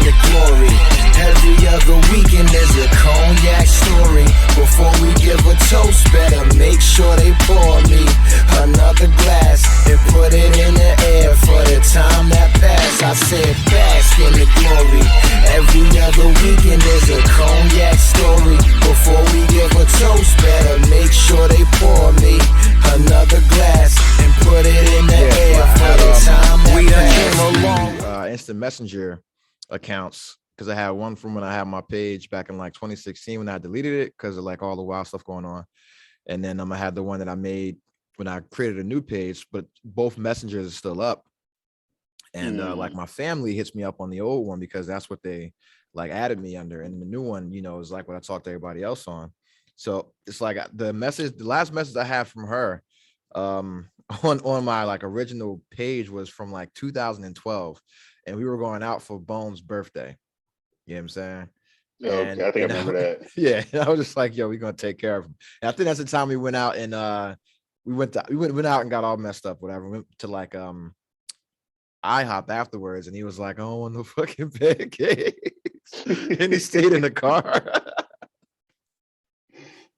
in the glory. Every other weekend there's a cognac story. Before we give a toast, better make sure they pour me another glass and put it in the air for the time that passed. I said bask in the glory. Every other weekend there's a cognac story. Before we give a toast, better make sure they pour me another glass and put it in the air for the time that passed. Instant messenger accounts, because I had one from when I had my page back in like 2016 when I deleted it because of like all the wild stuff going on. And then I had the one that I made when I created a new page, but both messengers are still up. And like my family hits me up on the old one because that's what they like added me under. And the new one, you know, is like what I talk to everybody else on. So it's like the last message I had from her on my like original page was from like 2012. And we were going out for Bone's birthday. You know what I'm saying? Okay, I think I remember that. Yeah, I was just like, yo, we're gonna take care of him. And I think that's the time we went out and we went out and got all messed up, whatever. We went to like IHOP afterwards, and he was like, "Oh, I want no fucking pancakes," and he stayed in the car.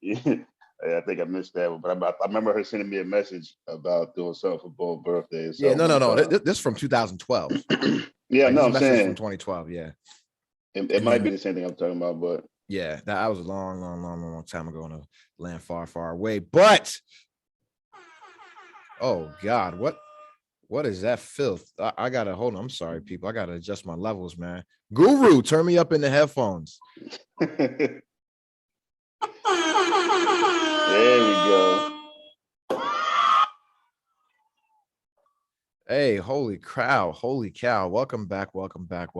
Yeah, I think I missed that one, but I remember her sending me a message about doing something for Bo's birthday. Yeah, no. This is from 2012. Yeah, like, no, I'm saying from 2012. Yeah, it might be the same thing I'm talking about, but yeah, that was a long time ago in a land far, far away. But oh God, what is that filth? I gotta hold on. I'm sorry, people. I gotta adjust my levels, man. Guru, turn me up in the headphones. There we go. Hey, holy cow. Welcome back. Welcome back.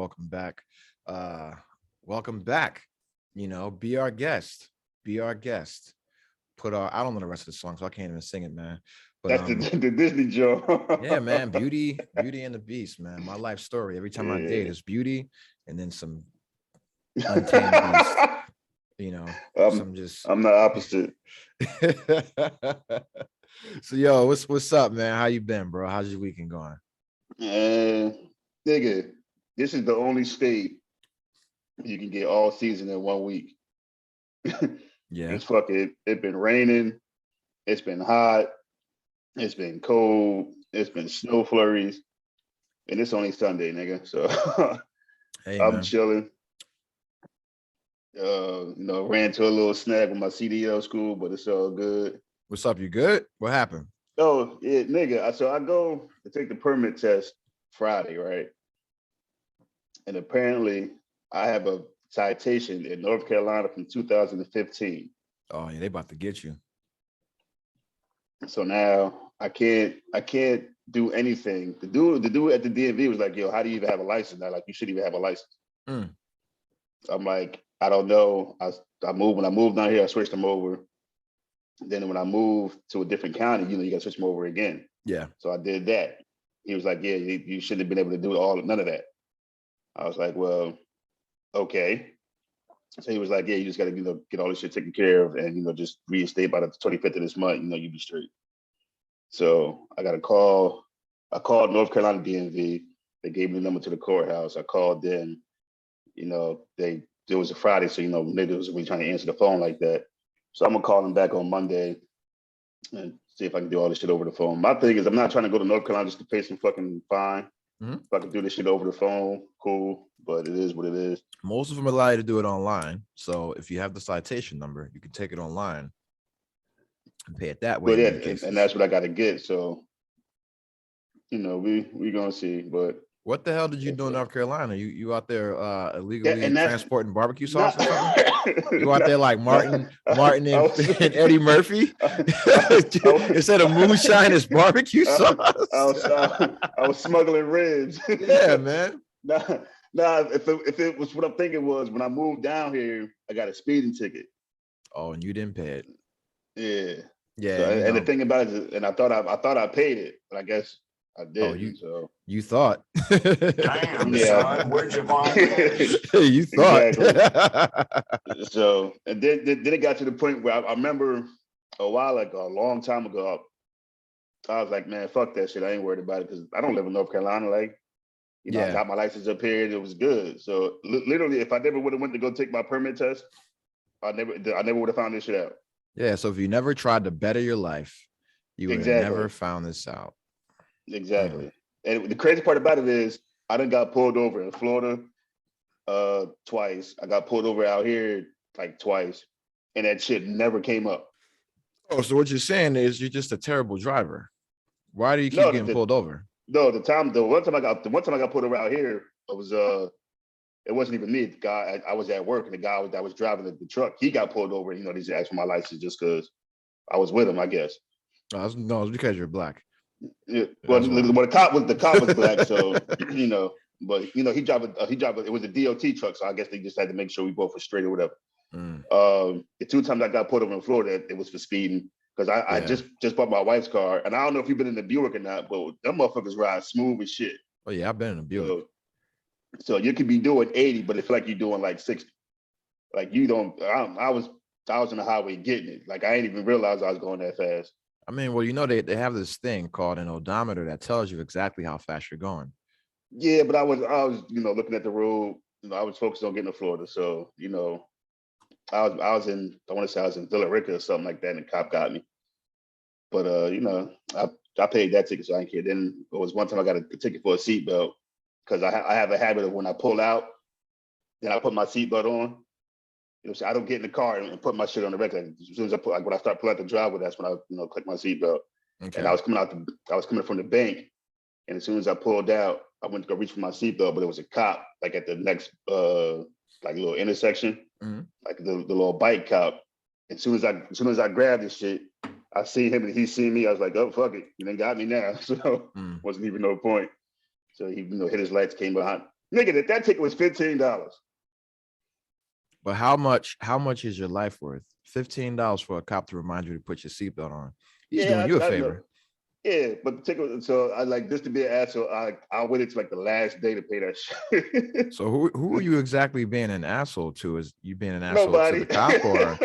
You know, be our guest. Put our, I don't know the rest of the song, so I can't even sing it, man. But that's the Disney joke. Yeah, man. Beauty and the Beast, man. My life story. Every time I date is beauty and then some untamed beast. You know, I'm the opposite. So yo, what's up, man? How you been, bro? How's your weekend going? Nigga, this is the only state you can get all season in 1 week. Yeah. It's been raining, it's been hot, it's been cold, it's been snow flurries, and it's only Sunday, nigga. So hey, I'm man. chilling. Ran to a little snag with my CDL school, but it's all good. What's up? You good? What happened? Oh, yeah, nigga. So I go to take the permit test Friday, right? And apparently I have a citation in North Carolina from 2015. Oh, yeah, they about to get you. So now I can't do anything. The dude at the DMV was like, yo, how do you even have a license now? Like, you shouldn't even have a license. I'm like, I don't know. When I moved down here, I switched them over. Then when I moved to a different county, you gotta switch them over again. Yeah. So I did that. He was like, yeah, you shouldn't have been able to do none of that. I was like, well, okay. So he was like, yeah, you just gotta, get all this shit taken care of and, just reinstate by the 25th of this month, you be straight. So I got a call. I called North Carolina DMV. They gave me the number to the courthouse. I called them. It was a Friday, so niggas was really trying to answer the phone like that. So I'm gonna call them back on Monday and see if I can do all this shit over the phone. My thing is, I'm not trying to go to North Carolina just to pay some fucking fine. Mm-hmm. If I can do this shit over the phone, cool. But it is what it is. Most of them allow you to do it online. So if you have the citation number, you can take it online and pay it that way. But yeah, and that's what I got to get. So, we gonna see. But what the hell did you do in North Carolina? You out there illegally transporting barbecue sauce or something? You out there like Martin and Eddie Murphy? Instead of moonshine, it's barbecue sauce. I was smuggling ribs. Yeah, man. Nah, if it was what I'm thinking was, when I moved down here, I got a speeding ticket. Oh, and you didn't pay it. Yeah. Yeah. So, and the thing about it is, and I thought I paid it, but I guess I did. Oh, you thought. Damn, son, where'd you find that? You thought. Exactly. So, and then it got to the point where I remember a long time ago, I was like, man, fuck that shit. I ain't worried about it because I don't live in North Carolina. Like, You know, I got my license up here and it was good. So literally, if I never would have went to go take my permit test, I never would have found this shit out. Yeah. So if you never tried to better your life, you would have never found this out. Exactly. And the crazy part about it is I done got pulled over in Florida twice. I got pulled over out here like twice, and that shit never came up. Oh, so what you're saying is you're just a terrible driver. Why do you keep getting pulled over? No, the one time I got pulled over out here, it was it wasn't even me. The guy, I was at work, and the guy that was driving the truck, he got pulled over. You know, he asked for my license just because I was with him, I guess. No, it's because you're black. Yeah. Well, the cop was black, so you know. But you know, he drive. It was a DOT truck, so I guess they just had to make sure we both were straight or whatever. The 2 times I got pulled over in Florida, it was for speeding because I just bought my wife's car, and I don't know if you've been in the Buick or not, but them motherfuckers ride smooth as shit. Oh yeah, I've been in a Buick. So you could be doing 80, but it's like you're doing like 60. Like you don't. I was on the highway getting it. Like I ain't even realize I was going that fast. I mean, well, you know, they have this thing called an odometer that tells you exactly how fast you're going. Yeah, but I was you know, looking at the road. You know, I was focused on getting to Florida. So you know, I want to say I was in Villa Rica or something like that, and the cop got me. But you know, I paid that ticket, so I didn't care. Then there was one time I got a ticket for a seatbelt because I have a habit of when I pull out, then I put my seatbelt on. You know, so I don't get in the car and put my shit on the record. As soon as when I start pulling out the driveway, that's when I click my seatbelt. Okay. And I was coming from the bank, and as soon as I pulled out, I went to go reach for my seatbelt, but there was a cop like at the next like little intersection, like the little bike cop. As soon as I grabbed this shit, I seen him and he seen me. I was like, oh fuck it, you done got me now. So wasn't even no point. So he hit his lights, came behind. Nigga, that ticket was $15. But how much is your life worth? $15 for a cop to remind you to put your seatbelt on. He's doing you a favor. Yeah, but the ticket. So I like this to be an asshole. I waited to like the last day to pay that shit. So who are you exactly being an asshole to? Is you being an asshole to the cop or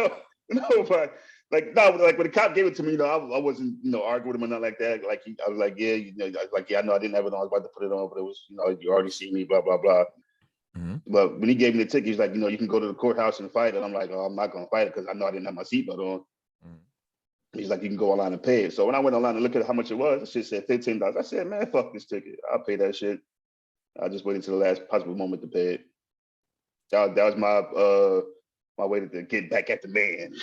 nobody? Like like when the cop gave it to me, you know, I wasn't, you know, arguing with him or nothing like that. Like I was like, yeah, you know, like I know I didn't have it on. I was about to put it on, but it was, you know, you already see me, blah blah blah. But when he gave me the ticket, he's like, you know, you can go to the courthouse and fight it. I'm like, oh, I'm not gonna fight it because I know I didn't have my seatbelt on. He's like, you can go online and pay it. So when I went online and looked at how much it was, the shit said $15. I said, man, fuck this ticket. I'll pay that shit. I just waited until the last possible moment to pay it. That was my way to get back at the man.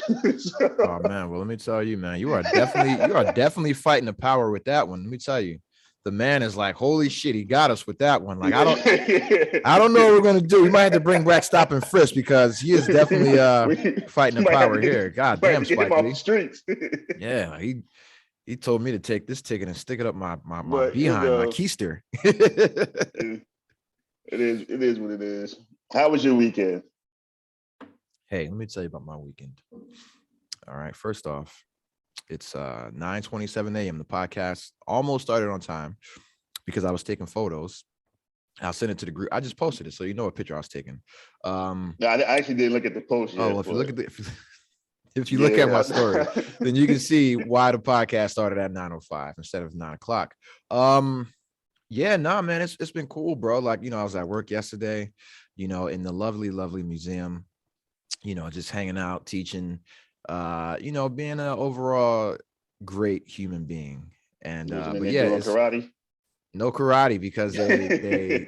Oh man, well let me tell you, man, you are definitely fighting the power with that one. Let me tell you. The man is like, holy shit, he got us with that one. Like, I don't know what we're gonna do. We might have to bring back stop and frisk because he is definitely fighting the power here. God damn, Spike Lee. Streets. Yeah, he told me to take this ticket and stick it up my behind, my keister. It is what it is. How was your weekend? Hey, let me tell you about my weekend. All right, first off, it's 9:27 a.m. The podcast almost started on time because I was taking photos. I'll send it to the group. I just posted it, so you know what picture I was taking. No, I actually didn't look at the post yet. Oh, well, if you look at my story, then you can see why the podcast started at 9:05 instead of 9 o'clock. Yeah, nah, man, it's been cool, bro. Like, you know, I was at work yesterday, you know, in the lovely, lovely museum, you know, just hanging out, teaching. You know, being an overall great human being. And but yeah, karate. No karate because they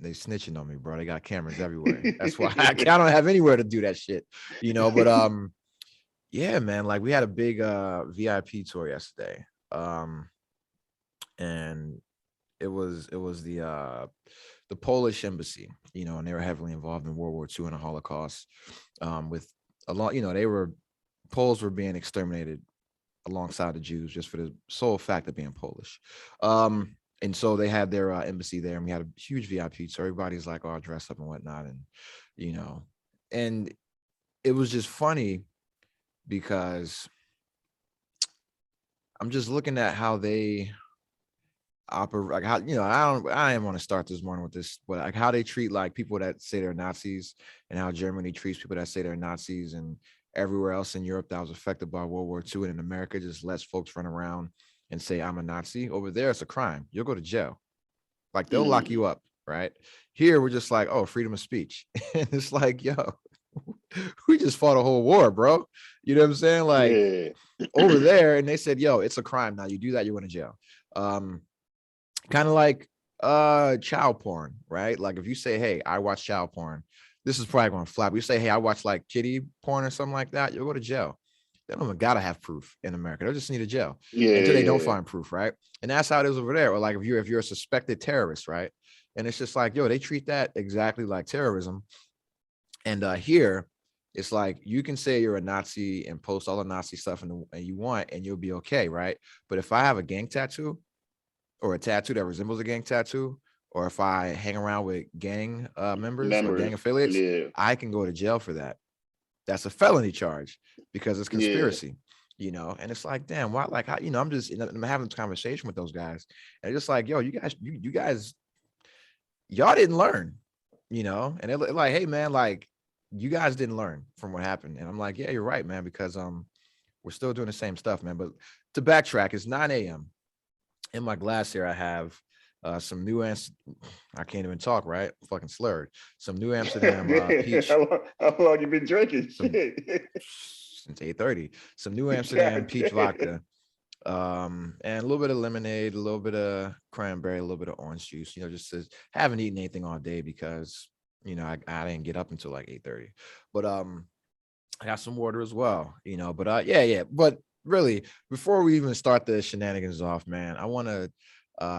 snitching on me, bro. They got cameras everywhere. That's why I don't have anywhere to do that shit, you know. But yeah, man, like we had a big VIP tour yesterday. And it was the Polish embassy, you know, and they were heavily involved in World War II and the Holocaust, with a lot, you know, Poles were being exterminated alongside the Jews just for the sole fact of being Polish. And so they had their embassy there, and we had a huge VIP. So everybody's like all dressed up and whatnot. And, you know, and it was just funny because I'm just looking at how they operate, like how, you know, I didn't want to start this morning with this, but like how they treat like people that say they're Nazis and how Germany treats people that say they're Nazis, and everywhere else in Europe that was affected by World War II, and in America just lets folks run around and say I'm a Nazi. Over there, it's a crime. You'll go to jail. Like they'll lock you up, right? Here we're just like, oh, freedom of speech. And it's like, yo, we just fought a whole war, bro. You know what I'm saying? Like over there, and they said, yo, it's a crime now. You do that, you're going to jail. Kind of like child porn, right? Like if you say, hey, I watch child porn, this is probably going to flap. You say, hey, I watch like kiddie porn or something like that, you'll go to jail. They don't even gotta have proof in America. They'll just need a jail until they don't find proof, right? And that's how it is over there. Or like if you're a suspected terrorist, right? And it's just like, yo, they treat that exactly like terrorism. And here, it's like you can say you're a Nazi and post all the Nazi stuff and you want, and you'll be okay, right? But if I have a gang tattoo or a tattoo that resembles a gang tattoo, or if I hang around with gang members or gang affiliates, I can go to jail for that. That's a felony charge because it's conspiracy, you know? And it's like, damn, why? Like, how, you know, I'm having this conversation with those guys and just like, yo, you guys, y'all didn't learn, you know? And they're like, hey man, like you guys didn't learn from what happened. And I'm like, yeah, you're right, man, because we're still doing the same stuff, man. But to backtrack, it's 9 a.m. In my glass here, I have some new I can't even talk, right? Fucking slurred. Some New Amsterdam peach. How long you been drinking? Since 8:30. Some New Amsterdam peach vodka. And a little bit of lemonade, a little bit of cranberry, a little bit of orange juice, you know, just to haven't eaten anything all day because, you know, I didn't get up until like 8:30. But I got some water as well, you know, but yeah. But really, before we even start the shenanigans off, man, I want to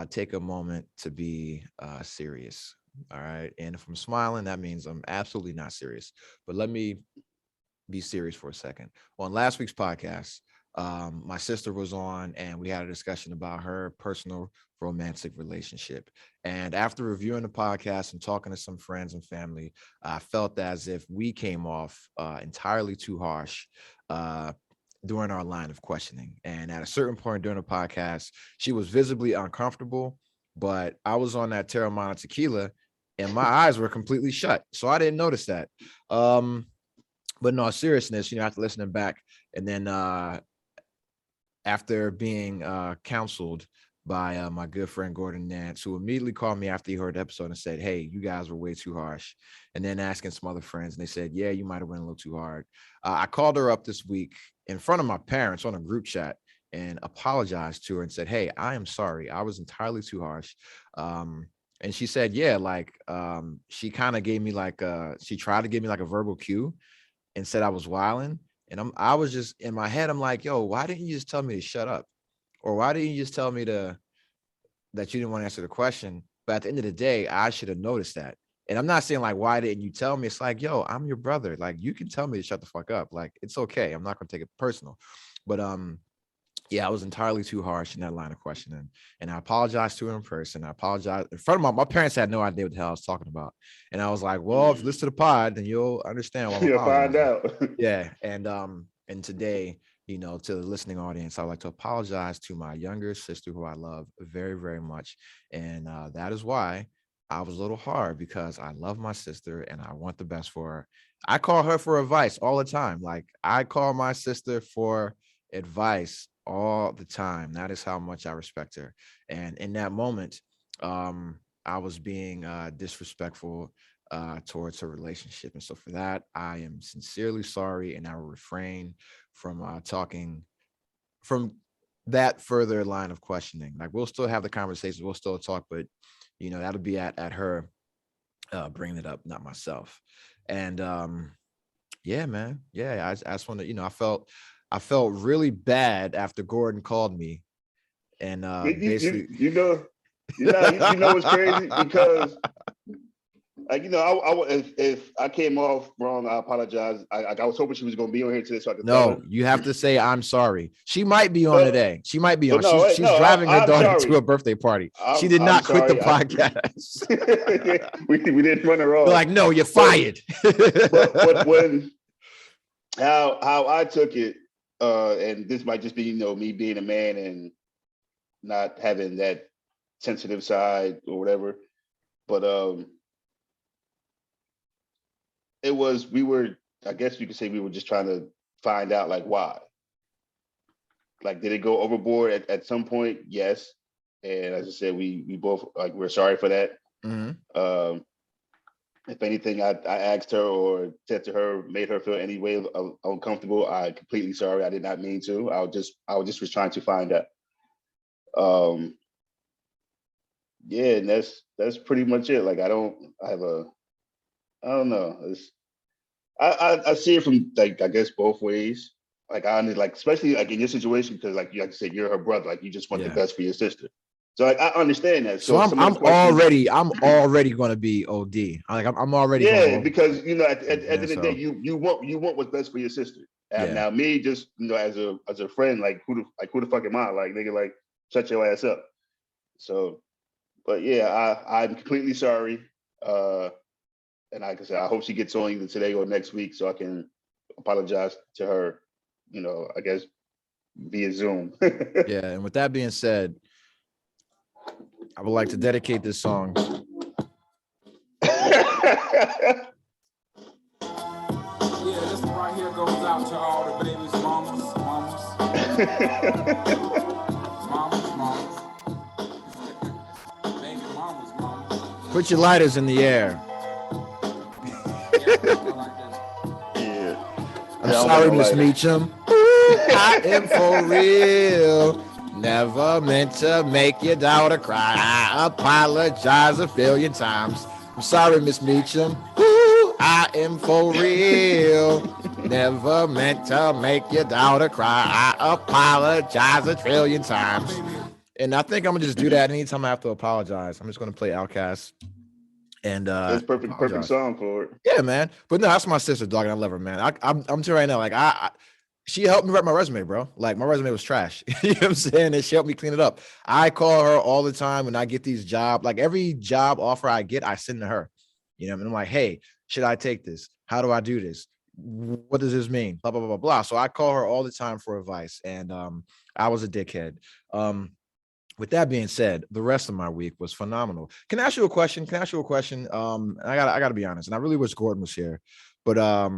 take a moment to be serious. All right. And if I'm smiling, that means I'm absolutely not serious. But let me be serious for a second. On last week's podcast, my sister was on and we had a discussion about her personal romantic relationship. And after reviewing the podcast and talking to some friends and family, I felt as if we came off entirely too harsh during our line of questioning. And at a certain point during the podcast, she was visibly uncomfortable, but I was on that Teramana tequila and my eyes were completely shut. So I didn't notice that. But no, seriousness, you know, after listening back and then after being counseled by my good friend Gordon Nance, who immediately called me after he heard the episode and said, hey, you guys were way too harsh. And then asking some other friends, and they said, yeah, you might have went a little too hard. I called her up this week in front of my parents on a group chat and apologized to her and said, hey, I am sorry. I was entirely too harsh. And she said, yeah, like she kind of gave me like, she tried to give me like a verbal cue and said I was wilding. And I was just in my head, I'm like, yo, why didn't you just tell me to shut up? Or why didn't you just tell me that you didn't want to answer the question? But at the end of the day, I should have noticed that. And I'm not saying like, why didn't you tell me? It's like, yo, I'm your brother. Like, you can tell me to shut the fuck up. Like, it's okay. I'm not going to take it personal. But yeah, I was entirely too harsh in that line of questioning. And I apologized to her in person. I apologized in front of my parents had no idea what the hell I was talking about. And I was like, well, if you listen to the pod, then you'll understand why I'm apologizing. You'll find out. Yeah. And today, you know, to the listening audience, I'd like to apologize to my younger sister who I love very, very much. And that is why I was a little hard, because I love my sister and I want the best for her. I call her for advice all the time. Like I call my sister for advice all the time. That is how much I respect her. And in that moment, I was being disrespectful towards her relationship. And so for that, I am sincerely sorry. And I will refrain from talking from that further line of questioning. Like we'll still have the conversation, we'll still talk, but you know, that'll be at her bringing it up, not myself. And yeah, man. Yeah, I just want to, you know, I felt really bad after Gordon called me, and basically, you know what's crazy, because like, you know, if I came off wrong, I apologize. I was hoping she was going to be on here today, so I could. No, you have to say I'm sorry. She might be on today. She might be on. She's driving her daughter to a birthday party. She did not quit the podcast. we didn't run her off. You're like, no, you're fired. but when how I took it, and this might just be, you know, me being a man and not having that sensitive side or whatever, but I guess you could say we were just trying to find out like why. Like, did it go overboard at some point? Yes. And as I said, we both like we're sorry for that. Mm-hmm. If anything, I asked her or said to her, made her feel any way uncomfortable, I'm completely sorry. I did not mean to. I just was trying to find out. Yeah, and that's pretty much it. Like I don't know. I see it from like I guess both ways. Like I like especially like in your situation because like you said you're her brother. Like you just want the best for your sister. So like I understand that. So I'm already going to be OD. I'm already going because at the end of the day you want what's best for your sister. Now me just as a friend like who the fuck am I like nigga like shut your ass up. So, but yeah, I'm completely sorry. And like I said, I hope she gets on either today or next week so I can apologize to her. I guess via Zoom. Yeah, and with that being said, I would like to dedicate this song. Yeah, this one right here goes out to all the babies, mamas. Baby mamas. Put your lighters in the air. Yeah. I'm sorry, Miss Meacham. I am for real. Never meant to make your daughter cry. I apologize a billion times. I'm sorry, Miss Meacham. I am for real. Never meant to make your daughter cry. I apologize a trillion times. And I think I'm gonna just do that anytime I have to apologize. I'm just gonna play Outkast. And that's perfect song for it. Yeah, man. But no, that's my sister, dog, and I love her, man. I'm telling you right now, like she helped me write my resume, bro. Like my resume was trash. You know what I'm saying? And she helped me clean it up. I call her all the time when I get these jobs. Like every job offer I get, I send to her. You know, and I'm like, hey, should I take this? How do I do this? What does this mean? Blah, blah, blah, blah, blah. So I call her all the time for advice. And I was a dickhead. With that being said, the rest of my week was phenomenal. Can I ask you a question? I gotta be honest, and I really wish Gordon was here, but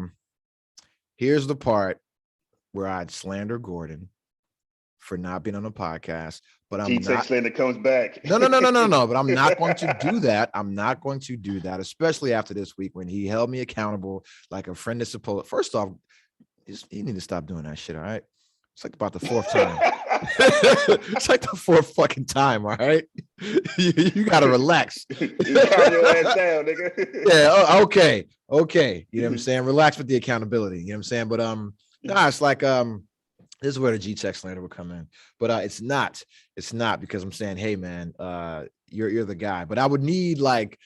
here's the part where I'd slander Gordon for not being on the podcast. But I'm not. Slander comes back. No. But I'm not going to do that. I'm not going to do that, especially after this week when he held me accountable like a friend is supposed. First off, you need to stop doing that shit. All right. It's like about the fourth time. It's like the fourth fucking time, all right? You gotta relax. You calm your ass down, nigga. Yeah, okay. You know what I'm saying? Relax with the accountability. You know what I'm saying? But nah, it's like this is where the G-Check slander will come in. But it's not because I'm saying, hey man, you're the guy. But I would need like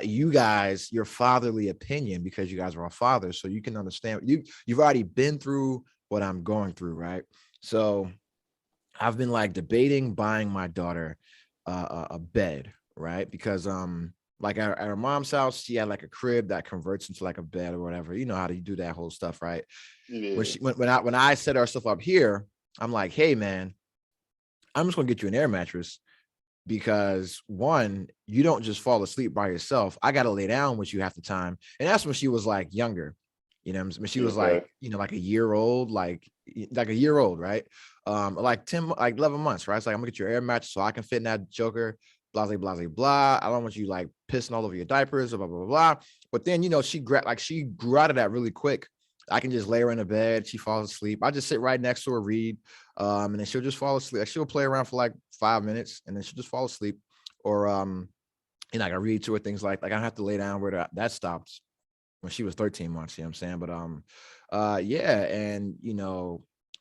you guys, your fatherly opinion, because you guys are all fathers, so you can understand. You've already been through what I'm going through, right? So I've been like debating buying my daughter a bed, right? Because like at her mom's house, she had like a crib that converts into like a bed or whatever. You know how to do that whole stuff, right? Yeah. When I set our stuff up here, I'm like, hey man, I'm just gonna get you an air mattress because one, you don't just fall asleep by yourself. I gotta lay down with you half the time. And that's when she was like younger. You know, when she was like, like a year old, like a year old, right? Like 11 months, right? It's like, I'm gonna get your air mattress so I can fit in that joker, blah, blah, blah, blah. I don't want you like pissing all over your diapers, blah, blah, blah, blah. But then, she grew out of that really quick. I can just lay her in the bed. She falls asleep. I just sit right next to her, read, and then she'll just fall asleep. Like, she'll play around for like 5 minutes and then she'll just fall asleep. Or, I can read to her things like I don't have to lay down where that stops when she was 13 months, you know what I'm saying? But yeah, and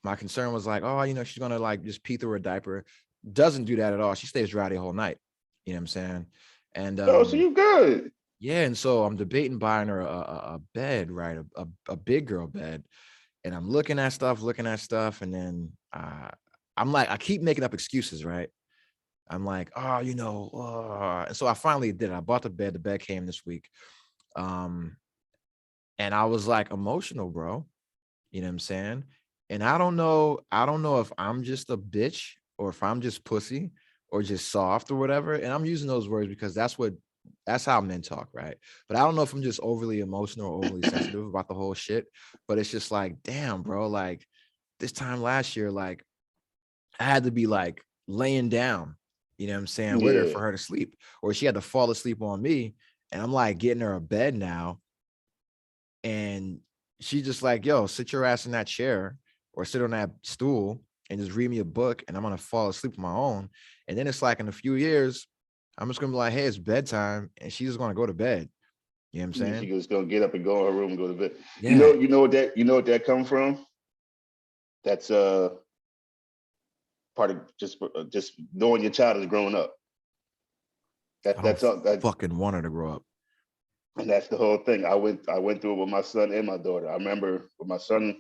my concern was like, she's gonna like just pee through her diaper. Doesn't do that at all. She stays dry the whole night. You know what I'm saying? And so you good. Yeah, and so I'm debating buying her a bed, right? A big girl bed. And I'm looking at stuff, and then I'm like, I keep making up excuses, right? I'm like, and so I finally did it. I bought the bed. The bed came this week. And I was like emotional, bro. You know what I'm saying? And I don't know if I'm just a bitch or if I'm just pussy or just soft or whatever. And I'm using those words because that's how men talk, right? But I don't know if I'm just overly emotional or overly sensitive about the whole shit. But it's just like, damn, bro, like this time last year, like I had to be like laying down you know what I'm saying, with her Yeah. for her to sleep, or she had to fall asleep on me, and I'm like getting her a bed now, and she just like, yo, sit your ass in that chair or sit on that stool and just read me a book, and I'm gonna fall asleep on my own. And then it's like in a few years, I'm just gonna be like, hey, it's bedtime, and she's just gonna go to bed. You know what I'm Yeah, saying? she just gonna get up and go in her room and go to bed. Yeah. You know what that come from? That's part of just knowing your child is growing up. That's all. Fucking want her to grow up. And that's the whole thing. I went through it with my son and my daughter. I remember with my son,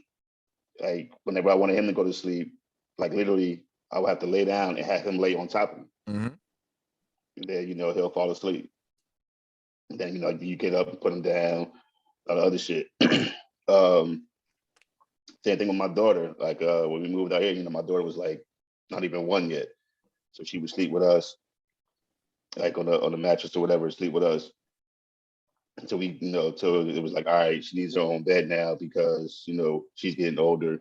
like whenever I wanted him to go to sleep, like literally, I would have to lay down and have him lay on top of me. Mm-hmm. And then he'll fall asleep. And then you get up and put him down, all the other shit. Same thing with my daughter. Like when we moved out here, my daughter was like not even 1 yet, so she would sleep with us, like on the mattress or whatever, sleep with us. So we, so it was like, all right, she needs her own bed now because she's getting older.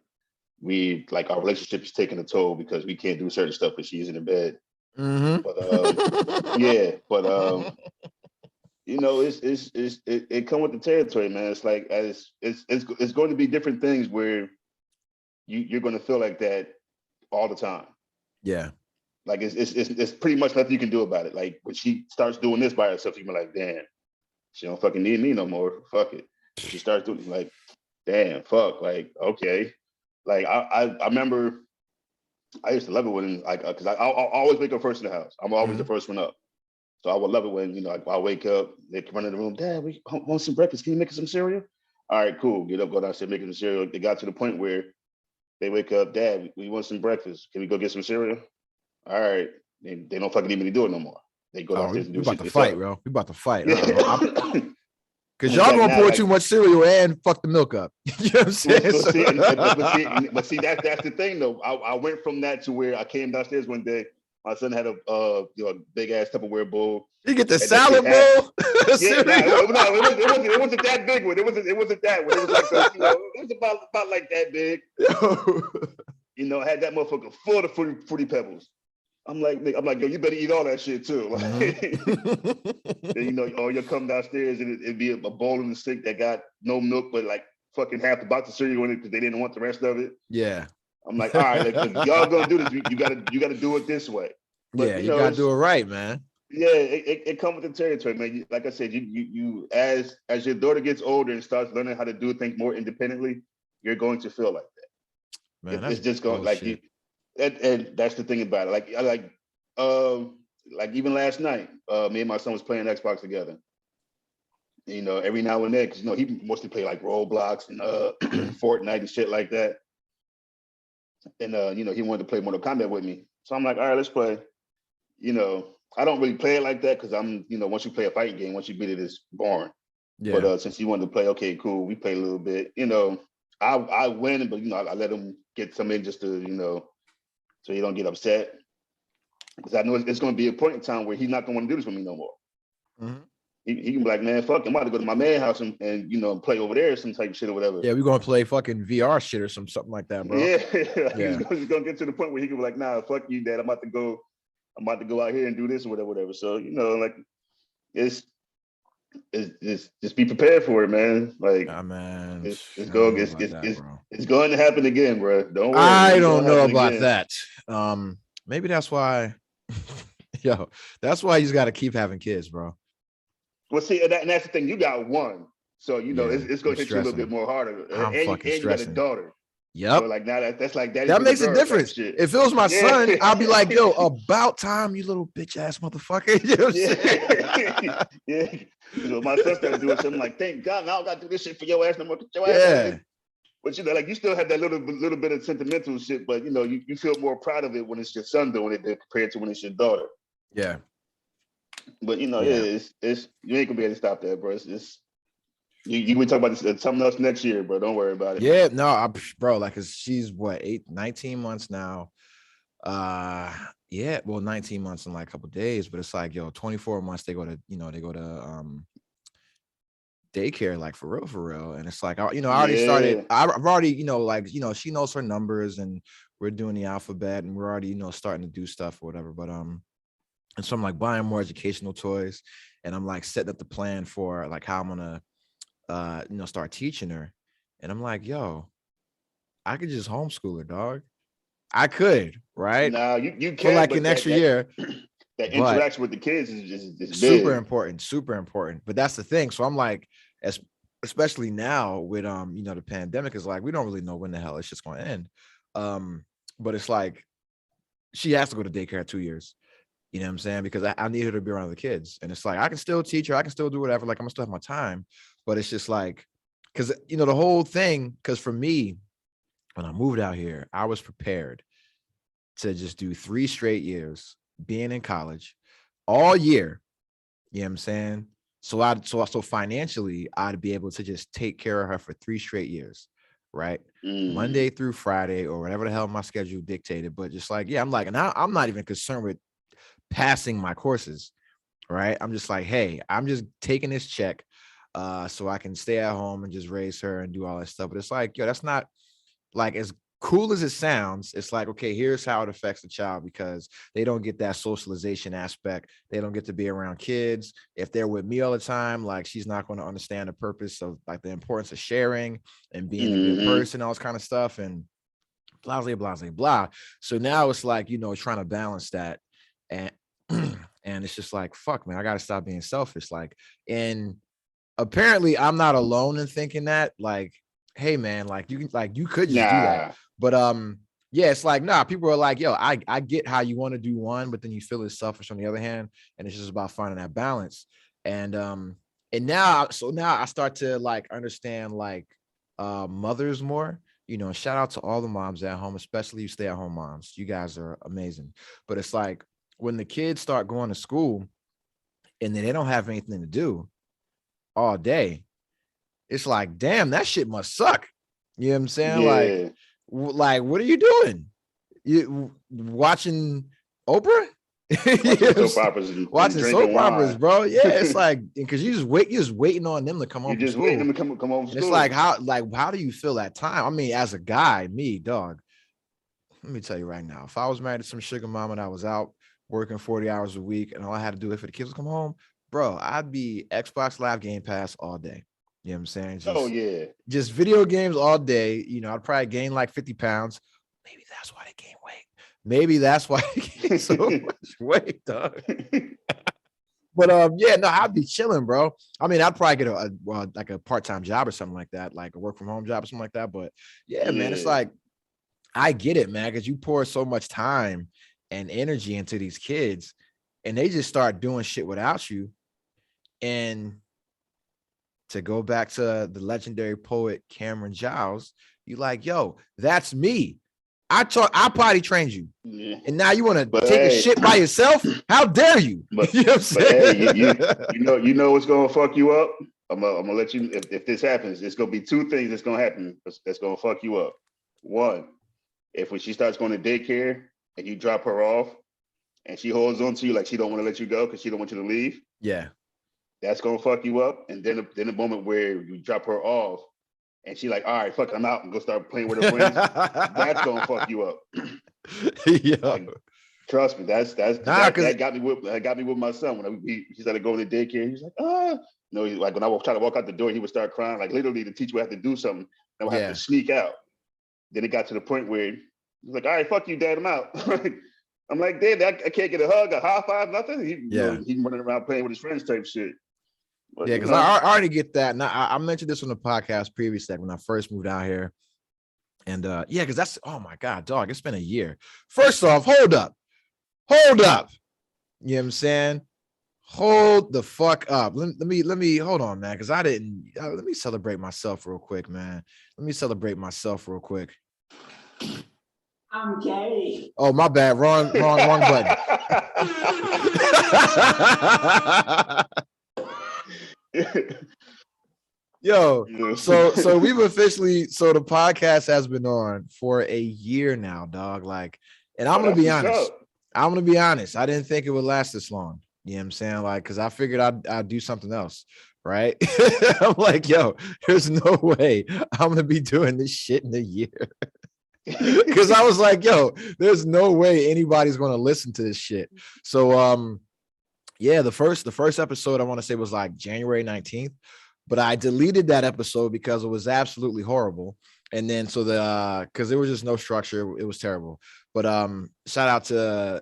We like our relationship is taking a toll because we can't do certain stuff when she's in the bed. Mm-hmm. But yeah, but it come with the territory, man. It's like it's going to be different things where you're going to feel like that all the time. Yeah. Like it's pretty much nothing you can do about it. Like when she starts doing this by herself, you can be like, damn, she don't fucking need me no more. Fuck it. She starts doing like, damn, fuck, like, okay. Like I remember I used to love it when because I always wake up first in the house. I'm always the first one up. So I would love it when, I wake up, they come run in the room, Dad, we want some breakfast. Can you make us some cereal? All right, cool. Get up, go downstairs, make some cereal. It got to the point where they wake up, Dad, we want some breakfast. Can we go get some cereal? All right. They don't fucking need me to do it no more. They go downstairs and do we shit about to fight, themselves. bro. We about to fight. Because It's y'all like gonna now, pour like, too much cereal and fuck the milk up. You know what I'm saying? But see, that's the thing though. I went from that to where I came downstairs one day. My son had a big ass Tupperware bowl. You get the And that shit salad bowl. it wasn't that big one. It wasn't that one. It was like it was about like that big. Had that motherfucker full of fruity pebbles. I'm like, yo, you better eat all that shit too. Like, then, you'll come downstairs and it'd be a bowl in the sink that got no milk, but like fucking half the box of cereal in it because they didn't want the rest of it. Yeah. I'm like, all right, like, if y'all gonna do this, you gotta do it this way. But, yeah, you gotta do it right, man. Yeah, it comes with the territory, man. Like I said, you as your daughter gets older and starts learning how to do things more independently, you're going to feel like that. Man, it's just going like you. And that's the thing about it. Like even last night, me and my son was playing Xbox together. Every now and then, because he mostly play like Roblox and Fortnite and shit like that. And he wanted to play Mortal Kombat with me. So I'm like, all right, let's play. I don't really play it like that because I'm, once you play a fighting game, once you beat it, it's boring. Yeah. But since he wanted to play, okay, cool, we play a little bit. I win, but I let him get some in just to, so he don't get upset. Because I know it's going to be a point in time where he's not going to want to do this with me no more. Mm-hmm. He can be like, man, fuck, I'm about to go to my man's house and play over there, some type of shit or whatever. Yeah, we're going to play fucking VR shit or something like that, bro. Yeah. He's going to get to the point where he can be like, nah, fuck you, Dad. I'm about to go out here and do this or whatever. So, like, it's just be prepared for it, man. Like, man, it's going to happen again, bro. Don't worry. I don't know about that. Maybe that's why, that's why you got to keep having kids, bro. Well, see, and that's the thing. You got one, so it's going to hit you a little bit more harder. And you got a daughter. Yep. So like now that's like that makes a difference. If it was my son, I'll be like, yo, about time, you little bitch ass motherfucker. You know what I'm saying? Yeah. My son started doing something like, thank God, now I got to do this shit for your ass no more. Your ass but like you still have that little bit of sentimental shit, but you feel more proud of it when it's your son doing it compared to when it's your daughter. Yeah. But it's you ain't gonna be able to stop that, bro. It's you can talk about this, something else next year, bro. Don't worry about it. Yeah, no, bro. Like, cause she's 19 months now. 19 months in like a couple of days, but it's like 24 months. They go to daycare, like for real, and it's like I already started. I've already she knows her numbers, and we're doing the alphabet, and we're already starting to do stuff or whatever. But And so I'm like buying more educational toys, and I'm like setting up the plan for like how I'm gonna start teaching her. And I'm like, yo, I could just homeschool her, dog. I could, right? No, you For can, like but an extra year. that But interaction with the kids is super big. important, super important. But that's the thing. So I'm like, especially now with the pandemic is like we don't really know when the hell it's just going to end. But it's like she has to go to daycare 2 years. You know what I'm saying? Because I need her to be around the kids. And it's like I can still teach her, I can still do whatever. Like I'm gonna still have my time. But it's just like, because the whole thing, because for me, when I moved out here, I was prepared to just do 3 straight years being in college all year. You know what I'm saying? So financially, I'd be able to just take care of her for 3 straight years, right? Monday through Friday or whatever the hell my schedule dictated. But just like, yeah, I'm like, and I'm not even concerned with passing my courses, right? I'm just like, hey, I'm just taking this check so I can stay at home and just raise her and do all that stuff. But it's like, yo, that's not like as cool as it sounds. It's like, okay, here's how it affects the child, because they don't get that socialization aspect. They don't get to be around kids. If they're with me all the time, like she's not going to understand the purpose of like the importance of sharing and being a good person, all this kind of stuff, and blah, blah, blah, blah, blah. So now it's like, trying to balance that. And and it's just like, fuck, man, I got to stop being selfish. Like, and apparently I'm not alone in thinking that, like, hey man, like you could just do that. But yeah, it's like, nah, people are like, yo, I get how you want to do one, but then you feel it's selfish on the other hand. And it's just about finding that balance. And now I start to like understand like mothers more, and shout out to all the moms at home, especially you stay-at-home moms. You guys are amazing. But it's like when the kids start going to school and then they don't have anything to do all day, it's like, damn, that shit must suck. You know what I'm saying? Yeah. Like, what are you doing? You watching Oprah? Watching soap operas, bro. Yeah, it's like, because you just waiting on them to come home from school. Waiting them to come home from school. It's like, how do you feel that time? I mean, as a guy, me, dog, let me tell you right now, if I was married to some sugar mama and I was out working 40 hours a week and all I had to do for the kids to come home, bro, I'd be Xbox Live Game Pass all day. You know what I'm saying? Just video games all day. I'd probably gain like 50 pounds. Maybe that's why they gain weight. Maybe that's why they gain so much weight, dog. But yeah, no, I'd be chilling, bro. I mean, I'd probably get like a part-time job or something like that, like a work from home job or something like that. But yeah, man, it's like, I get it, man, because you pour so much time and energy into these kids and they just start doing shit without you. And to go back to the legendary poet Cameron Giles, you like, yo, that's me. I potty trained you. Yeah. And now you want to take a shit by yourself? How dare you? But, you know what I'm saying? Hey, you know what's gonna fuck you up? I'm gonna let you, if this happens, it's gonna be 2 things that's gonna happen that's gonna fuck you up. One, if when she starts going to daycare and you drop her off and she holds on to you like she don't want to let you go because she don't want you to leave. Yeah. That's gonna fuck you up. And then the moment where you drop her off and she like, all right, fuck, I'm out and go start playing with her friends. That's gonna fuck you up. Yeah. Like, trust me, that got me with my son when he started going to daycare. He's like, like when I was trying to walk out the door, he would start crying. Like literally, the teacher would have to do something. I would have to sneak out. Then it got to the point where he's like, all right, fuck you, Dad, I'm out. I'm like, Dad, I can't get a hug, a high five, nothing. He's running around playing with his friends type shit. But, yeah, because I already get that. Now I mentioned this on the podcast previously, when I first moved out here. And yeah, because that's, oh my God, dog, it's been a year. First off, hold up. You know what I'm saying? Hold the fuck up. Let me hold on, man, because let me celebrate myself real quick, man. I'm gay. Oh, my bad. Wrong button. Yo, so we've officially, the podcast has been on for a year now, dog. Like, and I'm gonna be honest. I didn't think it would last this long. You know what I'm saying? Like, because I figured I'd do something else, right? I'm like, yo, there's no way I'm gonna be doing this shit in a year. Because I was like, yo, there's no way anybody's gonna listen to this shit. So Yeah, the first episode I want to say was like January 19th, but I deleted that episode because it was absolutely horrible. And then so because there was just no structure, it was terrible. But shout out to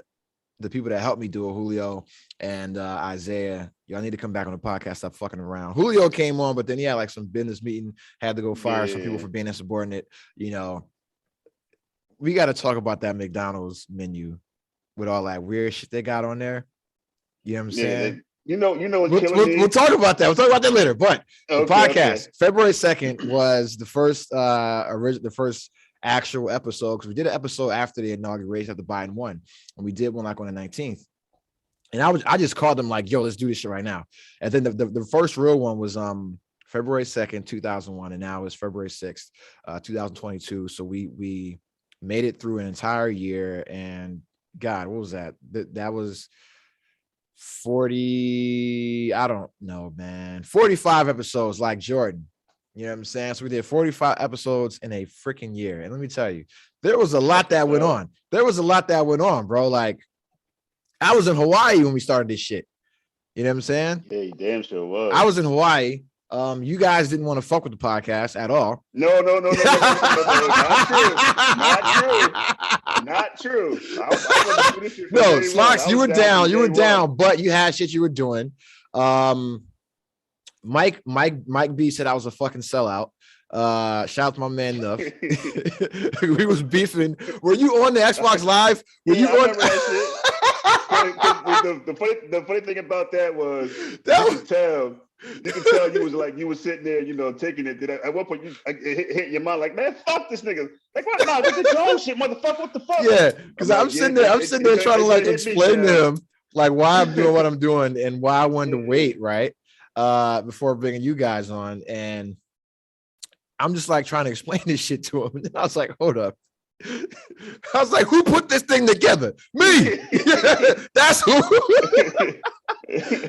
the people that helped me do it, Julio and Isaiah. Y'all need to come back on the podcast. Stop fucking around. Julio came on, but then he had like some business meeting, had to go fire some people for being insubordinate. You know, we got to talk about that McDonald's menu with all that weird shit they got on there. You know what I'm saying? We'll talk about that. We'll talk about that later. But the podcast, okay. February 2nd, was the first actual episode, because we did an episode after the inauguration at the Biden one, and we did one like on the 19th. And I just called them like, yo, let's do this shit right now. And then the first real one was February 2nd, 2001, and now it's February 6th, 2022. So we made it through an entire year, and God, what was that? That was 40, I don't know, man, 45 episodes like Jordan. You know what I'm saying? So we did 45 episodes in a freaking year. And let me tell you, there was a lot that went on. There was a lot that went on, bro. Like, I was in Hawaii when we started this shit. You know what I'm saying? Yeah, you damn sure was. I was in Hawaii. You guys didn't want to fuck with the podcast at all. No. Not true. No, Slocks, you were down. You were down, but you had shit you were doing. Mike B said I was a fucking sellout. Shout out to my man Nuff. We was beefing. Were you on the Xbox Live? Were you on? The funny thing about that was you could tell you was sitting there, you know, taking it. At one point, it hit your mind like, man, fuck this nigga. Like, what? Nah, get your own shit, motherfucker. What the fuck? Yeah, because I'm sitting there trying to like explain to him like why I'm doing what I'm doing and why I wanted to wait, right? Before bringing you guys on, and I'm just like trying to explain this shit to him. And I was like, hold up. I was like, who put this thing together? Me. That's who.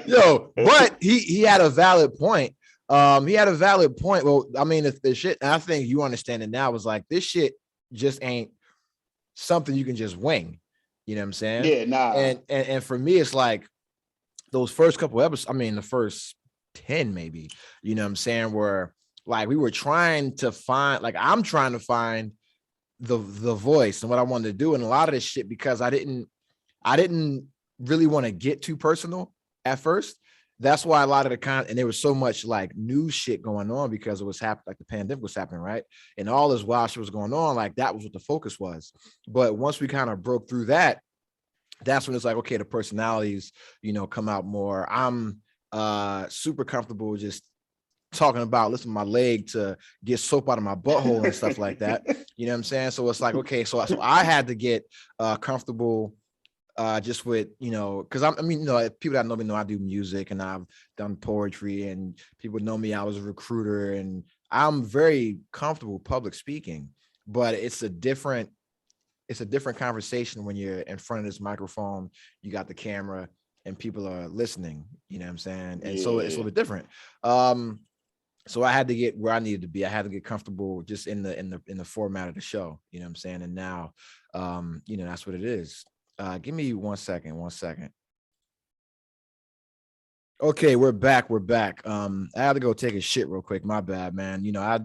Yo, but he had a valid point. He had a valid point. Well, I mean, if the shit, and I think you understand it now, was like, this shit just ain't something you can just wing. You know what I'm saying? Yeah, nah. And for me, it's like those first couple episodes, I mean, the first 10 maybe, you know what I'm saying, where like we were trying to find, like I'm trying to find the voice and what I wanted to do, and a lot of this shit, because I didn't really want to get too personal at first. That's why a lot of the and there was so much like new shit going on because it was happening, like the pandemic was happening, right? And all this wild shit was going on, like that was what the focus was. But once we kind of broke through that, that's when it's like, okay, the personalities, you know, come out more. I'm super comfortable just talking about lifting my leg to get soap out of my butthole and stuff like that. You know what I'm saying? So it's like, okay, so I had to get comfortable just with, you know, because I mean, you know, people that know me know I do music and I've done poetry, and people know me, I was a recruiter, and I'm very comfortable public speaking, but it's a different conversation when you're in front of this microphone, you got the camera and people are listening, you know what I'm saying? And so it's a little bit different. So I had to get where I needed to be. I had to get comfortable just in the format of the show, you know what I'm saying? And now, you know, that's what it is. Give me 1 second. Okay, we're back. I had to go take a shit real quick. My bad, man. You know, I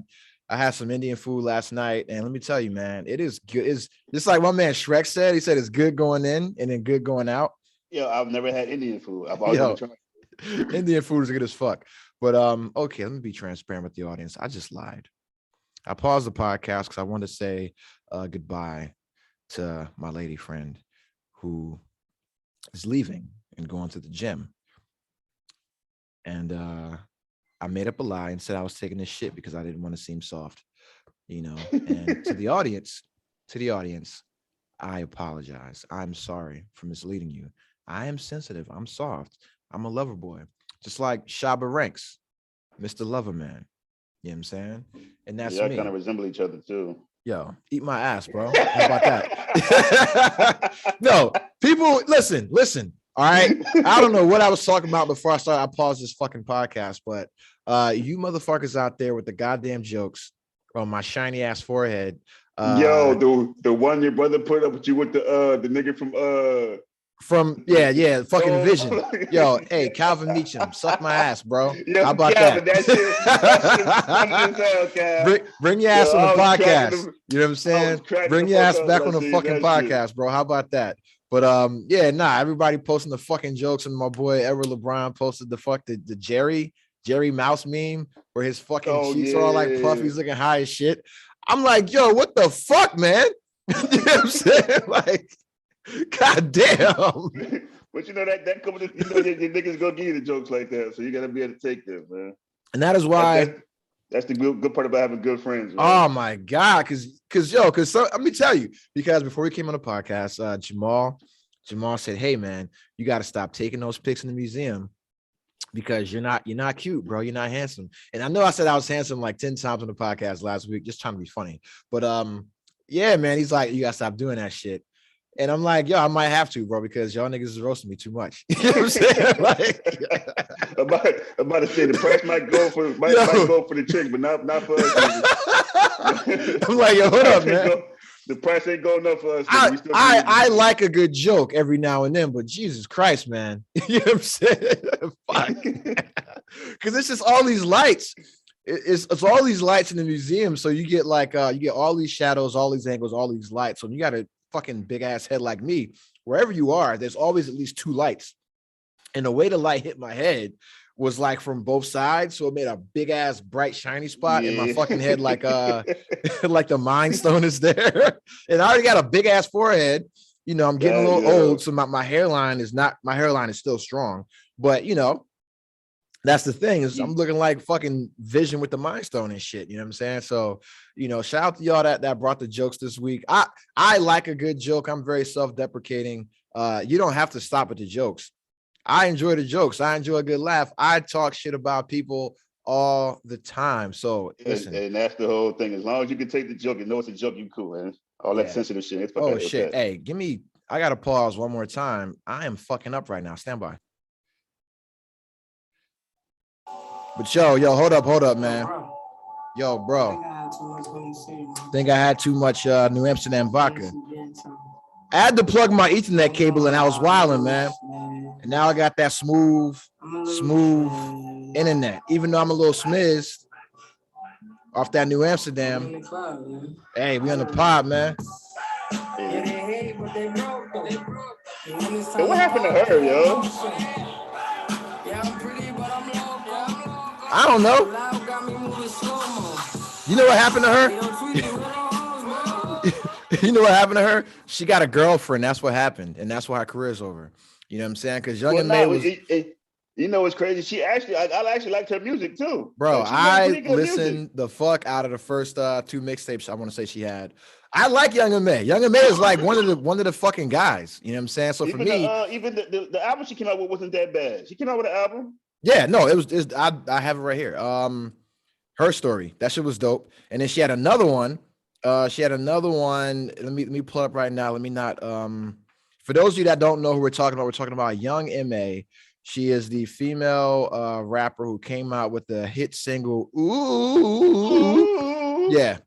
had some Indian food last night, and let me tell you, man, it is good. It's just like my man Shrek said. He said it's good going in and then good going out. Yeah, I've never had Indian food. I've always been trying. Indian food is good as fuck. But okay, let me be transparent with the audience. I just lied. I paused the podcast because I wanted to say goodbye to my lady friend who is leaving and going to the gym. And I made up a lie and said I was taking this shit because I didn't want to seem soft, you know. And to the audience, I apologize. I'm sorry for misleading you. I am sensitive. I'm soft. I'm a lover boy. Just like Shabba Ranks, Mr. Loverman. You know what I'm saying? And that's me. Kind of resemble each other too. Yo, eat my ass, bro. How about that? No, people, listen. All right. I don't know what I was talking about before I started. I paused this fucking podcast, but you motherfuckers out there with the goddamn jokes on my shiny ass forehead. Yo, the one your brother put up with you with the nigga from From fucking Vision. Yo, hey, Calvin Meacham, suck my ass, bro. Yo, How about Calvin, that? That shit is funny as hell, Cal. Bring your ass on the podcast. You know what I'm I saying? was cracking Bring the your fuck ass up back when on I the seen fucking that podcast, bro. How about that? But everybody posting the fucking jokes, and my boy Edward LeBron posted the Jerry Mouse meme where his fucking cheeks are all like puffy, he's looking high as shit. I'm like, yo, what the fuck, man? You know what I'm saying? Like, god damn. But you know that coming, your niggas gonna give you the jokes like that, so you gotta be able to take them, man. And that is why that's the good part about having good friends. Man. Oh my god, because let me tell you, because before we came on the podcast, Jamal said, hey man, you got to stop taking those pics in the museum because you're not cute, bro. You're not handsome. And I know I said I was handsome like 10 times on the podcast last week, just trying to be funny. But yeah, man, he's like, you gotta stop doing that shit. And I'm like, yo, I might have to, bro, because y'all niggas is roasting me too much. You know what I'm saying? Like, about to say the price might go for the chick, but not for us. I'm like, yo, hold up, man. The price ain't going up for us. I like a good joke every now and then, but Jesus Christ, man. You know what I'm saying? Fuck. Because it's just all these lights. It's all these lights in the museum. So you get like you get all these shadows, all these angles, all these lights. So you got a fucking big ass head like me. Wherever you are, there's always at least two lights. And the way the light hit my head was like from both sides. So it made a big ass bright shiny spot in my fucking head, like like the Mind Stone is there. And I already got a big ass forehead. You know, I'm getting a little old, so my hairline is still strong. But you know, that's the thing, is I'm looking like fucking Vision with the Mind Stone and shit. You know what I'm saying? So, you know, shout out to y'all that brought the jokes this week. I like a good joke. I'm very self-deprecating. You don't have to stop at the jokes. I enjoy the jokes. I enjoy a good laugh. I talk shit about people all the time. So listen. And that's the whole thing. As long as you can take the joke and know it's a joke, you cool, man. All that sensitive shit. It's oh shit. Hey, I gotta pause one more time. I am fucking up right now. Stand by. But yo, hold up, man. Yo, bro. Think I had too much New Amsterdam vodka. I had to plug my Ethernet cable and I was wilding, man. And now I got that smooth internet. Even though I'm a little smizzed off that New Amsterdam. Hey, we on the pod, man. Hey, what happened to her, yo? I don't know. You know what happened to her? You know what happened to her? She got a girlfriend. That's what happened. And that's why her career's over. You know what I'm saying? Because Young and May was... You know what's crazy? She actually, I actually liked her music too. Bro, I listened the fuck out of the first two mixtapes I want to say she had. I like Young and May. Young and May is like one of the fucking guys. You know what I'm saying? So even for me, even the album she came out with wasn't that bad. She came out with an album. Yeah, no, it was. I have it right here. Her Story. That shit was dope. And then she had another one. Let me pull up right now. Let me not. For those of you that don't know who we're talking about Young M.A. She is the female rapper who came out with the hit single Ooh. Yeah.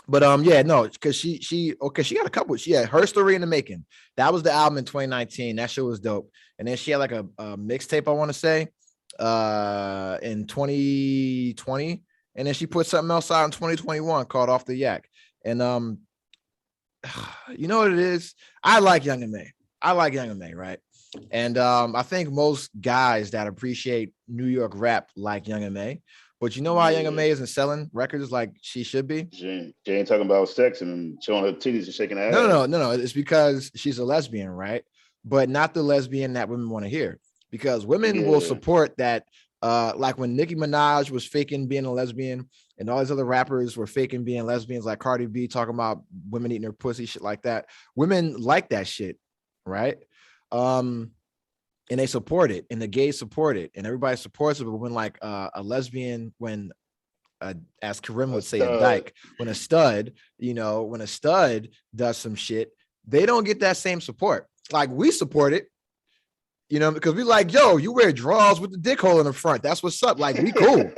But because she got a couple. She had Her Story in the Making. That was the album in 2019. That shit was dope. And then she had like a mixtape, I want to say, in 2020. And then she put something else out in 2021 called Off the Yak. And you know what it is? I like Young and May. Right? And I think most guys that appreciate New York rap like Young and May. But you know why Young and May isn't selling records like she should be? She ain't talking about sex and showing her titties and shaking her ass. No. It's because she's a lesbian, right? But not the lesbian that women want to hear. Because women will support that. Like when Nicki Minaj was faking being a lesbian and all these other rappers were faking being lesbians, like Cardi B talking about women eating their pussy, shit like that. Women like that shit, right? And they support it, and the gays support it, and everybody supports it. But when like a lesbian, as Karim would say, a dyke, when a stud does some shit, they don't get that same support. Like we support it, because we like, yo, you wear drawers with the dick hole in the front. That's what's up. Like we cool. You know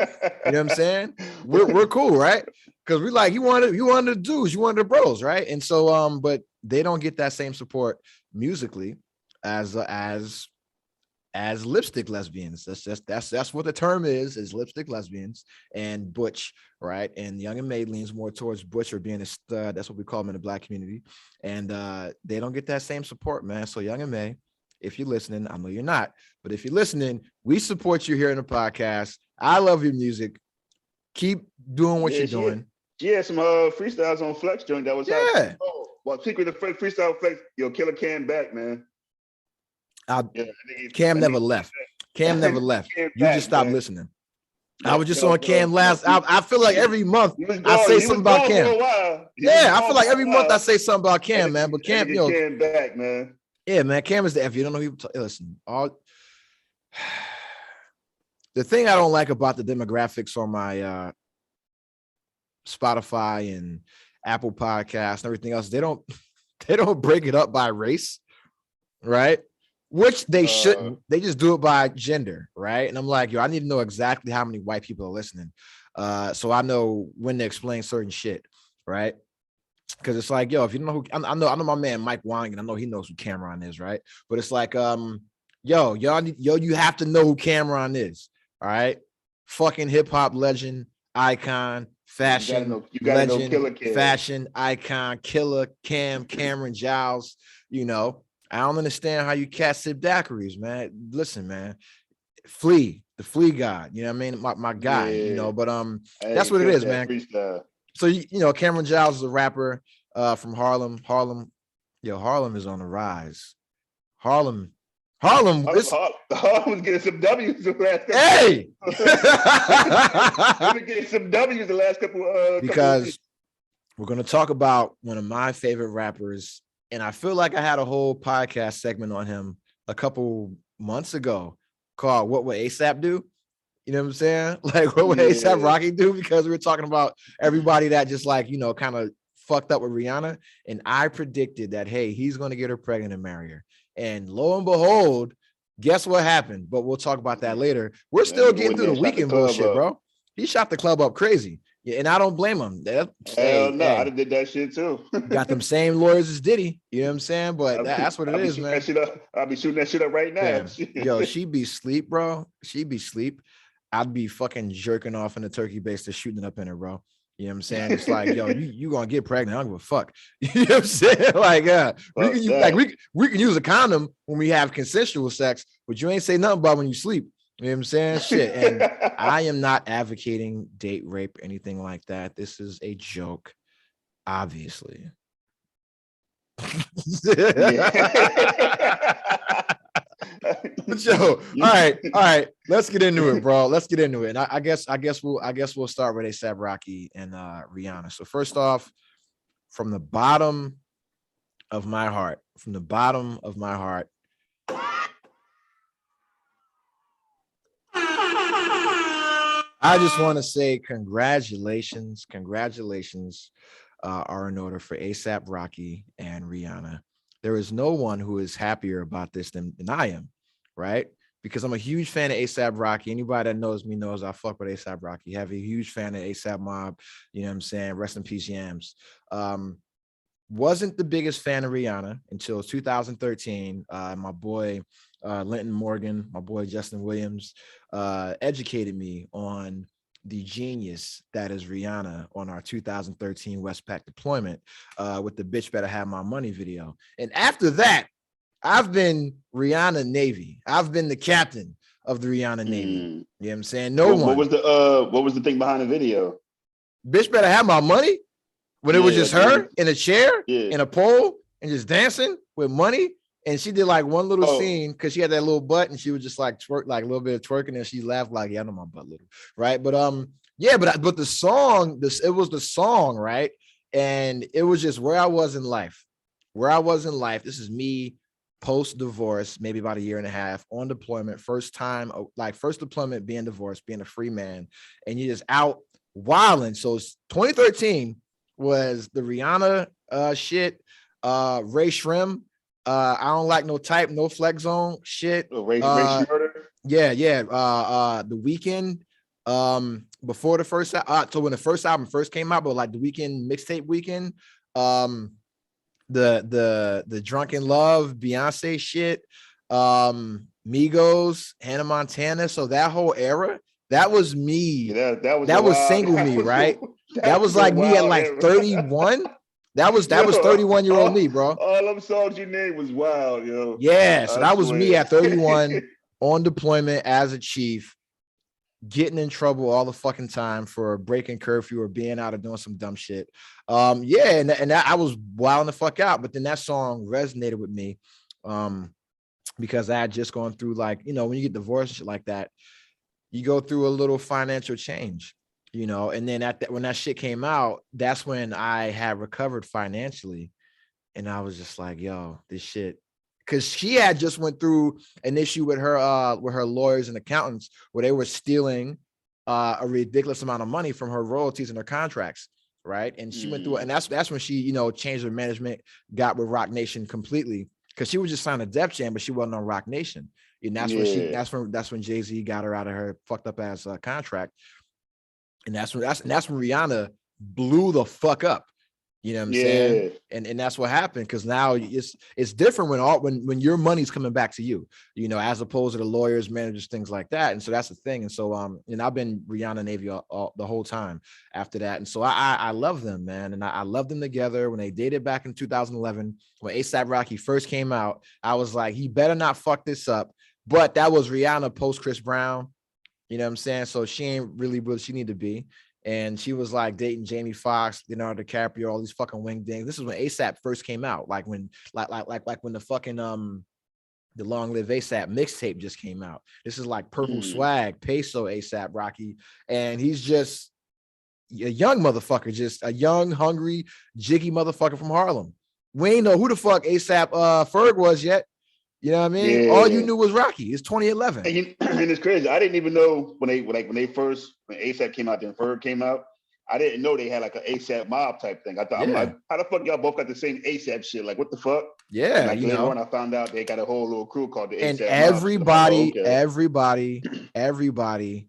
what I'm saying? We're cool, right? Because we like you wanted the dudes, you wanted the bros, right? And so but they don't get that same support musically. as lipstick lesbians. That's what the term is lipstick lesbians and butch, right? And Young and May leans more towards butch or being a stud. That's what we call them in the Black community. And they don't get that same support, man. So Young and May, if you're listening, I know you're not, but if you're listening, we support you here in the podcast. I love your music. Keep doing what you're doing. Yeah, some freestyles on Flex joint that was yeah. Well, secret of freestyle Flex, killer Cam back, man. Cam never left. Cam never left. You just stopped listening. I was just on Cam last. I feel like every month I say something about Cam. Yeah, I feel like every month I say something about Cam, man. But Cam, Cam back, man. Yeah, man. Cam is the F. You don't know who. Listen, the thing I don't like about the demographics on my Spotify and Apple Podcasts and everything else, they don't break it up by race, right? Which they shouldn't. They just do it by gender, right? And I'm like, yo, I need to know exactly how many white people are listening, so I know when to explain certain shit, right? Because it's like, yo, if you don't know who, I know my man Mike Wang, and I know he knows who Cameron is, right? But it's like, you have to know who Cameron is, all right? Fucking hip hop legend, icon, fashion legend, fashion icon, killer Cameron Giles. I don't understand how you cats sip daiquiris, man. Listen, man, the flea god, you know what I mean? My guy, but that's what it is, man. Freestyle. So, Cameron Giles is a rapper from Harlem. Harlem is on the rise. Harlem was getting some W's the last couple. Hey! We've been getting some W's the last couple because we're going to talk about one of my favorite rappers. And I feel like I had a whole podcast segment on him a couple months ago called What Would ASAP Do? You know what I'm saying? Like, what would ASAP Rocky do? Because we were talking about everybody that just kind of fucked up with Rihanna. And I predicted that, hey, he's going to get her pregnant and marry her. And lo and behold, guess what happened? But we'll talk about that later. We're still getting through the weekend bullshit, bro. He shot the club up crazy. Yeah, and I don't blame him. Hell no, I did that shit too. Got them same lawyers as Diddy. You know what I'm saying? But that's what it is, man. I'll be shooting that shit up right now. Yo, she be sleep, bro. She be sleep. I'd be fucking jerking off in the turkey base to shooting up in her, bro. You know what I'm saying? It's like, yo, you gonna get pregnant. I don't give a fuck. You know what I'm saying? Like, we can use a condom when we have consensual sex, but you ain't say nothing about when you sleep. You know what I'm saying? Shit. And I am not advocating date rape or anything like that. This is a joke, obviously. Yo, all right. Let's get into it, bro. Let's get into it. And I guess we'll start with ASAP Rocky and Rihanna. So first off, from the bottom of my heart, I just want to say congratulations are in order for ASAP Rocky and Rihanna. There is no one who is happier about this than I am, right? Because I'm a huge fan of ASAP Rocky. Anybody that knows me knows I fuck with ASAP Rocky. Have a huge fan of ASAP Mob. You know what I'm saying? Rest in peace, Yams. Wasn't the biggest fan of Rihanna until 2013. My boy Linton Morgan, my boy Justin Williams, educated me on the genius that is Rihanna on our 2013 Westpac deployment with the Bitch Better Have My Money video. And after that, I've been Rihanna Navy. I've been the captain of the Rihanna Navy. You know what I'm saying? What was the thing behind the video? Bitch Better Have My Money? When it was just her in a chair, in a pole, and just dancing with money. And she did like one little scene because she had that little butt and she was just like twerk, like a little bit of twerking, and she laughed like, yeah, I know my butt little, right? But but the song, it was the song, right? And it was just where I was in life. This is me post-divorce, maybe about a year and a half on deployment, first deployment, being divorced, being a free man, and you're just out wilding. So 2013 was the Rihanna shit, Ray Shrim. I don't like no type, no flex zone shit. Ray Shrimmer? The Weekend. Before the first, so when the first album first came out, but like the Weekend mixtape Weekend, the the Drunken Love, Beyonce shit, Migos, Hannah Montana. So that whole era, that was me. Yeah, that was That a was wild, single that me, was right? a, That was a like me at wild like era. 31. That was Yo, 31-year-old me, bro. All them songs you named was wild, yo. Yeah, so I that was me swear. at 31 on deployment as a chief, getting in trouble all the fucking time for breaking curfew or being out or doing some dumb shit. Yeah, and that, I was wilding the fuck out, but then that song resonated with me, because I had just gone through, like, you know, when you get divorced, shit like that, you go through a little financial change, you know, and then when that shit came out, that's when I had recovered financially, and I was just like, yo, this shit. Because she had just went through an issue with her lawyers and accountants where they were stealing a ridiculous amount of money from her royalties and her contracts, right? And she went through it, and that's when she, you know, changed her management, got with Rock Nation completely, because she was just signed a Def Jam, but she wasn't on Rock Nation. And that's when Jay-Z got her out of her fucked up ass contract, and that's when Rihanna blew the fuck up. You know what I'm saying? And that's what happened, because now it's different when your money's coming back to you, you know, as opposed to the lawyers, managers, things like that. And so that's the thing. And so and I've been Rihanna Navy all the whole time after that. And so I love them, man. And I love them together. When they dated back in 2011, when A$AP Rocky first came out, I was like, he better not fuck this up. But that was Rihanna post Chris Brown. You know what I'm saying? So she ain't really what she need to be. And she was like dating Jamie Foxx, Leonardo DiCaprio, all these fucking wing dings. This is when A$AP first came out, like when when the fucking the Long Live A$AP mixtape just came out. This is like Purple Swag, Peso A$AP Rocky, and he's just a young motherfucker, just a young, hungry, jiggy motherfucker from Harlem. We ain't know who the fuck A$AP Ferg was yet. You know what I mean? All you knew was Rocky. It's 2011. And it's crazy. I didn't even know when A$AP came out, then Ferg came out. I didn't know they had like an A$AP mob type thing. I'm like, how the fuck y'all both got the same A$AP shit? Like, what the fuck? Yeah. And like later on, I found out they got a whole little crew called the A$AP and mob. everybody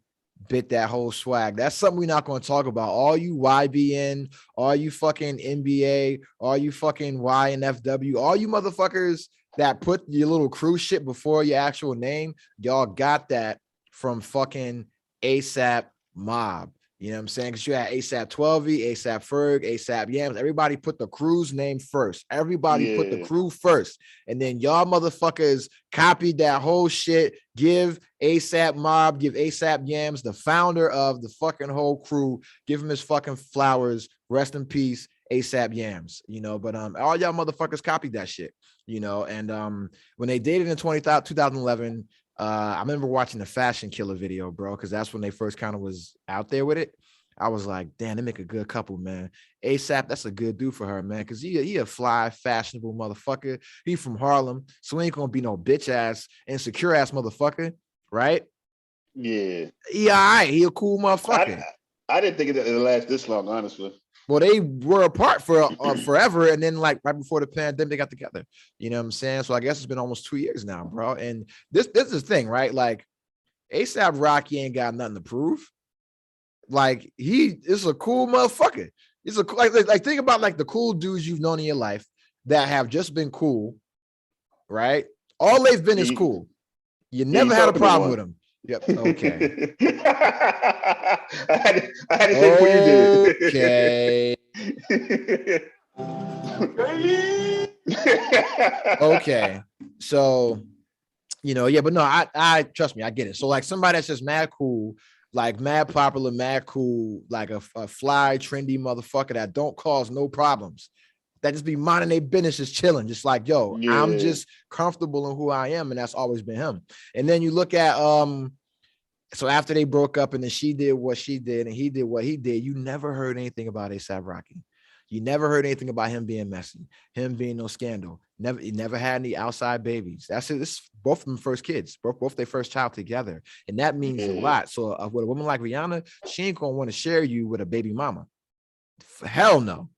bit that whole swag. That's something we're not going to talk about. All you YBN, all you fucking NBA, all you fucking YNFW, all you motherfuckers that put your little crew shit before your actual name, y'all got that from fucking A$AP mob. You know what I'm saying? Because you had A$AP 12V, A$AP Ferg, A$AP Yams. Everybody put the crew's name first. Everybody put the crew first. And then y'all motherfuckers copied that whole shit. Give A$AP mob, give A$AP Yams, the founder of the fucking whole crew, give him his fucking flowers. Rest in peace, A$AP Yams. You know, but all y'all motherfuckers copied that shit. You know, and when they dated in 2011, I remember watching the Fashion Killer video, bro, because that's when they first kind of was out there with it. I was like, damn, they make a good couple, man. A$AP, that's a good dude for her, man, because he a fly, fashionable motherfucker. He from Harlem, so he ain't gonna be no bitch ass, insecure ass motherfucker, right? Yeah. He all right. He a cool motherfucker. I didn't think it'd last this long, honestly. Well, they were apart for forever, and then like right before the pandemic, they got together. You know what I'm saying? So I guess it's been almost 2 years now, bro. And this is the thing, right? Like A$AP Rocky ain't got nothing to prove. Like he is a cool motherfucker. He's like think about like the cool dudes you've known in your life that have just been cool, right? All they've been is cool. You never had a problem with them. Yep. Okay. I had to say what you did. Okay. So, you know, yeah, but no, I trust me, I get it. So like somebody that's just mad cool, like mad popular, mad cool, like a fly, trendy motherfucker that don't cause no problems. That just be minding their business, just chilling, just like, yo, I'm just comfortable in who I am, and that's always been him. And then you look at so after they broke up, and then she did what she did, and he did what he did, you never heard anything about A$AP Rocky. You never heard anything about him being messy, him being no scandal. He never had any outside babies. That's it. This is both of them first kids, both their first child together, and that means a lot. So with a woman like Rihanna, she ain't gonna want to share you with a baby mama. Hell no.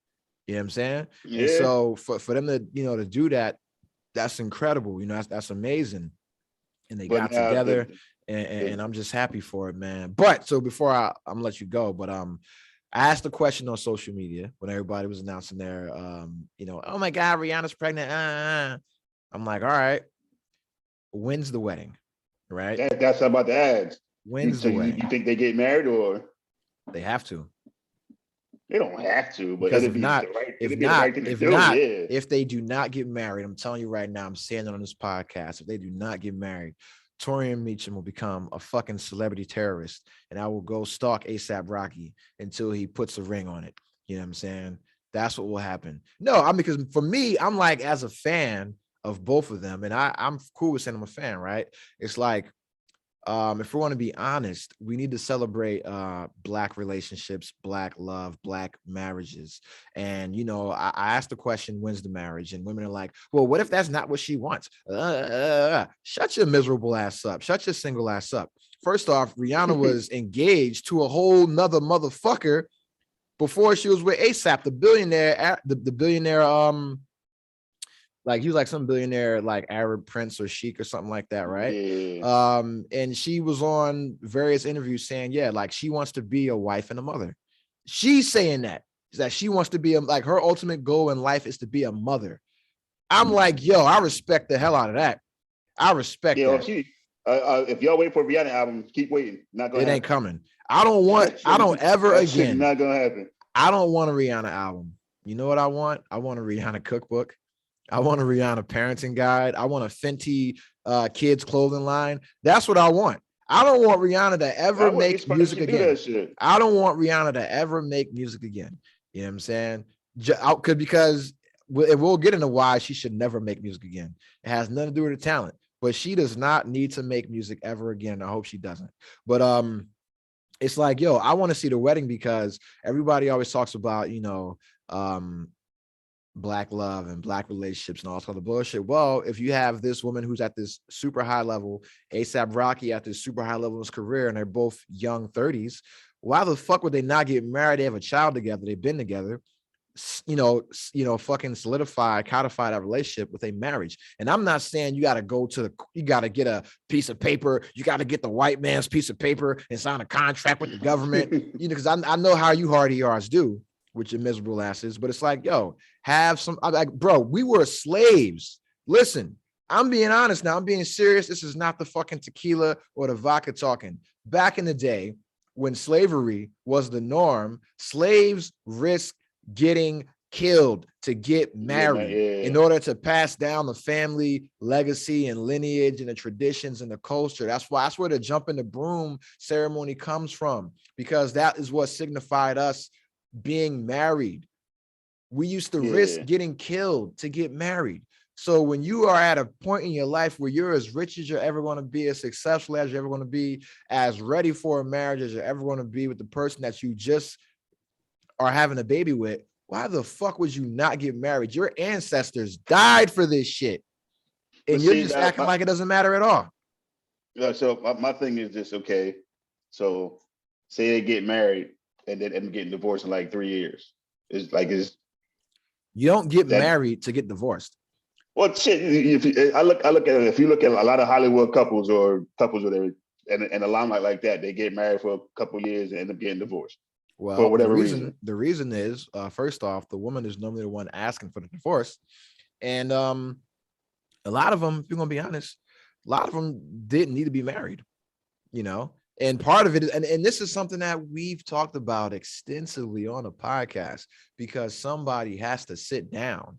You know what I'm saying? Yeah. And so for them to, you know, to do that, that's incredible. You know, that's amazing. And they got together, and I'm just happy for it, man. But so before I'm gonna let you go, but I asked the question on social media when everybody was announcing their, oh my God, Rihanna's pregnant. I'm like, all right, when's the wedding? Right? That's what I'm about to ask. When's So the wedding? you think they get married or They have to. they don't have to? But Because it'd if be not, the right, if it'd be the right not, thing to if do. not, Yeah. if they do not get married, I'm telling you right now, I'm saying it on this podcast. If they do not get married, Torian Meacham will become a fucking celebrity terrorist, and I will go stalk ASAP Rocky until he puts a ring on it. You know what I'm saying? That's what will happen. No, because for me, I'm like, as a fan of both of them, and I'm cool with saying I'm a fan, right? It's like, if we want to be honest, we need to celebrate Black relationships, Black love, Black marriages. And, I asked the question, when's the marriage? And women are like, well, what if that's not what she wants? Shut your miserable ass up. Shut your single ass up. First off, Rihanna was engaged to a whole nother motherfucker before she was with ASAP, the billionaire, the billionaire, like he was like some billionaire, like Arab prince or sheik or something like that, right? Yeah. And she was on various interviews saying, yeah, like she wants to be a wife and a mother. She's saying that she wants to be like her ultimate goal in life is to be a mother. I'm like, yo, I respect the hell out of that. I respect that. If y'all wait for a Rihanna album, keep waiting. Not gonna. It ain't coming. I don't ever again. Not gonna happen. I don't want a Rihanna album. You know what I want? I want a Rihanna cookbook. I want a Rihanna parenting guide. I want a Fenty kids clothing line. That's what I want. I don't want Rihanna to ever make music again. I don't want Rihanna to ever make music again. You know what I'm saying? Because we'll get into why she should never make music again. It has nothing to do with her talent, but she does not need to make music ever again. I hope she doesn't. But it's like, yo, I want to see the wedding because everybody always talks about, Black love and Black relationships and all sort of bullshit. Well, if you have this woman who's at this super high level, ASAP Rocky at this super high level of his career, and they're both young 30s, why the fuck would they not get married? They have a child together. They've been together, fucking codify that relationship with a marriage. And I'm not saying you got to get a piece of paper. You got to get the white man's piece of paper and sign a contract with the government, because I know how you hardy yards do with your miserable asses, but it's like, yo, have some, like, bro, we were slaves. Listen, I'm being honest now. I'm being serious. This is not the fucking tequila or the vodka talking. Back in the day when slavery was the norm, slaves risked getting killed to get married in order to pass down the family legacy and lineage and the traditions and the culture. That's where the jump in the broom ceremony comes from, because that is what signified us being married. We used to risk getting killed to get married. So when you are at a point in your life where you're as rich as you're ever going to be, as successful as you're ever going to be, as ready for a marriage as you're ever going to be with the person that you just are having a baby with, why the fuck would you not get married? Your ancestors died for this shit, and you're just acting like it doesn't matter at all. Yeah. So my thing is this. Okay, so say they get married and then end up getting divorced in like 3 years. You don't get married to get divorced. Well, shit. I look at it. If you look at a lot of Hollywood couples or couples whatever, and a limelight like that, they get married for a couple years and end up getting divorced. Well, for whatever reason. The reason is, first off, the woman is normally the one asking for the divorce, and a lot of them, if you're gonna be honest, a lot of them didn't need to be married, And part of it is, and this is something that we've talked about extensively on the podcast, because somebody has to sit down.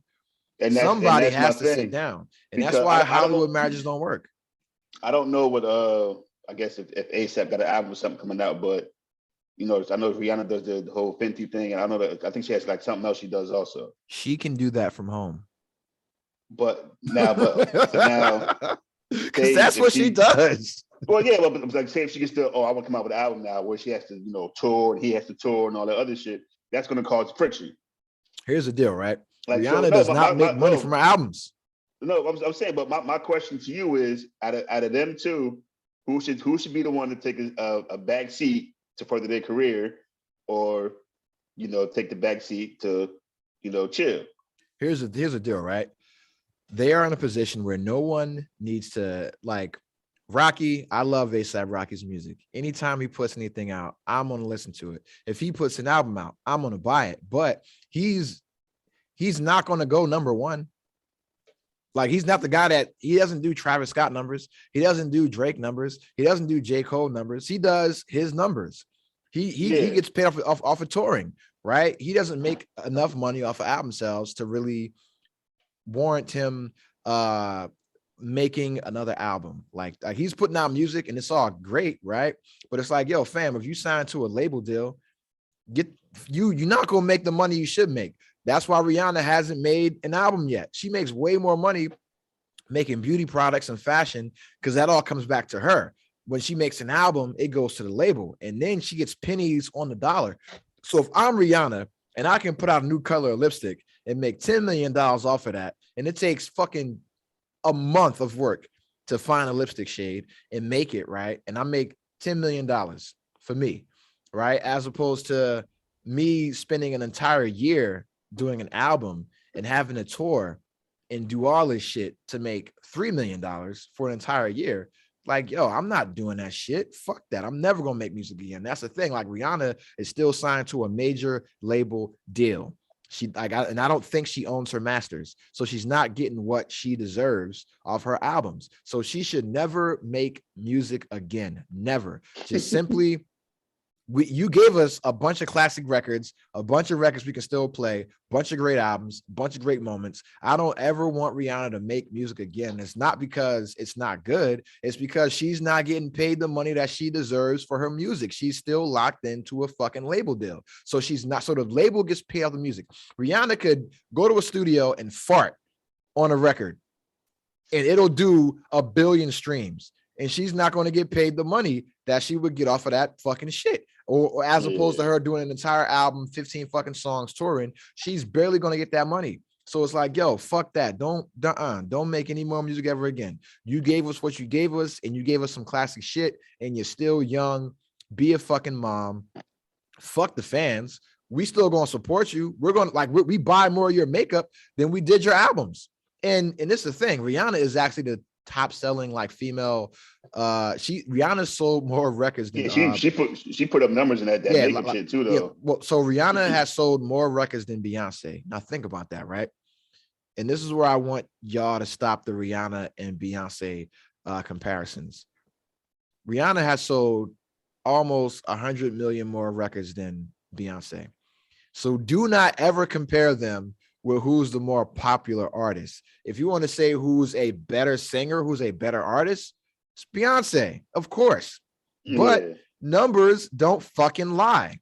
And somebody has to sit down. And that's why Hollywood marriages don't work. I don't know what, I guess if ASAP got an album or something coming out, but, I know Rihanna does the whole Fenty thing. And I think she has like something else she does also. She can do that from home. But now, because that's what she does. Well, yeah, but like, say if she can still, I want to come out with an album now where she has to, tour and he has to tour and all that other shit, that's going to cause friction. Here's the deal, right? Like, Rihanna does not make money from her albums. No, I'm saying, but my question to you is, out of them two, who should be the one to take a back seat to further their career, or take the back seat to chill? Here's the deal, right? They are in a position where no one needs to, like, Rocky, I love A$AP Rocky's music. Anytime he puts anything out, I'm gonna listen to it. If he puts an album out, I'm gonna buy it. But he's not gonna go number one. Like, he's not the guy that, he doesn't do Travis Scott numbers. He doesn't do Drake numbers. He doesn't do J. Cole numbers. He does his numbers. He gets paid off of touring, right? He doesn't make enough money off of album sales to really warrant him making another album. Like he's putting out music and it's all great, right? But it's like, yo, fam, if you sign to a label deal, you're not gonna make the money you should make. That's why Rihanna hasn't made an album yet. She makes way more money making beauty products and fashion because that all comes back to her. When she makes an album, it goes to the label and then she gets pennies on the dollar. So if I'm Rihanna and I can put out a new color of lipstick and make $10 million off of that, and it takes fucking a month of work to find a lipstick shade and make it, right? And I make $10 million for me, right? As opposed to me spending an entire year doing an album and having a tour and do all this shit to make $3 million for an entire year. Like, yo, I'm not doing that shit. Fuck that. I'm never gonna make music again. That's the thing. Like, Rihanna is still signed to a major label deal. I don't think she owns her masters, so she's not getting what she deserves off her albums. So she should never make music again. Never. Just simply, you gave us a bunch of classic records, a bunch of records we can still play, a bunch of great albums, a bunch of great moments. I don't ever want Rihanna to make music again. It's not because it's not good. It's because she's not getting paid the money that she deserves for her music. She's still locked into a fucking label deal. So she's not, so the label gets paid off the music. Rihanna could go to a studio and fart on a record and it'll do 1 billion streams. And she's not going to get paid the money that she would get off of that fucking shit. Or as opposed to her doing an entire album, 15 fucking songs touring, she's barely going to get that money. So it's like, yo, fuck that. Don't make any more music ever again. You gave us what you gave us and you gave us some classic shit and you're still young. Be a fucking mom. Fuck the fans. We still going to support you. We're going to, like, we buy more of your makeup than we did your albums. And this is the thing. Rihanna is actually the top selling like female. Rihanna sold more records than she put up numbers in that makeup shit too, though. Yeah, well, so Rihanna has sold more records than Beyonce. Now think about that, right? And this is where I want y'all to stop the Rihanna and Beyonce comparisons. Rihanna has sold almost 100 million more records than Beyonce. So do not ever compare them with who's the more popular artist. If you want to say who's a better singer, who's a better artist, it's Beyonce, of course. Yeah. But numbers don't fucking lie.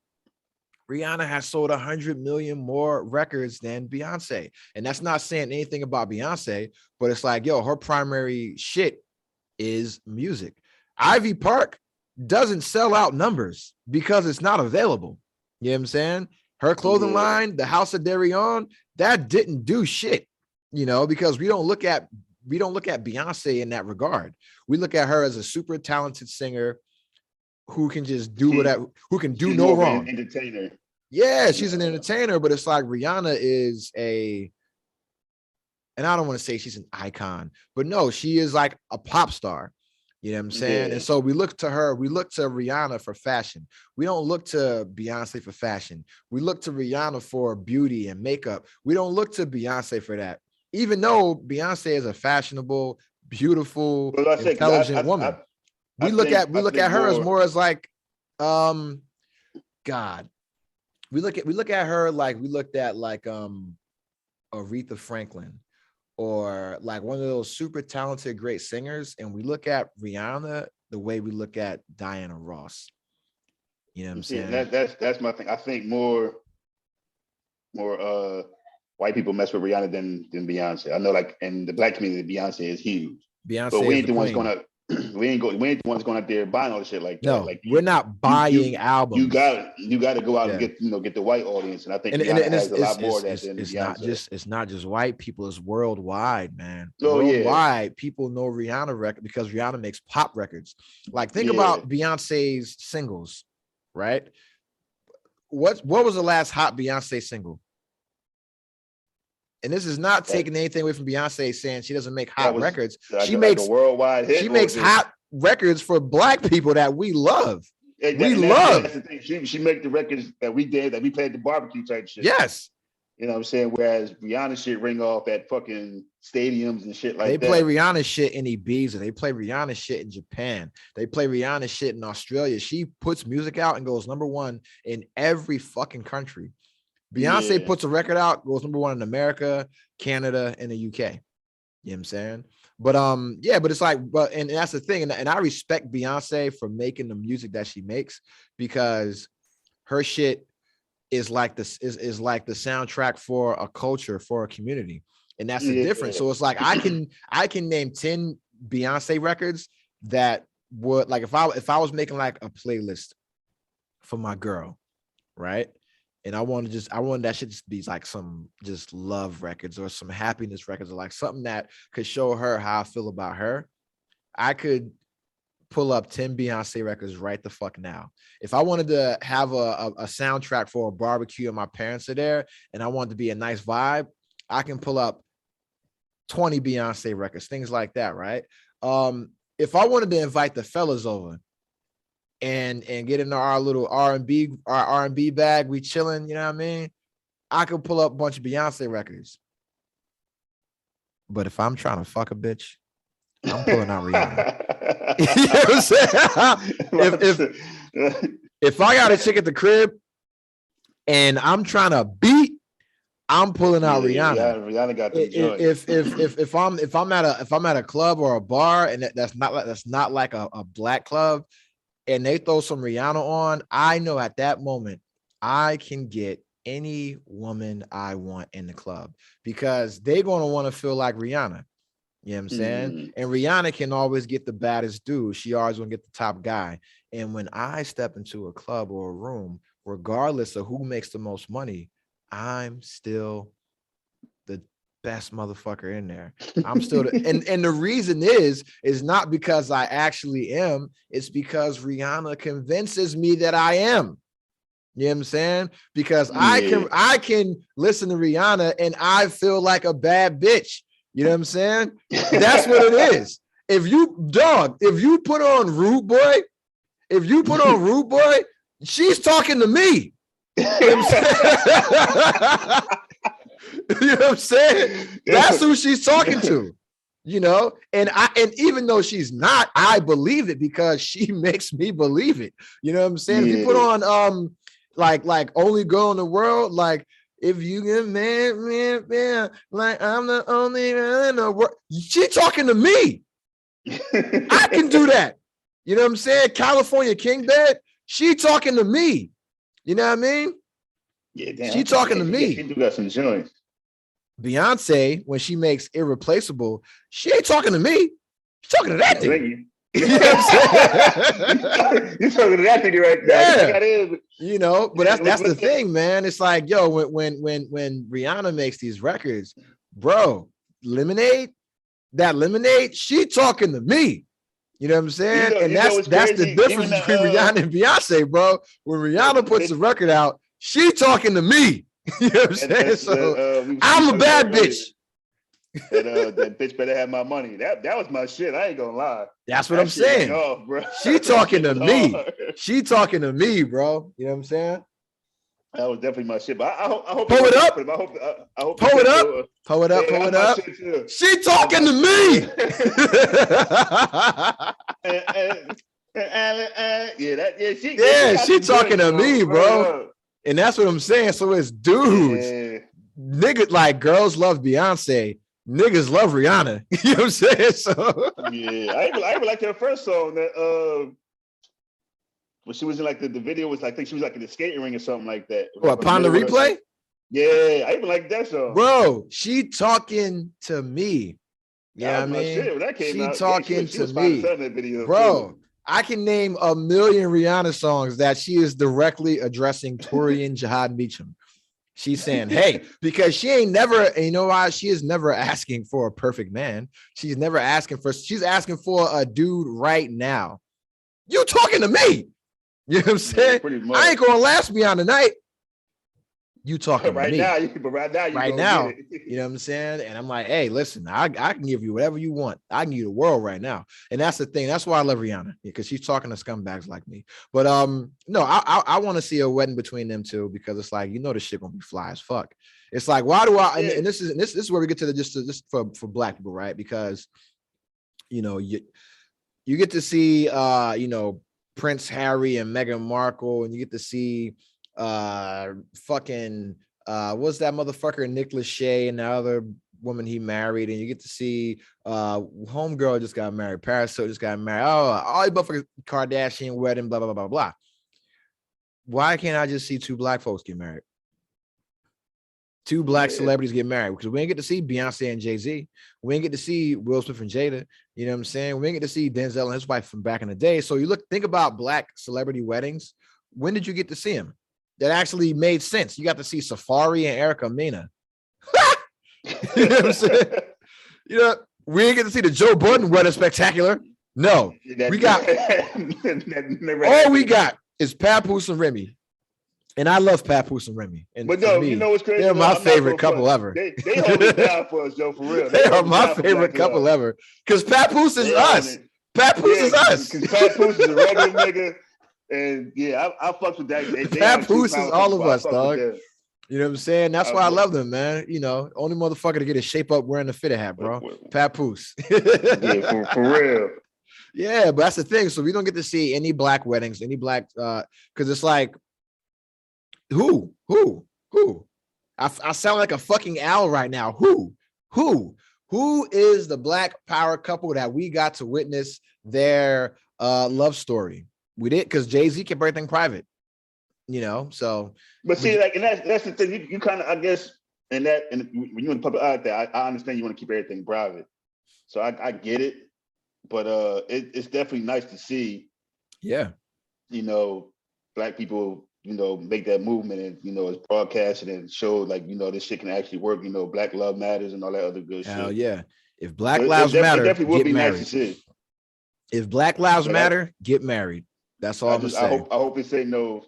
Rihanna has sold 100 million more records than Beyonce. And that's not saying anything about Beyonce, but it's like, yo, her primary shit is music. Ivy Park doesn't sell out numbers because it's not available. You know what I'm saying? Her clothing line, the House of Darion, that didn't do shit, you know, because we don't look at Beyonce in that regard. We look at her as a super talented singer who can just do whatever, who can do no wrong. Entertainer. Yeah, she's an entertainer, but it's like Rihanna is and I don't want to say she's an icon, but no, she is like a pop star. You know what I'm saying? Yeah. And so we look to Rihanna for fashion. We don't look to Beyonce for fashion. We look to Rihanna for beauty and makeup. We don't look to Beyonce for that. Even though Beyonce is a fashionable, beautiful, intelligent woman. We look at her as more as like, God. We look at her like we looked at like Aretha Franklin, or like one of those super talented, great singers. And we look at Rihanna the way we look at Diana Ross. You know what I'm saying? That's my thing. I think more white people mess with Rihanna than Beyonce. I know, like, in the black community, Beyonce is huge. Beyonce, but we ain't the ones going out there buying all the shit like that. No, like, we're not buying albums. You got to go out and get the white audience, and I think Rihanna has a lot more of that than Beyonce. It's not just white people; it's worldwide, man. Worldwide, people know Rihanna record because Rihanna makes pop records. Like, think about Beyonce's singles, right? What was the last hot Beyonce single? And this is not taking anything away from Beyonce saying she doesn't make hot records. She makes a worldwide hit. She makes hot records for Black people that we love. That's the thing. She make the records that we did, that we played the barbecue type shit. Yes. You know what I'm saying? Whereas Rihanna shit ring off at fucking stadiums and shit like that. They play Rihanna shit in Ibiza. They play Rihanna shit in Japan. They play Rihanna shit in Australia. She puts music out and goes number one in every fucking country. Beyonce puts a record out, goes number one in America, Canada, and the UK. You know what I'm saying? But but it's like, and that's the thing. And I respect Beyonce for making the music that she makes, because her shit is like this is like the soundtrack for a culture, for a community. And that's the difference. So it's like I can name 10 Beyonce records that would, like, if I was making like a playlist for my girl, right? And I wanted that shit to be like some just love records or some happiness records, or like something that could show her how I feel about her. I could pull up 10 Beyonce records right the fuck now. If I wanted to have a soundtrack for a barbecue and my parents are there and I want it to be a nice vibe, I can pull up 20 Beyonce records, things like that, right? If I wanted to invite the fellas over and get into our little R&B bag, we chilling, you know what I mean? I could pull up a bunch of Beyonce records. But if I'm trying to fuck a bitch, I'm pulling out Rihanna. You know what I'm saying? If I got a chick at the crib and I'm trying to beat, I'm pulling out Rihanna. Rihanna got the joint. If I'm at a club or a bar and that's not like a Black club, and they throw some Rihanna on, I know at that moment I can get any woman I want in the club, because they're going to want to feel like Rihanna. You know what I'm saying? And Rihanna can always get the baddest dude. She always going to get the top guy. And when I step into a club or a room, regardless of who makes the most money, I'm still the best motherfucker in there. I'm still and the reason is not because I actually am, it's because Rihanna convinces me that I am. You know what I'm saying? Because I can listen to Rihanna and I feel like a bad bitch. You know what I'm saying? That's what it is. If you put on Rude Boy, she's talking to me. You know what I'm saying? That's who she's talking to, you know? And even though she's not, I believe it because she makes me believe it. You know what I'm saying? If you put on like Only Girl in the World, like, if you get man, like I'm the only man in the world, she talking to me. I can do that. You know what I'm saying? California King Bed, she talking to me. You know what I mean? Yeah, damn. She talking to me. She do got some joints. Beyonce, when she makes Irreplaceable, she ain't talking to me. She's talking to that nigga. You know what I'm saying? You're talking to that nigga right now. Yeah. You know, but that's the thing, man. It's like, yo, when Rihanna makes these records, bro, Lemonade, she talking to me. You know what I'm saying? And that's the difference between Rihanna and Beyonce, bro. When Rihanna puts a record out, she talking to me. You know what I'm saying? So I'm a bad bitch. That bitch better have my money. That was my shit. I ain't gonna lie. That's what I'm saying. Off, bro. She talking to me. She talking to me, bro. You know what I'm saying? That was definitely my shit. But I hope pull it up. I hope pull it up. Pull it up. Pull it up. She talking to me. She talking to me, bro. And that's what I'm saying. So it's dudes. Yeah. Niggas, like, girls love Beyonce. Niggas love Rihanna. You know what I'm saying? So yeah, I even like her first song that when she was in like the video was like, I think she was like in the skating ring or something like that. What, Upon the Replay? Yeah, I even like that song. Bro, she talking to me. Yeah, I mean, she talking to me. Bro, I can name a million Rihanna songs that she is directly addressing Torian Jihad Meacham. She's saying, hey, because she ain't never, you know why? She is never asking for a perfect man. She's asking for a dude right now. You talking to me. You know what I'm saying? I ain't gonna last me on the night. You talking to right me. now, but right now, you Right gonna now, get it. you know what I'm saying? And I'm like, hey, listen, I can give you whatever you want. I can give you the world right now. And that's the thing. That's why I love Rihanna, because she's talking to scumbags like me. But no, I want to see a wedding between them two, because it's like, the shit gonna be fly as fuck. It's like, why do I? And this is where we get to the just for black people, right? Because you get to see Prince Harry and Meghan Markle, and you get to see fucking what's that motherfucker Nick Lachey and the other woman he married, and you get to see homegirl just got married, Paris Hilton just got married, all these motherfuckers, Kardashian wedding, blah blah blah blah blah. Why can't I just see two black folks get married? Two black celebrities get married, because we ain't get to see Beyonce and Jay-Z. We ain't get to see Will Smith and Jada. You know what I'm saying? We ain't get to see Denzel and his wife from back in the day. So think about black celebrity weddings. When did you get to see them? That actually made sense. You got to see Safari and Erica Mena. You know what I'm saying? We ain't get to see the Joe Budden wedding spectacular. No, we got all we got is Papoose and Remy. And I love Papoose and Remy. And but no, me, what's crazy? They're my favorite couple ever. They hold it down for us, Joe, for real. They are my favorite couple ever. Because Papoose is us. Papoose is us. Because Papoose is a regular nigga. And I fucked with that. Papoose is all of us, dog. You know what I'm saying? That's why I love them, man. Only motherfucker to get his shape up wearing the fitted hat, bro. Papoose. Yeah, for real. Yeah, but that's the thing. So we don't get to see any black weddings, any black, because it's like, who? I sound like a fucking owl right now. Who is the black power couple that we got to witness their love story? We did, because Jay-Z kept everything private, so. But see, like, and that's the thing. You kind of, I guess, and when you're in the public eye there, I understand you want to keep everything private. So I get it, but it's definitely nice to see. Yeah. Black people, make that movement, and it's broadcasted and showed, like, this shit can actually work. Black love matters and all that other good shit. Hell yeah! If Black Lives Matter, it definitely would get be married. nice to see. If Black Lives Matter, get married. That's all I'm gonna say. I hope it say no,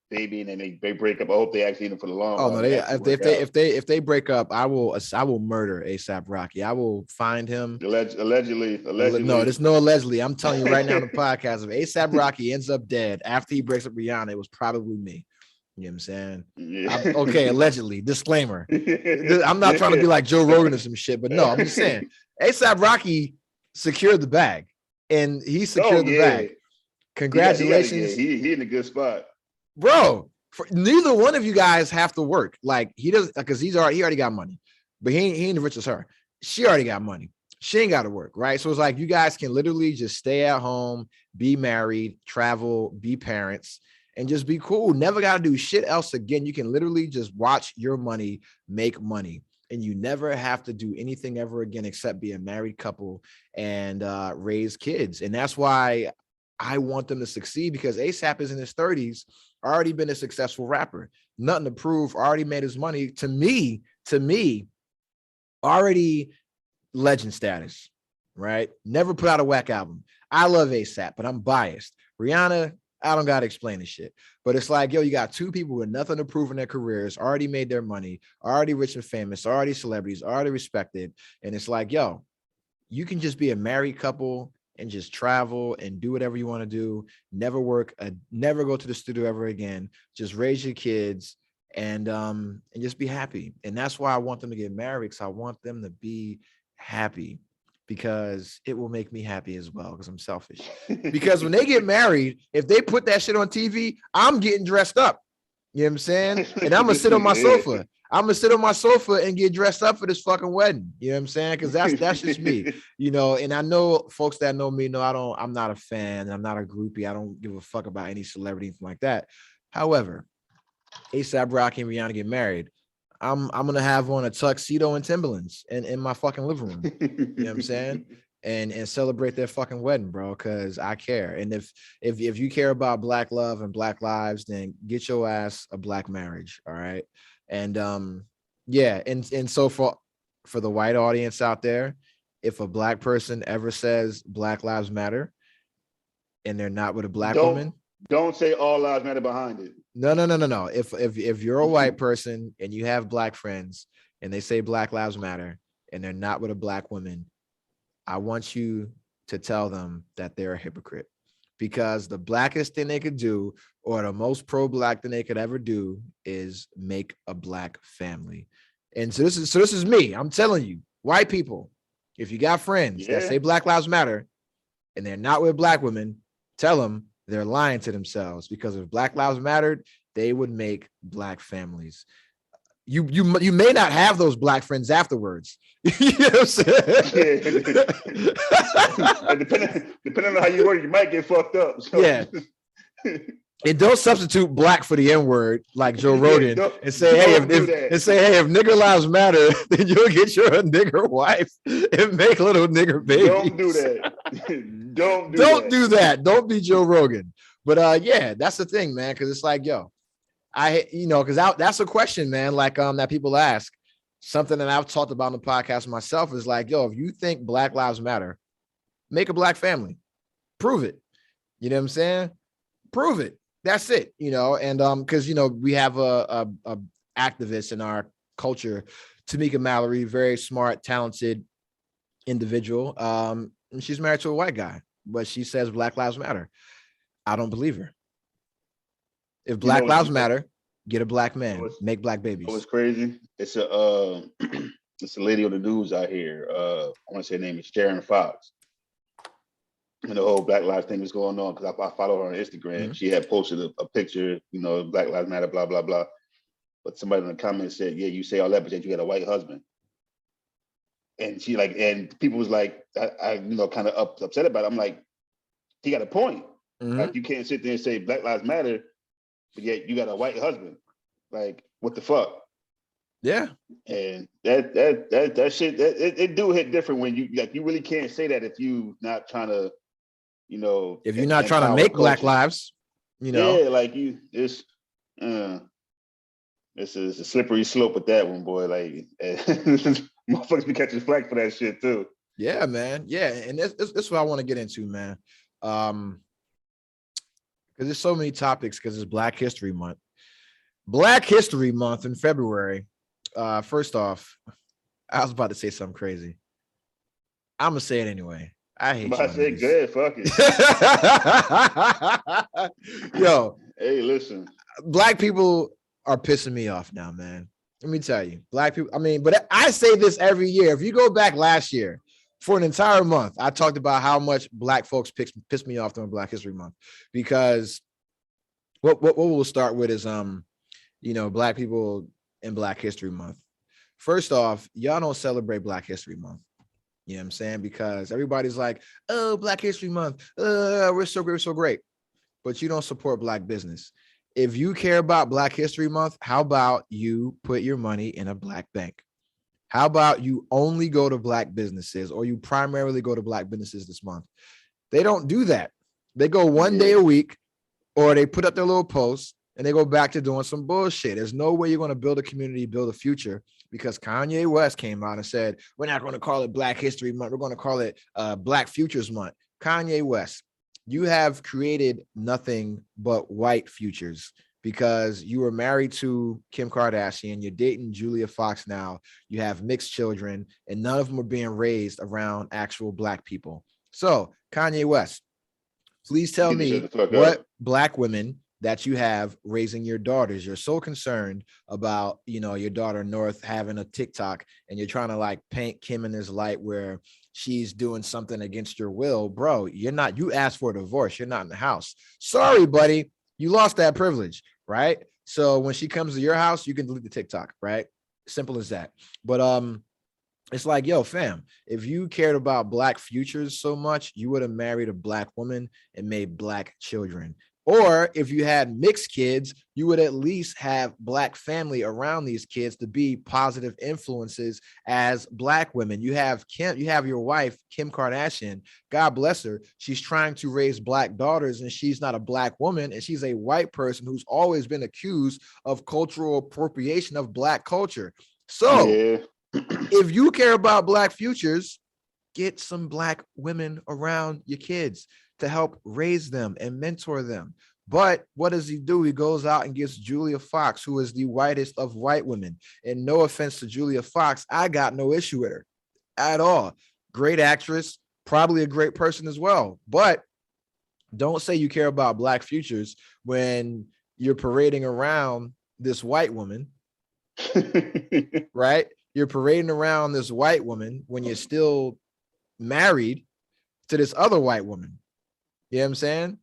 baby, and then they break up. I hope they actually in it for the long. Oh no, if they break up, I will murder ASAP Rocky. I will find him. Allegedly. No, there's no allegedly. I'm telling you right now on the podcast, if ASAP Rocky ends up dead after he breaks up Rihanna, it was probably me. You know what I'm saying? Yeah. Okay, allegedly. Disclaimer. I'm not trying to be like Joe Rogan or some shit, but no, I'm just saying ASAP Rocky secured the bag, and he secured the bag. Congratulations. He in a good spot. Bro, neither one of you guys have to work. Like, he doesn't, because he already got money, but he ain't as rich as her. She already got money. She ain't got to work, right? So it's like you guys can literally just stay at home, be married, travel, be parents, and just be cool. Never got to do shit else again. You can literally just watch your money make money, and you never have to do anything ever again except be a married couple and raise kids. And that's why I want them to succeed, because ASAP is in his 30s, already been a successful rapper, nothing to prove, already made his money. To me, already legend status, right? Never put out a whack album. I love ASAP, but I'm biased. Rihanna, I don't got to explain this shit. But it's like, yo, you got two people with nothing to prove in their careers, already made their money, already rich and famous, already celebrities, already respected. And it's like, yo, you can just be a married couple and just travel and do whatever you want to do. Never work, never go to the studio ever again. Just raise your kids and just be happy. And that's why I want them to get married, because I want them to be happy, because it will make me happy as well, because I'm selfish. Because when they get married, if they put that shit on TV, I'm getting dressed up. You know what I'm saying? And I'm gonna sit on my sofa. I'm gonna sit on my sofa and get dressed up for this fucking wedding. You know what I'm saying? Because that's just me, And I know folks that know me know I'm not a fan. I'm not a groupie. I don't give a fuck about any celebrity, anything like that. However, ASAP Rocky and Rihanna get married, I'm gonna have on a tuxedo and Timberlands in my fucking living room. You know what I'm saying? And celebrate their fucking wedding, bro, because I care. And if you care about Black love and Black lives, then get your ass a Black marriage. All right. And and so for the white audience out there, if a Black person ever says Black lives matter and they're not with a Black woman, don't say all lives matter behind it. No. If you're a white person and you have black friends and they say Black Lives Matter and they're not with a black woman, I want you to tell them that they're a hypocrite, because the blackest thing they could do, or the most pro-black thing they could ever do, is make a black family. And so this is me. I'm telling you, white people, if you got friends that say Black Lives Matter and they're not with black women, tell them they're lying to themselves, because if Black Lives Mattered, they would make black families. You may not have those black friends afterwards. You know what I'm saying? Yeah. depending on how you work, you might get fucked up. So. Yeah. And don't substitute black for the N-word like Joe Rogan and say, hey, if nigger lives matter, then you'll get your nigger wife and make little nigger babies. Don't do that. Don't do that. Don't be Joe Rogan. But yeah, that's the thing, man. Cause it's like, yo, because that's a question, man, like that people ask. Something that I've talked about on the podcast myself is like, yo, if you think Black Lives Matter, make a black family. Prove it. You know what I'm saying? Prove it. That's it. And because we have a activist in our culture, Tamika Mallory, very smart, talented individual. And she's married to a white guy, but she says Black Lives Matter. I don't believe her. If Black Lives Matter, get a black man, make black babies. What's crazy? It's a lady on the news out here. I want to say her name is Sharon Fox. And the whole Black Lives thing was going on because I follow her on Instagram. Mm-hmm. She had posted a picture, Black Lives Matter, blah, blah, blah. But somebody in the comments said, yeah, you say all that, but you got a white husband. And she and people was like, I kind of upset about it. I'm like, he got a point. Mm-hmm. Like, you can't sit there and say Black Lives Matter, but yet you got a white husband. Like, what the fuck? Yeah. And that shit, it do hit different when you really can't say that if you not trying to, if you're not trying to make black lives, Yeah, like it's a slippery slope with that one, boy. Like, motherfuckers be catching flack for that shit too. Yeah, man. Yeah, and this what I want to get into, man. Because there's so many topics, because it's Black History Month. Black History Month in February. First off, I was about to say something crazy. I'm gonna say it anyway. I hate you. I say good, fuck it. Yo, hey, listen. Black people are pissing me off now, man. Let me tell you, black people. But I say this every year. If you go back last year, for an entire month, I talked about how much black folks pissed me off during Black History Month, because what we'll start with is black people in Black History Month. First off, y'all don't celebrate Black History Month. You know what I'm saying? Because everybody's like, oh, Black History Month, we're so great, we're so great. But you don't support black business. If you care about Black History Month, how about you put your money in a black bank? How about you only go to black businesses, or you primarily go to black businesses this month? They don't do that. They go one day a week, or they put up their little posts and they go back to doing some bullshit. There's no way you're going to build a community, build a future, because Kanye West came out and said, we're not going to call it Black History Month. We're going to call it Black Futures Month. Kanye West, you have created nothing but white futures, because you were married to Kim Kardashian. You're dating Julia Fox now. You have mixed children, and none of them are being raised around actual black people. So Kanye West, please tell me what black women that you have raising your daughters. You're so concerned about, your daughter North having a TikTok, and you're trying to like paint Kim in this light where she's doing something against your will. Bro, you asked for a divorce. You're not in the house. Sorry, buddy. You lost that privilege, right? So when she comes to your house, you can delete the TikTok, right? Simple as that. But it's like, yo, fam, if you cared about black futures so much, you would have married a black woman and made black children. Or if you had mixed kids, you would at least have black family around these kids to be positive influences as black women. You have your wife, Kim Kardashian, God bless her. She's trying to raise black daughters, and she's not a black woman, and she's a white person who's always been accused of cultural appropriation of black culture. So if you care about black futures, get some black women around your kids to help raise them and mentor them. But what does he do? He goes out and gets Julia Fox, who is the whitest of white women. And no offense to Julia Fox, I got no issue with her at all. Great actress, probably a great person as well. But don't say you care about Black futures when you're parading around this white woman, right? You're parading around this white woman when you're still married to this other white woman. You know what I'm saying?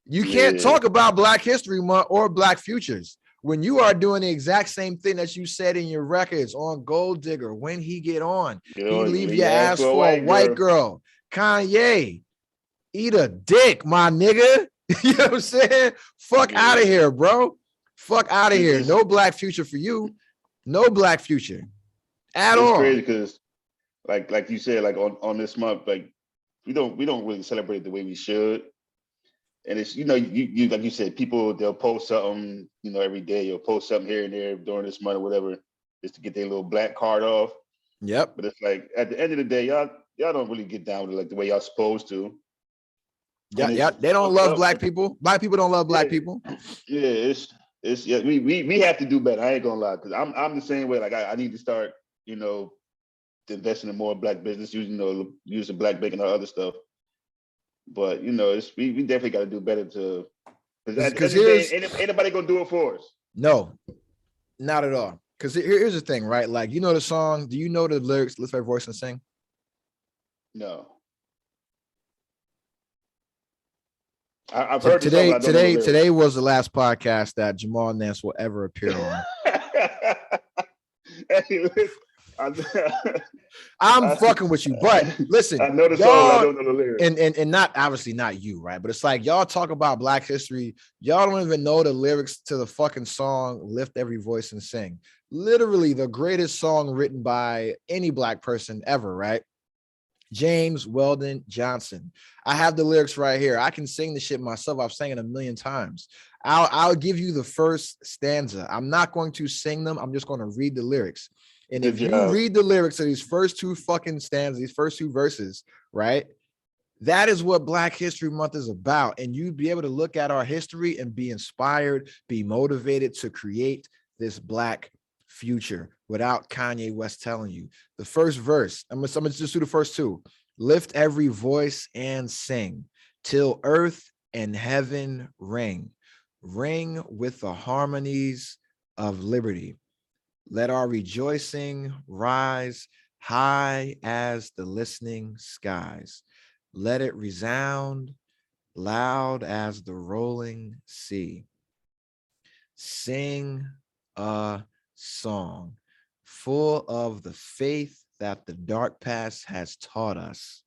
You can't talk about Black History Month or Black futures when you are doing the exact same thing that you said in your records on Gold Digger. When he get on, he leave your ass for a white girl. Kanye, eat a dick, my nigga. You know what I'm saying? Fuck out of here, bro. Fuck out of here. No Black future for you. No Black future at all. It's crazy because, like you said, like on this month, like we don't really celebrate the way we should. And it's, you like you said, people, they'll post something, every day. You'll post something here and there during this month or whatever, just to get their little Black card off. Yep. But it's like at the end of the day, y'all don't really get down with it like the way y'all supposed to. Yeah. They don't love Black people. Black people don't love Black people. Yeah, we have to do better. I ain't gonna lie, because I'm the same way. Like I need to start, investing in more Black business, using Black bank and all other stuff. But we definitely got to do better because ain't nobody gonna do it for us. No, not at all. Because here's the thing, right? Like, the song. Do you know the lyrics? Lift Every Voice and Sing. No, I've heard today. Today was the last podcast that Jamal Nance will ever appear on. I'm fucking with you, but listen, I know the song, I don't know the lyrics. And not obviously not you, right? But it's like y'all talk about Black history, y'all don't even know the lyrics to the fucking song Lift Every Voice and Sing. Literally the greatest song written by any Black person ever, right? James Weldon Johnson. I have the lyrics right here. I can sing the shit myself. I've sang it a million times. I'll give you the first stanza. I'm not going to sing them. I'm just going to read the lyrics. And if you read the lyrics of these first two fucking stanzas, these first two verses, right? That is what Black History Month is about. And you'd be able to look at our history and be inspired, be motivated to create this Black future without Kanye West telling you. The first verse, I'm gonna just do the first two. Lift every voice and sing till earth and heaven ring. Ring with the harmonies of liberty. Let our rejoicing rise high as the listening skies. Let it resound loud as the rolling sea. Sing a song full of the faith that the dark past has taught us.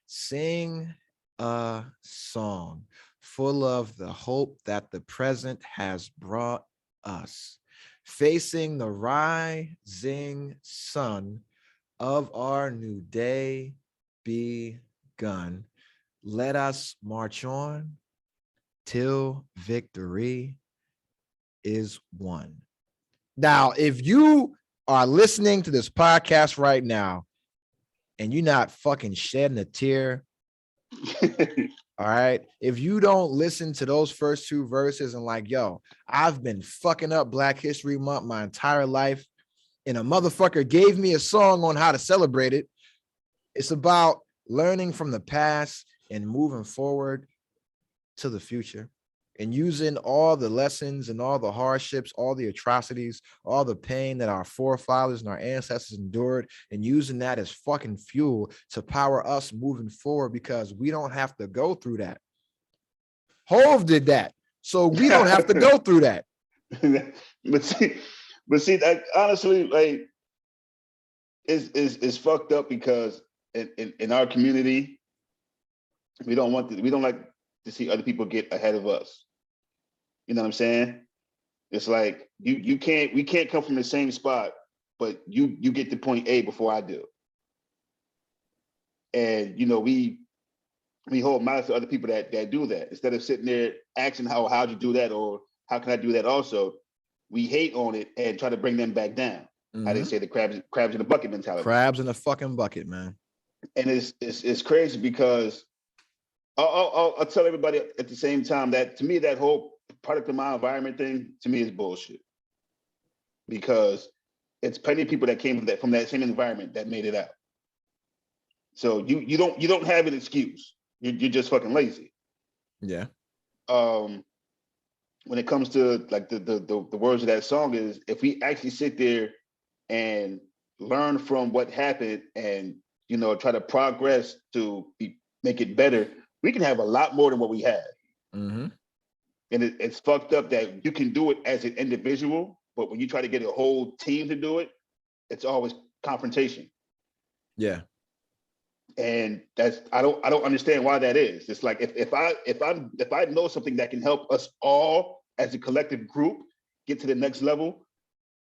Sing a song full of the hope that the present has brought us. Facing the rising sun of our new day begun. Let us march on till victory is won. Now, if you are listening to this podcast right now and you're not fucking shedding a tear, all right, if you don't listen to those first two verses and like, yo, I've been fucking up Black History Month my entire life, and a motherfucker gave me a song on how to celebrate it. It's about learning from the past and moving forward to the future and using all the lessons and all the hardships, all the atrocities, all the pain that our forefathers and our ancestors endured, and using that as fucking fuel to power us moving forward, because we don't have to go through that. Hov did that, so we don't have to go through that. but see, like, honestly, like, it's fucked up because in our community, we don't like to see other people get ahead of us. You know what I'm saying? It's like we can't come from the same spot, but you get to point A before I do. And we hold mouths to other people that do that. Instead of sitting there asking how'd you do that, or how can I do that also? We hate on it and try to bring them back down. How they say the crabs in the bucket mentality. Crabs in the fucking bucket, man. And it's crazy because I'll tell everybody at the same time that to me, that whole product of my environment thing to me is bullshit. Because it's plenty of people that came from that same environment that made it out. So you don't have an excuse. You're just fucking lazy. Yeah. When it comes to like the words of that song is, if we actually sit there and learn from what happened and try to progress to make it better, we can have a lot more than what we had. Mm-hmm. And it's fucked up that you can do it as an individual, but when you try to get a whole team to do it, it's always confrontation. Yeah. And that's I don't understand why that is. It's like if I know something that can help us all as a collective group get to the next level,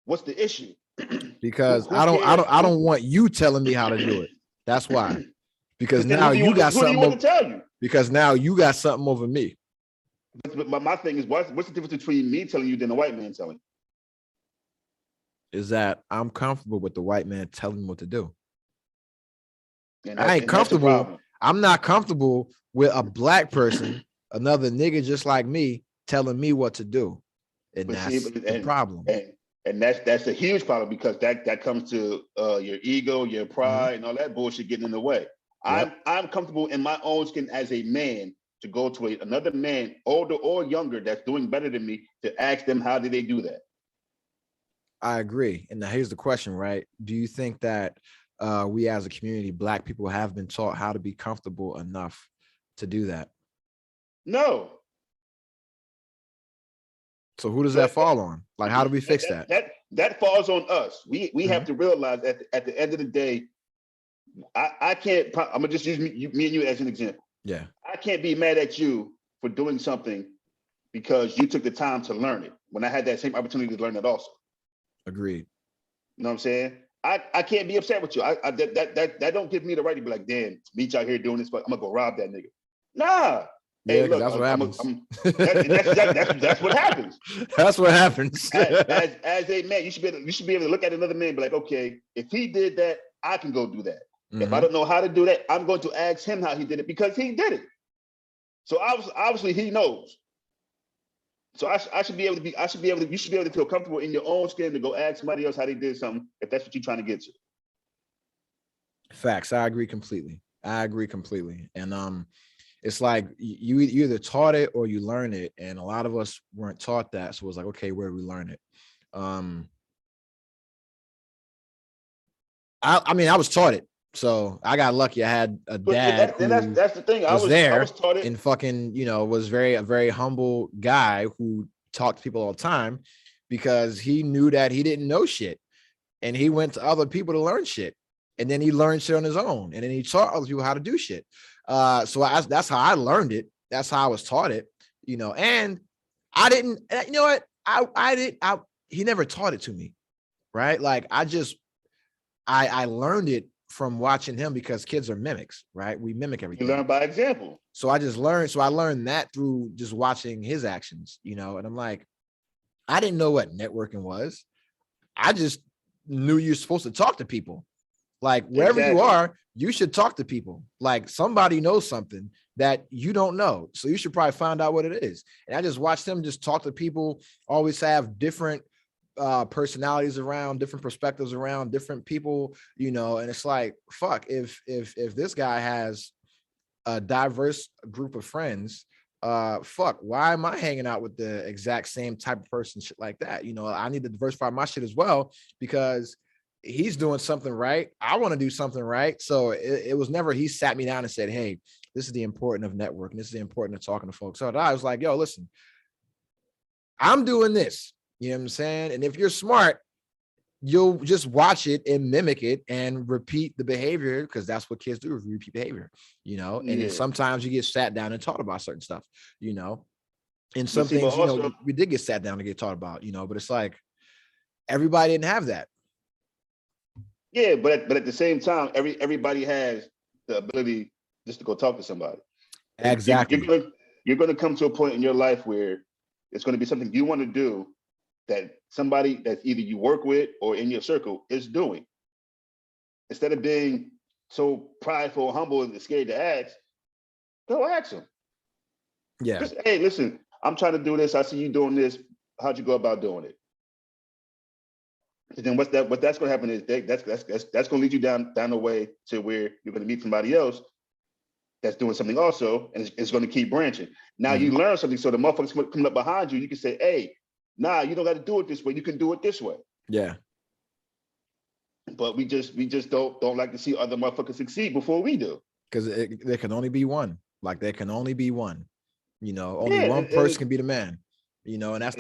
what's the issue? Because Who I don't cares? want you telling me how to do it. That's why. Because Then now who do you got who do you want something. to tell you? Because now you got something over me. But my thing is, what's the difference between me telling you than a white man telling you? Is that I'm comfortable with the white man telling me what to do. And I ain't and that's the comfortable. problem. I'm not comfortable with a black person, another nigga just like me, telling me what to do. And But that's see, the problem. And that's a huge problem, because that comes to your ego, your pride, and all that bullshit getting in the way. Yep. I'm comfortable in my own skin as a man to go to another man, older or younger, that's doing better than me, to ask them how did they do that. I agree. And now here's the question, right? Do you think that we as a community, black people, have been taught how to be comfortable enough to do that? No. So who does that fall on? Like, how do we fix that? That falls on us. We have to realize that at the end of the day, I can't. I'm gonna just use me and you as an example. Yeah. I can't be mad at you for doing something because you took the time to learn it when I had that same opportunity to learn it also. Agreed. You know what I'm saying? I can't be upset with you. That don't give me the right to be like, damn, meet out here doing this, but I'm gonna go rob that nigga. Nah. Yeah, hey, look, that's what happens. That's what happens. That's what happens. as a man, you should be able to look at another man and be like, okay, if he did that, I can go do that. Mm-hmm. If I don't know how to do that, I'm going to ask him how he did it, because he did it. So obviously he knows. So you should be able to feel comfortable in your own skin to go ask somebody else how they did something, if that's what you're trying to get to. Facts. I agree completely. And it's like you either taught it or you learn it, and a lot of us weren't taught that. So it was like, okay, where do we learn it? I was taught it, so I got lucky. I had a dad that's the thing. I was taught it, and fucking was a very humble guy who talked to people all the time, because he knew that he didn't know shit, and he went to other people to learn shit, and then he learned shit on his own, and then he taught other people how to do shit. So that's how I learned it. That's how I was taught it, and I didn't, he never taught it to me. Right. Like I learned it from watching him, because kids are mimics, right? We mimic everything. You learn by example. So I learned that through just watching his actions, and I'm like, I didn't know what networking was. I just knew you're supposed to talk to people. Like wherever you are, you should talk to people. Like somebody knows something that you don't know, so you should probably find out what it is. And I just watched him just talk to people, always have different personalities around, different perspectives around, different people, and it's like, fuck, if this guy has a diverse group of friends, fuck, why am I hanging out with the exact same type of person, shit like that? I need to diversify my shit as well, because he's doing something right. I want to do something right. So it was never, he sat me down and said, hey, this is the importance of networking. This is the importance of talking to folks. So I was like, yo, listen, I'm doing this. You know what I'm saying? And if you're smart, you'll just watch it and mimic it and repeat the behavior, because that's what kids do, repeat behavior, and then sometimes you get sat down and taught about certain stuff, and some things, we did get sat down to get taught about, but it's like, everybody didn't have that. Yeah, but at the same time, everybody has the ability just to go talk to somebody. Exactly. You're going to come to a point in your life where it's going to be something you want to do that somebody that's either you work with or in your circle is doing. Instead of being so prideful, humble, and scared to ask, Go ask them. Yeah. Just, hey, listen, I'm trying to do this. I see you doing this. How'd you go about doing it? And then what that's going to happen is that's going to lead you down the way to where you're going to meet somebody else that's doing something also, and it's going to keep branching. Now you learn something, so the motherfuckers coming up behind you, you can say, hey, nah, you don't got to do it this way. You can do it this way. Yeah. But we just don't like to see other motherfuckers succeed before we do. Because there can only be one. Like there can only be one. You know, only one person can be the man. You know, and that's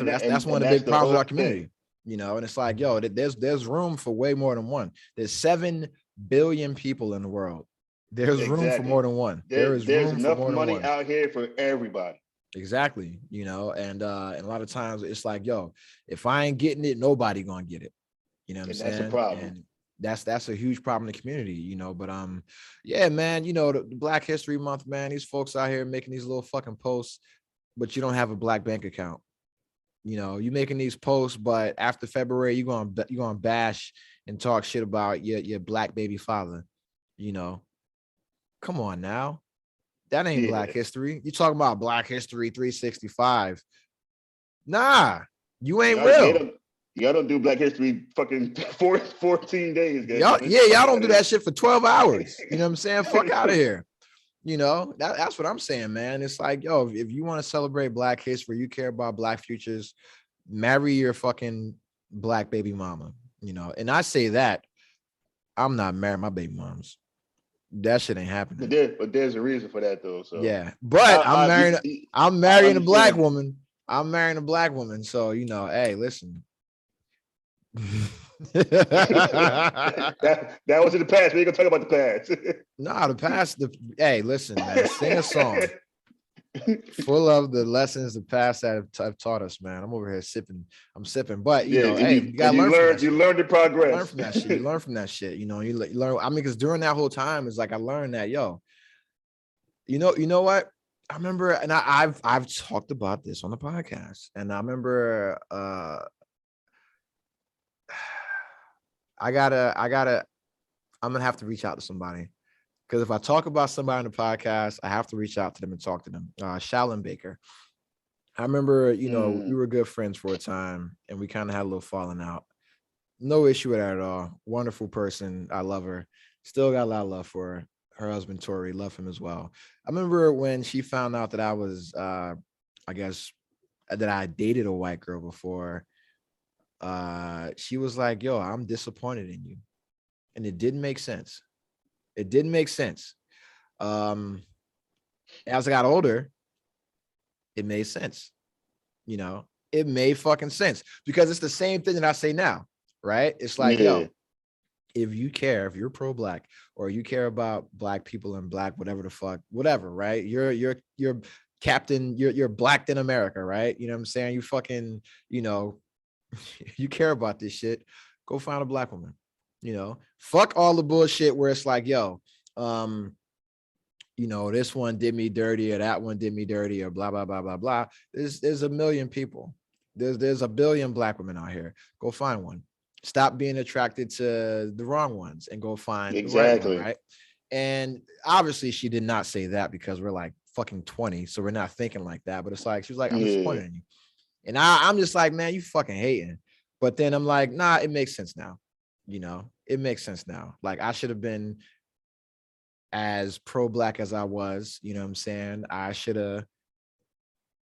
one of the big problems with our community. Thing. You know, and it's like, yo, there's room for way more than one. There's 7 billion people in the world. There's room for more than one. There's enough money out here for everybody. Exactly. You know, and a lot of times it's like, yo, if I ain't getting it, nobody gonna get it. You know what I'm saying? That's a problem. And that's a huge problem in the community, you know. But yeah, man, you know, the Black History Month, man, these folks out here making these little fucking posts, but you don't have a black bank account. You know, you making these posts, but after February, you're gonna bash and talk shit about your black baby father. You know, come on now, that ain't Black History. You talking about Black History 365? Nah, you ain't real. Y'all don't do Black History fucking 14 days, guys. Y'all don't do that shit for 12 hours. You know what I'm saying? Fuck out of here. You know, that's what I'm saying, man. It's like, yo, if you want to celebrate Black history, you care about Black futures, marry your fucking black baby mama, you know. And I say that, I'm not marrying my baby moms. That shit ain't happening. But there's a reason for that, though. So yeah, but I'm marrying a black woman. I'm marrying a black woman. So, you know, hey, listen. that was in the past. We ain't gonna talk about the past. Nah, the past. Hey, listen, man. Sing a song full of the lessons the past that have taught us, man. I'm over here sipping. I'm sipping, but you know, hey, you gotta learn. You learn the progress. Learn from that shit. You learn from that shit. You know, you learn. I mean, because during that whole time, it's like I learned that, yo. You know what? I remember, and I've talked about this on the podcast, and I remember. I'm gonna have to reach out to somebody, because if I talk about somebody on the podcast, I have to reach out to them and talk to them. Shallon Baker. I remember, you know, we were good friends for a time, and we kind of had a little falling out. No issue with that at all. Wonderful person. I love her. Still got a lot of love for her. Her husband, Tori, love him as well. I remember when she found out that I was, I guess, that I dated a white girl before. She was like, yo, I'm disappointed in you. And it didn't make sense. It didn't make sense. As I got older, it made sense. You know, it made fucking sense, because it's the same thing that I say now, right? It's like, yo, if you care, if you're pro-black, or you care about black people and black, whatever the fuck, whatever, right? You're captain, you're blacked in America, right? You know what I'm saying? You fucking, you know, you care about this shit, go find a black woman. You know, fuck all the bullshit where it's like, yo, you know, this one did me dirty, or that one did me dirty, or blah blah blah blah blah. There's a million people. There's a billion black women out here. Go find one. Stop being attracted to the wrong ones and go find the right one, right? And obviously she did not say that, because we're like fucking 20, so we're not thinking like that. But it's like, she was like, I'm disappointed in you. And I'm just like, man, you fucking hating. But then I'm like, nah, it makes sense now. You know, it makes sense now. Like, I should have been as pro-black as I was, you know what I'm saying? I should have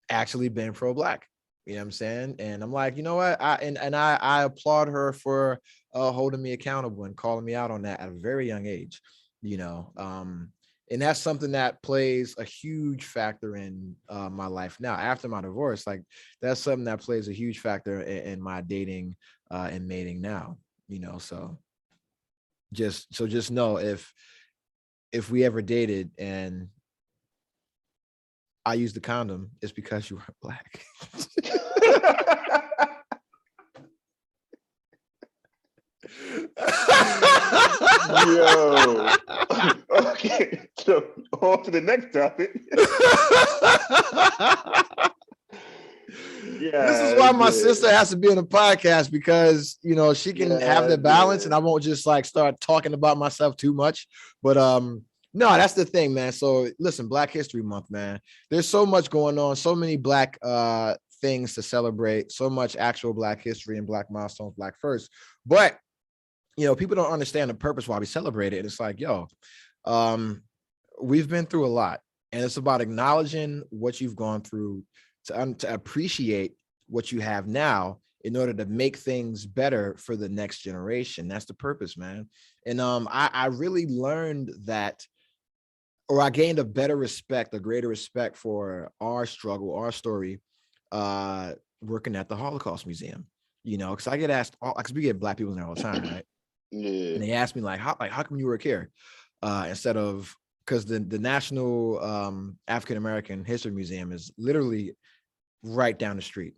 actually been pro-black, you know what I'm saying? And I'm like, you know what? I applaud her for holding me accountable and calling me out on that at a very young age, you know? And that's something that plays a huge factor in my life now after my divorce. Like, that's something that plays a huge factor in my dating and mating now, you know? So just know, if we ever dated and I used the condom, it's because you weren't black. Yo. Okay, so on to the next topic. Yeah, this is why my sister has to be on the podcast, because, you know, she can have the balance, and I won't just like start talking about myself too much. But No, that's the thing, man. So listen, Black History Month, man. There's so much going on, so many Black things to celebrate, so much actual Black history and Black milestones, Black first. But people don't understand the purpose why we celebrate it. It's like, we've been through a lot, and it's about acknowledging what you've gone through to appreciate what you have now in order to make things better for the next generation. That's the purpose, man. And I really learned that, or I gained a greater respect for our struggle, our story, working at the Holocaust Museum, because I get asked, because we get Black people in there all the time, right? Yeah. And they ask me how come you work here? Instead of, because the National African American History Museum is literally right down the street.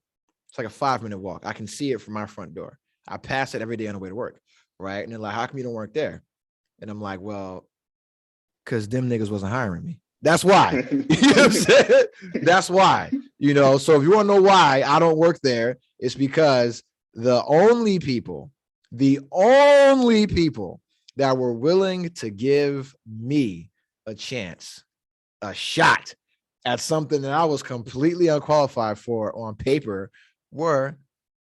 It's like a 5-minute walk. I can see it from my front door. I pass it every day on the way to work, right? And they're like, how come you don't work there? And I'm like, well, because them niggas wasn't hiring me. That's why. You know what I'm saying? That's why. So if you want to know why I don't work there, it's because the only people that were willing to give me a chance, a shot at something that I was completely unqualified for on paper were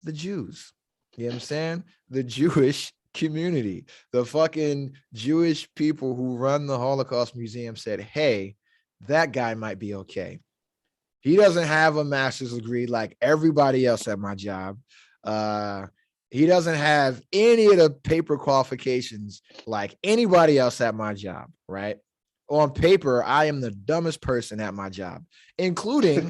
the Jews. You know what I'm saying? The Jewish community, the fucking Jewish people who run the Holocaust Museum said, hey, that guy might be okay. He doesn't have a master's degree like everybody else at my job. He doesn't have any of the paper qualifications like anybody else at my job, right? On paper, I am the dumbest person at my job, including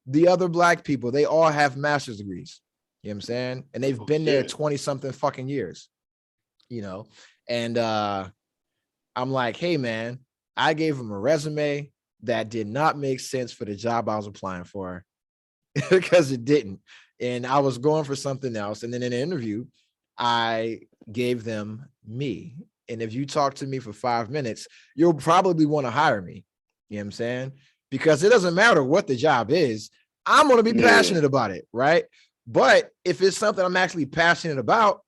the other Black people. They all have master's degrees. You know what I'm saying? And they've been there 20 something fucking years, and I'm like, hey man, I gave him a resume that did not make sense for the job I was applying for because it didn't. And I was going for something else. And then in the interview, I gave them me. And if you talk to me for 5 minutes, you'll probably want to hire me. You know what I'm saying? Because it doesn't matter what the job is. I'm going to be passionate about it, right? But if it's something I'm actually passionate about,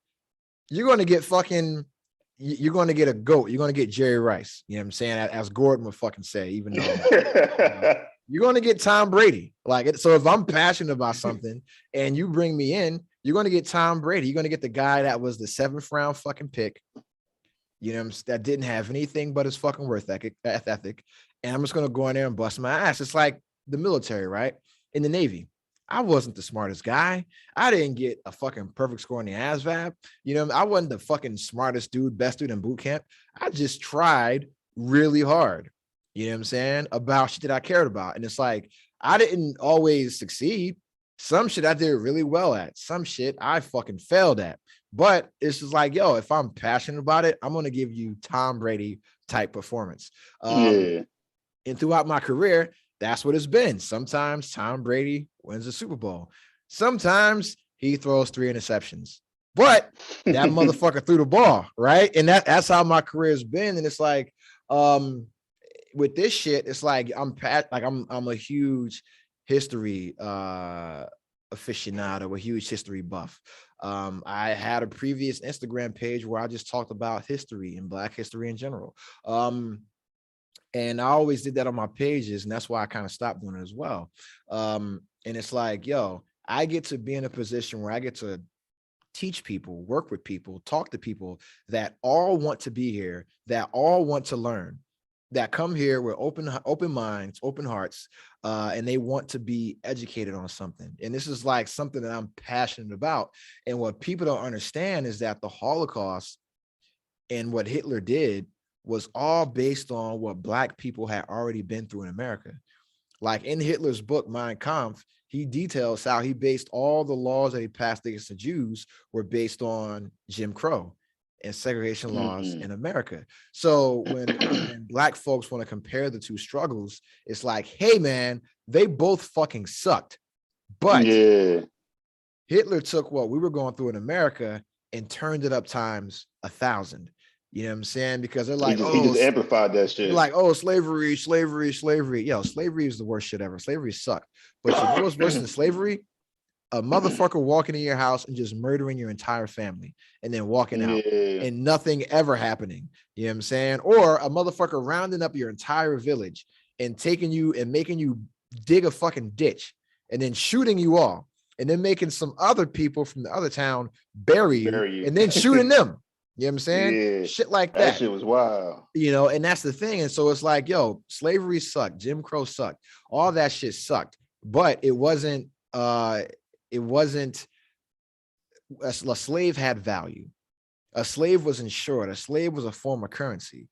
you're going to get a goat. You're going to get Jerry Rice. You know what I'm saying? As Gordon would fucking say, even though you're going to get Tom Brady. So if I'm passionate about something and you bring me in, you're going to get Tom Brady. You're going to get the guy that was the 7th round fucking pick, that didn't have anything but his fucking work ethic. And I'm just going to go in there and bust my ass. It's like the military, right? In the Navy. I wasn't the smartest guy. I didn't get a fucking perfect score in the ASVAB. I wasn't the fucking smartest dude, best dude in boot camp. I just tried really hard. You know what I'm saying? About shit that I cared about. And it's like, I didn't always succeed. Some shit I did really well at. Some shit I fucking failed at. But it's just like, if I'm passionate about it, I'm going to give you Tom Brady type performance. And throughout my career, that's what it's been. Sometimes Tom Brady wins a Super Bowl. Sometimes he throws 3 interceptions. But that motherfucker threw the ball, right? And that's how my career has been. And it's like, with this shit, it's like I'm a huge history aficionado, a huge history buff. I had a previous Instagram page where I just talked about history and Black history in general. And I always did that on my pages, and that's why I kind of stopped doing it as well. And it's like, I get to be in a position where I get to teach people, work with people, talk to people that all want to be here, that all want to learn, that come here with open minds, open hearts, and they want to be educated on something. And this is like something that I'm passionate about. And what people don't understand is that the Holocaust and what Hitler did was all based on what Black people had already been through in America. Like in Hitler's book, Mein Kampf, he details how he based all the laws that he passed against the Jews were based on Jim Crow and segregation laws in America. So when Black folks want to compare the two struggles, it's like, hey man, they both fucking sucked. But Hitler took what we were going through in America and turned it up times 1,000. You know what I'm saying? Because they're like, he just amplified that shit. Like, slavery. Slavery is the worst shit ever. Slavery sucked. But you know what's worse than slavery? a motherfucker walking in your house and just murdering your entire family and then walking out and nothing ever happening. You know what I'm saying? Or a motherfucker rounding up your entire village and taking you and making you dig a fucking ditch and then shooting you all and then making some other people from the other town bury you. And then shooting them. You know what I'm saying? Yeah. Shit like that. That shit was wild. You know, and that's the thing. And so it's like, yo, slavery sucked. Jim Crow sucked. All that shit sucked. But it wasn't a slave had value. A slave was insured. A slave was a form of currency.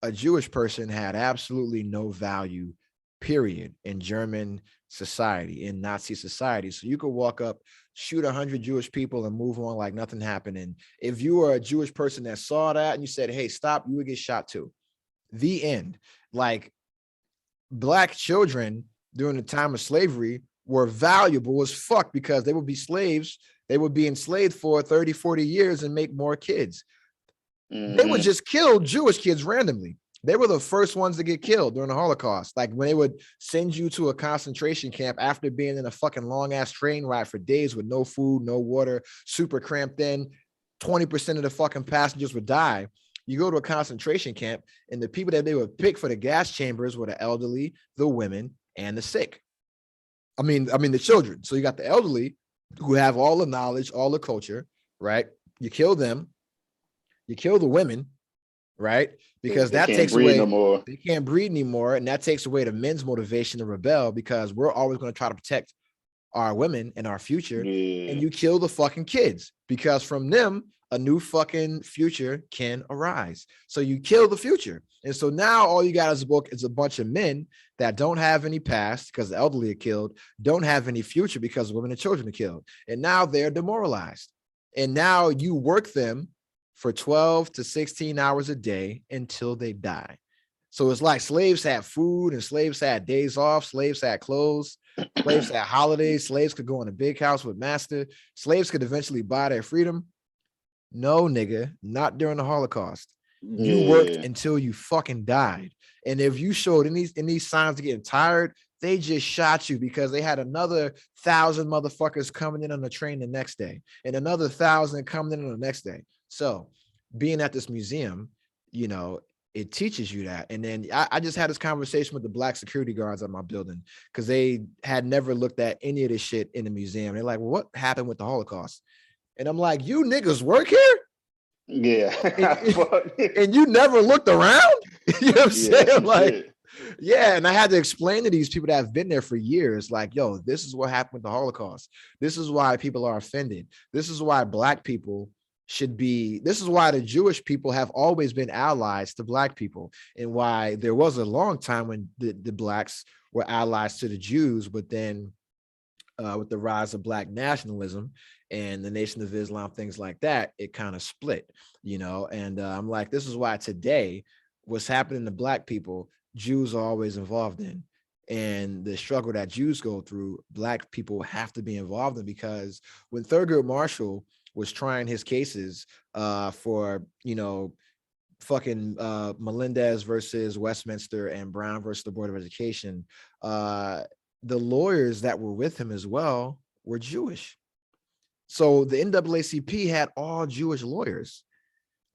A Jewish person had absolutely no value, period, in German society, in Nazi society. So you could walk up, shoot 100 Jewish people and move on like nothing happened. And if you were a Jewish person that saw that and you said, hey, stop, you would get shot too. The end. Like Black children during the time of slavery were valuable as fuck because they would be slaves. They would be enslaved for 30, 40 years and make more kids. They would just kill Jewish kids randomly. They were the first ones to get killed during the Holocaust. Like when they would send you to a concentration camp after being in a fucking long ass train ride for days with no food, no water, super cramped in, 20% of the fucking passengers would die. You go to a concentration camp and the people that they would pick for the gas chambers were the elderly, the women, and the sick. I mean the children. So you got the elderly who have all the knowledge, all the culture, right? You kill them. You kill the women, right? Because that takes away, they can't breed anymore. And that takes away the men's motivation to rebel because we're always going to try to protect our women and our future. Yeah. And you kill the fucking kids because from them, a new fucking future can arise. So you kill the future. And so now all you got is a bunch of men that don't have any past because the elderly are killed, don't have any future because women and children are killed. And now they're demoralized. And now you work them for 12 to 16 hours a day until they die. So it's like slaves had food and slaves had days off. Slaves had clothes. Slaves had holidays. Slaves could go in a big house with master. Slaves could eventually buy their freedom. No, nigga, not during the Holocaust. You worked until you fucking died. And if you showed in these signs of getting tired, they just shot you because they had another 1,000 motherfuckers coming in on the train the next day and another 1,000 coming in on the next day. So being at this museum, you know, it teaches you that. And then I just had this conversation with the Black security guards at my building because they had never looked at any of this shit in the museum. They're like, well, what happened with the Holocaust? And I'm like, you niggas work here? Yeah. And you never looked around? You know what I'm saying? Like, yeah. And I had to explain to these people that have been there for years, like, yo, this is what happened with the Holocaust. This is why people are offended. This is why Black people this is why the Jewish people have always been allies to Black people, and why there was a long time when the Blacks were allies to the Jews, but then with the rise of Black nationalism and the Nation of Islam, things like that, it kind of split, you know. And I'm like, this is why today what's happening to Black people, Jews are always involved in. And the struggle that Jews go through, Black people have to be involved in, because when Thurgood Marshall was trying his cases for, you know, fucking Melendez versus Westminster and Brown versus the Board of Education, the lawyers that were with him as well were Jewish. So the NAACP had all Jewish lawyers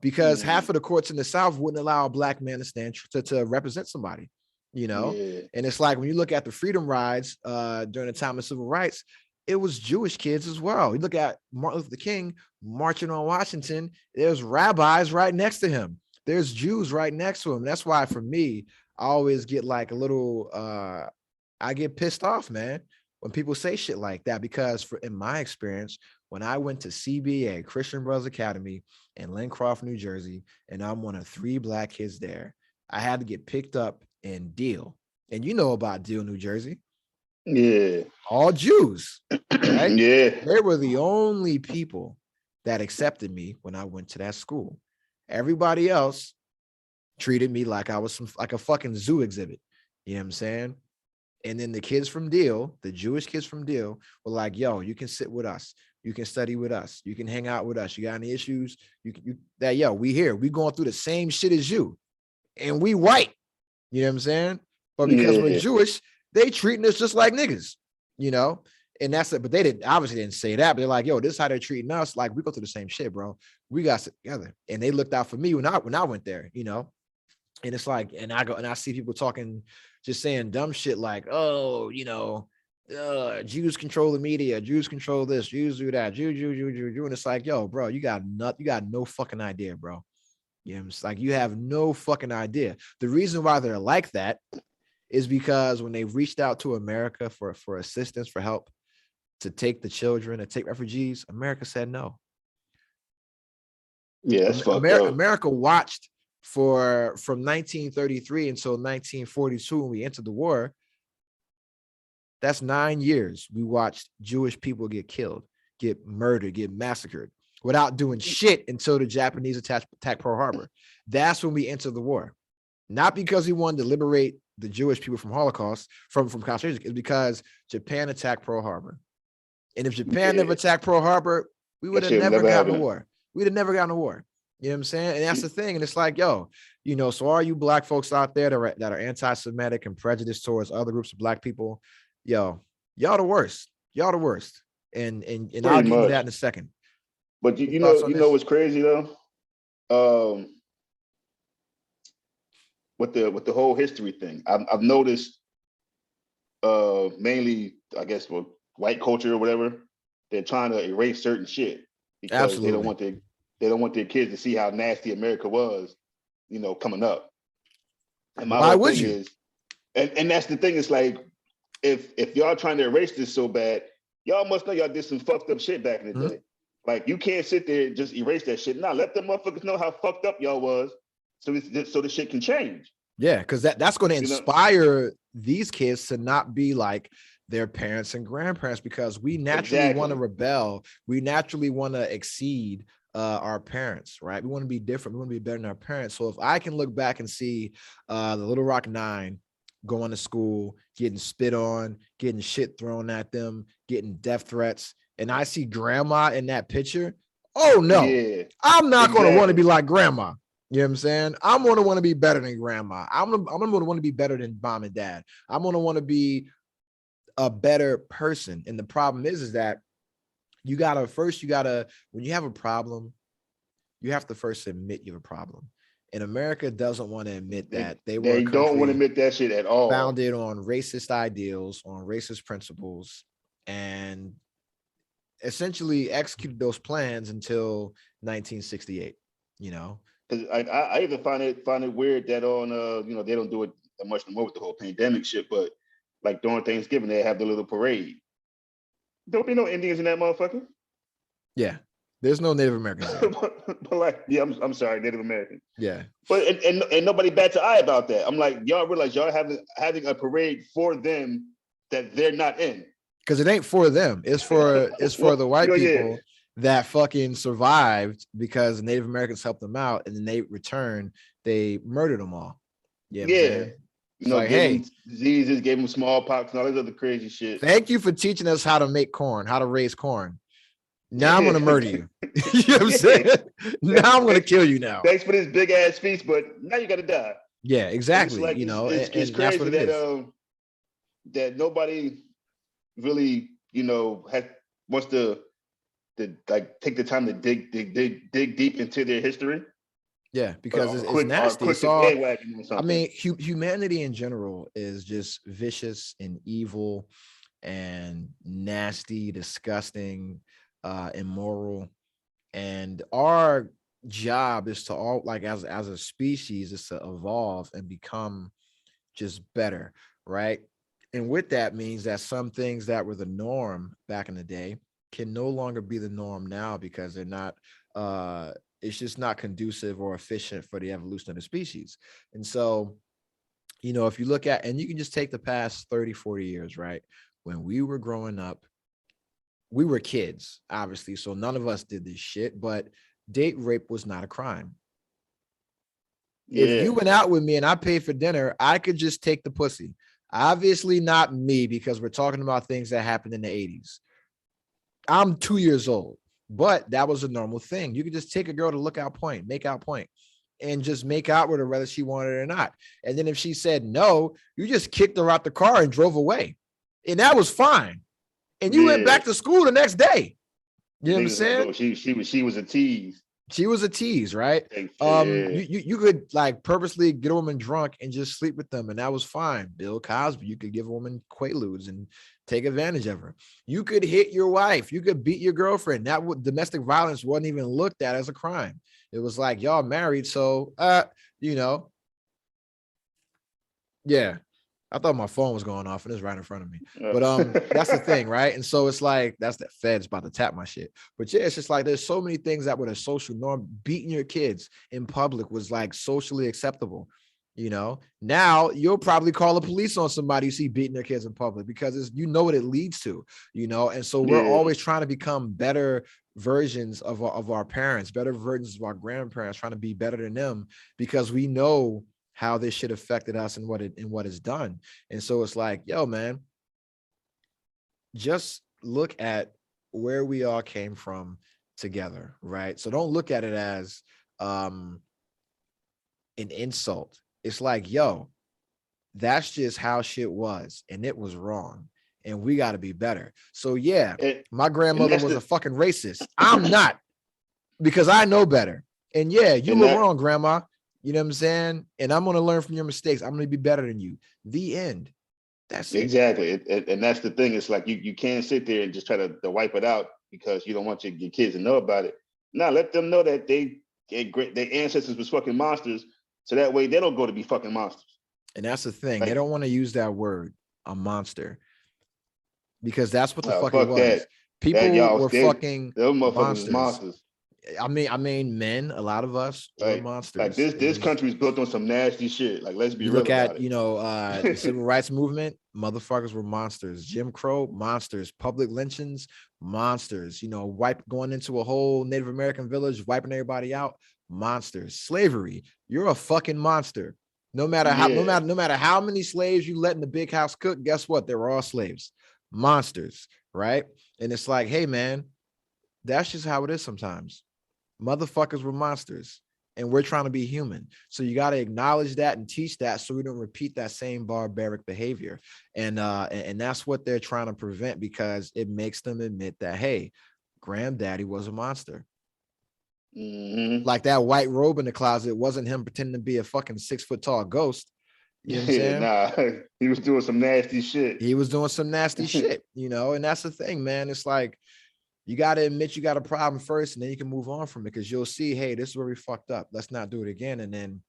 because half of the courts in the South wouldn't allow a Black man to stand to represent somebody, you know? And it's like, when you look at the freedom rides during the time of civil rights, it was Jewish kids as well. You look at Martin Luther King marching on Washington, there's rabbis right next to him. There's Jews right next to him. That's why for me, I always get like a little, I get pissed off, man, when people say shit like that, because in my experience, when I went to CBA, Christian Brothers Academy in Lincroft, New Jersey, and I'm one of 3 Black kids there, I had to get picked up in Deal. And you know about Deal, New Jersey. Yeah. All Jews, right? Yeah. They were the only people that accepted me when I went to that school. Everybody else treated me like I was like a fucking zoo exhibit. You know what I'm saying? And then the kids from Deal, the Jewish kids from Deal, were like, yo, you can sit with us. You can study with us. You can hang out with us. You got any issues? We here. We going through the same shit as you. And we white. You know what I'm saying? But because we're Jewish, they treating us just like niggas, you know? And that's it. But they didn't say that. But they're like, yo, this is how they're treating us. Like, we go through the same shit, bro. We got sit together. And they looked out for me when I went there, you know. And it's like, and I go and I see people talking, just saying dumb shit like, oh, you know, Jews control the media, Jews control this, Jews do that, Jew. And it's like, yo, bro, you got no fucking idea, bro. You know, it's like, you have no fucking idea. The reason why they're like that is because when they reached out to America for assistance, for help to take the children, to take refugees, America said no. Yeah, that's fucked up. America watched from 1933 until 1942 when we entered the war. That's 9 years. We watched Jewish people get killed, get murdered, get massacred without doing shit until the Japanese attacked Pearl Harbor. That's when we entered the war. Not because we wanted to liberate the Jewish people from Holocaust, from concentration. It's because Japan attacked Pearl Harbor. And if Japan never attacked Pearl Harbor, we would have never gotten a war. We'd have never gotten a war. You know what I'm saying? And that's the thing. And it's like, yo, you know, so all you black folks out there that are anti-Semitic and prejudiced towards other groups of black people, yo, y'all the worst. Y'all the worst. And I'll give you that in a second. But you know what's crazy though? With the whole history thing, I've noticed mainly, I guess, with white culture or whatever, they're trying to erase certain shit because Absolutely. they don't want their kids to see how nasty America was, you know, coming up. And my Why whole would thing you? is, and that's the thing, it's like, if y'all trying to erase this so bad, y'all must know y'all did some fucked up shit back in the day. Like, you can't sit there and just erase that shit. Nah, let them motherfuckers know how fucked up y'all was, so the shit can change. Yeah, because that's going to inspire these kids to not be like their parents and grandparents, because we naturally want to rebel. We naturally want to exceed our parents, right? We want to be different. We want to be better than our parents. So if I can look back and see the Little Rock Nine going to school, getting spit on, getting shit thrown at them, getting death threats, and I see grandma in that picture, oh no, I'm not going to want to be like grandma. You know what I'm saying? I'm going to want to be better than grandma. I'm going to want to be better than mom and dad. I'm going to want to be a better person. And the problem is that when you have a problem, you have to first admit you have a problem. And America doesn't want to admit that they don't want to admit that shit at all. Founded on racist ideals, on racist principles, and essentially executed those plans until 1968, you know? Because I even find it weird that on you know, they don't do it that much anymore with the whole pandemic shit, but like during Thanksgiving they have the little parade. Don't be no Indians in that motherfucker. Yeah, there's no Native Americans. but like, yeah, I'm sorry, Native American. Yeah, but and nobody bats an eye about that. I'm like, y'all realize y'all having a parade for them that they're not in. Because it ain't for them. It's for the white people that fucking survived because Native Americans helped them out, and then they returned, they murdered them all. You know, like, hey, diseases, gave them smallpox and all this other crazy shit. Thank you for teaching us how to make corn, how to raise corn. Now I'm gonna murder you. You know what I'm saying? Now I'm gonna kill you now. Thanks for this big ass feast, but now you gotta die. Yeah, exactly. Like, you know, it's and crazy that's what it is. That nobody really, you know, wants to like take the time to dig deep into their history. Yeah, because it's nasty. I mean, humanity in general is just vicious and evil and nasty, disgusting, immoral. And our job is to all, like, as a species, is to evolve and become just better, right? And with that means that some things that were the norm back in the day can no longer be the norm now, because they're not it's just not conducive or efficient for the evolution of the species. And so, you know, if you look at, and you can just take the past 30, 40 years, right? When we were growing up, we were kids, obviously, so none of us did this shit, but date rape was not a crime. If you went out with me and I paid for dinner, I could just take the pussy. Obviously not me, because we're talking about things that happened in the 80s. I'm 2 years old, but that was a normal thing. You could just take a girl to make out point, and just make out with her whether she wanted it or not. And then if she said no, you just kicked her out the car and drove away. And that was fine. and you went back to school the next day. You know what I'm Niggas like, saying? oh, she was a tease. She was a tease, right? Yeah. You could like purposely get a woman drunk and just sleep with them, and that was fine. Bill Cosby, you could give a woman quaaludes and take advantage of her. You could hit your wife, you could beat your girlfriend. That domestic violence wasn't even looked at as a crime. It was like, y'all married, so you know, yeah. I thought my phone was going off and it's right in front of me. But that's the thing, right? And so it's like, that's the feds about to tap my shit. But yeah, it's just like there's so many things that were a social norm. Beating your kids in public was like socially acceptable. You know, now you'll probably call the police on somebody you see beating their kids in public because it's, you know what it leads to, you know. And so we're always trying to become better versions of our parents, better versions of our grandparents, trying to be better than them because we know how this shit affected us and what it's done. And so it's like, yo, man, just look at where we all came from together, right? So don't look at it as an insult. It's like, yo, that's just how shit was, and it was wrong, and we got to be better. So yeah, my grandmother was a fucking racist. I'm not, because I know better. And yeah, you were wrong, grandma. You know what I'm saying? And I'm going to learn from your mistakes. I'm going to be better than you. The end. That's it. Exactly. And that's the thing. It's like you can't sit there and just try to wipe it out because you don't want your kids to know about it. Now let them know that their ancestors was fucking monsters, so that way they don't go to be fucking monsters. And that's the thing. Like, they don't want to use that word, a monster, because that's what the fuck it was. That. People were fucking monsters. I mean, men, a lot of us were monsters. Like this country is built on some nasty shit. Like, let's be real about it. You know, the civil rights movement, motherfuckers were monsters. Jim Crow, monsters. Public lynchings, monsters. You know, going into a whole Native American village, wiping everybody out, monsters. Slavery, you're a fucking monster. No matter how many slaves you let in the big house cook, guess what? They were all slaves, monsters, right? And it's like, hey man, that's just how it is sometimes. Motherfuckers were monsters, and we're trying to be human. So you got to acknowledge that and teach that, so we don't repeat that same barbaric behavior. And that's what they're trying to prevent, because it makes them admit that, hey, granddaddy was a monster. Mm-hmm. Like that white robe in the closet wasn't him pretending to be a fucking 6 foot tall ghost. You know what I'm saying? Nah, he was doing some nasty shit. He was doing some nasty shit, you know. And that's the thing, man. It's like, you got to admit you got a problem first, and then you can move on from it, because you'll see, hey, this is where we fucked up. Let's not do it again. And then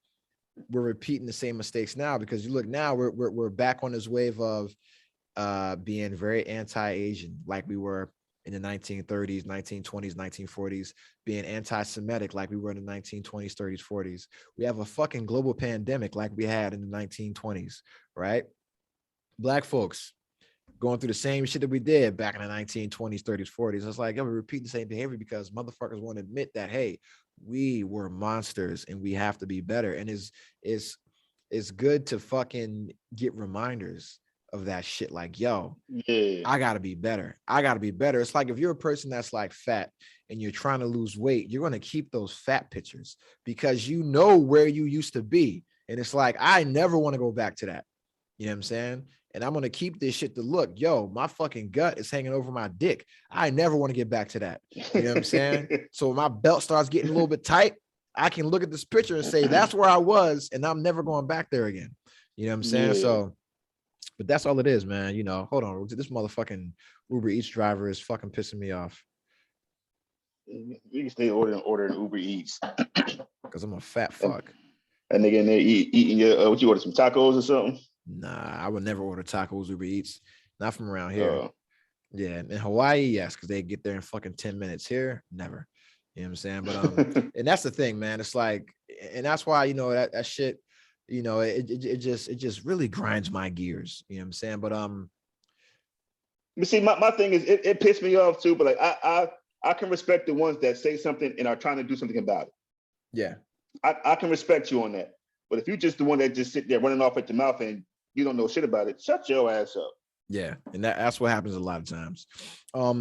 we're repeating the same mistakes now, because you look now, we're back on this wave of being very anti-Asian, like we were in the 1930s, 1920s, 1940s, being anti-Semitic like we were in the 1920s, 30s, 40s. We have a fucking global pandemic like we had in the 1920s, right? Black folks going through the same shit that we did back in the 1920s, 30s, 40s. It's like, we repeat the same behavior because motherfuckers want to admit that, hey, we were monsters and we have to be better. And it's good to fucking get reminders of that shit. Like, yo, yeah, I gotta be better. I gotta be better. It's like if you're a person that's like fat and you're trying to lose weight, you're going to keep those fat pictures because you know where you used to be. And it's like, I never want to go back to that. You know what I'm saying? And I'm going to keep this shit to look, yo, my fucking gut is hanging over my dick. I never want to get back to that. You know what I'm saying? So when my belt starts getting a little bit tight, I can look at this picture and say, that's where I was, and I'm never going back there again. You know what I'm saying? Yeah. So, but that's all it is, man. You know, hold on. This motherfucking Uber Eats driver is fucking pissing me off. You can stay ordering Uber Eats. Because I'm a fat fuck. And nigga in there eating your, what you order, some tacos or something? Nah, I would never order tacos Uber Eats. Not from around here. Yeah, in Hawaii, yes, because they get there in fucking 10 minutes. Here, never. You know what I'm saying? But and that's the thing, man. It's like, and that's why, you know, that shit, you know, it just really grinds my gears. You know what I'm saying? But see, my thing is, it pissed me off too. But like, I can respect the ones that say something and are trying to do something about it. Yeah, I can respect you on that. But if you're just the one that just sit there running off at your mouth and you don't know shit about it, shut your ass up. Yeah, and that's what happens a lot of times.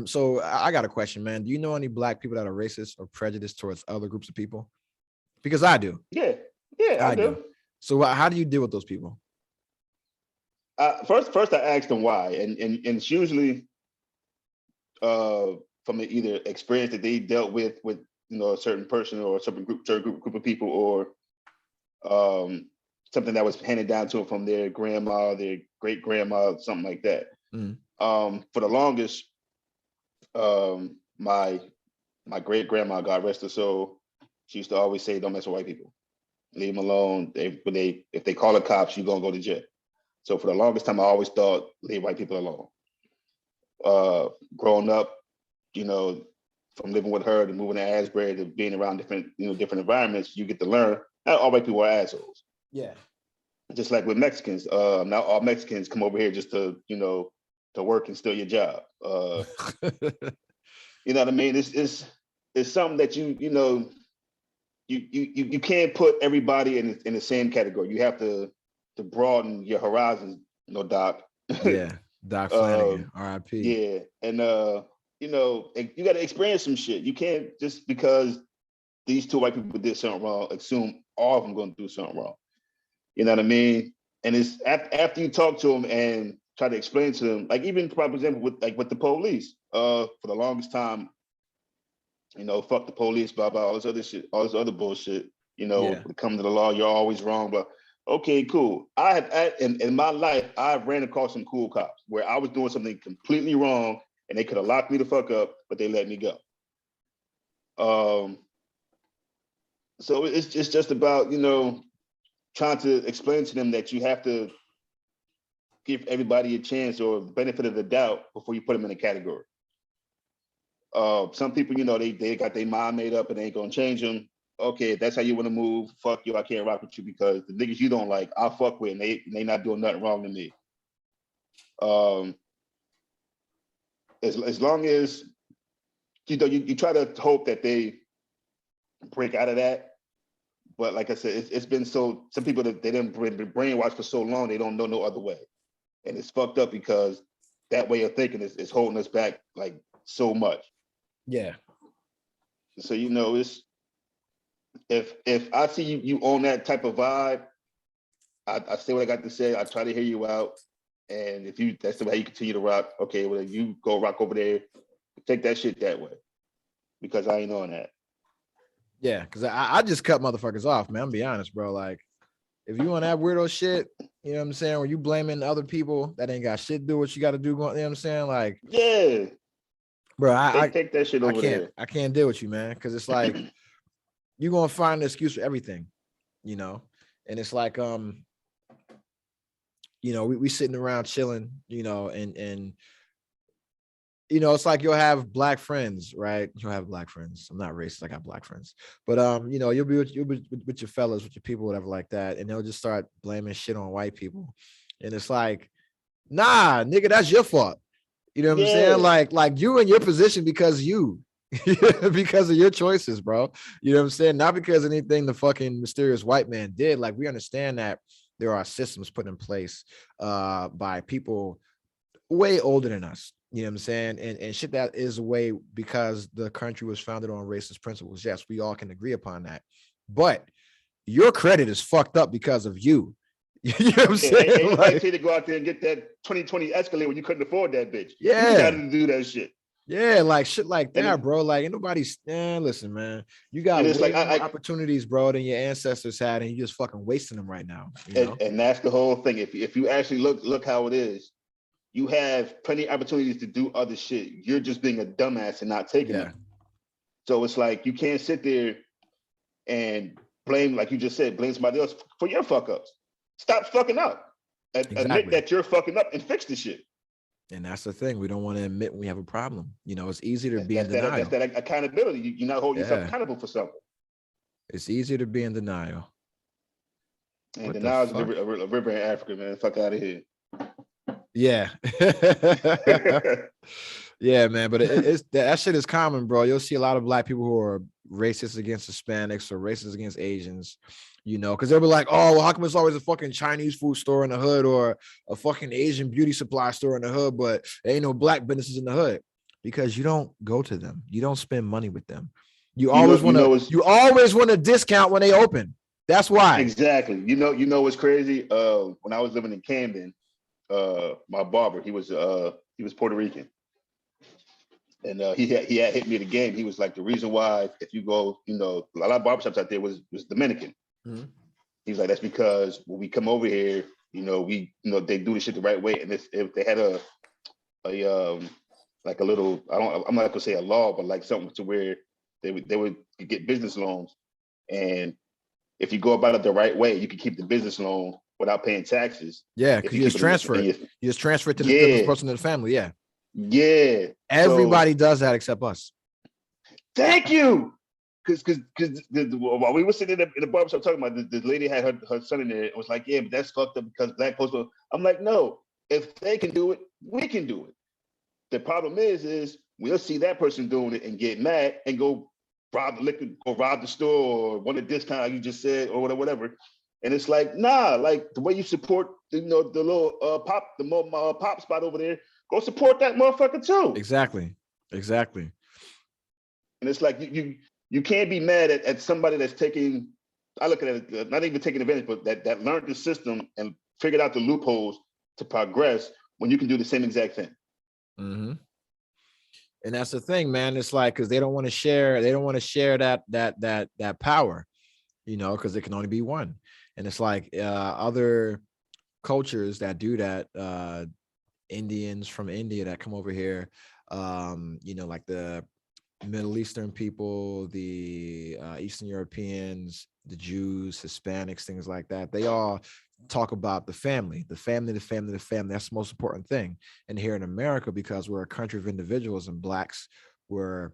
So I got a question, man. Do you know any Black people that are racist or prejudiced towards other groups of people? Because I do. Yeah, I do. So how do you deal with those people? First I ask them why, and it's usually from either experience that they dealt with a certain person or a certain group of people, or something that was handed down to them from their grandma, their great grandma, something like that. For the longest, my great grandma, God rest her soul, she used to always say, "Don't mess with white people. Leave them alone. If they call the cops, you're gonna go to jail." So for the longest time, I always thought, leave white people alone. Growing up, from living with her to moving to Asbury to being around different environments, you get to learn not all white people are assholes. Yeah. Just like with Mexicans, not all Mexicans come over here just to work and steal your job. You know what I mean? It's something that you can't put everybody in the same category. You have to broaden your horizons, Doc. Yeah, Doc Flanagan, R.I.P. Yeah, and you got to experience some shit. You can't just because these two white people did something wrong, assume all of them going to do something wrong. You know what I mean? And it's after you talk to them and try to explain to them, like even for example with the police, for the longest time, fuck the police, blah blah, all this other shit, all this other bullshit. When it comes to the law, you're always wrong. But okay, cool. In my life, I've ran across some cool cops where I was doing something completely wrong and they could have locked me the fuck up, but they let me go. So it's just about, trying to explain to them that you have to give everybody a chance or the benefit of the doubt before you put them in a category. Some people, they got their mind made up and they ain't gonna change them. Okay, if that's how you want to move, fuck you, I can't rock with you because the niggas you don't like, I'll fuck with and they not doing nothing wrong to me. As long as you try to hope that they break out of that. But like I said, it's been some people that they didn't been brainwashed for so long, they don't know no other way. And it's fucked up because that way of thinking is holding us back like so much. Yeah. So, it's, if I see you on that type of vibe, I say what I got to say. I try to hear you out. And if that's the way you continue to rock, okay, well, you go rock over there, take that shit that way. Because I ain't on that. Yeah, because I just cut motherfuckers off, man. I'm be honest, bro. Like, if you on that weirdo shit, you know what I'm saying, where you blaming other people that ain't got shit to do what you got to do, you know what I'm saying? Like, yeah. Bro, I take that shit over there. I can't deal with you, man, because it's like you're gonna find an excuse for everything, and it's like we sitting around chilling, and it's like you'll have black friends, right? You'll have black friends. I'm not racist, I got black friends, but you'll be with your fellas, with your people, whatever like that, and they'll just start blaming shit on white people, and it's like, nah, nigga, that's your fault. You know what I'm saying? Like you in your position because of your choices, bro. You know what I'm saying? Not because of anything the fucking mysterious white man did. Like, we understand that there are systems put in place by people way older than us. You know what I'm saying? And shit that is a way because the country was founded on racist principles. Yes, we all can agree upon that. But your credit is fucked up because of you. You know what I'm saying? Ain't nobody say to go out there and get that 2020 Escalade when you couldn't afford that bitch. Yeah. You got to do that shit. Yeah, like shit like that, bro. Like, ain't nobody listen, man. You got way like, more opportunities, bro, than your ancestors had, and you're just fucking wasting them right now. And that's the whole thing. If you actually look how it is, you have plenty of opportunities to do other shit. You're just being a dumbass and not taking them. So it's like you can't sit there and blame, like you just said, blame somebody else for your fuck ups. Stop fucking up. Admit that you're fucking up and fix the shit. And that's the thing. We don't want to admit when we have a problem. It's easy to be in denial. That's that accountability. You're not holding yourself accountable for something. It's easier to be in denial. And denial is a river in Africa, man. Fuck out of here. Yeah. Yeah, man. But that shit is common, bro. You'll see a lot of black people who are racist against Hispanics or racist against Asians, because they'll be like, oh, well, how come it's always a fucking Chinese food store in the hood or a fucking Asian beauty supply store in the hood, but there ain't no black businesses in the hood? Because you don't go to them. You don't spend money with them. You always want a discount when they open. That's why. Exactly. You know what's crazy? When I was living in Camden, my barber, he was Puerto Rican. And he had hit me the game. He was like, the reason why, if you go, a lot of barbershops out there was Dominican. Mm-hmm. He was like, that's because when we come over here, they do the shit the right way. And if they had a like a little, I'm not gonna say a law, but like something to where they would get business loans. And if you go about it the right way, you can keep the business loan without paying taxes. Yeah, because you just transfer it. You just transfer it to the person in the family. Yeah. Yeah. Everybody does that except us. Thank you. Because while we were sitting in the barbershop talking about this lady had her son in there and was like, yeah, but that's fucked up because black folks. I'm like, no, if they can do it, we can do it. The problem is we'll see that person doing it and get mad and go rob the liquor, or rob the store, or want a discount, like you just said, or whatever. And it's like, nah, like the way you support, the little pop spot over there, go support that motherfucker too. Exactly. And it's like you can't be mad at somebody that's taking, I look at it, not even taking advantage, but that learned the system and figured out the loopholes to progress when you can do the same exact thing. Mm-hmm. And that's the thing, man. It's like, because they don't want to share that power, because it can only be one. And it's like other cultures that do that, Indians from India that come over here, like the Middle Eastern people, the Eastern Europeans, the Jews, Hispanics, things like that. They all talk about the family. That's the most important thing. And here in America, because we're a country of individuals and blacks were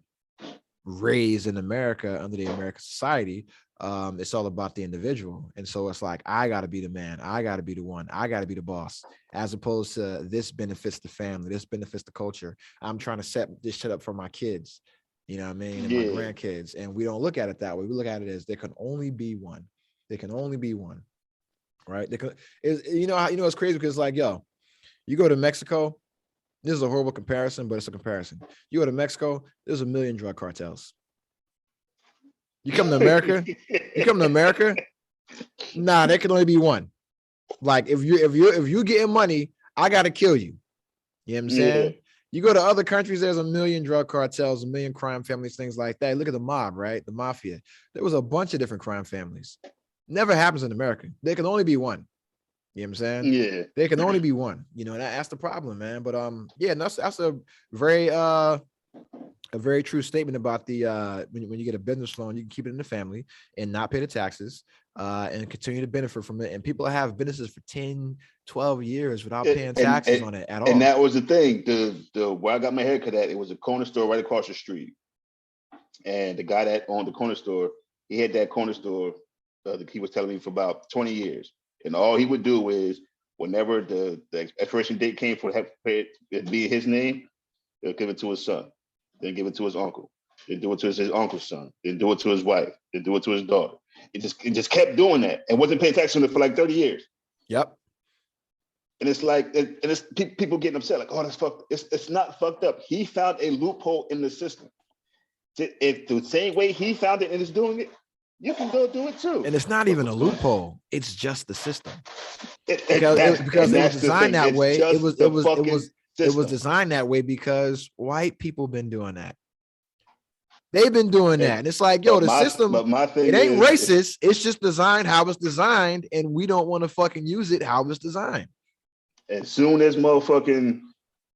raised in America under the American society, it's all about the individual. And so it's like, I got to be the man. I got to be the one. I got to be the boss, as opposed to this benefits the family. This benefits the culture. I'm trying to set this shit up for my kids. You know what I mean? And my grandkids. And we don't look at it that way. We look at it as there can only be one. There can only be one. Right? It's crazy because like, yo, you go to Mexico, this is a horrible comparison, but it's a comparison. You go to Mexico, there's a million drug cartels. You come to America, nah, there can only be one. Like if you're getting money, I gotta kill you. You know what I'm saying? You go to other countries, there's a million drug cartels, a million crime families, things like that. Look at the mob, right? The mafia. There was a bunch of different crime families. Never happens in America. There can only be one. You know what I'm saying? Yeah. There can only be one. That's the problem, man. But that's a very true statement about the when you get a business loan, you can keep it in the family and not pay the taxes and continue to benefit from it. And people have businesses for 10, 12 years without paying taxes on it at all. And that was the thing. The where I got my haircut at, it was a corner store right across the street. And the guy that owned the corner store, he had that corner store, he was telling me, for about 20 years. And all he would do is, whenever the expiration date came for it to be his name, he'll give it to his son, then give it to his uncle, then do it to his uncle's son, then do it to his wife, then do it to his daughter. It just kept doing that and wasn't paying tax on it for like 30 years. Yep. And it's like, it's people getting upset, like, oh, that's fucked. It's not fucked up. He found a loophole in the system. If the same way he found it and is doing it, you can go do it too. And it's not even a loophole. It's just the system. Because it was designed that way. It was designed that way because white people been doing that. They've been doing that. And it's like, yo, the system, it ain't racist. It's just designed how it's designed. And we don't want to fucking use it how it's designed. As soon as motherfucking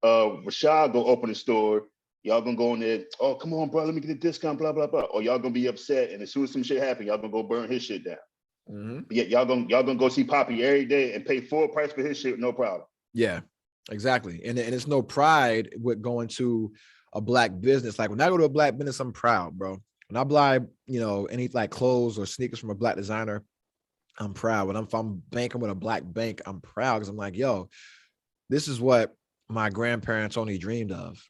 Rashad go open the store, y'all gonna go in there, oh, come on, bro, let me get a discount, blah, blah, blah. Or y'all gonna be upset. And as soon as some shit happen, y'all gonna go burn his shit down. Mm-hmm. Yet y'all gonna go see Poppy every day and pay full price for his shit, no problem. Yeah, exactly. And it's no pride with going to a black business. Like when I go to a black business, I'm proud, bro. When I buy, any like clothes or sneakers from a black designer, I'm proud. When if I'm banking with a black bank, I'm proud because I'm like, yo, this is what my grandparents only dreamed of.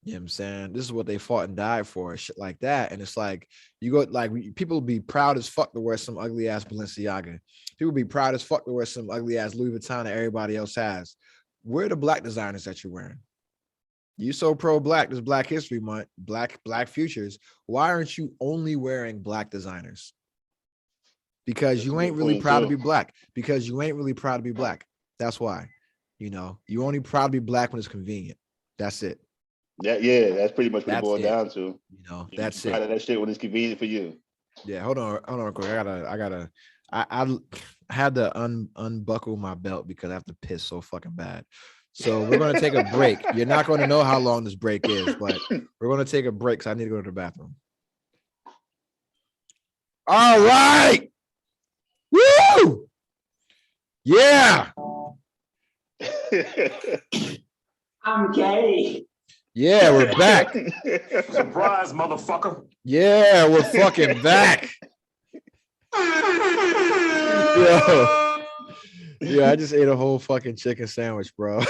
You know what I'm saying? This is what they fought and died for, shit like that. And it's like, you go, like, people be proud as fuck to wear some ugly ass Balenciaga. People be proud as fuck to wear some ugly ass Louis Vuitton that everybody else has. Where are the black designers that you're wearing? You so pro-black, this Black History Month, black futures. Why aren't you only wearing black designers? Because you ain't really proud to be black. Because you ain't really proud to be black. That's why. You're only proud to be black when it's convenient. That's it. Yeah, that's pretty much what it That's boiled it. down to. You know, You that's try it. that shit when it's convenient for you. Yeah, hold on, quick. I had to unbuckle my belt because I have to piss so fucking bad. So we're gonna take a break. You're not going to know how long this break is, but we're gonna take a break because I need to go to the bathroom. All right. Woo! Yeah. I'm gay. Yeah, we're back. Surprise, motherfucker. Yeah, we're fucking back. Yo. Yeah, I just ate a whole fucking chicken sandwich, bro. I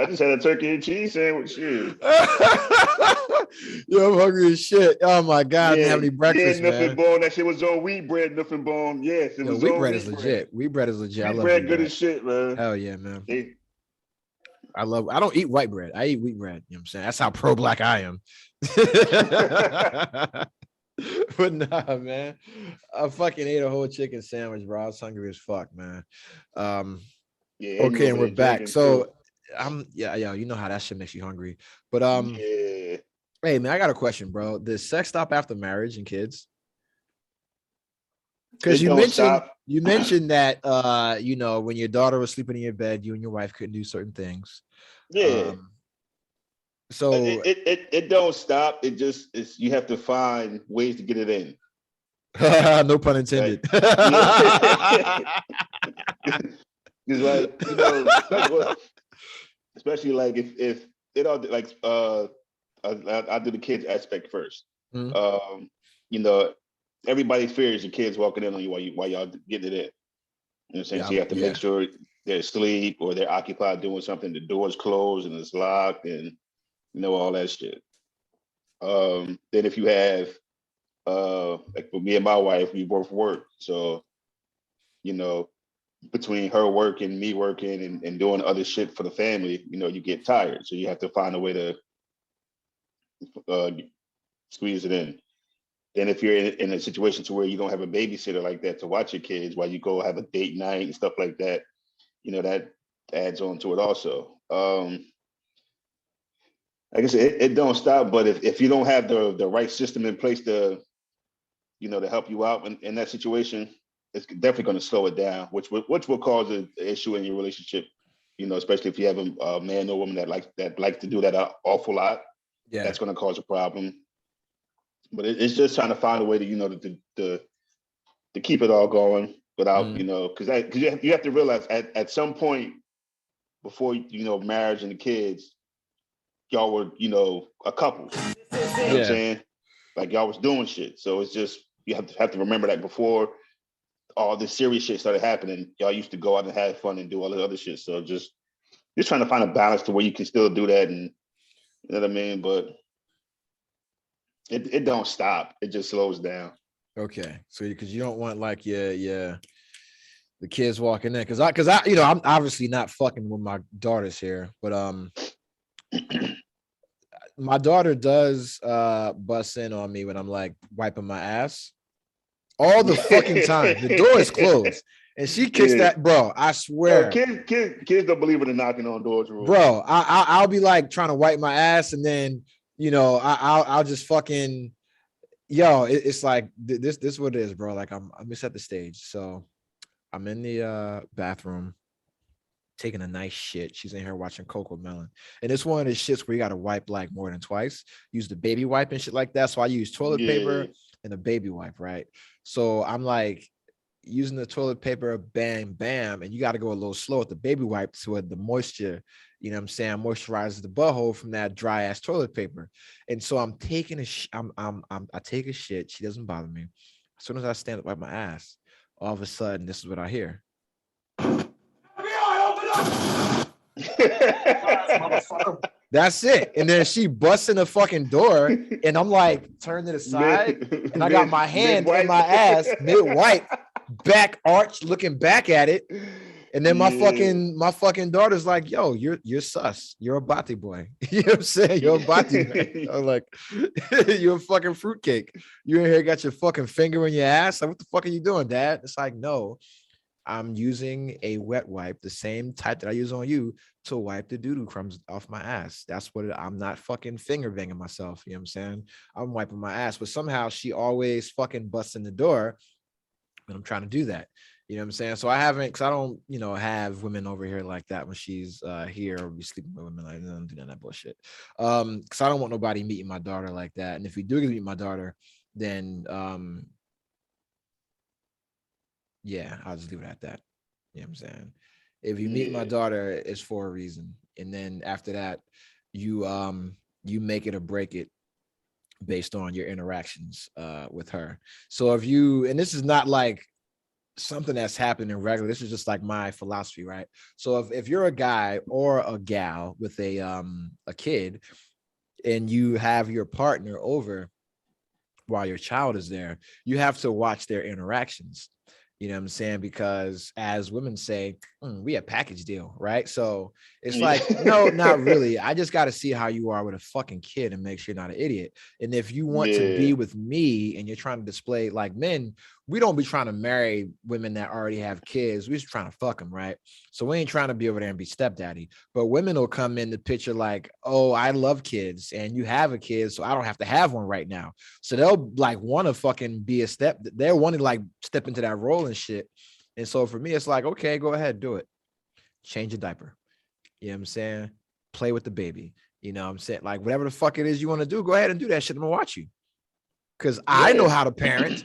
just had a turkey and cheese sandwich. Shit. Yo, I'm hungry as shit. Oh my god, I didn't have any breakfast, nothing man. bone. That shit was on wheat bread, nothing bone. Yes, it Yo, was wheat on bread wheat is legit. Wheat bread is legit. I Wheat love bread wheat good bread. as shit, man. Hell yeah, man. They- I don't eat white bread. I eat wheat bread. You know what I'm saying? That's how pro-black I am. But nah, man. I fucking ate a whole chicken sandwich, bro. I was hungry as fuck, man. yeah, Okay, and we're back. So too. you know how that shit makes you hungry. But Yeah. hey man, I got a question, bro. Does sex stop after marriage and kids? Because It don't stop. you mentioned that you know, when your daughter was sleeping in your bed, you and your wife couldn't do certain things. Yeah. So It don't stop. It's you have to find ways to get it in. no pun intended. Because like, you know, especially like if it all like I do the kids aspect first. Mhm. You know, everybody fears your kids walking in on you while y'all getting it in. You know what I'm saying? So you have to make sure they're asleep or they're occupied doing something, the door's closed and it's locked, and you know, all that shit. Then if you have like for me and my wife, we both work. So, you know, between her work and me working and doing other shit for the family, you know, you get tired. So you have to find a way to squeeze it in. Then if you're in a situation to where you don't have a babysitter like that to watch your kids while you go have a date night and stuff like that, you know, that adds on to it also. Like I said, it don't stop, but if you don't have the right system in place to, you know, to help you out in that situation, it's definitely going to slow it down, which will cause an issue in your relationship. You know, especially if you have a man or woman that likes to do that an awful lot. Yeah, that's going to cause a problem. But it's just trying to find a way to, you know, to keep it all going without, you know, because you have to realize at some point before, you know, marriage and the kids, y'all were, you know, a couple. You know what I'm saying? Like y'all was doing shit. So it's just you have to remember that before all this serious shit started happening, y'all used to go out and have fun and do all the other shit. So just trying to find a balance to where you can still do that, and you know what I mean? But it don't stop. It just slows down. Okay. So because you don't want like the kids walking in, because I you know, I'm obviously not fucking with my daughters here, but my daughter does bust in on me when I'm like wiping my ass all the fucking time. The door is closed and she kicks that, bro. I swear. Kids don't believe in the knocking on doors rule. Bro, I'll be like trying to wipe my ass, and then you know I'll just fucking it's like this is what it is, bro. Like I'm just at the stage. So I'm in the bathroom taking a nice shit. She's in here watching Coco Melon. And it's one of the shits where you got to wipe like more than twice. Use the baby wipe and shit like that. So I use toilet paper and a baby wipe, right? So I'm like using the toilet paper, bam, bam, and you got to go a little slow with the baby wipe so the moisture, you know what I'm saying, moisturizes the butthole from that dry ass toilet paper. And so I'm taking I take a shit. She doesn't bother me. As soon as I stand up, wipe my ass, all of a sudden, this is what I hear. That's it. And then she busts in the fucking door, and I'm like turned to the side, and I got my hand in my ass, mid-wipe, back arch, looking back at it. And then my fucking daughter's like, yo, you're sus. You're a bati boy. You know what I'm saying? You're a bati boy. I'm like, you're a fucking fruitcake. You in here got your fucking finger in your ass. Like, what the fuck are you doing, Dad? It's like, no, I'm using a wet wipe, the same type that I use on you, to wipe the doo-doo crumbs off my ass. That's what I'm not fucking finger banging myself. You know what I'm saying? I'm wiping my ass, but somehow she always fucking busts in the door when I'm trying to do that. You know what I'm saying? So I haven't, because I don't, have women over here like that when she's here, or be sleeping with women. Like, I don't do none of that bullshit. Because I don't want nobody meeting my daughter like that. And if we do meet my daughter, then yeah, I'll just leave it at that. You know what I'm saying? If you meet my daughter, it's for a reason. And then after that, you make it or break it based on your interactions with her. So if you, and this is not like something that's happening regular, this is just like my philosophy, right? So if you're a guy or a gal with a kid, and you have your partner over while your child is there, you have to watch their interactions. You know what I'm saying? Because as women say, we a package deal, right? So it's like, no, not really. I just got to see how you are with a fucking kid and make sure you're not an idiot. And if you want to be with me and you're trying to display, like, men, we don't be trying to marry women that already have kids. We're just trying to fuck them, right? So we ain't trying to be over there and be stepdaddy. But women will come in the picture like, oh, I love kids and you have a kid, so I don't have to have one right now. So they'll like want to fucking be a step. They'll want to like step into that role and shit. And so for me, it's like, okay, go ahead, do it. Change a diaper. You know what I'm saying? Play with the baby. You know what I'm saying? Like, whatever the fuck it is you want to do, go ahead and do that shit. I'm gonna watch you. Because I know how to parent.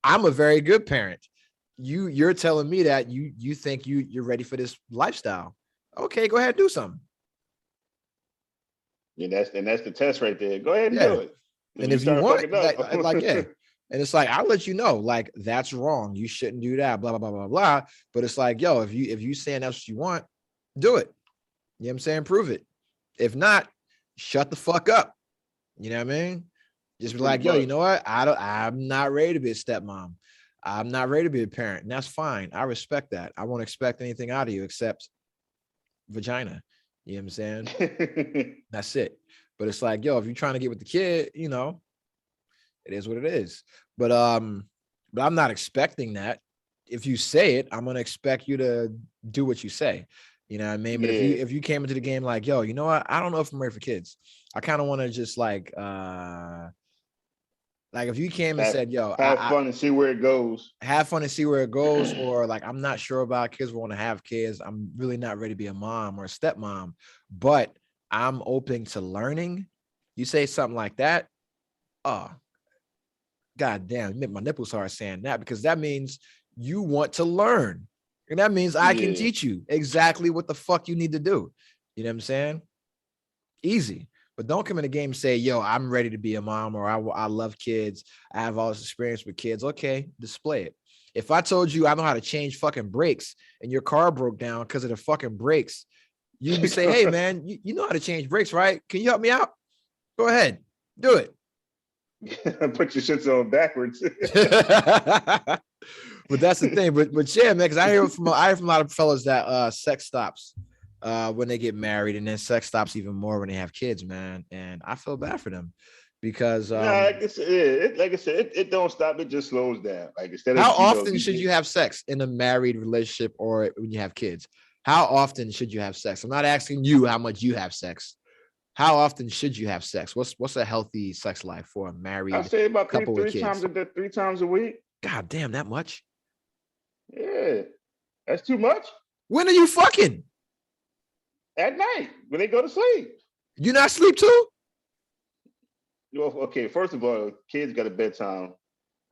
I'm a very good parent. You're telling me that you think you're ready for this lifestyle. Okay, go ahead and do something. Yeah, that's the test right there. Go ahead and do it. And if you want, like, yeah. And it's like, I'll let you know, like, that's wrong. You shouldn't do that, blah, blah, blah, blah, blah. But it's like, yo, if you saying that's what you want, do it. You know what I'm saying? Prove it. If not, shut the fuck up. You know what I mean? Just be like, yo, you know what? I'm not ready to be a stepmom. I'm not ready to be a parent. And that's fine. I respect that. I won't expect anything out of you except vagina. You know what I'm saying? That's it. But it's like, yo, if you're trying to get with the kid, it is what it is. But I'm not expecting that. If you say it, I'm gonna expect you to do what you say. You know what I mean? But if you came into the game like, yo, you know what? I don't know if I'm ready for kids. I kind of want to just like if you came and said, yo, have fun and see where it goes. Have fun and see where it goes. Or like, I'm not sure about kids, we want to have kids. I'm really not ready to be a mom or a stepmom, but I'm open to learning. You say something like that. Oh, God damn, my nipples hard saying that, because that means you want to learn. And that means I can teach you exactly what the fuck you need to do. You know what I'm saying? Easy. But don't come in the game and say, yo, I'm ready to be a mom, or I love kids. I have all this experience with kids. Okay, display it. If I told you I know how to change fucking brakes and your car broke down because of the fucking brakes, you'd say, hey, man, you know how to change brakes, right? Can you help me out? Go ahead. Do it. Put your shits on backwards. But that's the thing. But yeah, man, because I hear from a lot of fellas that sex stops when they get married, and then sex stops even more when they have kids, man. And I feel bad for them because like I said, it don't stop, it just slows down. Like, instead of how often should you have sex in a married relationship or when you have kids? How often should you have sex? I'm not asking you how much you have sex. How often should you have sex? What's a healthy sex life for a married couple? I say about three times a week. God damn, that much? Yeah, that's too much. When are you fucking? At night, when they go to sleep. You not sleep too? Okay, first of all, kids got a bedtime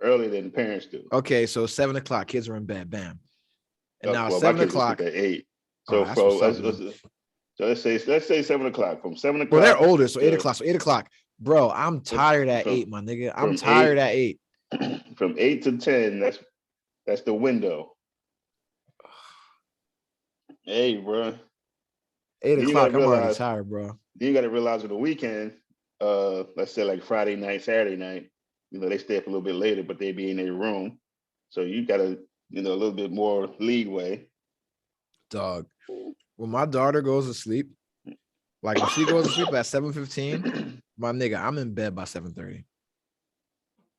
earlier than parents do. Okay, so 7 o'clock, kids are in bed, bam. And now 7 my kids o'clock at 8. So let's say 7 o'clock. From 7 o'clock. Well, they're older, so 8 o'clock. So 8 o'clock, bro. I'm tired at 8, my nigga. I'm tired at 8. From 8 to 10, that's the window. Hey, bro. 8 o'clock, I'm already tired, bro. You got to realize on the weekend, let's say like Friday night, Saturday night, they stay up a little bit later, but they be in their room. So you got to, a little bit more leeway. Dog. When my daughter goes to sleep, like when she goes to sleep at 7:15, my nigga, I'm in bed by 7:30.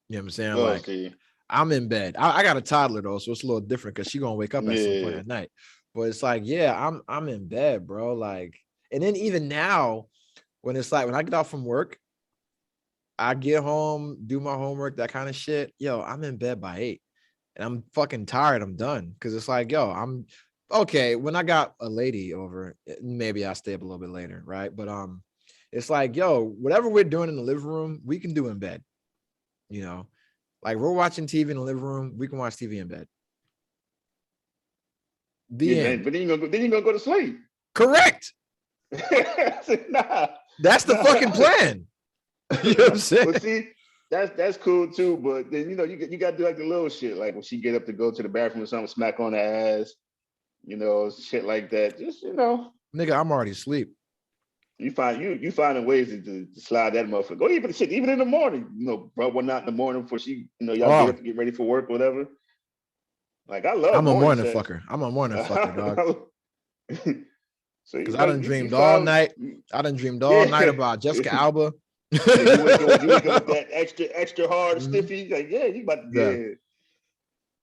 You know what I'm saying? I'm in bed. I got a toddler though, so it's a little different because she's gonna wake up at some point at night. But it's like, yeah, I'm in bed, bro. Like, and then even now, when it's like when I get off from work, I get home, do my homework, that kind of shit. Yo, I'm in bed by 8. And I'm fucking tired. I'm done. Cause it's like, yo, I'm okay. When I got a lady over, maybe I'll stay up a little bit later, right? But it's like, yo, whatever we're doing in the living room, we can do in bed. You know, like we're watching TV in the living room, we can watch TV in bed. The end. But then you're gonna go to sleep. Correct. Nah, That's the fucking plan. You know what I'm saying? Well, see, that's cool too. But then you gotta do like the little shit, like when she get up to go to the bathroom or something, smack on the ass, shit like that. Just nigga, I'm already asleep. You finding ways to slide that motherfucker. Go even in the morning, bro. One night in the morning before she, y'all get up to get ready for work, or whatever. Like I love. I'm a morning fucker. I'm a morning fucker, dog. So because I done dreamed all night. I done dreamed all night about Jessica Alba. You wake up with that extra hard stiffy. Like, yeah, you about to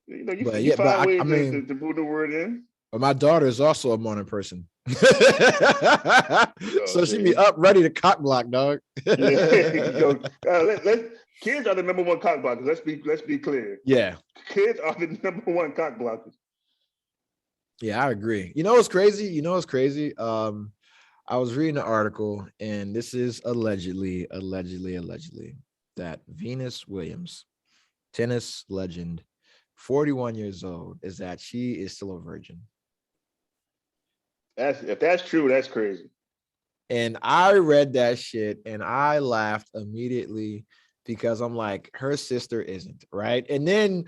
you find ways to move the word in. But my daughter is also a morning person. So she be up ready to cock block, dog. Kids are the number one cock blockers. Let's be clear. Yeah. Kids are the number one cock blockers. Yeah, I agree. You know what's crazy? I was reading an article, and this is allegedly that Venus Williams, tennis legend, 41 years old, is that she is still a virgin. If that's true, that's crazy. And I read that shit and I laughed immediately because I'm like, her sister isn't, right? And then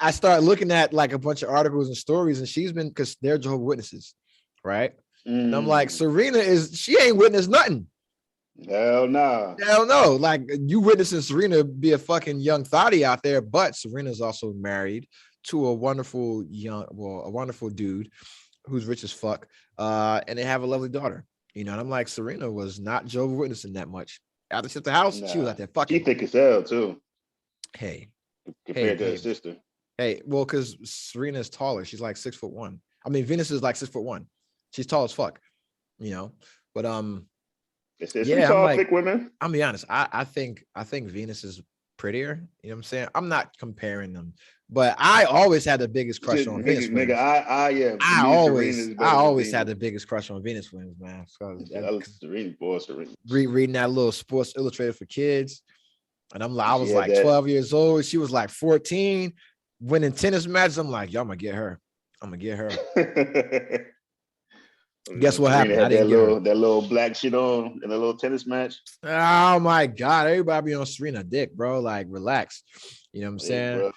I started looking at like a bunch of articles and stories, and she's been, because they're Jehovah's Witnesses, right? And I'm like, Serena she ain't witnessed nothing. Hell no. Hell no. Like, you witnessing Serena be a fucking young thotty out there, but Serena's also married to a wonderful dude who's rich as fuck. And they have a lovely daughter. And I'm like, Serena was not Jehovah's Witnessing that much. After she left the house, she was out there fucking. She thick as hell too. Hey. Compared to her sister. Hey, well, because Serena is taller. She's like 6'1". I mean, Venus is like 6'1". She's tall as fuck, But it's tall, like, thick women. I'll be honest. I think Venus is prettier. You know what I'm saying? I'm not comparing them, but I always had the biggest crush on Venus. Nigga, I always had the biggest crush on Venus Williams, man. Serena. Reading that little Sports Illustrated for kids, and I was like 12 years old. She was like 14, winning tennis matches. I'm like, yo, I'm gonna get her. Guess what happened? I didn't that little black shit on in a little tennis match. Oh my God. Everybody be on Serena dick, bro. Like, relax. You know what I'm saying? Bro.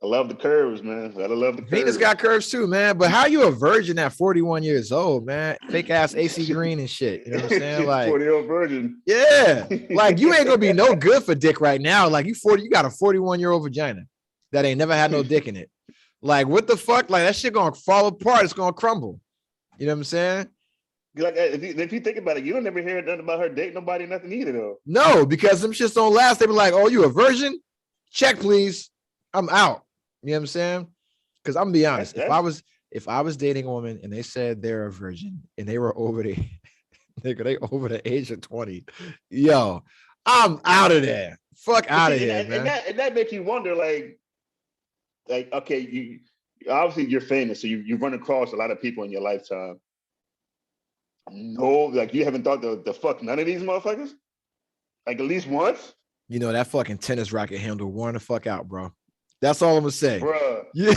I love the curves, man. I love the curves. Venus got curves too, man. But how you a virgin at 41 years old, man? Fake ass AC Green and shit. You know what I'm saying? Like, 40-year-old virgin. Yeah. Like, you ain't gonna be no good for dick right now. Like, you got a 41-year-old vagina that ain't never had no dick in it. Like, what the fuck? Like, that shit gonna fall apart. It's gonna crumble. You know what I'm saying? Like, if you think about it, you don't ever hear nothing about her dating nobody, nothing either, though. No, because them shits don't last. They be like, "Oh, you a virgin? Check, please. I'm out." You know what I'm saying? Because I'm gonna be honest. If I was dating a woman and they said they're a virgin and they were over the age of 20, yo, I'm out of there. Fuck out of here, man. And that makes you wonder, like, okay, you obviously you're famous, so you run across a lot of people in your lifetime. No, like, you haven't thought the fuck none of these motherfuckers? Like, at least once? That fucking tennis racket handle worn the fuck out, bro. That's all I'm gonna say. Bruh. Yeah.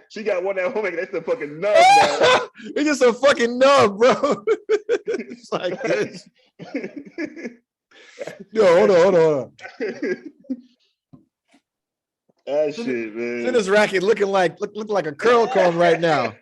she got one at home, and that's the fucking nub, man. It's just a fucking nub, bro. It's like this. Yo, hold on. That shit, man. Tennis racket looking like a curl comb right now.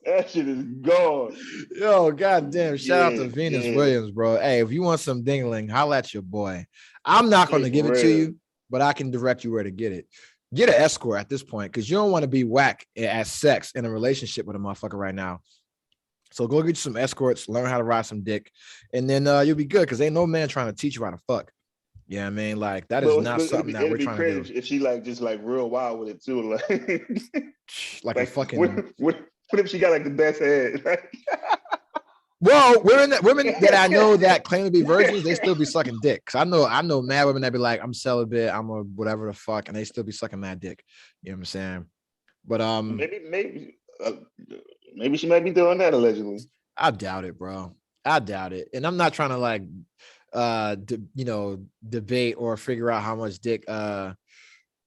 That shit is gone. Yo, goddamn! Shout out to Venus Williams, bro. Hey, if you want some dingling, holla at your boy. I'm not going to give it to you, but I can direct you where to get it. Get an escort at this point, because you don't want to be whack at sex in a relationship with a motherfucker right now. So go get you some escorts, learn how to ride some dick, and then you'll be good, because ain't no man trying to teach you how to fuck. Yeah, I mean, like that is not something that we're trying to do. If she like just like real wild with it too, Like a fucking. What if she got like the best head? Well, women that I know that claim to be virgins, they still be sucking dick. Cause I know mad women that be like, I'm celibate, I'm a whatever the fuck, and they still be sucking mad dick. You know what I'm saying? But maybe she might be doing that allegedly. I doubt it, bro. I doubt it. And I'm not trying to like debate or figure out how much dick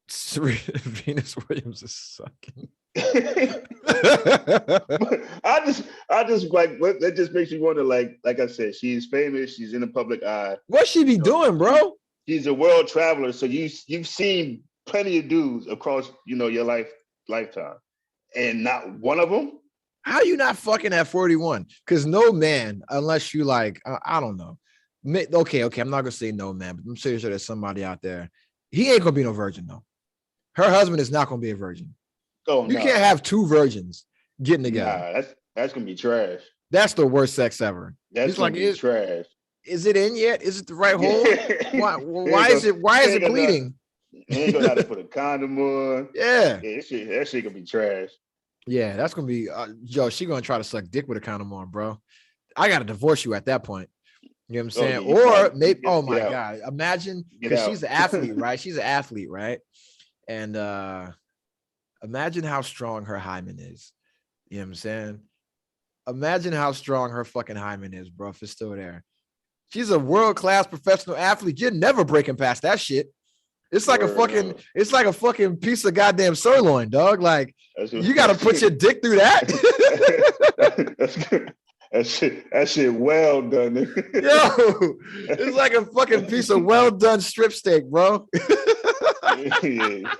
Venus Williams is sucking. I just like that just makes you wonder, like I said, she's famous, she's in the public eye. What she be doing, bro? She's a world traveler, so you've seen plenty of dudes across your lifetime, and not one of them. How you not fucking at 41? Because no man, unless you like, I don't know. Okay, I'm not gonna say no man, but I'm sure there's somebody out there. He ain't gonna be no virgin though. Her husband is not gonna be a virgin. Oh, you can't have two virgins getting together. Nah, that's gonna be trash. That's the worst sex ever. That's gonna be trash. Is it in yet? Is it the right hole? Why is it bleeding? Ain't gonna have to put a condom on. Yeah. That shit gonna be trash. Yeah, that's gonna be she gonna try to suck dick with a condom on, bro. I gotta divorce you at that point. You know what I'm saying? Maybe God, imagine, because she's an athlete, right? She's an athlete, right? And imagine how strong her hymen is. You know what I'm saying? Imagine how strong her fucking hymen is, bro, if it's still there. She's a world-class professional athlete. You're never breaking past that shit. It's like a fucking piece of goddamn sirloin, dog. Like, you got to put your dick through that. That shit well done. Yo, it's like a fucking piece of well done strip steak, bro. Yeah.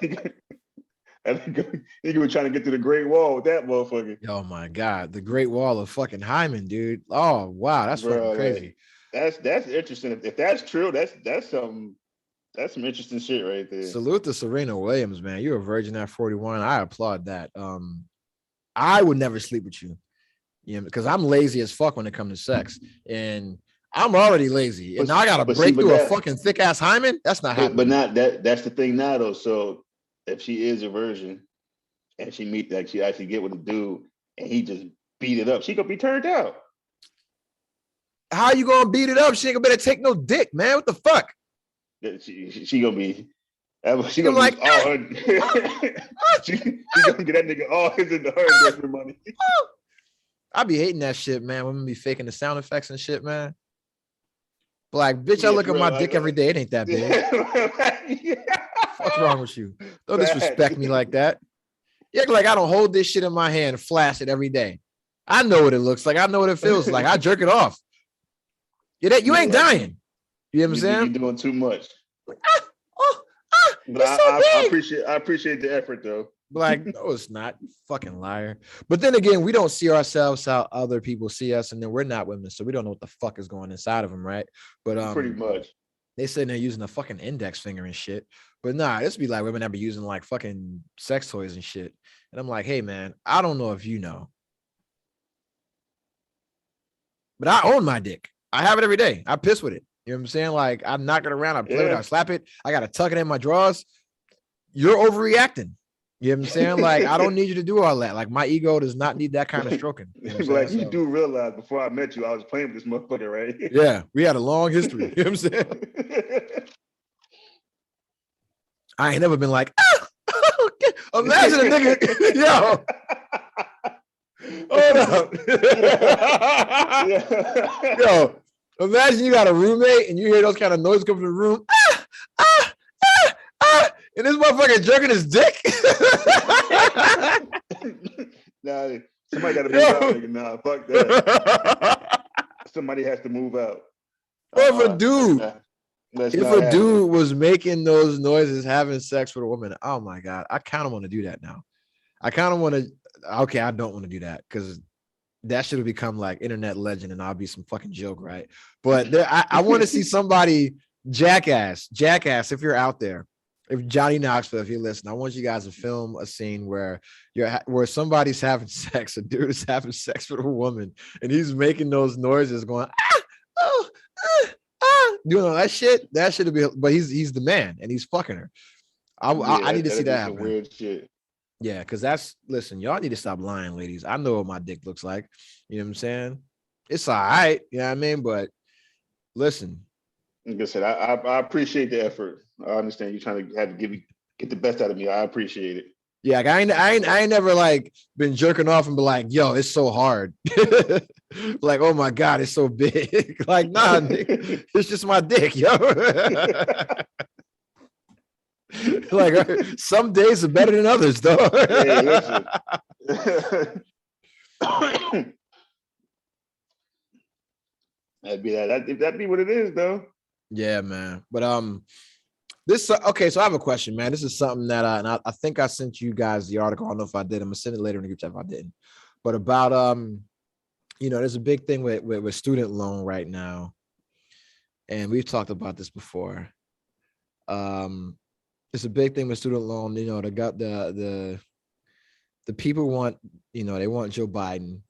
I think he was trying to get to the Great Wall with that motherfucker. Oh my God, the Great Wall of fucking hymen, dude. Oh wow, that's fucking crazy. Like, that's interesting. If that's true, that's some interesting shit right there. Salute to Serena Williams, man. You're a virgin at 41. I applaud that. I would never sleep with you. You know, because I'm lazy as fuck when it comes to sex, and I'm already lazy, and now I gotta break through a fucking thick ass hymen. That's not happening. But not that. That's the thing now, though. So if she is a virgin, and she actually get with a dude, and he just beat it up, she gonna be turned out. How you gonna beat it up? She ain't gonna better take no dick, man. What the fuck? She gonna be. She gonna like all her. She gonna get that nigga all his into her investment money. I be hating that shit, man. Women be faking the sound effects and shit, man. Like, bitch, I look at my dick every day. It ain't that big. What's wrong with you? Don't disrespect me like that. You act like I don't hold this shit in my hand and flash it every day. I know what it looks like. I know what it feels like. I jerk it off. You ain't dying. You know what I'm saying? You're doing too much. But I appreciate the effort, though. Like, no, it's not. You fucking liar. But then again, we don't see ourselves how other people see us, and then we're not women, so we don't know what the fuck is going inside of them, right? But pretty much. They sitting there using a fucking index finger and shit. But nah, this be like women that be using like fucking sex toys and shit. And I'm like, hey man, I don't know if you know, but I own my dick. I have it every day. I piss with it. You know what I'm saying? Like, I knock it around, I play with it, I slap it, I gotta tuck it in my drawers. You're overreacting. You know what I'm saying? Like, I don't need you to do all that. Like, my ego does not need that kind of stroking. You know like, you do realize before I met you, I was playing with this motherfucker, right? Yeah, we had a long history. You know what I'm saying? I ain't never been like, imagine a nigga, yo. Hold up. Yo, imagine you got a roommate and you hear those kind of noises come from the room. And this motherfucker jerking his dick. Nah, somebody got to move out. Nigga. Nah, fuck that. Somebody has to move out. If a dude was making those noises, having sex with a woman, oh my God, I kind of want to do that now. I kind of want to. Okay, I don't want to do that because that should have become like internet legend, and I'll be some fucking joke, right? But I want to see somebody jackass. If you're out there. If Johnny Knoxville, if you listen, I want you guys to film a scene where somebody's having sex, a dude is having sex with a woman, and he's making those noises, going doing all that shit. That should be, but he's the man and he's fucking her. I need to see that some happen. weird shit. Yeah, because listen, y'all need to stop lying, ladies. I know what my dick looks like. You know what I'm saying? It's all right. You know what I mean? But listen. Like I said, I appreciate the effort. I understand you trying to have to get the best out of me. I appreciate it. Yeah, like I ain't never like been jerking off and be like, yo, it's so hard. Like, oh my God, it's so big. Like, nah, nigga, it's just my dick, yo. Like some days are better than others, though. Hey, listen. That'd be what it is, though. Yeah, man. But this okay. So I have a question, man. This is something that I think I sent you guys the article. I don't know if I did. I'm gonna send it later in the group chat if I didn't. But about there's a big thing with student loan right now, and we've talked about this before. It's a big thing with student loan. You know, the people want, they want Joe Biden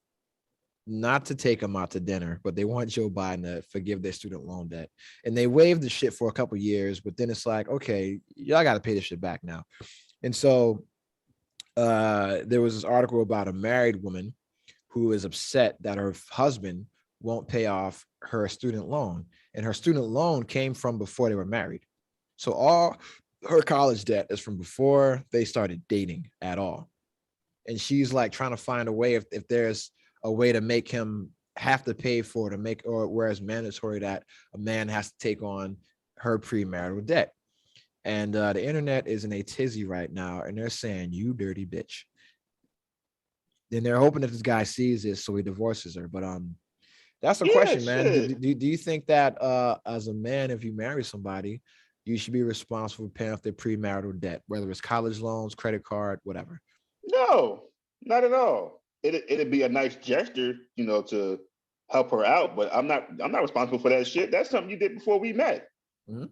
not to take them out to dinner, but they want Joe Biden to forgive their student loan debt. And they waived the shit for a couple of years, but then it's like, okay, y'all got to pay this shit back now. And so there was this article about a married woman who is upset that her husband won't pay off her student loan. And her student loan came from before they were married. So all her college debt is from before they started dating at all. And she's like trying to find a way if there's a way to make him have to pay for it or whereas mandatory that a man has to take on her premarital debt. And the internet is in a tizzy right now, and they're saying, you dirty bitch. Then they're hoping that this guy sees this so he divorces her. But that's the question, man. Do you think that as a man, if you marry somebody, you should be responsible for paying off their premarital debt, whether it's college loans, credit card, whatever? No, not at all. It'd be a nice gesture, to help her out, but I'm not responsible for that shit. That's something you did before we met. Mm-hmm.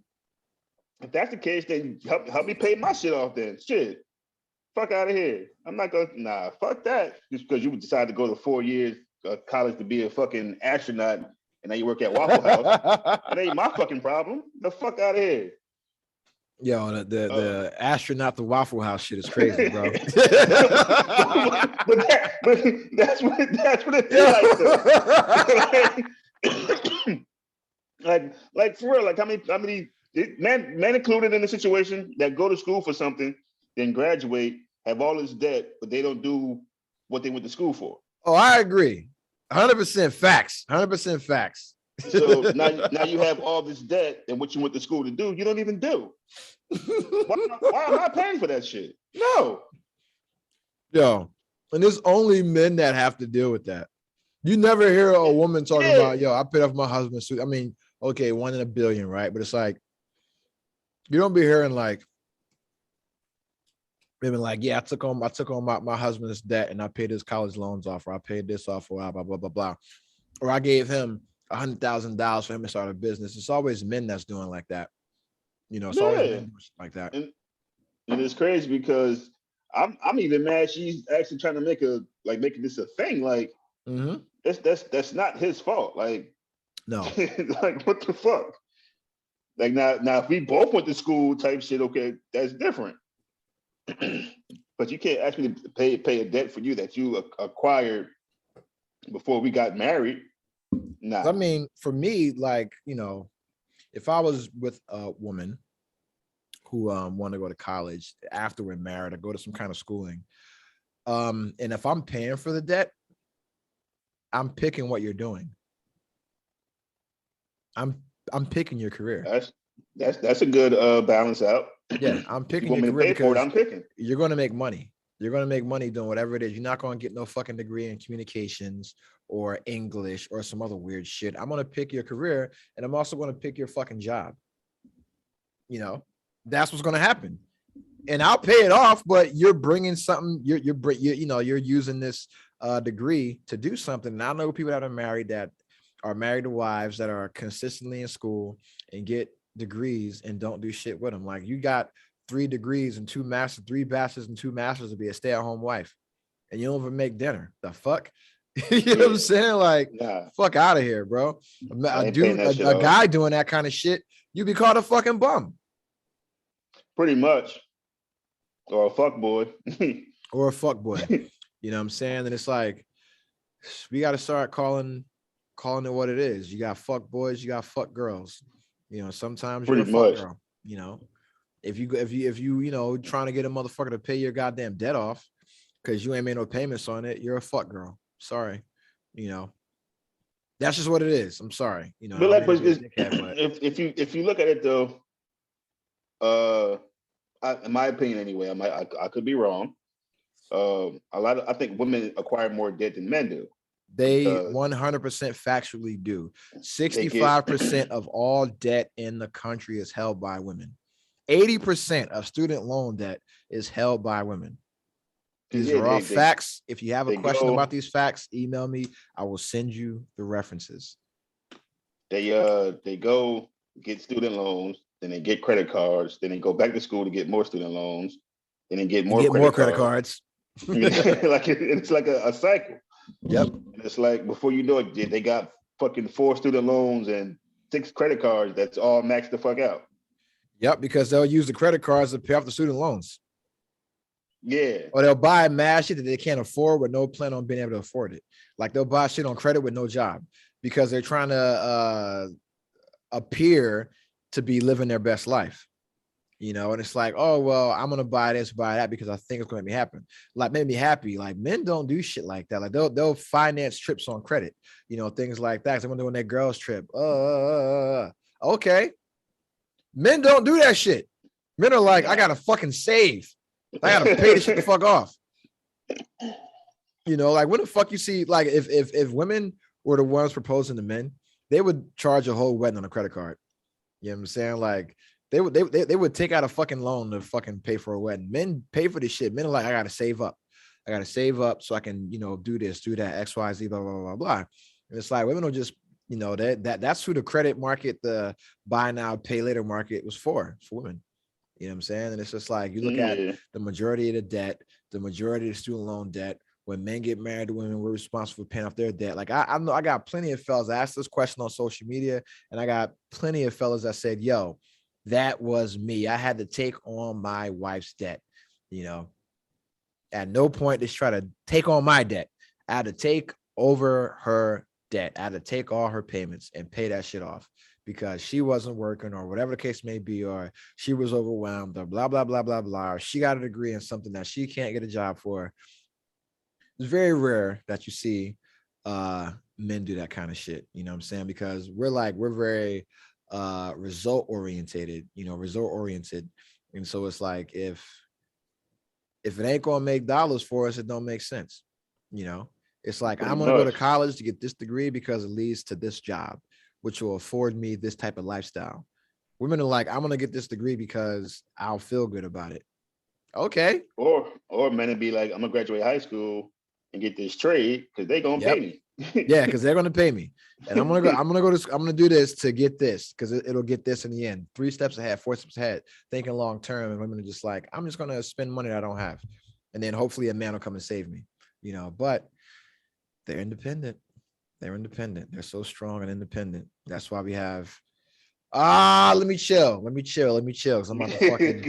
If that's the case, then help me pay my shit off then. Shit. Fuck out of here. I'm not gonna, fuck that. Just because you decide to go to 4 years of college to be a fucking astronaut and now you work at Waffle House. It ain't my fucking problem. The fuck out of here. Yo, the astronaut, the Waffle House shit is crazy, bro. but that's what it feels like. Like for real, like how many men included in the situation that go to school for something, then graduate, have all this debt, but they don't do what they went to school for. Oh, I agree. 100% facts. 100% facts. So now you have all this debt, and what you went to school to do, you don't even do. Why am I paying for that shit? No. Yo, and there's only men that have to deal with that. You never hear a woman talking about, yo, I paid off my husband's suit. I mean, okay, 1 in a billion, right? But it's like, you don't be hearing like, women like, yeah, I took on my husband's debt and I paid his college loans off, or I paid this off, or blah, blah, blah, blah. Or I gave him $100,000 for him to start a business. It's always men that's doing like that. It's always men doing shit like that. And it's crazy because I'm even mad she's actually trying to making this a thing. Like, that's not his fault. Like, no. Like, what the fuck? Like now if we both went to school type shit, okay, that's different. But you can't ask me to pay a debt for you that you acquired before we got married. Nah. I mean, for me, like, if I was with a woman who wanted to go to college after we're married or go to some kind of schooling, and if I'm paying for the debt, I'm picking what you're doing. I'm picking your career. That's a good balance out. Yeah, I'm picking your career because I'm picking. You're going to make money. You're going to make money doing whatever it is. You're not going to get no fucking degree in communications or English or some other weird shit. I'm going to pick your career, and I'm also going to pick your fucking job. That's what's going to happen. And I'll pay it off, but you're bringing something. You're using this degree to do something. And I know people that are married to wives that are consistently in school and get degrees and don't do shit with them. Like, you got 3 degrees and 2 masters, 3 bachelors and 2 masters to be a stay-at-home wife, and you don't even make dinner. The fuck? You know what I'm saying? Like, Nah, fuck out of here, bro. I A ain't paying dude, that shit a off. guy doing that kind of shit, you be called a fucking bum Pretty much. Or a fuck boy. or a fuck boy. You know what I'm saying? And it's like, we got to start calling it what it is. You got fuck boys, you got fuck girls. You know, sometimes you're a Pretty fuck much. girl. You know, if you trying to get a motherfucker to pay your goddamn debt off because you ain't made no payments on it, you're a fuck girl. Sorry, you know, that's just what it is. I'm sorry. You know, But I like, don't but mean to be a dickhead, but if you look at it though, in my opinion anyway, I could be wrong. I think women acquire more debt than men do. they because 100% factually do. they get 65% of all debt in the country is held by women. 80% of student loan debt is held by women. These are all facts. If you have a question about these facts, email me. I will send you the references. They go get student loans, then they get credit cards, then they go back to school to get more student loans, then they get more credit cards. Like it's like a cycle. Yep. And it's like before you know it, they got fucking 4 student loans and 6 credit cards that's all maxed the fuck out. Yep, because they'll use the credit cards to pay off the student loans. Yeah. Or they'll buy mad shit that they can't afford with no plan on being able to afford it. Like they'll buy shit on credit with no job because they're trying to appear to be living their best life. You know, and it's like, oh, well, I'm gonna buy this, buy that because I think it's gonna make me happen. Like, make me happy. Like, men don't do shit like that. Like, they'll finance trips on credit, you know, things like that. They're doing their girls' trip. Okay. Men don't do that shit. Men are like, I gotta fucking save. I gotta pay this shit the fuck off. You know, like when the fuck you see, like if women were the ones proposing to men, they would charge a whole wedding on a credit card. You know what I'm saying? Like they would take out a fucking loan to fucking pay for a wedding. Men pay for this shit. Men are like, I gotta save up. I gotta save up so I can, you know, do this, do that, XYZ, blah, blah, blah, blah. And it's like women will just, you know, that's who the credit market, the buy now, pay later market was for women. You know what I'm saying? And it's just like you look at the majority of the debt, the majority of the student loan debt. When men get married to women, we're responsible for paying off their debt. Like I know I got plenty of fellas asked this question on social media, and I got plenty of fellas that said, yo, that was me. I had to take on my wife's debt. You know, at no point did she try to take on my debt. I had to take over her debt. I had to take all her payments and pay that shit off because she wasn't working or whatever the case may be, or she was overwhelmed or blah, blah, blah, blah, blah. Or she got a degree in something that she can't get a job for. It's very rare that you see men do that kind of shit. You know what I'm saying? Because we're very result oriented, you know, result oriented. And so it's like, if it ain't going to make dollars for us, it don't make sense. You know, it's like, I'm going to go to college to get this degree because it leads to this job, which will afford me this type of lifestyle. Women are like, I'm going to get this degree because I'll feel good about it. Okay. Or men would be like, I'm gonna graduate high school and get this trade because they're gonna pay me. Yeah, because they're gonna pay me. And I'm gonna do this to get this because it'll get this in the end. 3 steps ahead, 4 steps ahead, thinking long term. And women are just like, I'm just gonna spend money that I don't have. And then hopefully a man will come and save me. You know, but they're independent. They're independent. They're so strong and independent. That's why we have let me chill. Because I'm about to fucking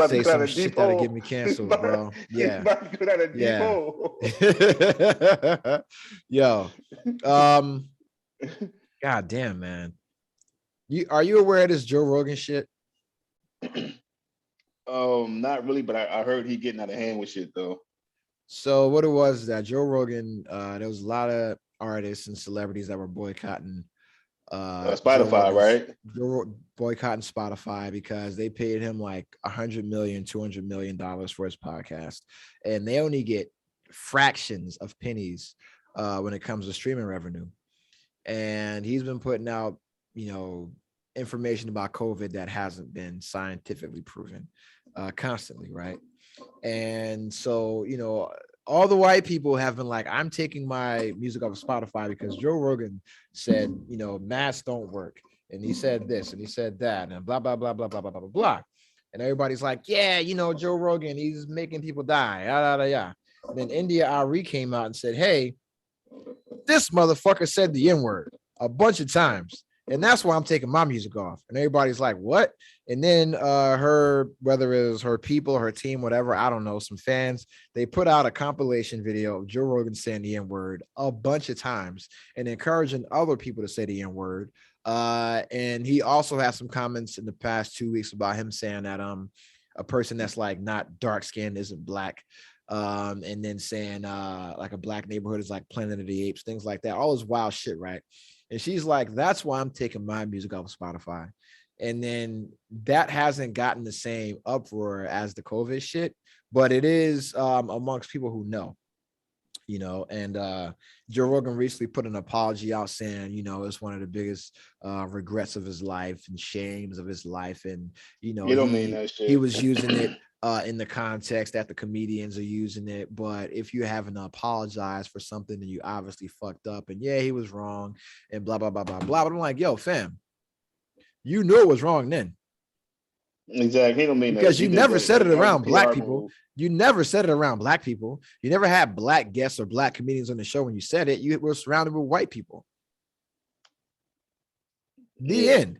say some shit that'll get me canceled, bro. Yeah. Yo. God damn, man. Are you aware of this Joe Rogan shit? Not really, but I heard he getting out of hand with shit though. So what it was is that Joe Rogan, there was a lot of artists and celebrities that were boycotting Spotify, right? Boycotting Spotify because they paid him like $100 million, $200 million for his podcast, and they only get fractions of pennies when it comes to streaming revenue. And he's been putting out, you know, information about COVID that hasn't been scientifically proven constantly, right? And so, you know, all the white people have been like, I'm taking my music off of Spotify because Joe Rogan said, you know, masks don't work. And he said this and he said that and blah, blah, blah, blah, blah, blah, blah, blah, blah. And everybody's like, yeah, you know, Joe Rogan, he's making people die. And then India Ari came out and said, hey, This motherfucker said the N-word a bunch of times. And that's why I'm taking my music off. And everybody's like, what? And then her, whether it was her people, her team, whatever, I don't know, some fans, they put out a compilation video of Joe Rogan saying the N-word a bunch of times and encouraging other people to say the N-word. And he also has some comments in the past 2 weeks about him saying that a person that's like not dark skinned isn't black. And then saying like a black neighborhood is like Planet of the Apes, things like that, all this wild shit, right? And she's like, that's why I'm taking my music off of Spotify. And then that hasn't gotten the same uproar as the COVID shit, but it is amongst people who know, you know. And Joe Rogan recently put an apology out saying, you know, it's one of the biggest regrets of his life and shames of his life. And, you know, You don't mean that shit. he was using it in the context that the comedians are using it. But if you haven't apologized for something, then you obviously fucked up. And yeah, he was wrong and blah, blah, blah, blah, blah. But I'm like, yo, fam, you knew it was wrong then. Exactly. He don't mean because that. you never said it around black people. You never said it around black people. You never had black guests or black comedians on the show when you said it. You were surrounded with white people. The end.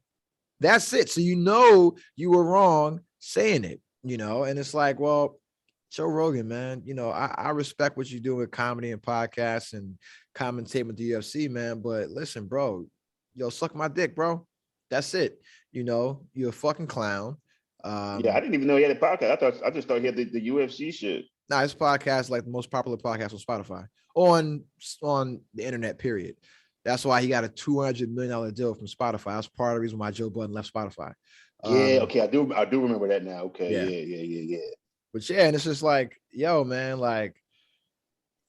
That's it. So you know you were wrong saying it, you know, and it's like, well, Joe Rogan, man, you know, I respect what you do with comedy and podcasts and commentating with the UFC, man. But listen, bro, yo, suck my dick, bro. That's it. You know, you're a fucking clown. Yeah, I didn't even know he had a podcast. I just thought he had the UFC shit. Nah, his podcast like the most popular podcast on Spotify on the internet, period. That's why he got a $200 million deal from Spotify. That's part of the reason why Joe Budden left Spotify. Yeah, okay, I do remember that now. Okay, yeah. But yeah, and it's just like, yo, man, like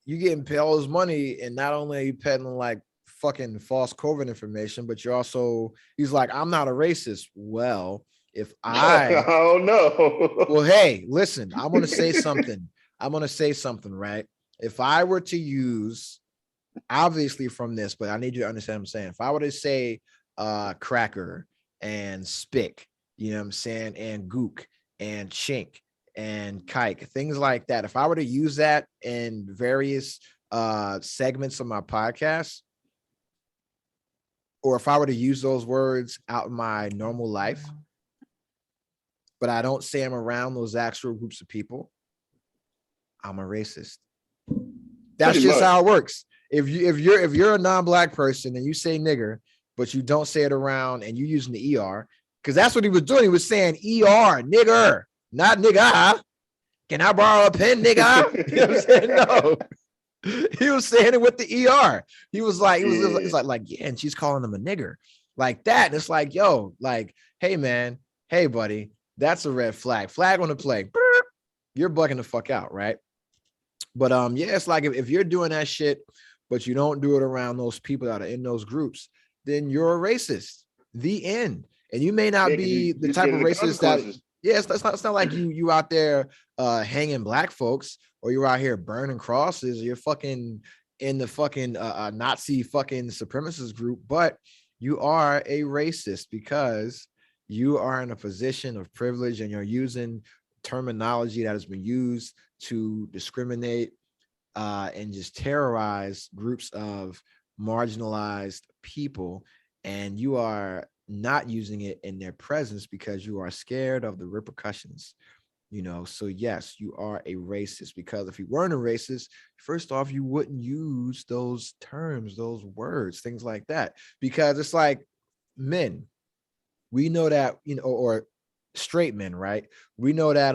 you getting paid all this money, and not only are you peddling like fucking false COVID information, but you're also, he's like, I'm not a racist. Well, if I oh no. Well, hey, listen, I'm gonna say something. Right? If I were to use, obviously from this, but I need you to understand what I'm saying. If I were to say cracker and spick, you know what I'm saying, and gook and chink and kike, things like that. If I were to use that in various segments of my podcast, or if I were to use those words out in my normal life, but I don't say I'm around those actual groups of people, I'm a racist. That's just how it works. If you're a non-black person and you say nigger, but you don't say it around and you using the ER, because that's what he was doing. He was saying ER, nigger, not nigga. Can I borrow a pen, nigga? You know what I'm saying? No. He was saying it with the ER. He was like, it's like, yeah, and she's calling him a nigger. Like that. And it's like, yo, like, hey man, hey buddy, that's a red flag. Flag on the play. You're bugging the fuck out, right? But yeah, it's like if you're doing that shit, but you don't do it around those people that are in those groups, then you're a racist. The end. And you may not be the type of racist that, yeah, it's not like you out there hanging black folks, or you're out here burning crosses, or you're fucking in the fucking Nazi fucking supremacist group, but you are a racist because you are in a position of privilege and you're using terminology that has been used to discriminate and just terrorize groups of marginalized people, and you are not using it in their presence because you are scared of the repercussions, you know. So yes, you are a racist, because if you weren't a racist, first off, you wouldn't use those terms, those words, things like that, because it's like, men, we know that, you know, or straight men, right? We know that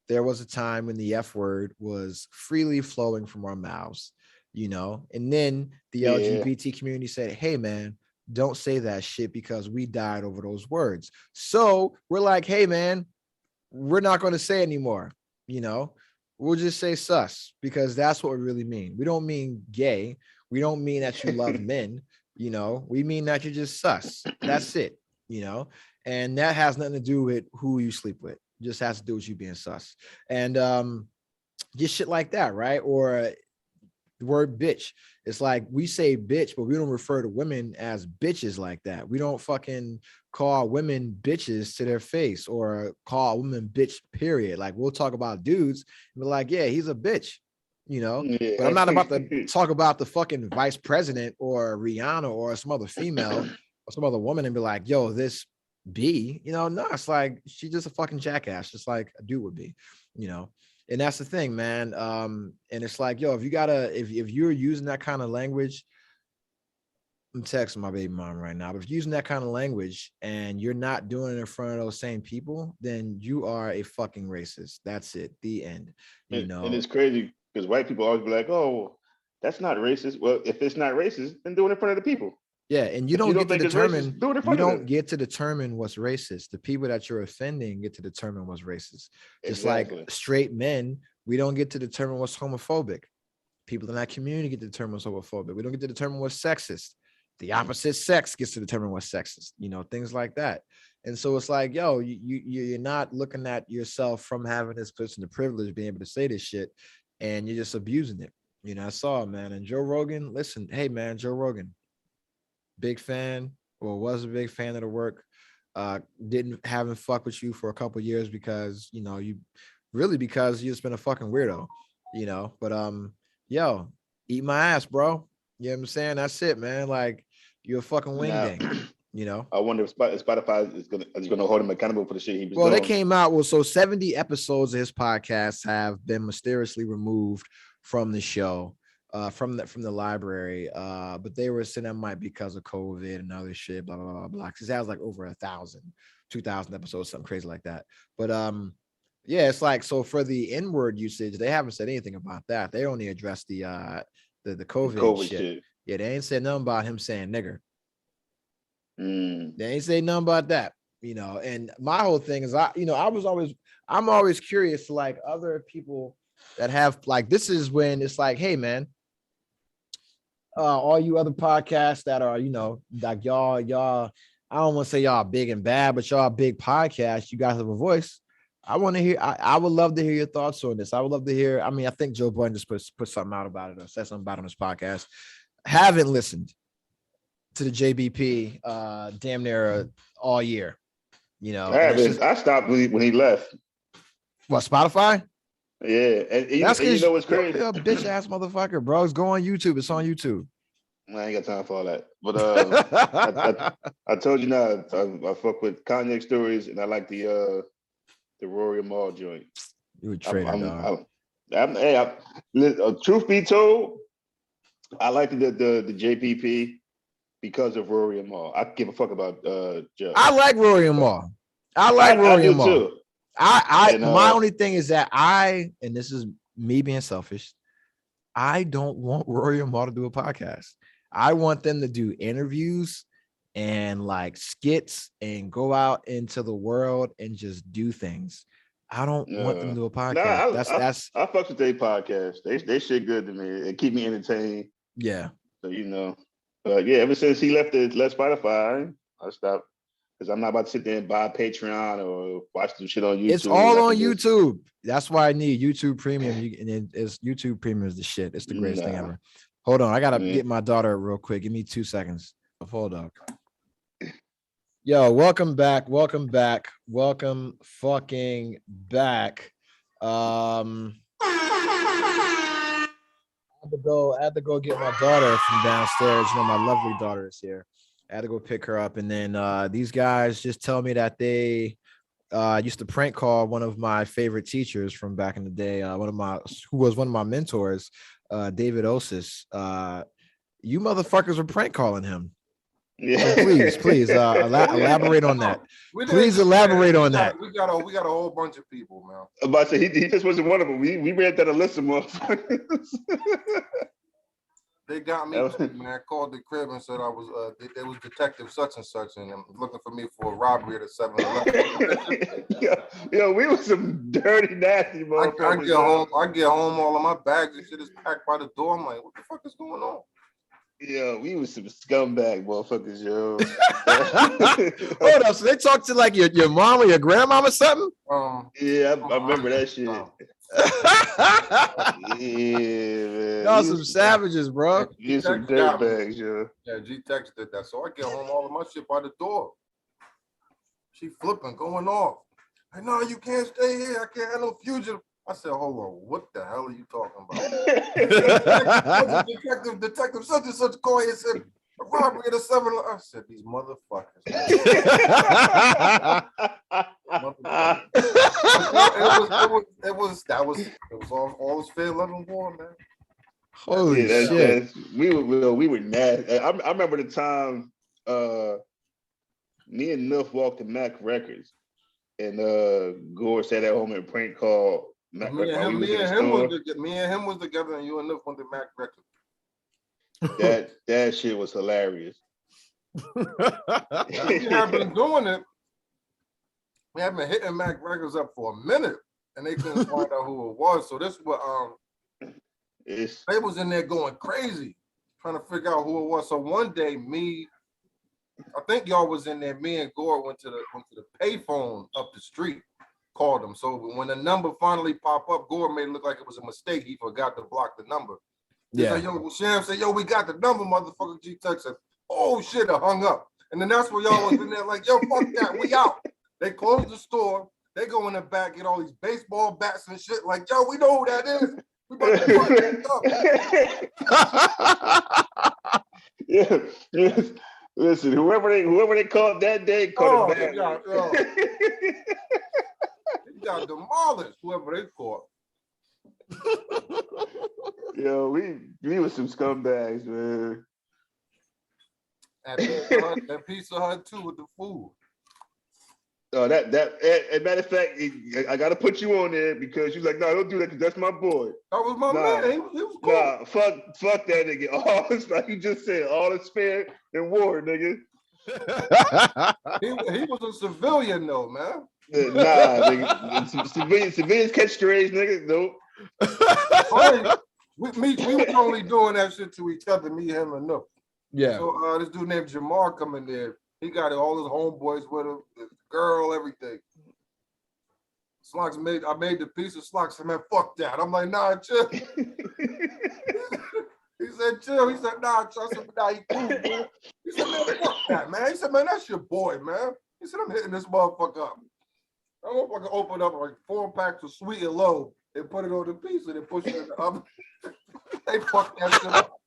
there was a time when the F word was freely flowing from our mouths, you know, and then the LGBT community said, hey man, don't say that shit because we died over those words. So we're like, hey man, we're not going to say anymore, you know, we'll just say sus, because that's what we really mean. We don't mean gay. We don't mean that you love men, you know, we mean that you're just sus. That's it, you know, and that has nothing to do with who you sleep with. It just has to do with you being sus. And just shit like that, right? Or the word bitch. It's like we say bitch, but we don't refer to women as bitches like that. We don't fucking call women bitches to their face, or call women bitch, period. Like we'll talk about dudes and be like, yeah, he's a bitch. you know. Yeah. But I'm not about to talk about the fucking vice president or Rihanna or some other female or some other woman and be like, yo, this B, you know, no, it's like she's just a fucking jackass, just like a dude would be, you know. And that's the thing, man. And it's like, yo, if you're using that kind of language, I'm texting my baby mom right now, but if you're using that kind of language and you're not doing it in front of those same people, then you are a fucking racist. That's it. The end. You know, and it's crazy because white people always be like, "Oh, that's not racist." Well, if it's not racist, then do it in front of the people. yeah, and you don't get to determine. Racist, do it in You front of them. don't get to determine what's racist. The people that you're offending get to determine what's racist. Just Exactly. like straight men, we don't get to determine what's homophobic. People in that community get to determine what's homophobic. We don't get to determine what's sexist. The opposite sex gets to determine what's sexist, you know, things like that. And so it's like, yo, you're not looking at yourself from having this person the privilege of being able to say this shit, and you're just abusing it. You know, I saw it, man. And Joe Rogan, listen, hey man, Joe Rogan, big fan, or was a big fan of the work. Haven't fucked with you for a couple of years because because you just been a fucking weirdo, you know. But yo, eat my ass, bro. You know what I'm saying? That's it, man. Like, you're a fucking wingding, you know? I wonder if Spotify is gonna hold him accountable for the shit he was doing. Well, they came out, so 70 episodes of his podcast have been mysteriously removed from the show, from the library. But they were saying that might be because of COVID and other shit, blah, blah, blah, blah. Because it has like over 1,000, 2,000 episodes, something crazy like that. But yeah, it's like, so for the N-word usage, they haven't said anything about that. They only addressed the COVID shit. Yeah, they ain't said nothing about him saying nigger. They ain't say nothing about that, you know. And my whole thing is, I'm always curious to like other people that have like, this is when it's like, hey man, all you other podcasts that are, you know, like y'all, I don't want to say y'all big and bad, but y'all big podcasts, you guys have a voice. I want to hear, I would love to hear your thoughts on this. I would love to hear, I mean, I think Joe Budden just put something out about it or said something about it on his podcast. Haven't listened to the JBP damn near all year, you know. I stopped when he left. What, Spotify? Yeah, and you know what's crazy? You're a bitch ass motherfucker, bro. It's go on YouTube. It's on YouTube. I ain't got time for all that. But I told you now, I fuck with Cognac stories, and I like the Rory Mall joint. You a traitor, dog. Truth be told, I like the JPP because of Rory and Mal. I give a fuck about Joe. I like Rory and Mal. I do Mal. Too. My only thing is that and this is me being selfish, I don't want Rory and Mal to do a podcast. I want them to do interviews and like skits and go out into the world and just do things. I don't want them to do a podcast. I fuck with their podcast. They shit good to me. It keep me entertained. Yeah. So you know, but yeah, ever since he left Spotify, I stopped because I'm not about to sit there and buy Patreon or watch some shit on YouTube. It's all on YouTube. That's why I need YouTube Premium. It's YouTube Premium is the shit. It's the greatest thing ever. Hold on, I gotta get my daughter real quick. Give me 2 seconds. Hold up. Yo, welcome back. Welcome fucking back. I had to go get my daughter from downstairs. You know, my lovely daughter is here. I had to go pick her up, and then these guys just tell me that they used to prank call one of my favorite teachers from back in the day. Who was one of my mentors, David Osis. You motherfuckers were prank calling him. Yeah. So please elaborate on that. Please elaborate on that. We got a whole bunch of people, man. But he just wasn't one of them. We read that a list of motherfuckers. They got me too, man. Called the crib and said I was they was detective such and such and looking for me for a robbery at a 7-Eleven. yo, we was some dirty, nasty motherfuckers. I get home, all of my bags and shit is packed by the door. I'm like, what the fuck is going on? Yeah, we was some scumbag motherfuckers, yo. Hold up, so they talked to like your mom or your grandma or something? Yeah, I remember that shit. Yeah, man. Y'all some savages, bro. You some dirtbags, yo. Yeah, G-Tex did that. So I get home, all of my shit by the door. She flipping, going off. Like, no, you can't stay here. I can't have no fugitive. I said, hold on, what the hell are you talking about? Detective such and such called and said, a robbery at a 7-Eleven. I said, these motherfuckers. It was all his fair love and war, man. Holy shit. We were nasty. I remember the time me and Nuff walked to Mac Records and Gore sat at home and prank called Mac Records while we was in the store. Me and him was together and you and Nuff went to Mac Records. That shit was hilarious. We have been doing it. We have been hitting Mac Records up for a minute and they couldn't find out who it was. So this was they was in there going crazy, trying to figure out who it was. So one day, I think y'all was in there. Me and Gore went to the payphone up the street, called them. So when the number finally popped up, Gore made it look like it was a mistake. He forgot to block the number. He said, yo, Sham said, yo, we got the number, motherfucker. G-Tech said, oh shit, I hung up. And then that's where y'all was in there like, yo, fuck that, we out. They closed the store. They go in the back, get all these baseball bats and shit. Like, yo, we know who that is. We about to fuck that up. Yeah. Listen, whoever they called that day caught it back. They got demolished, whoever they caught. Yo, we was some scumbags, man. That Pizza Hut too with the food. That matter of fact, I gotta put you on there because she's like, no, don't do that because that's my boy. That was my man. He was cool. Nah, fuck that nigga. All it's like you just said, all is fair in war, nigga. He was a civilian though, man. Nah, nigga. Civilians catch strays, nigga. Nope. We was only doing that shit to each other, me, him, and Nook. Yeah. So this dude named Jamar coming there. He got all his homeboys with him, his girl, everything. Slocks I made the piece of Slocks and man, fuck that. I'm like, nah, chill. He said, chill. He said, nah, chill. I said, nah, he cool, man. He said, man, fuck that, man. He said, man, that's your boy, man. He said, I'm hitting this motherfucker up. That motherfucker opened up like 4 packs of Sweet and Low and put it on the pizza and push it in the oven. They fucked that shit up.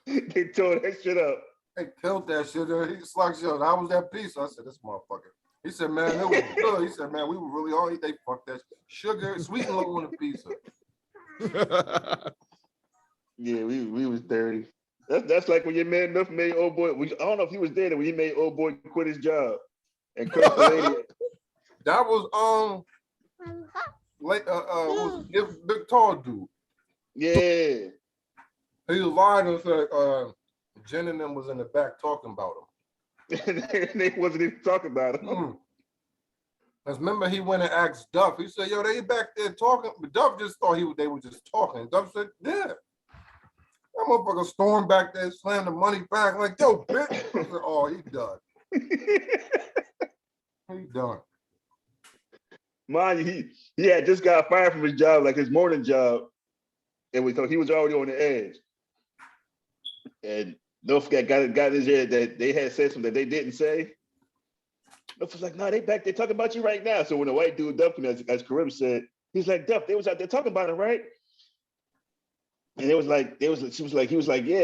They tore that shit up. They killed that shit. He was like, yo, how was that pizza? I said, this motherfucker. He said, man, it was good. He said, man, we were really hard. They fucked that shit. Sugar, Sweet and Low on the pizza. Yeah, we was dirty. That's like when your man Nuff made old boy. I don't know if he was there when he made old boy quit his job and cursed the lady. That was was big tall dude. Yeah. He lied and said Jen and them was in the back talking about him. They wasn't even talking about him. Cause remember he went and asked Duff. He said, "Yo, they back there talking." But Duff just thought they were just talking. Duff said, "Yeah." That motherfucker stormed back there, slammed the money back, like, "Yo, bitch!" I said, "Oh, he done. He done." Mind you, he had just got fired from his job, like his morning job, and he was already on the edge. And don't forget, got his ear that they had said something that they didn't say. Duff was like, "No, they back there talking about you right now." So when the white dude Duff, as Karim said, he's like, "Duff, they was out there talking about it, right?" And he was like, "Yeah,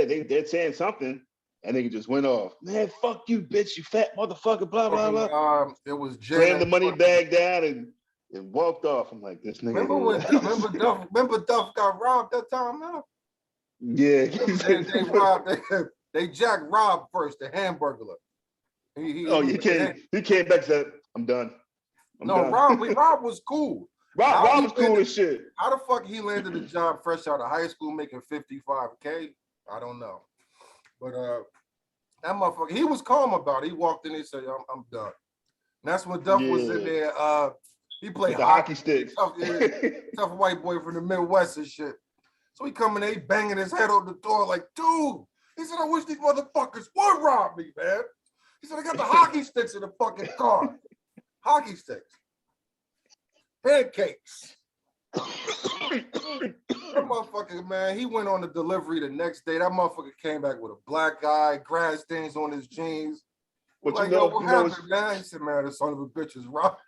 they're saying something." And they just went off. "Man, fuck you, bitch, you fat motherfucker, blah, blah, blah." It was Jay. Slammed the money bag down and walked off. I'm like, this nigga. Remember Duff got robbed that time, man? Yeah. They jacked Rob first, the hamburglar. He came back and said, "I'm done." Rob was cool. Rob was cool as shit. How the fuck he landed a job fresh out of high school making $55K? I don't know. But that motherfucker, he was calm about it. He walked in and said, I'm done. And that's when Duff was in there. He played the hockey sticks. Tough white boy from the Midwest and shit. So he coming there, he banging his head on the door like, dude. He said, I wish these motherfuckers would rob me, man. He said, I got the hockey sticks in the fucking car. Hockey sticks. Pancakes. That motherfucker, man, he went on the delivery the next day. That motherfucker came back with a black eye, grass stains on his jeans. What happened, man? He said, man, the son of a bitch is robbed.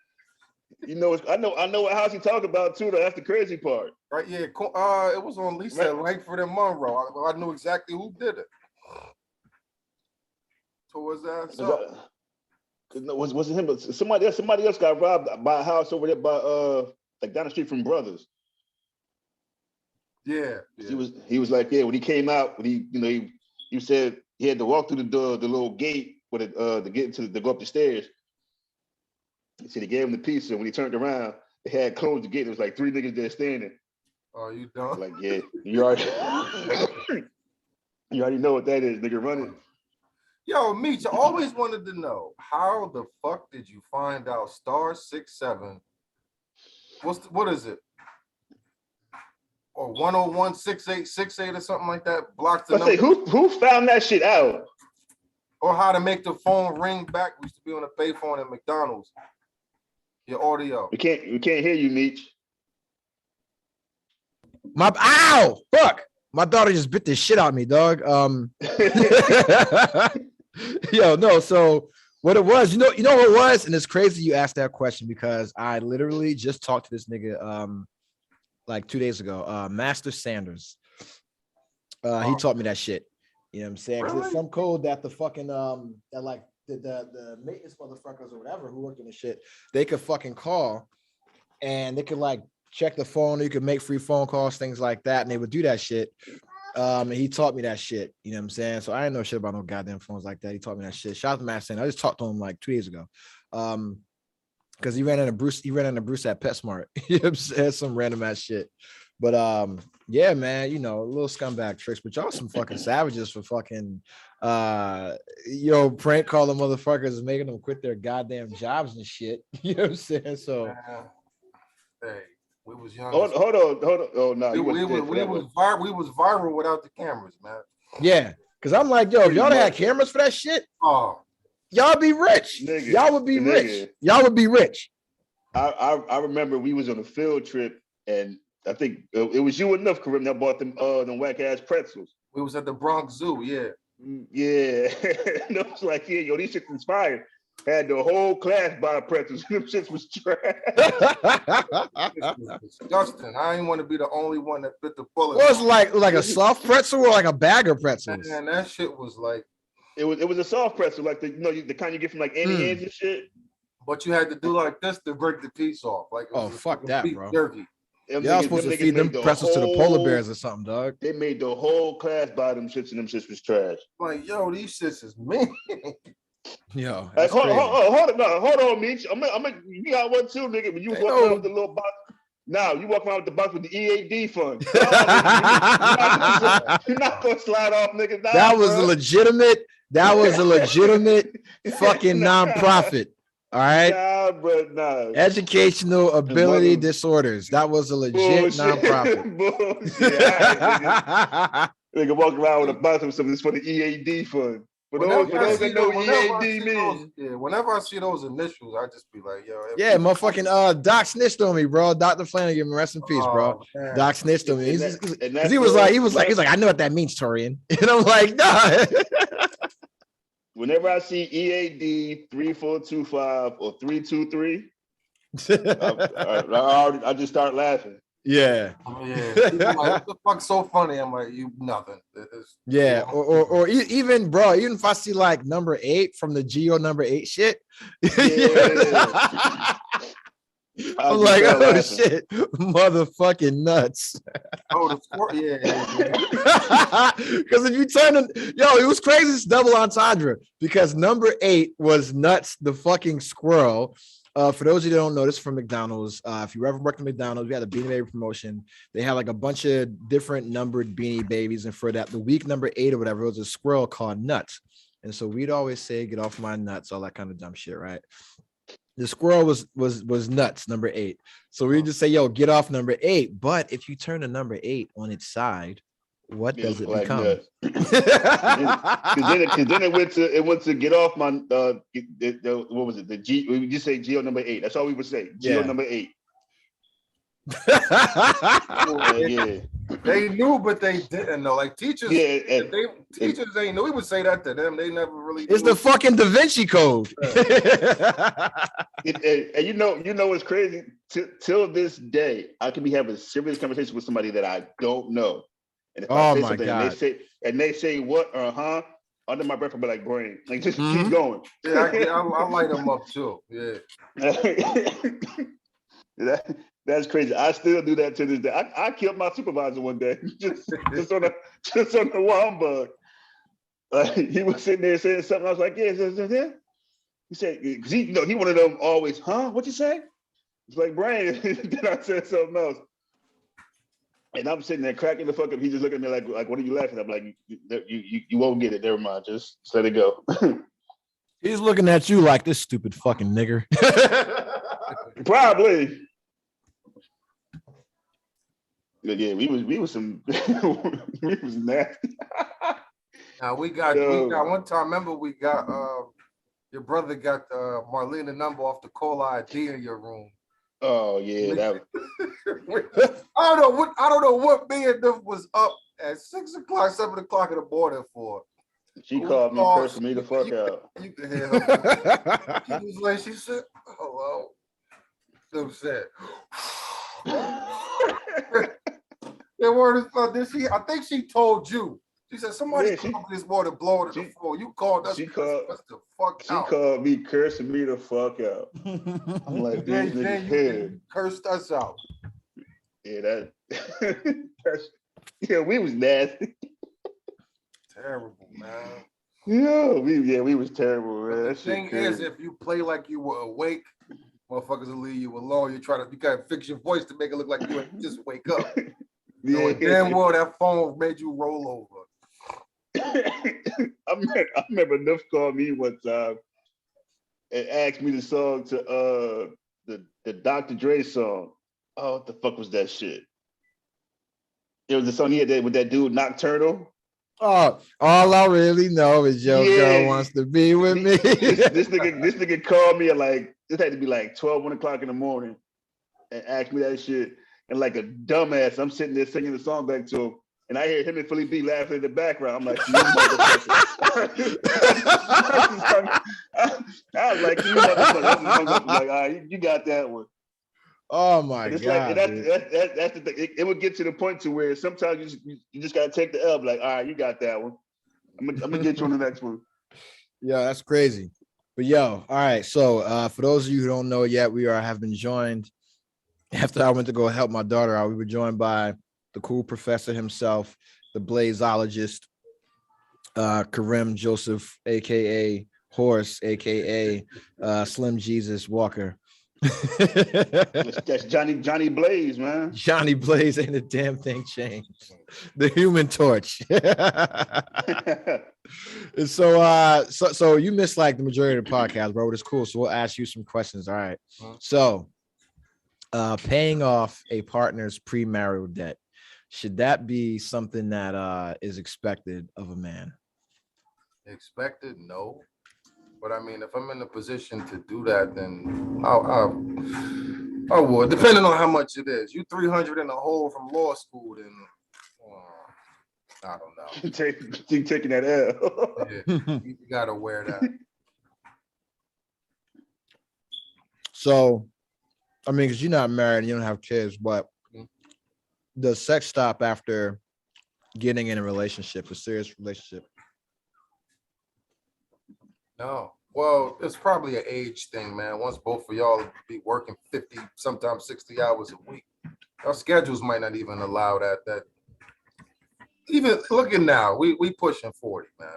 You know, I know what house he talking about too. Though that's the crazy part. Right? Yeah. It was on Lisa Langford and Monroe. I knew exactly who did it. So was that? So Was it him? But somebody else got robbed by a house over there by like down the street from Brothers. Yeah. He was like, yeah, when he came out, when he said he had to walk through the little gate with it to get to go up the stairs. He said he gave him the pizza. When he turned around, they had closed the gate. There was like 3 niggas there standing. Oh, you done? Like, yeah, you already you already know what that is, nigga. Running. Yo, Meech, I always wanted to know, how the fuck did you find out star 67? What is it? Or 1016868 or something like that? Block the number. Who found that shit out? Or how to make the phone ring back. We used to be on a payphone at McDonald's. Your audio. We can't hear you, Meech. Ow! Fuck! My daughter just bit this shit out of me, dog. Yo, no. So what it was, you know what it was, and it's crazy you asked that question because I literally just talked to this nigga like 2 days ago. Master Sanders. He taught me that shit. You know what I'm saying? Because there's some code that the fucking that like the maintenance motherfuckers or whatever who worked on the shit, they could fucking call and they could like check the phone, you could make free phone calls, things like that, and they would do that shit. And he taught me that shit. You know what I'm saying? So I didn't know shit about no goddamn phones like that. He taught me that shit. Shout out to Matt Sanders. I just talked to him like 2 days ago. Because he ran into Bruce at PetSmart. You know what I'm saying? Some random ass shit. But yeah, man, you know, a little scumbag tricks, but y'all some fucking savages for fucking prank calling motherfuckers and making them quit their goddamn jobs and shit. You know what I'm saying? So hey, we was young. Hold on. Oh no, we was viral without the cameras, man. Yeah, because I'm like, yo, if y'all had cameras for that shit, y'all be rich. Nigga, y'all would be rich. Y'all would be rich. I remember we was on a field trip and I think it was you and Nuff, Karim, that bought them whack ass pretzels. We was at the Bronx Zoo, yeah. Yeah. And I was like, yeah, yo, these shits inspired. Had the whole class buy pretzels. Them shits was trash. It was disgusting. I didn't want to be the only one that bit the bullet. What was like a soft pretzel or like a bag of pretzels? Man, that shit was like it was a soft pretzel, like the kind you get from like Annie's and shit. But you had to do like this to break the piece off. Like fuck that, bro. Jerky. Y'all supposed to feed them pretzels to the polar bears or something, dog. They made the whole class buy them shits, and them shits was trash. Like, yo, these shits is mean. Yo, like, hold on, Meech. You got one too, nigga. When you walk around with the little box. Now you walk around with the box with the EAD fund. You're not gonna slide off, nigga. Nah, that was a legitimate fucking nonprofit. All right. Nah, bro, nah. Educational ability disorders. That was a legit nonprofit. Bullshit. Right, nigga walk around with a box of something for the EAD fund. For those that know EAD means. Yeah, whenever I see those initials, I just be like, yo. Yeah, motherfucking Doc snitched on me, bro. Dr. Flanagan, rest in peace, bro. Man. Doc snitched on me. He was like, I know what that means, Torian. And I'm like, nah. Whenever I see EAD 3425 or 323, I just start laughing. Yeah. Like, what the fuck's so funny? I'm like, you nothing. Yeah. Or even, bro, even if I see like number 8 from the Geo number 8 shit. Yeah. I'm like, oh laughing. Shit, motherfucking nuts. Oh, the sport, yeah. Because if you turn it was crazy. It's double entendre because number 8 was Nuts, the fucking squirrel. For those of you that don't know, this is from McDonald's. If you ever worked at McDonald's, we had a Beanie Baby promotion. They had like a bunch of different numbered Beanie Babies, and for that, the week number 8 or whatever, it was a squirrel called Nuts. And so we'd always say, "Get off my nuts," all that kind of dumb shit, right? The squirrel was Nuts, number 8. So we just say, "Yo, get off number 8." But if you turn the number 8 on its side, what does it become? Because then it went to get off my what was it? The G. We just say Geo number 8. That's all we would say. Geo number 8. Yeah. They knew, but they didn't know. Like teachers, Yeah, teachers ain't know. We would say that to them. They never really. It's knew. the fucking Da Vinci Code. and you know what's crazy? Till this day, I can be having a serious conversation with somebody that I don't know, and if I say something and they say what under my breath, I'll be like, brain, like just keep going. Yeah, I light them up too. Yeah. That's crazy. I still do that to this day. I killed my supervisor one day just on the Wambug. He was sitting there saying something. I was like, yeah. He said, because he one of them always, what you say? It's like, brain. Then I said something else. And I'm sitting there cracking the fuck up. He just looking at me like, what are you laughing at? I'm like, you won't get it. Never mind. Just let it go. He's looking at you like this stupid fucking nigger. Probably. But yeah, we was some we was nasty. Now we got one time. Remember we got your brother got Marlena number off the caller ID in your room. Oh yeah, that I don't know what me and them was up at 6 o'clock, 7 o'clock in the morning for. She called me, cursing me the fuck out. You can hear her. She was like, she said, hello. Them said. The word is I think she told you. She said somebody called me this morning blowing the phone. You called us. She called the fuck out. She called me, cursing me the fuck out. I'm like, these niggas here. Cursed us out. Yeah, we was nasty. Terrible, man. We was terrible, man. The thing is, if you play like you were awake, motherfuckers will leave you alone. You gotta fix your voice to make it look like you just wake up. Yeah. Damn well that phone made you roll over. I remember Nuff called me one time and asked me the song to the Dr. Dre song. Oh, what the fuck was that shit? It was the song he had with that dude Nocturnal. Oh, all I really know is your girl wants to be with me. This nigga called me at this had to be 12, 1 o'clock in the morning and asked me that shit. And like a dumbass, I'm sitting there singing the song back to him. And I hear him and Philly B laughing in the background. I'm like, you motherfucker. I was like, you motherfucker. Like, all right, you got that one. Oh my God. That's the thing. It would get to the point to where sometimes you just gotta take the L. Like, all right, you got that one. I'm gonna get you on the next one. Yeah, that's crazy. But all right. So for those of you who don't know yet, we have been joined. After I went to go help my daughter out, we were joined by the cool professor himself, the blazeologist, Karim Joseph, aka Horse, aka Slim Jesus Walker. That's Johnny Blaze, man. Johnny Blaze, ain't a damn thing changed. The Human Torch. And so you missed like the majority of the podcast, bro. It's cool. So we'll ask you some questions. All right. So paying off a partner's premarital debt, should that be something that is expected of a man? Expected? No. But I mean, if I'm in a position to do that, then I would, depending on how much it is. You 300 in the hole from law school, then I don't know. Taking that L. Yeah, you gotta wear that. So, I mean, because you're not married and you don't have kids, but does sex stop after getting in a relationship, a serious relationship? No. Well, it's probably an age thing, man. Once both of y'all be working 50, sometimes 60 hours a week, our schedules might not even allow that. Even looking now, we pushing 40, man.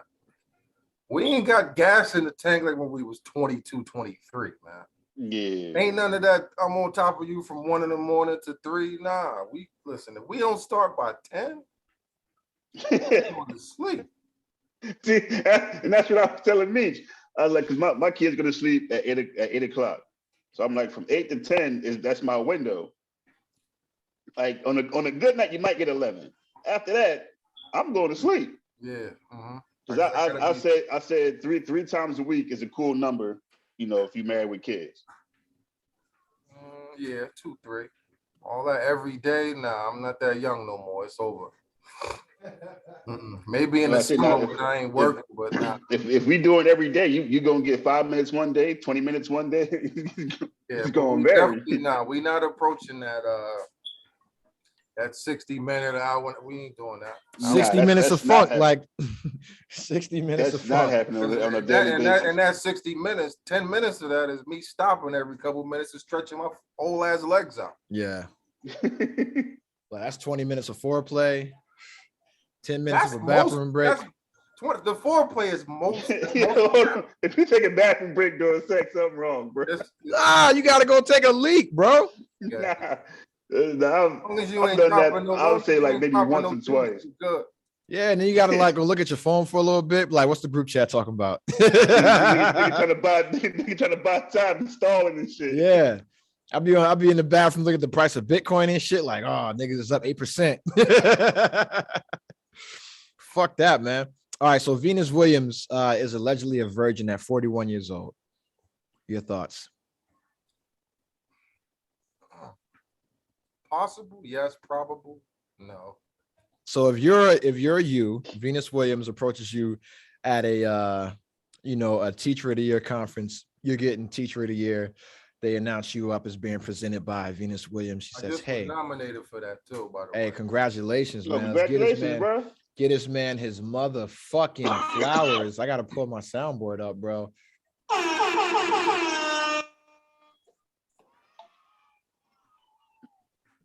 We ain't got gas in the tank like when we was 22, 23, man. Yeah. Ain't none of that. I'm on top of you from 1 in the morning to 3. Nah, listen, if we don't start by 10, we're going to sleep. See, and that's what I was telling Mitch. I was like, because my kid's going to sleep at 8 o'clock. So I'm like, from 8 to 10 that's my window. Like on a good night, you might get 11. After that, I'm going to sleep. Yeah. Because I said three times a week is a cool number, if you're married with kids. Yeah, 2, 3. All that every day. Nah, I'm not that young no more. It's over. Maybe in the summer when I ain't working, but nah. If we do it every day, you gonna get 5 minutes one day, 20 minutes one day. It's going to vary. We not approaching that 60-minute hour. We ain't doing that. 60 minutes of funk, like 60 minutes of funk. That's not happening on a daily basis. And that 60 minutes, 10 minutes of that is me stopping every couple of minutes and stretching my whole ass legs out. Yeah. Well, that's 20 minutes of foreplay, 10 minutes of a bathroom break. The foreplay is most. If you take a bathroom break during sex, something wrong, bro. You gotta go take a leak, bro. Nah. As long as you ain't done that, dropping no I would say like maybe once or twice. Good. Yeah, and then you gotta like go look at your phone for a little bit. Like, what's the group chat talking about? Nigga trying to buy time installing and shit. Yeah. I'll be in the bathroom looking at the price of Bitcoin and shit. Like, oh, niggas is up 8%. Fuck that, man. All right, so Venus Williams is allegedly a virgin at 41 years old. Your thoughts? Possible, yes. Probable, no. So if you're you, Venus Williams approaches you at a Teacher of the Year conference. You're getting Teacher of the Year. They announce you up as being presented by Venus Williams. She says, "Hey, nominated for that too, by the way. Hey, congratulations, man. Congratulations, bro. Get this man his motherfucking flowers." I gotta pull my soundboard up, bro.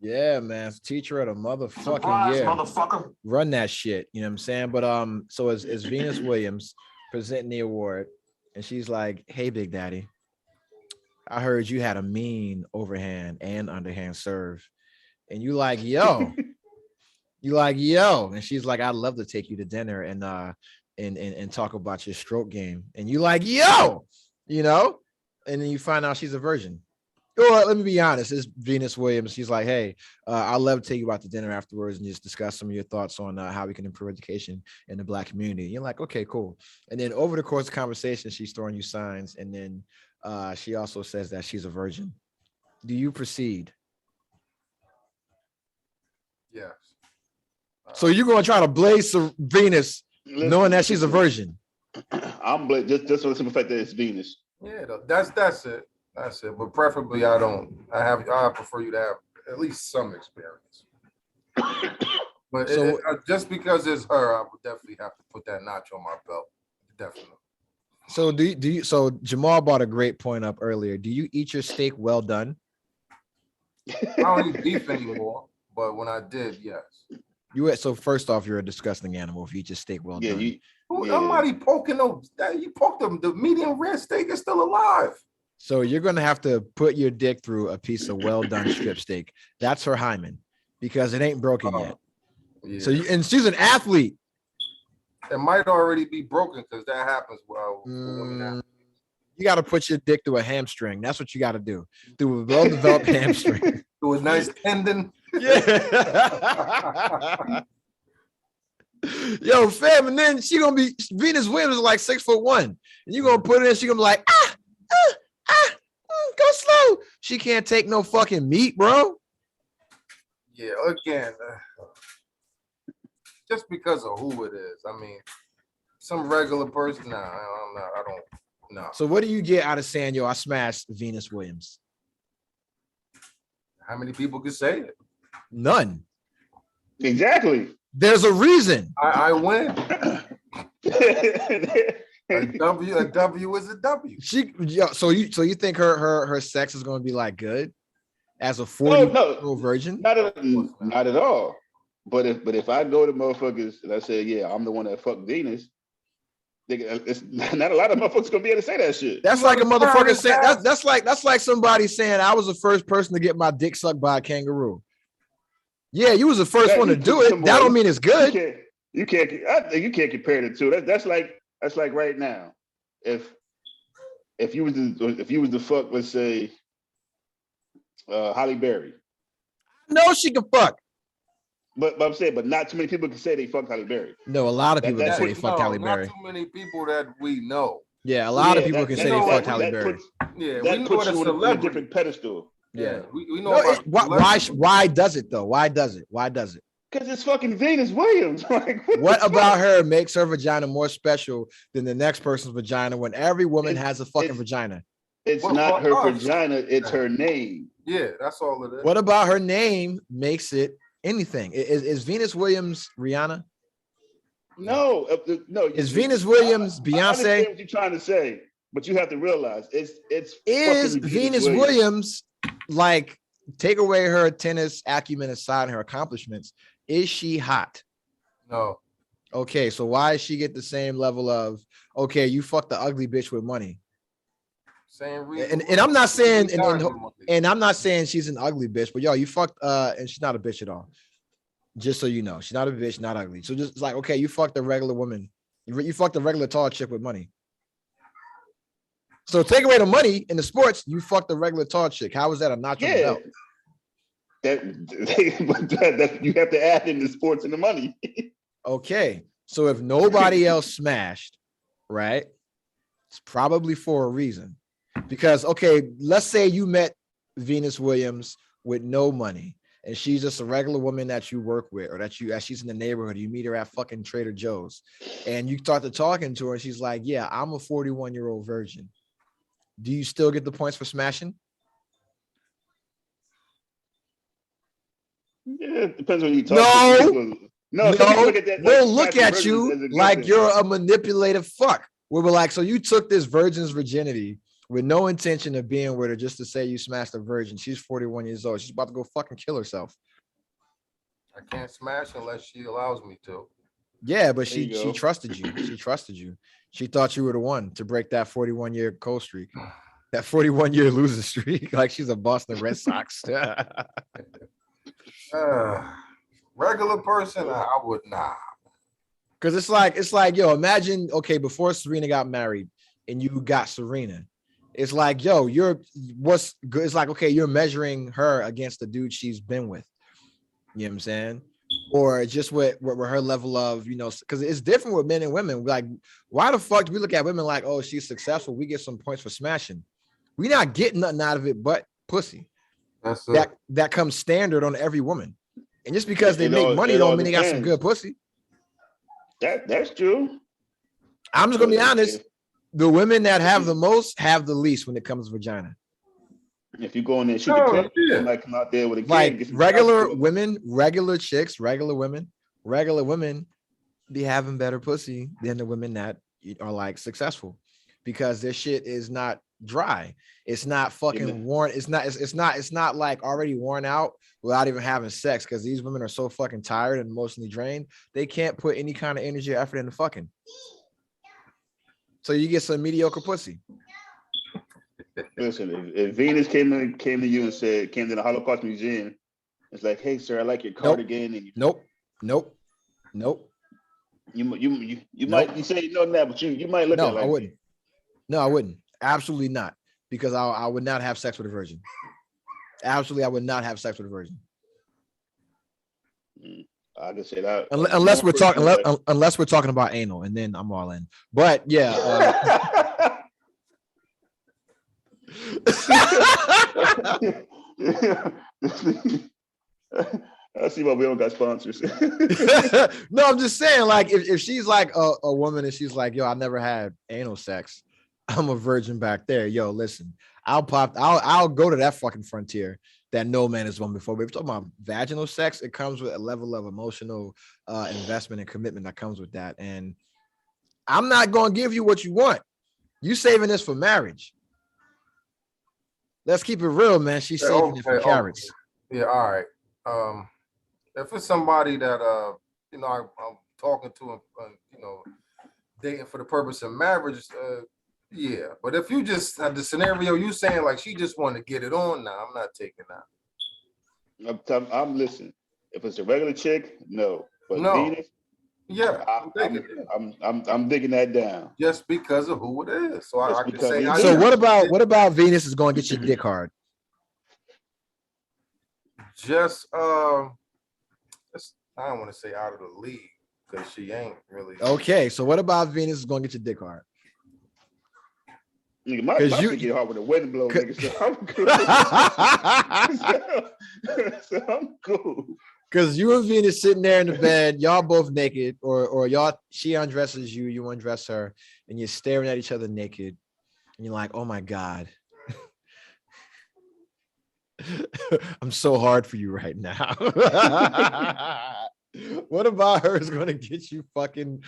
Yeah, man. It's Teacher of the motherfucking year. Motherfucker. Run that shit. You know what I'm saying? But so it's Venus Williams presenting the award, and she's like, "Hey, Big Daddy, I heard you had a mean overhand and underhand serve." And you like, yo. You like, yo. And she's like, "I'd love to take you to dinner and talk about your stroke game." And you like, yo, you know, and then you find out she's a virgin. Or let me be honest, it's Venus Williams. She's like, "Hey, I'd love to take you out to dinner afterwards and just discuss some of your thoughts on how we can improve education in the Black community." And you're like, "Okay, cool." And then over the course of the conversation, she's throwing you signs. And then she also says that she's a virgin. Do you proceed? Yes. So you're going to try to blaze Venus knowing that she's a virgin? I'm just for the simple fact that it's Venus. Yeah, that's it. That's it. But preferably, I prefer you to have at least some experience. But just because it's her, I would definitely have to put that notch on my belt. Definitely. So do you? So Jamal brought a great point up earlier. Do you eat your steak well done? I don't eat beef anymore, but when I did, yes. So first off, you're a disgusting animal if you eat your steak well done. Somebody poking them. You poked them. The medium rare steak is still alive. So you're going to have to put your dick through a piece of well-done strip steak. That's her hymen because it ain't broken yet. Yeah. So and she's an athlete. It might already be broken because that happens. You got to put your dick through a hamstring. That's what you got to do. Through a well-developed hamstring. Through a nice tendon. Yeah. Yo, fam, and then she going to be, Venus Williams is like 6'1", and you're going to put it in, she going to be like, go slow. She can't take no fucking meat, bro. Yeah, again, just because of who it is. I mean, some regular person, I don't know. So what do you get out of saying, yo, I smashed Venus Williams? How many people could say it? None. Exactly. There's a reason. I win. A W is a W. So you think her sex is going to be like good as a 40-year-old virgin? Not at all. But if I go to motherfuckers and I say, yeah, I'm the one that fucked Venus, it's not a lot of motherfuckers gonna be able to say that shit. That's like a motherfucker saying that's like somebody saying I was the first person to get my dick sucked by a kangaroo. Yeah, you was the first one to do it. That don't mean it's good. You can't compare the two. That's like right now. If you was the fuck, let's say, Halle Berry. No, she can fuck. But I'm saying, but not too many people can say they fucked Halle Berry. No, a lot of people can say they fucked Halle Berry. Not too many people that we know. Yeah, a lot of people can say they fucked Halle Berry. That puts you on a different pedestal. Yeah, we know No, about why does it though? Why does it? Why does it? Because it's fucking Venus Williams. Like, What about her makes her vagina more special than the next person's vagina when every woman has a fucking vagina? It's What not her about us? vagina, it's her name. Yeah, that's all it is. What about her name makes it anything? Is Venus Williams Rihanna? No, no. Is Venus Williams I Beyonce? understand what you're trying to say, but you have to realize it's Is fucking Venus Williams, like, take away her tennis acumen aside and her accomplishments, is she hot? No. Okay, so why does she get the same level of, okay, you fuck the ugly bitch with money? Same reason. And I'm not saying and I'm not saying she's an ugly bitch, but yo, you fucked and she's not a bitch at all. Just so you know, she's not a bitch, not ugly. So just like, okay, you fucked a regular woman, you fucked a regular tall chick with money. So take away the money in the sports, you fucked a regular tall chick. How is that a notch on the belt? That you have to add in the sports and the money. Okay, so if nobody else smashed, right, it's probably for a reason. Because, okay, let's say you met Venus Williams with no money and she's just a regular woman that you work with, or that she's in the neighborhood, you meet her at fucking Trader Joe's and you start to talking to her and she's like, yeah, I'm a 41-year-old virgin. Do you still get the points for smashing? Yeah, it depends on who you talk to. No, they'll look at you like you're a manipulative fuck. Where we're like, so you took this virgin's virginity with no intention of being with her just to say you smashed a virgin. She's 41 years old. She's about to go fucking kill herself. I can't smash unless she allows me to. Yeah, but she trusted you. She trusted you. She thought you were the one to break that 41-year cold streak, that 41-year losing streak. Like she's a Boston Red Sox. Regular person, I would not. Because it's like, yo, imagine, okay, before Serena got married and you got Serena, it's like, yo, what's good? It's like, okay, you're measuring her against the dude she's been with. You know what I'm saying? Or just with her level of, you know, because it's different with men and women. Like, why the fuck do we look at women like, oh, she's successful, we get some points for smashing? We're not getting nothing out of it but pussy. That's it. That comes standard on every woman. And just because they make money don't mean they got some good pussy. That's true. I'm just gonna be honest. The women that have the most have the least when it comes to vagina. If you go in there and shoot the clip, you might come out there with a like regular women, regular chicks, regular women, be having better pussy than the women that are like successful, because their shit is not dry. It's not fucking worn. It's not like already worn out without even having sex, because these women are so fucking tired and emotionally drained. They can't put any kind of energy or effort into fucking. So you get some mediocre pussy. Listen, if Venus came to you and came to the Holocaust Museum, it's like, hey sir, I like your cardigan. And Nope. You might be saying no now, but you might look at it like, I wouldn't. No, I wouldn't. Absolutely not. Because I would not have sex with a virgin. Absolutely, I would not have sex with a virgin. I can say that. Unless we're talking about anal, and then I'm all in. But yeah. I see why we don't got sponsors. No, I'm just saying, like, if she's like a woman and she's like, yo, I never had anal sex, I'm a virgin back there. Yo, listen, I'll go to that fucking frontier that no man has won before. But if we're talking about vaginal sex, it comes with a level of emotional investment and commitment that comes with that. And I'm not going to give you what you want. You saving this for marriage. Let's keep it real, man. She's saving it for carrots. Yeah, all right. If it's somebody that I'm talking to and dating for the purpose of marriage, yeah. But if you just have the scenario you saying, like, she just want to get it on, now I'm not taking that. I'm listening. If it's a regular chick, no. But no. Venus, yeah, I'm digging that down. Just because of who it is. So I can say. So what about Venus is going to get your dick hard? Just I don't want to say out of the league, because she ain't really. Okay, so what about Venus is going to get your dick hard? Nigga, my shit get hard with a wind blow, nigga. So I'm cool. So I'm cool. Because you and Venus sitting there in the bed, y'all both naked, or y'all, she undresses you, you undress her, and you're staring at each other naked, and you're like, oh my God. I'm so hard for you right now. What about her is gonna get you fucking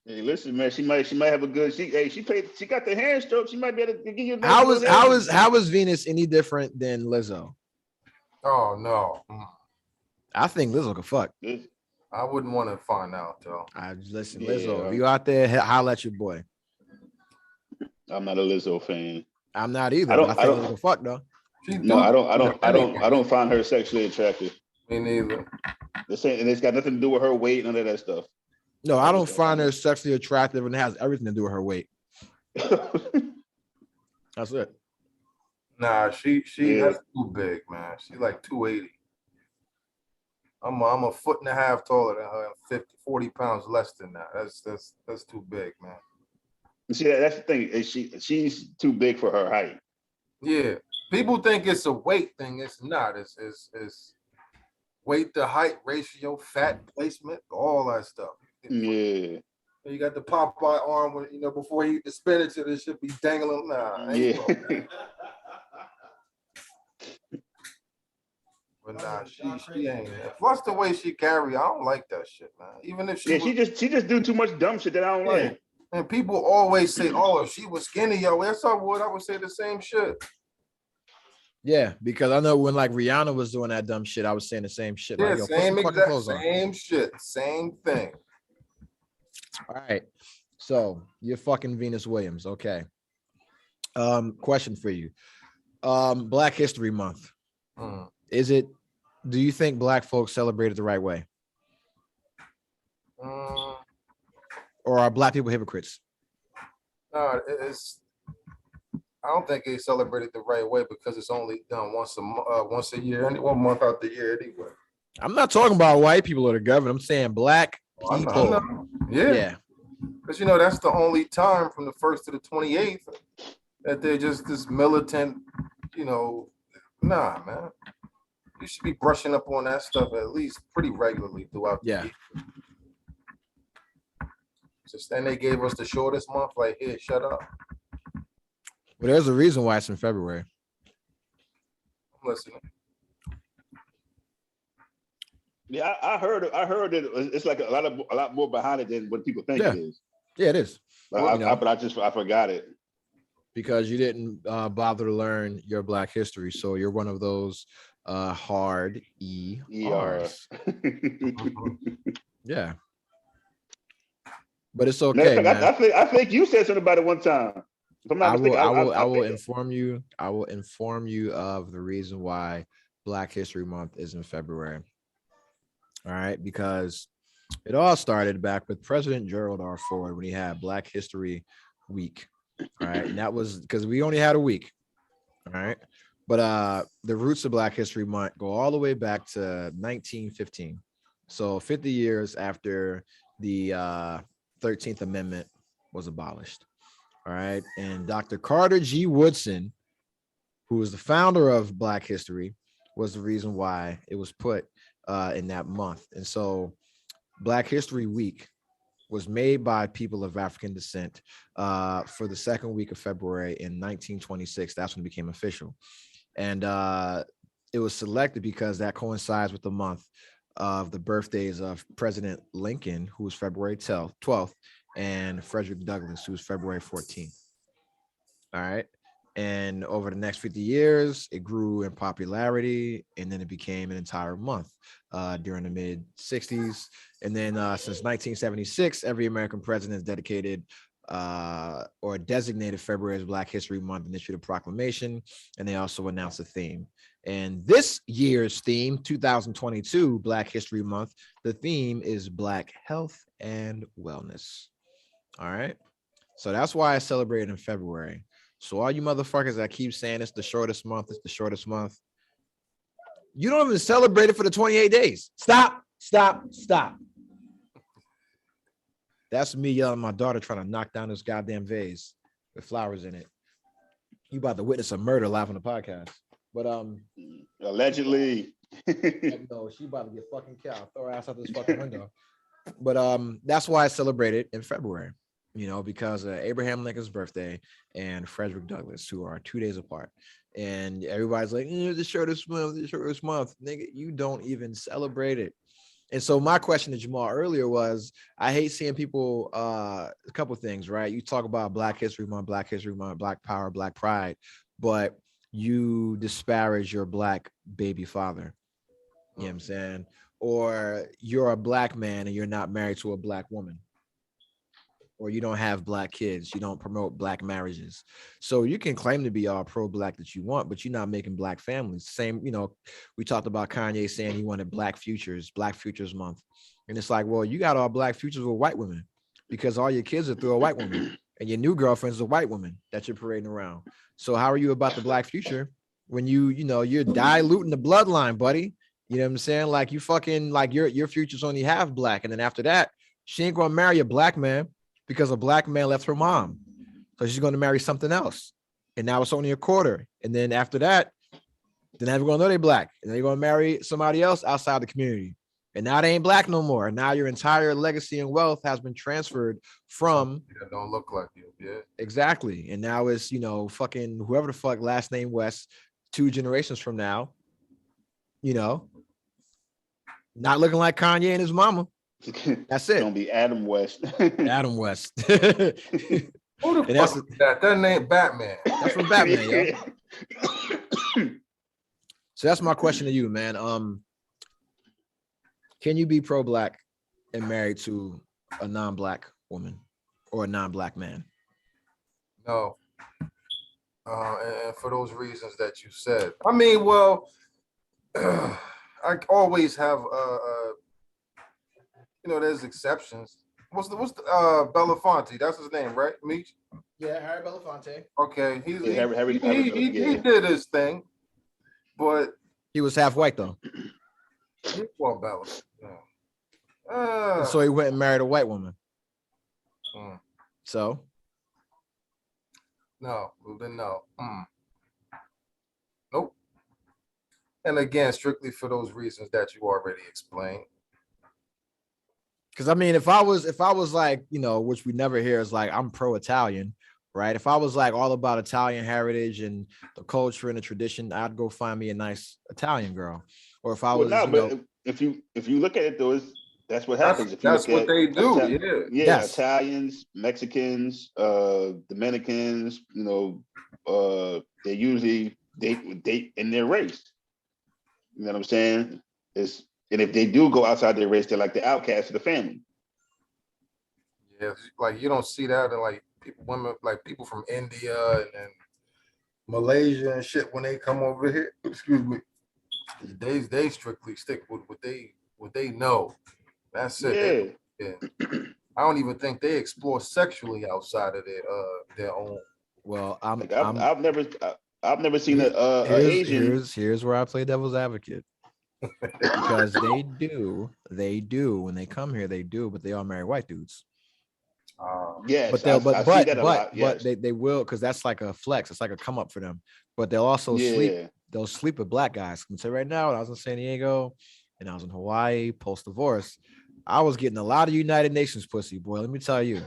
Hey, listen, man. She might have a good. She got the hand stroke. She might be able to give you. A how is Venus any different than Lizzo? Oh no. I think Lizzo could fuck. I wouldn't want to find out though. Listen, Lizzo, if you out there, holla at your boy. I'm not a Lizzo fan. I'm not either. I think Lizzo could fuck though. I don't find her sexually attractive. Me neither. And it's got nothing to do with her weight, none of that stuff. No, I don't find her sexually attractive, and it has everything to do with her weight. That's it. Nah, she that's too big, man. She's like 280. I'm a foot and a half taller than her, and 40 pounds less than that. That's too big, man. See, that's the thing. Is she's too big for her height. Yeah. People think it's a weight thing. It's not. It's weight to height ratio, fat placement, all that stuff. Yeah. You got the Popeye arm when before you eat the spinach, it should be dangling. Nah, yeah. But nah, she ain't. Plus the way she carry, I don't like that shit, man. Even if she she just do too much dumb shit that I don't like. And people always say, "Oh, if she was skinny, yo, yes, I would say the same shit." Yeah, because I know when like Rihanna was doing that dumb shit, I was saying the same shit. Yeah, like, same shit, same thing. All right, so you're fucking Venus Williams, okay? Question for you: Black History Month. Do you think Black folks celebrate it the right way, or are Black people hypocrites? No, I don't think they celebrate it the right way because it's only done once a year, 1 month out the year anyway. I'm not talking about white people or the government. I'm saying Black people. I know. Yeah. Because that's the only time from the 1st to the 28th that they're just this militant. Nah, man. You should be brushing up on that stuff at least pretty regularly throughout the year. Just then they gave us the shortest month. Like, here, shut up. Well, there's a reason why it's in February. I'm listening. Yeah, I heard it. It's like a lot more behind it than what people think it is. Yeah, it is. But I forgot it because you didn't bother to learn your Black history. So you're one of those hard ERs. Yeah, but it's okay. I think you said something about it one time. I will inform you. I will inform you of the reason why Black History Month is in February. All right, because it all started back with President Gerald R. Ford when he had Black History Week. All right, and that was because we only had a week. All right, but the roots of Black History Month go all the way back to 1915. So 50 years after the 13th Amendment was abolished. All right. And Dr. Carter G. Woodson, who was the founder of Black History, was the reason why it was put in that month. And so Black History Week was made by people of African descent for the second week of February in 1926. That's when it became official. And it was selected because that coincides with the month of the birthdays of President Lincoln, who was February 12th, and Frederick Douglass, who was February 14th. All right. And over the next 50 years, it grew in popularity, and then it became an entire month during the mid 60s. And then since 1976, every American president has dedicated or designated February as Black History Month and issued a proclamation. And they also announced a theme. And this year's theme, 2022 Black History Month, the theme is Black Health and Wellness. All right. So that's why I celebrate in February. So all you motherfuckers that keep saying it's the shortest month, you don't even celebrate it for the 28 days. Stop. That's me yelling at my daughter trying to knock down this goddamn vase with flowers in it. You about to witness a murder live on the podcast. But Allegedly. no, she about to get fucking killed. Throw her ass out this fucking window. But that's why I celebrated in February, because Abraham Lincoln's birthday and Frederick Douglass, who are 2 days apart. And everybody's like, the shortest month, nigga, you don't even celebrate it. And so my question to Jamal earlier was, I hate seeing people, a couple of things, right? You talk about Black History Month, Black Power, Black Pride, but you disparage your Black baby father. You know what I'm saying? Or you're a Black man and you're not married to a Black woman. Or you don't have Black kids. You don't promote Black marriages. So you can claim to be all pro-Black that you want, but you're not making Black families. Same, we talked about Kanye saying he wanted Black Futures Month. And it's like, well, you got all Black futures with white women because all your kids are through a white woman and your new girlfriend's a white woman that you're parading around. So how are you about the Black future when you're diluting the bloodline, buddy? You know what I'm saying? Like you fucking, like your future's only half Black. And then after that, she ain't going to marry a Black man because a Black man left her mom. So she's going to marry something else. And now it's only a quarter. And then after that, then everyone's going to know they're Black. And then you're going to marry somebody else outside the community. And now they ain't Black no more. And now your entire legacy and wealth has been transferred from. That don't look like you. Yeah. Exactly. And now it's, fucking whoever the fuck last name West 2 generations from now, not looking like Kanye and his mama. That's it. Gonna be Adam West. Adam West. Who the fuck is that? That name Batman. That's from Batman, yo. So that's my question to you, man. Can you be pro-Black and married to a non-Black woman or a non-Black man? No. And for those reasons that you said. I mean, well, I always have there's exceptions. What's the Belafonte? That's his name, right? Meech? Yeah, Harry Belafonte. Okay, he yeah. did his thing, but he was half white though. He was Bella. So he went and married a white woman. So no. Nope. And again, strictly for those reasons that you already explained. Because I mean, if I was like, which we never hear is like, I'm pro-Italian, right? If I was like all about Italian heritage and the culture and the tradition, I'd go find me a nice Italian girl. Or if I was, but if you look at it though, that's what happens. That's what they do. Yes. Italians, Mexicans, Dominicans, they usually date in their race. You know what I'm saying? And if they do go outside their race, they're like the outcast of the family. Yeah, like you don't see that in like people from India and Malaysia and shit when they come over here. Excuse me. They strictly stick with what they know. That's it. Yeah. I don't even think they explore sexually outside of their own. Well, I've never seen an Asian. Here's where I play devil's advocate. Because they do when they come here, but they all marry white dudes. Yes, but they will, because that's like a flex. It's like a come up for them. But they'll also sleep. They'll sleep with Black guys. I'm say right now, when I was in San Diego and I was in Hawaii post divorce, I was getting a lot of United Nations pussy, boy. Let me tell you.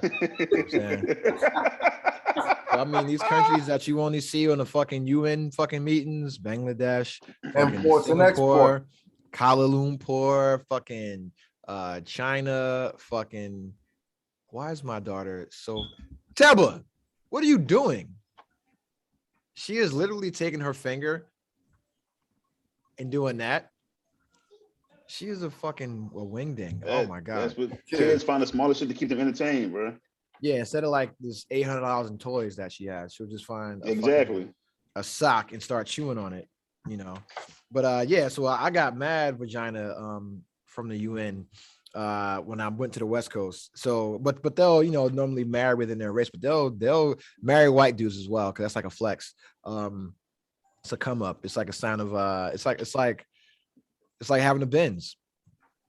I mean, these countries that you only see on the fucking UN fucking meetings, Bangladesh, imports and export, Kuala Lumpur, fucking China, fucking. Why is my daughter so? Teba, what are you doing? She is literally taking her finger and doing that. She is a wingding. Oh my god! That's what kids find the smallest shit to keep them entertained, bro. Yeah, instead of like this $800 in toys that she has, she'll just find a sock and start chewing on it, But so I got mad vagina from the UN when I went to the West Coast. So, but they'll normally marry within their race, but they'll marry white dudes as well because that's like a flex. It's a come up. It's like a sign of it's like having a Benz.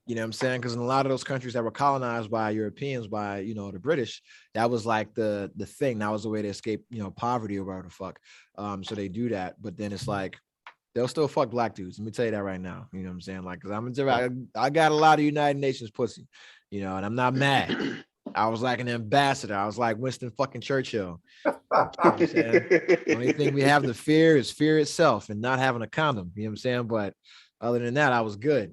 You know what I'm saying? Because in a lot of those countries that were colonized by Europeans, by, you know, the British, that was like the thing. That was the way to escape, you know, poverty or whatever the fuck. So they do that. But then it's like, they'll still fuck black dudes. Let me tell you that right now. You know what I'm saying? Like, because I got a lot of United Nations pussy, you know, and I'm not mad. I was like an ambassador. I was like Winston fucking Churchill. You know what I'm saying? The only thing we have to fear is fear itself and not having a condom. You know what I'm saying? But other than that, I was good.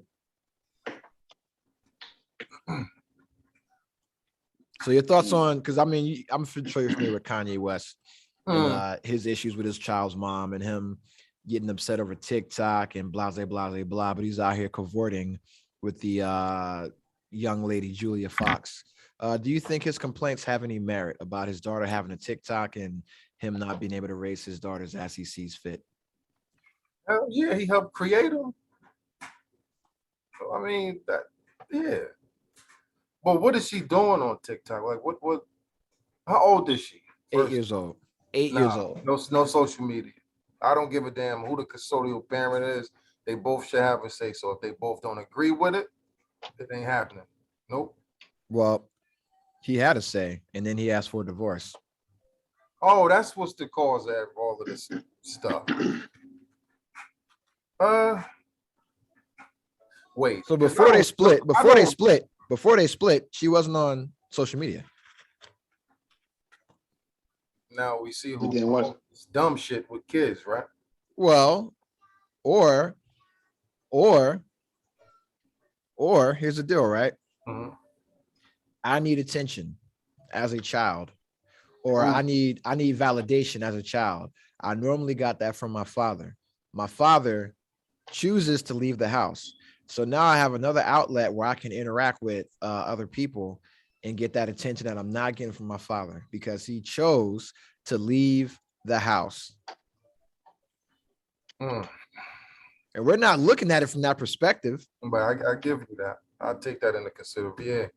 So your thoughts on, because I mean, I'm sure you're familiar with Kanye West and his issues with his child's mom and him getting upset over TikTok and blah, blah, blah, blah, but he's out here cavorting with the young lady, Julia Fox. Do you think his complaints have any merit about his daughter having a TikTok and him not being able to raise his daughters as he sees fit? Hell yeah, he helped create them. So, I mean, that, yeah. But what is she doing on TikTok? Like, what? How old is she? 8 years old. 8 years old. No social media. I don't give a damn who the custodial parent is. They both should have a say. So if they both don't agree with it, it ain't happening. Nope. Well, he had a say, and then he asked for a divorce. Oh, that's what's the cause of all of this stuff. Wait. So before they split, she wasn't on social media. Now we see who does dumb shit with kids, right? Well, or here's the deal, right? Mm-hmm. I need attention as a child, or I need validation as a child. I normally got that from my father. My father chooses to leave the house. So now I have another outlet where I can interact with other people and get that attention that I'm not getting from my father because he chose to leave the house. And we're not looking at it from that perspective. But I give you that. I'll take that into consideration.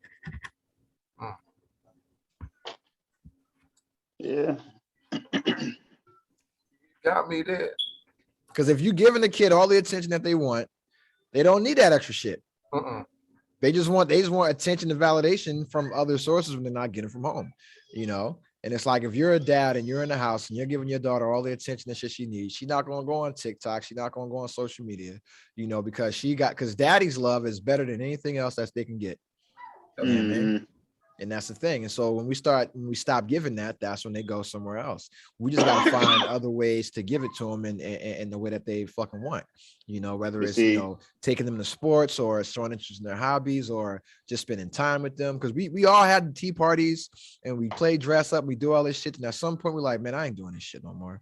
Yeah. Got me there. Because if you're giving the kid all the attention that they want, they don't need that extra shit. They just want attention and validation from other sources when they're not getting from home, you know? And it's like, if you're a dad and you're in the house and you're giving your daughter all the attention and shit she needs, she's not going to go on TikTok. She's not going to go on social media, you know, because daddy's love is better than anything else that they can get. You know what I mean? And that's the thing. And so when we stop giving that, that's when they go somewhere else. We just got to find other ways to give it to them in the way that they fucking want, you know, whether it's, you know, taking them to sports or showing interest in their hobbies or just spending time with them. Cause we all had tea parties and we play dress up. We do all this shit. And at some point we're like, man, I ain't doing this shit no more.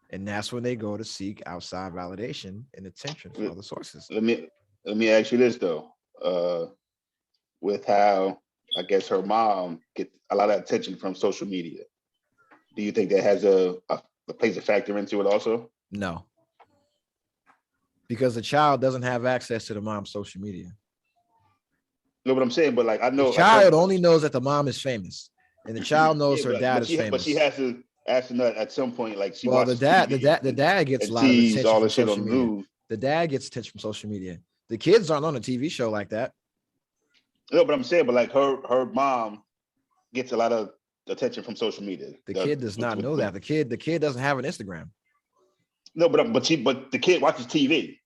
And that's when they go to seek outside validation and attention from other sources. Let me ask you this though, with how, I guess her mom gets a lot of attention from social media. Do you think that has plays a factor into it also? No. Because the child doesn't have access to the mom's social media. No, but I'm saying, but like I know the child only knows that the mom is famous. And the child knows her dad is famous. But she has to ask them at some point, like she the dad gets a lot of attention from social media. The dad gets attention from social media. The kids aren't on a TV show like that. No, but I'm saying, but like her mom gets a lot of attention from social media. The kid does not know that. The kid doesn't have an Instagram. No, but the kid watches TV.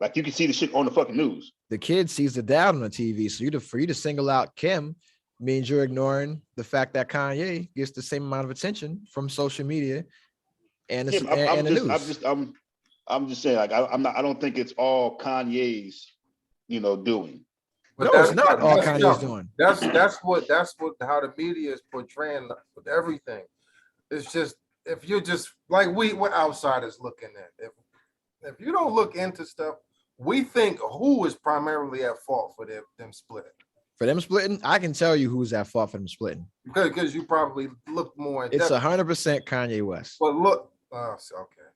Like you can see the shit on the fucking news. The kid sees the dad on the TV. So for you to single out Kim means you're ignoring the fact that Kanye gets the same amount of attention from social media and the news. I'm just saying, like I don't think it's all Kanye's, you know, doing. But no, it's not all Kanye's doing. That's how the media is portraying with everything. It's just, if you're just like we're outsiders looking at. If you don't look into stuff, we think who is primarily at fault for them splitting. For them splitting, I can tell you who's at fault for them splitting. Because you probably look more. It's 100% Kanye West. But look, okay.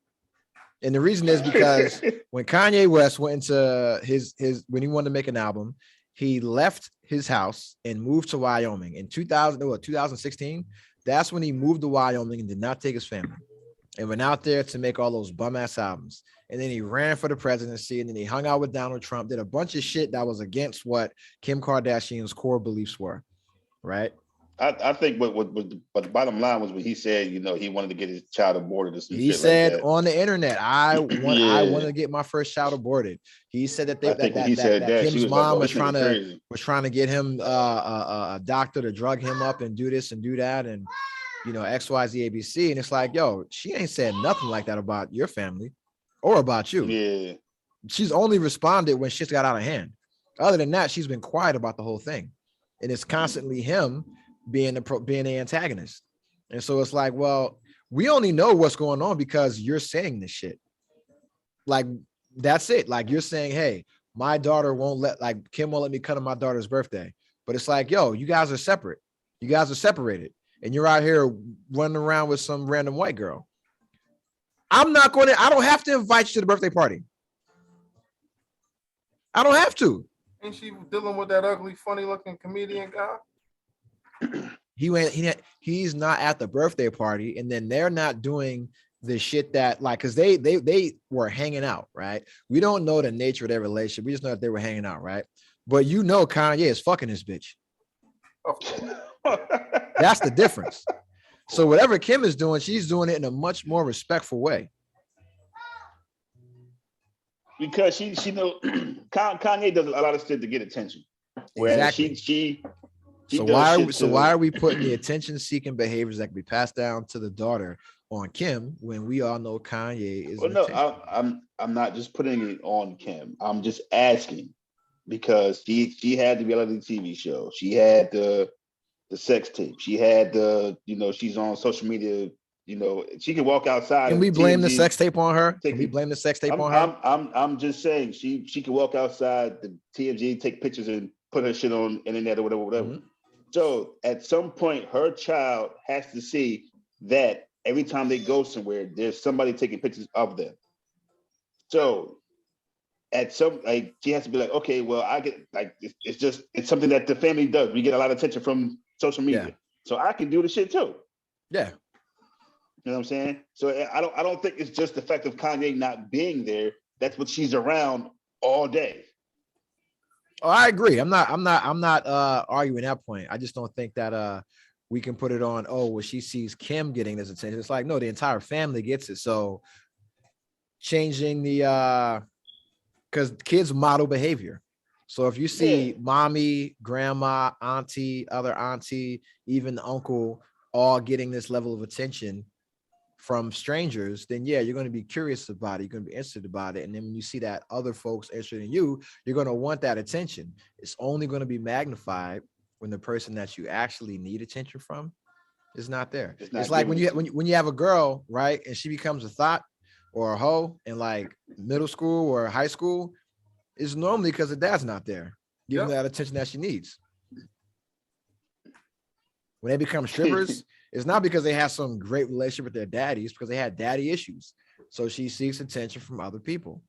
And the reason is because when Kanye West went into his when he wanted to make an album, he left his house and moved to Wyoming in 2016. That's when he moved to Wyoming and did not take his family. and went out there to make all those bum ass albums. And then he ran for the presidency, and then he hung out with Donald Trump, did a bunch of shit that was against what Kim Kardashian's core beliefs were, right? I think but the bottom line was when he said, you know, he wanted to get his child aborted or some He shit said like that. on the internet, I want Yeah. to get my first child aborted. He said that I think when he said that, she Kim's was like, mom "Oh, was this nigga crazy." trying to get him a doctor to drug him up and do this and do that, and you know, XYZ ABC. And it's like, yo, she ain't said nothing like that about your family or about you. Yeah. She's only responded when shit's got out of hand. Other than that, she's been quiet about the whole thing. And it's constantly him being the antagonist. And so it's like, well, we only know what's going on because you're saying this shit. Like, that's it. Like, you're saying, hey, my daughter won't let, like, Kim won't let me cut on my daughter's birthday. But it's like, yo, you guys are separate. You guys are separated. And you're out here running around with some random white girl. I don't have to invite you to the birthday party. I don't have to. Ain't she dealing with that ugly, funny looking comedian guy? He's not at the birthday party, and then they're not doing the shit that, like, because they were hanging out, right? We don't know the nature of their relationship. We just know that they were hanging out, right? But you know Kanye is fucking this bitch. That's the difference. So whatever Kim is doing, she's doing it in a much more respectful way. Because she know Kanye does a lot of shit to get attention. Whereas Exactly. she why are we putting the attention-seeking behaviors that can be passed down to the daughter on Kim when we all know Kanye is? Well, no, I'm not just putting it on Kim. I'm just asking because she had the reality TV show. She had the sex tape. She had she's on social media. You know, she can walk outside. Can we blame the sex tape on her? Can we blame the sex tape on her? I'm just saying she can walk outside the TMZ, take pictures and put her shit on internet or whatever. Mm-hmm. So at some point, her child has to see that every time they go somewhere, there's somebody taking pictures of them. So at some, like, she has to be like, okay, well, I get, like, it's something that the family does. We get a lot of attention from social media. Yeah. So I can do the shit too. Yeah. You know what I'm saying? So I don't think it's just the fact of Kanye not being there. That's what she's around all day. Oh, I agree. I'm not arguing that point. I just don't think that we can put it on, oh, well, she sees Kim getting this attention. It's like, no, the entire family gets it. So changing the because kids model behavior. So if you see mommy, grandma, auntie, other auntie, even uncle all getting this level of attention from strangers, then yeah, you're going to be curious about it. You're going to be interested about it. And then when you see that other folks interested in you, you're going to want that attention. It's only going to be magnified when the person that you actually need attention from is not there. It's like when you have a girl, right, and she becomes a thought or a hoe in like middle school or high school, it's normally because the dad's not there giving that attention that she needs. When they become strippers, it's not because they have some great relationship with their daddies, because they had daddy issues. So she seeks attention from other people,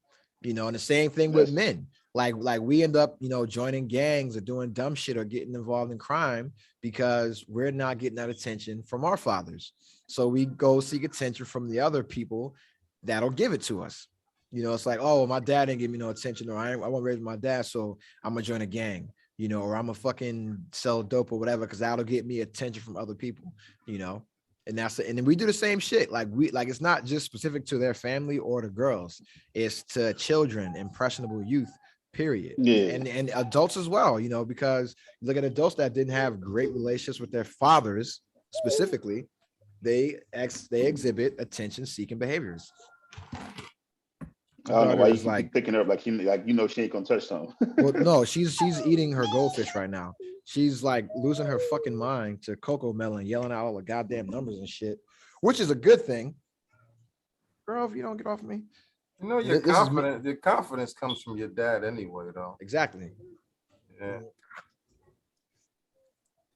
you know, and the same thing with men. Like we end up, you know, joining gangs or doing dumb shit or getting involved in crime because we're not getting that attention from our fathers. So we go seek attention from the other people that'll give it to us. You know, it's like, oh, my dad didn't give me no attention, or I won't raise my dad, so I'm gonna join a gang, you know, or I'm gonna fucking sell dope or whatever, because that'll get me attention from other people, you know. And then we do the same shit. Like it's not just specific to their family or the girls, it's to children, impressionable youth, period. Yeah. And adults as well, you know, because you look at adults that didn't have great relationships with their fathers specifically, they exhibit attention-seeking behaviors. I don't know why you keep picking her up like she ain't gonna touch something. Well, no, she's eating her goldfish right now. She's like losing her fucking mind to Coco Melon, yelling out all the goddamn numbers and shit, which is a good thing. Girl, if you don't get off of me. You know, your confidence comes from your dad anyway, though. Exactly. Yeah.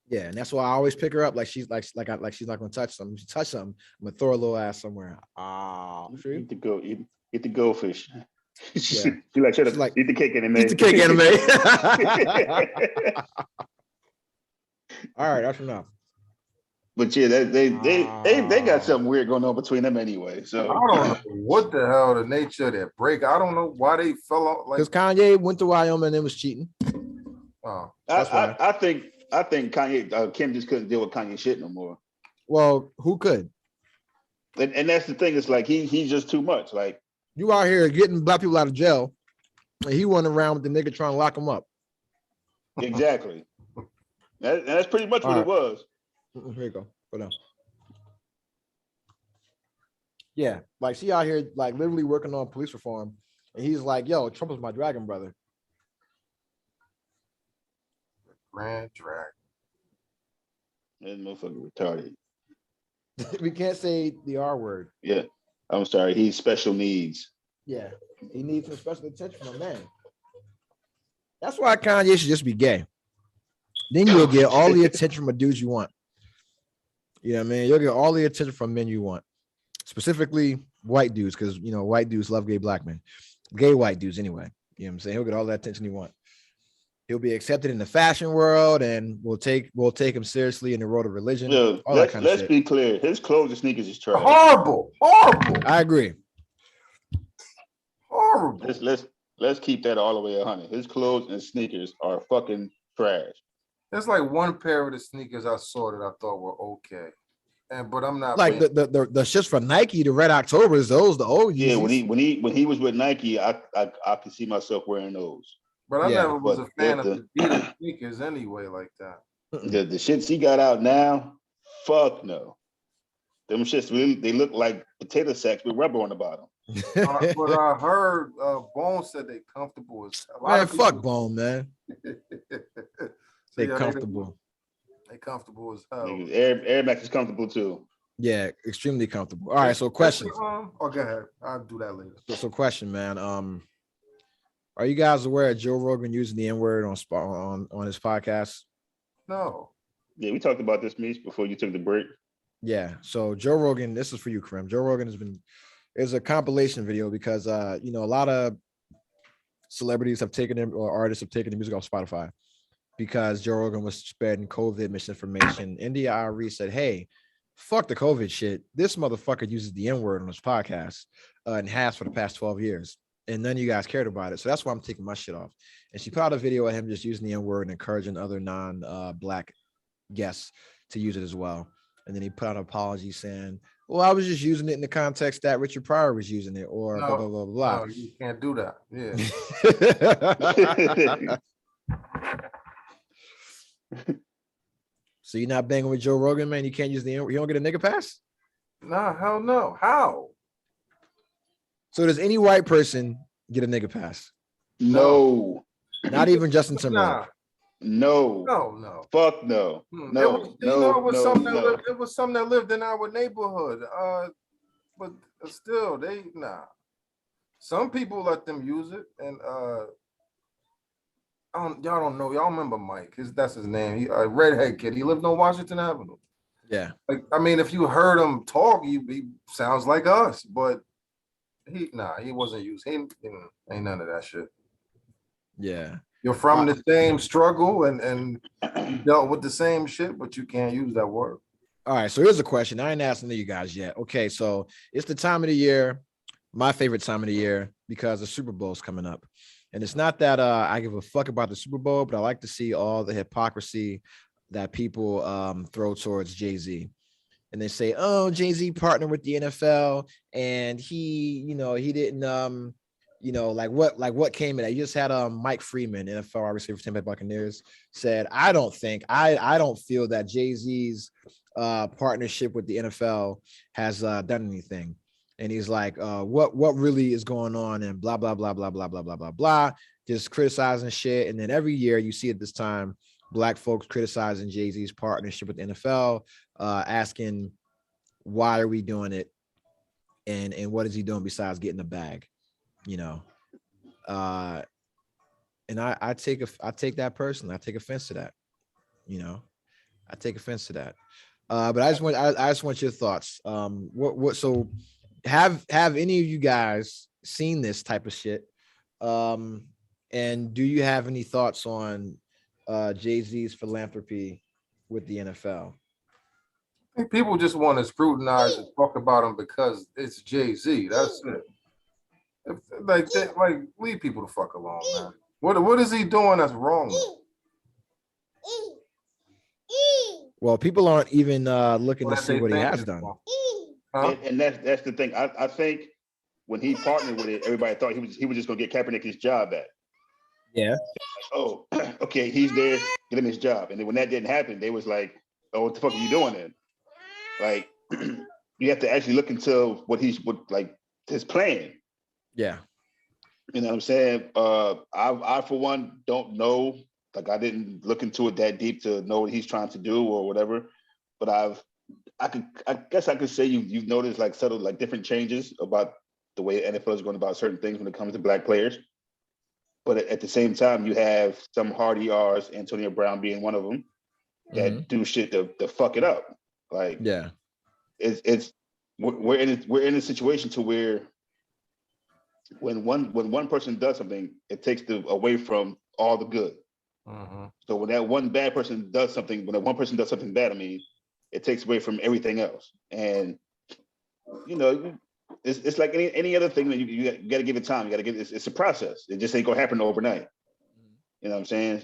Yeah, and that's why I always pick her up like she's she's not gonna touch something. If she touch something, I'm gonna throw a little ass somewhere. Sure. Eat the goldfish. Yeah. She like, shut up. Eat the cake, anime. Eat the cake, anime. All right, that's enough. But yeah, they got something weird going on between them anyway. I So don't know what the hell the nature of that break. I don't know why they fell out. Like, Because Kanye went to Wyoming and was cheating. oh, That's why. I think Kanye Kim just couldn't deal with Kanye shit no more. Well, who could? And that's the thing. It's like he's just too much. Like You out here getting black people out of jail, and he went around with the nigga trying to lock him up. exactly. That's pretty much what it was. Here you go. Go down. Yeah, like she out here like literally working on police reform, and he's like, "Yo, Trump is my dragon brother." Grand drag. That motherfucker retarded. We can't say the R word. Yeah, I'm sorry. He's special needs. Yeah, he needs some special attention from a man. That's why Kanye should just be gay. Then you'll get all the attention from dudes you want. You know what I mean? You'll get all the attention from men you want, specifically white dudes, because you know white dudes love gay black men, gay white dudes anyway. You know what I'm saying? He'll get all the attention he wants. He'll be accepted in the fashion world, and we'll take him seriously in the world of religion. Yeah, all that kind of let's shit. be clear. His clothes and sneakers is trash. Horrible. I agree. Horrible. Let's keep that all the way 100. His clothes and sneakers are fucking trash. There's like one pair of the sneakers I saw that I thought were okay, but I'm not like the shits from Nike, the Red Octobers, those the old Yeah, Yeezys. when he was with Nike, I could see myself wearing those. But I never was a fan of the Adidas sneakers anyway, like that. The shits he got out now, fuck no. Them shits really, they look like potato sacks with rubber on the bottom. But I heard Bone said they comfortable as hell. Man, fuck Bone, man. So, They comfortable. They comfortable as hell. Air Max is comfortable too. Yeah, extremely comfortable. All right, so question. Oh, go ahead. I'll do that later. So question, man. Are you guys aware of Joe Rogan using the N-word on his podcast? No. Yeah, we talked about this, Meech, before you took the break. Yeah. So Joe Rogan, this is for you, Karim. Joe Rogan is a compilation video because a lot of celebrities have taken him or artists have taken the music off Spotify because Joe Rogan was spreading COVID misinformation. India Ari said, "Hey, fuck the COVID shit. This motherfucker uses the N-word on his podcast and has for the past 12 years. And none of you guys cared about it. So that's why I'm taking my shit off." And she put out a video of him just using the N-word and encouraging other non-black guests to use it as well. And then he put out an apology saying, "Well, I was just using it in the context that Richard Pryor was using it," or blah, blah, blah, blah. No, you can't do that. Yeah. So you're not banging with Joe Rogan, man? You can't use the N-word? You don't get a nigga pass? Nah, hell no. How? So does any white person get a nigga pass? No. Not even Justin Timberlake. No. No. Fuck no. No. It was something that lived in our neighborhood. But still, some people let them use it, and y'all don't know. Y'all remember Mike? That's his name. He redhead kid. He lived on Washington Avenue. Yeah. Like, I mean, if you heard him talk, he sounds like us, but he wasn't used. He ain't none of that shit. Yeah. You're from the same struggle and you dealt with the same shit, but you can't use that word. All right. So here's a question. I ain't asking you guys yet. Okay. So it's the time of the year, my favorite time of the year, because the Super Bowl's coming up. And it's not that I give a fuck about the Super Bowl, but I like to see all the hypocrisy that people throw towards Jay-Z. And they say, "Oh, Jay-Z partnered with the NFL and he didn't what came in that." You just had Mike Freeman, NFL wide receiver for Tampa Bay Buccaneers, said, I don't feel that Jay-Z's partnership with the NFL has done anything. And he's like, what really is going on, and blah, blah, blah, blah, blah, blah, blah, blah, blah, just criticizing shit. And then every year you see at this time, Black folks criticizing Jay-Z's partnership with the NFL, asking, why are we doing it? And what is he doing besides getting the bag? And I take that personally. I take offense to that. I take offense to that. But I just want your thoughts. So have any of you guys seen this type of shit? And do you have any thoughts on Jay-Z's philanthropy with the NFL? I think people just want to scrutinize and talk about him because it's Jay-Z. That's it. Like leave people the fuck alone, man. What is he doing that's wrong? Well, people aren't even looking to That see they what he think has is done. wrong. Huh? And that's the thing. I think when he partnered with it, everybody thought he was just gonna get Kaepernick his job back. Yeah. Oh, okay, he's there, get him his job. And then when that didn't happen, they was like, "Oh, what the fuck are you doing then?" Like, you have to actually look into what his plan. Yeah. You know what I'm saying? I for one don't know. Like, I didn't look into it that deep to know what he's trying to do or whatever. But I guess I could say you've noticed like subtle, like different changes about the way the NFL is going about certain things when it comes to black players. But at the same time, you have some hard ERs, Antonio Brown being one of them, that do shit to fuck it up. Like, Yeah. We're in a situation to where when one person does something, it takes away from all the good. So when that one bad person does something, when that one person does something bad, I mean, it takes away from everything else. And you know, it's like any other thing that you got to give it time. You got to give it's a process. It just ain't gonna happen overnight. You know what I'm saying?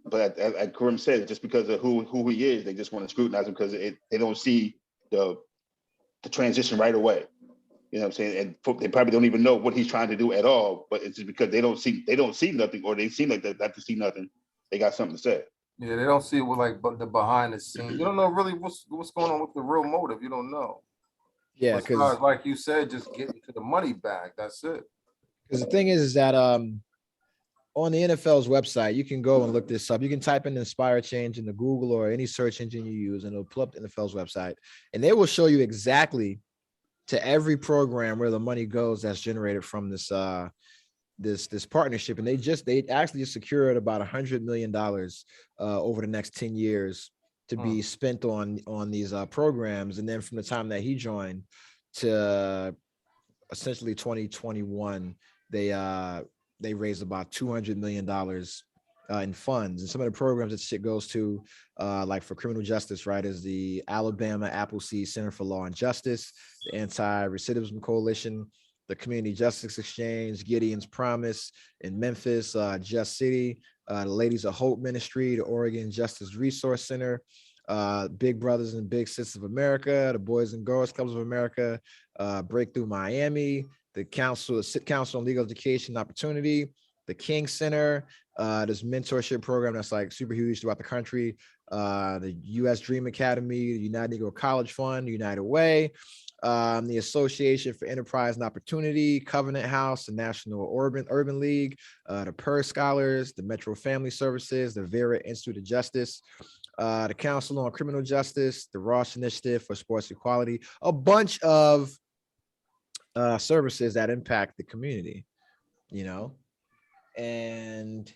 But like Karim said, just because of who he is, they just want to scrutinize him because they don't see the transition right away. You know what I'm saying? And they probably don't even know what he's trying to do at all. But it's just because they don't see nothing, or they seem like they not to see nothing. They got something to say. Yeah, they don't see it with like the behind the scenes. You don't know really what's going on with the real motive. You don't know. Yeah, because like you said, just getting to the money bag. That's it. Because the thing is that on the NFL's website, you can go and look this up. You can type in Inspire Change into Google or any search engine you use, and it'll pull up the NFL's website, and they will show you exactly to every program where the money goes that's generated from this this partnership. And they actually just secured about $100 million over the next 10 years to be spent on these programs. And then from the time that he joined to essentially 2021, they raised about $200 million in funds. And some of the programs that shit goes to, like for criminal justice, right, is the Alabama Appleseed Center for Law and Justice, the Anti-Recidivism Coalition, the Community Justice Exchange, Gideon's Promise in Memphis, Just City, the Ladies of Hope Ministry, the Oregon Justice Resource Center, Big Brothers and Big Sisters of America, the Boys and Girls Clubs of America, Breakthrough Miami, the Council on Legal Education and Opportunity, the King Center, this mentorship program that's like super huge throughout the country, the U.S. Dream Academy, the United Negro College Fund, United Way, the Association for Enterprise and Opportunity, Covenant House, the National Urban League, the PER Scholars, the Metro Family Services, the Vera Institute of Justice, the Council on Criminal Justice, the Ross Initiative for Sports Equality, a bunch of services that impact the community, you know. And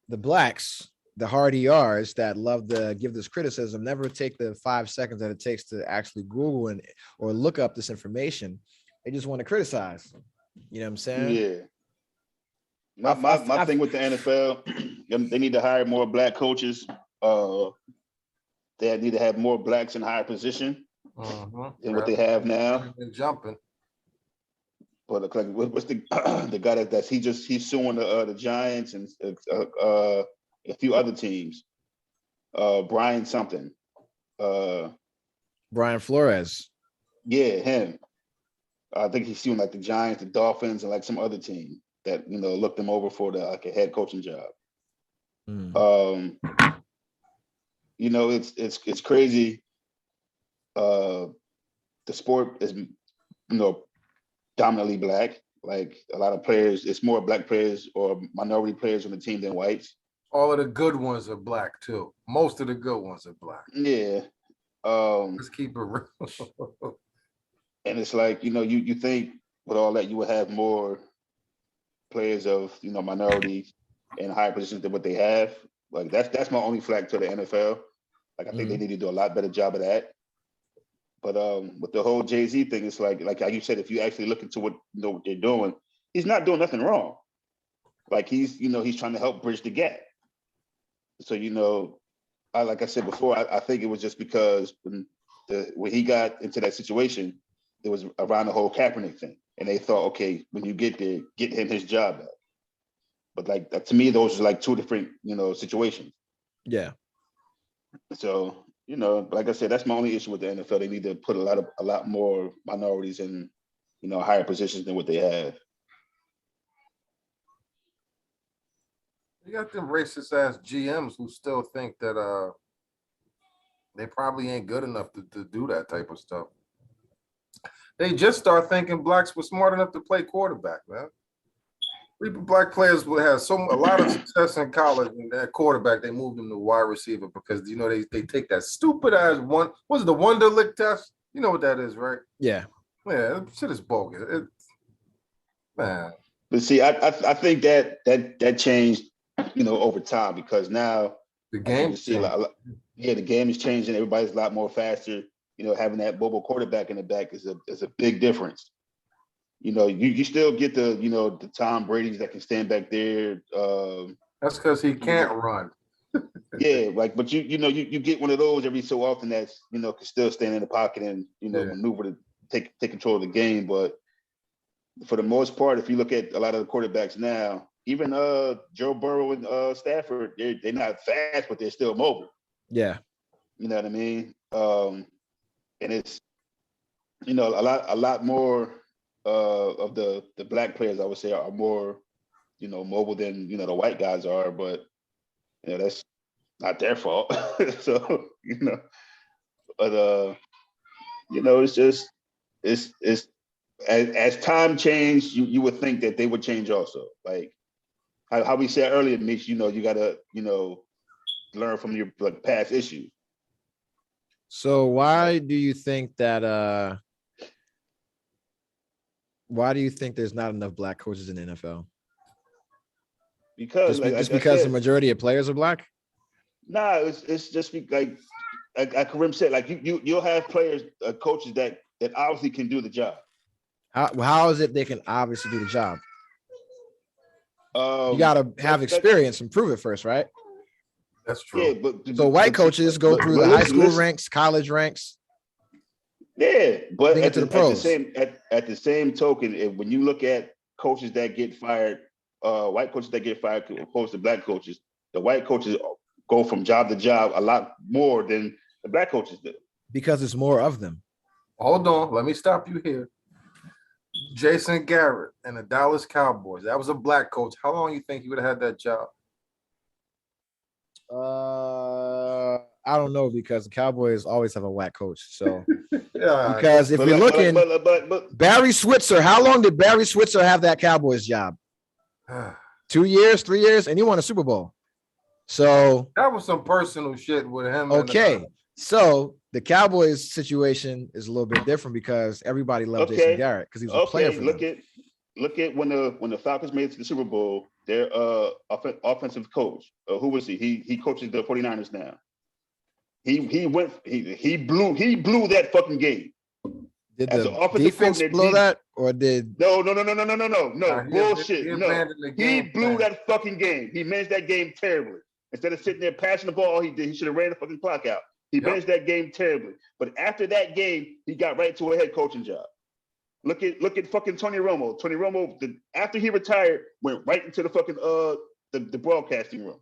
the blacks, the hard ERs that love to give this criticism, never take the 5 seconds that it takes to actually Google or look up this information. They just want to criticize. You know what I'm saying? Yeah. My thing with the NFL, they need to hire more black coaches. They need to have more blacks in higher position than what they have now. Jumping. But like, what's the guy he's suing the Giants and a few other teams. Brian something. Brian Flores. Yeah, him. I think he's suing like the Giants, the Dolphins, and like some other team that looked them over for a head coaching job. It's crazy. The sport is dominantly black. Like a lot of players, it's more black players or minority players on the team than whites. All of the good ones are black too. Most of the good ones are black. Yeah. Let's keep it real. And it's like, you think with all that you would have more players of, minorities in higher positions than what they have. Like that's my only flag to the NFL. Like I think they need to do a lot better job of that. But with the whole Jay-Z thing, it's like how you said, if you actually look into what they're doing, he's not doing nothing wrong. Like he's trying to help bridge the gap. So, like I said before, I think it was just because when he got into that situation, it was around the whole Kaepernick thing, and they thought, okay, when you get there, get him his job back. But like to me, those are like two different, situations. Yeah. So, like I said, that's my only issue with the NFL. They need to put a lot more minorities in, higher positions than what they have. You got them racist ass GMs who still think that they probably ain't good enough to do that type of stuff. They just start thinking blacks were smart enough to play quarterback, man. Black players will have a lot of success in college, and that quarterback, they moved them to wide receiver because they take that stupid ass what's the Wonderlic test? You know what that is, right? Yeah. Yeah, shit is bogus. Man. But see, I think that changed, over time, because now The game, the game is changing. Everybody's a lot more faster. Having that mobile quarterback in the back is a big difference. You still get the Tom Brady's that can stand back there. That's because he can't run. Yeah, but you get one of those every so often that's can still stand in the pocket and maneuver to take control of the game. But for the most part, if you look at a lot of the quarterbacks now, even Joe Burrow and Stafford, they're not fast, but they're still mobile. Yeah. You know what I mean? And it's a lot more of the black players, I would say, are more mobile than the white guys are, but that's not their fault. So but it's just it's as time changed, you would think that they would change also. Like how we said earlier, Mitch, you gotta learn from your past issues. So why do you think that why do you think there's not enough black coaches in the NFL? Because just because the majority of players are black? Nah, it's just like Karim said, like you'll have players, coaches that obviously can do the job. How is it they can obviously do the job? You got to have experience and prove it first, right? That's true. Yeah, but so white coaches go through the high school ranks, college ranks. Yeah, but at the same token, when you look at coaches that get fired, white coaches that get fired opposed to black coaches, the white coaches go from job to job a lot more than the black coaches do. Because there's more of them. Hold on, let me stop you here. Jason Garrett and the Dallas Cowboys. That was a black coach. How long you think he would have had that job? I don't know, because the Cowboys always have a whack coach. So yeah, because if you're looking, Barry Switzer, how long did Barry Switzer have that Cowboys job? 2 years, 3 years, and he won a Super Bowl. So that was some personal shit with him. Okay, so the Cowboys situation is a little bit different because everybody loved Jason Garrett because he was a player for them. Look at when the Falcons made it to the Super Bowl, their offensive coach, who was he? He coaches the 49ers now. He blew that fucking game. Did the defense blow that, or did no bullshit? No, he blew that fucking game. He managed that game terribly. Instead of sitting there passing the ball, he should have ran the fucking clock out. He managed that game terribly. But after that game, he got right to a head coaching job. Look at fucking Tony Romo. Tony Romo, after he retired, went right into the fucking the broadcasting room.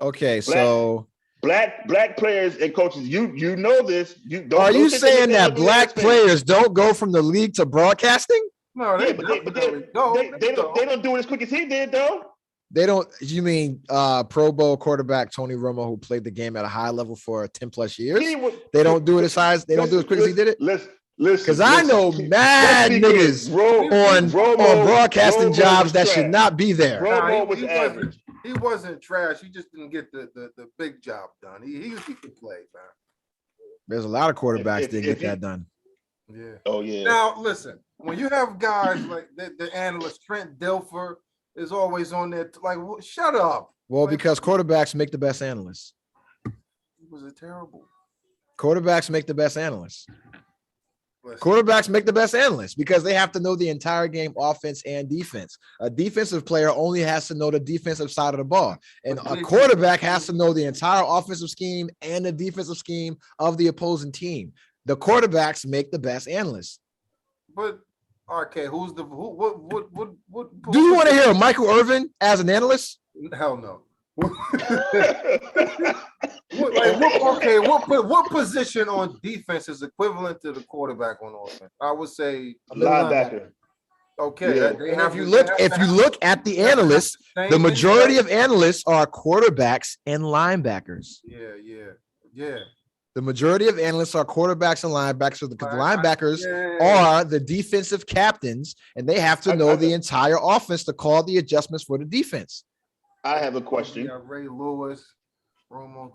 Okay, so black players and coaches, you know this. Are you saying that black players don't go from the league to broadcasting? No, they don't do it as quick as he did, though. They don't. You mean Pro Bowl quarterback Tony Romo, who played the game at a high level for 10 plus years? They don't do it as high as they don't do it as quick as he did it. Listen, because I know mad niggas on broadcasting jobs that should not be there. Romo was average. He wasn't trash. He just didn't get the big job done. He could play, man. There's a lot of quarterbacks that get that done. Yeah. Oh yeah. Now listen, when you have guys like the analyst Trent Dilfer is always on there, like, shut up. Well, because quarterbacks make the best analysts. He was a terrible. Quarterbacks make the best analysts. Quarterbacks make the best analysts because they have to know the entire game, offense and defense. A defensive player only has to know the defensive side of the ball. And a quarterback has to know the entire offensive scheme and the defensive scheme of the opposing team. The quarterbacks make the best analysts. But okay, what do you want to hear Michael Irvin as an analyst? Hell no. What position on defense is equivalent to the quarterback on offense? I would say linebacker. Okay, Yeah. If you look at the analysts, the majority of analysts are quarterbacks and linebackers. Yeah. The majority of analysts are quarterbacks and linebackers because the linebackers are the defensive captains, and they have to know the entire offense to call the adjustments for the defense. I have a question. Ray Lewis, Romo,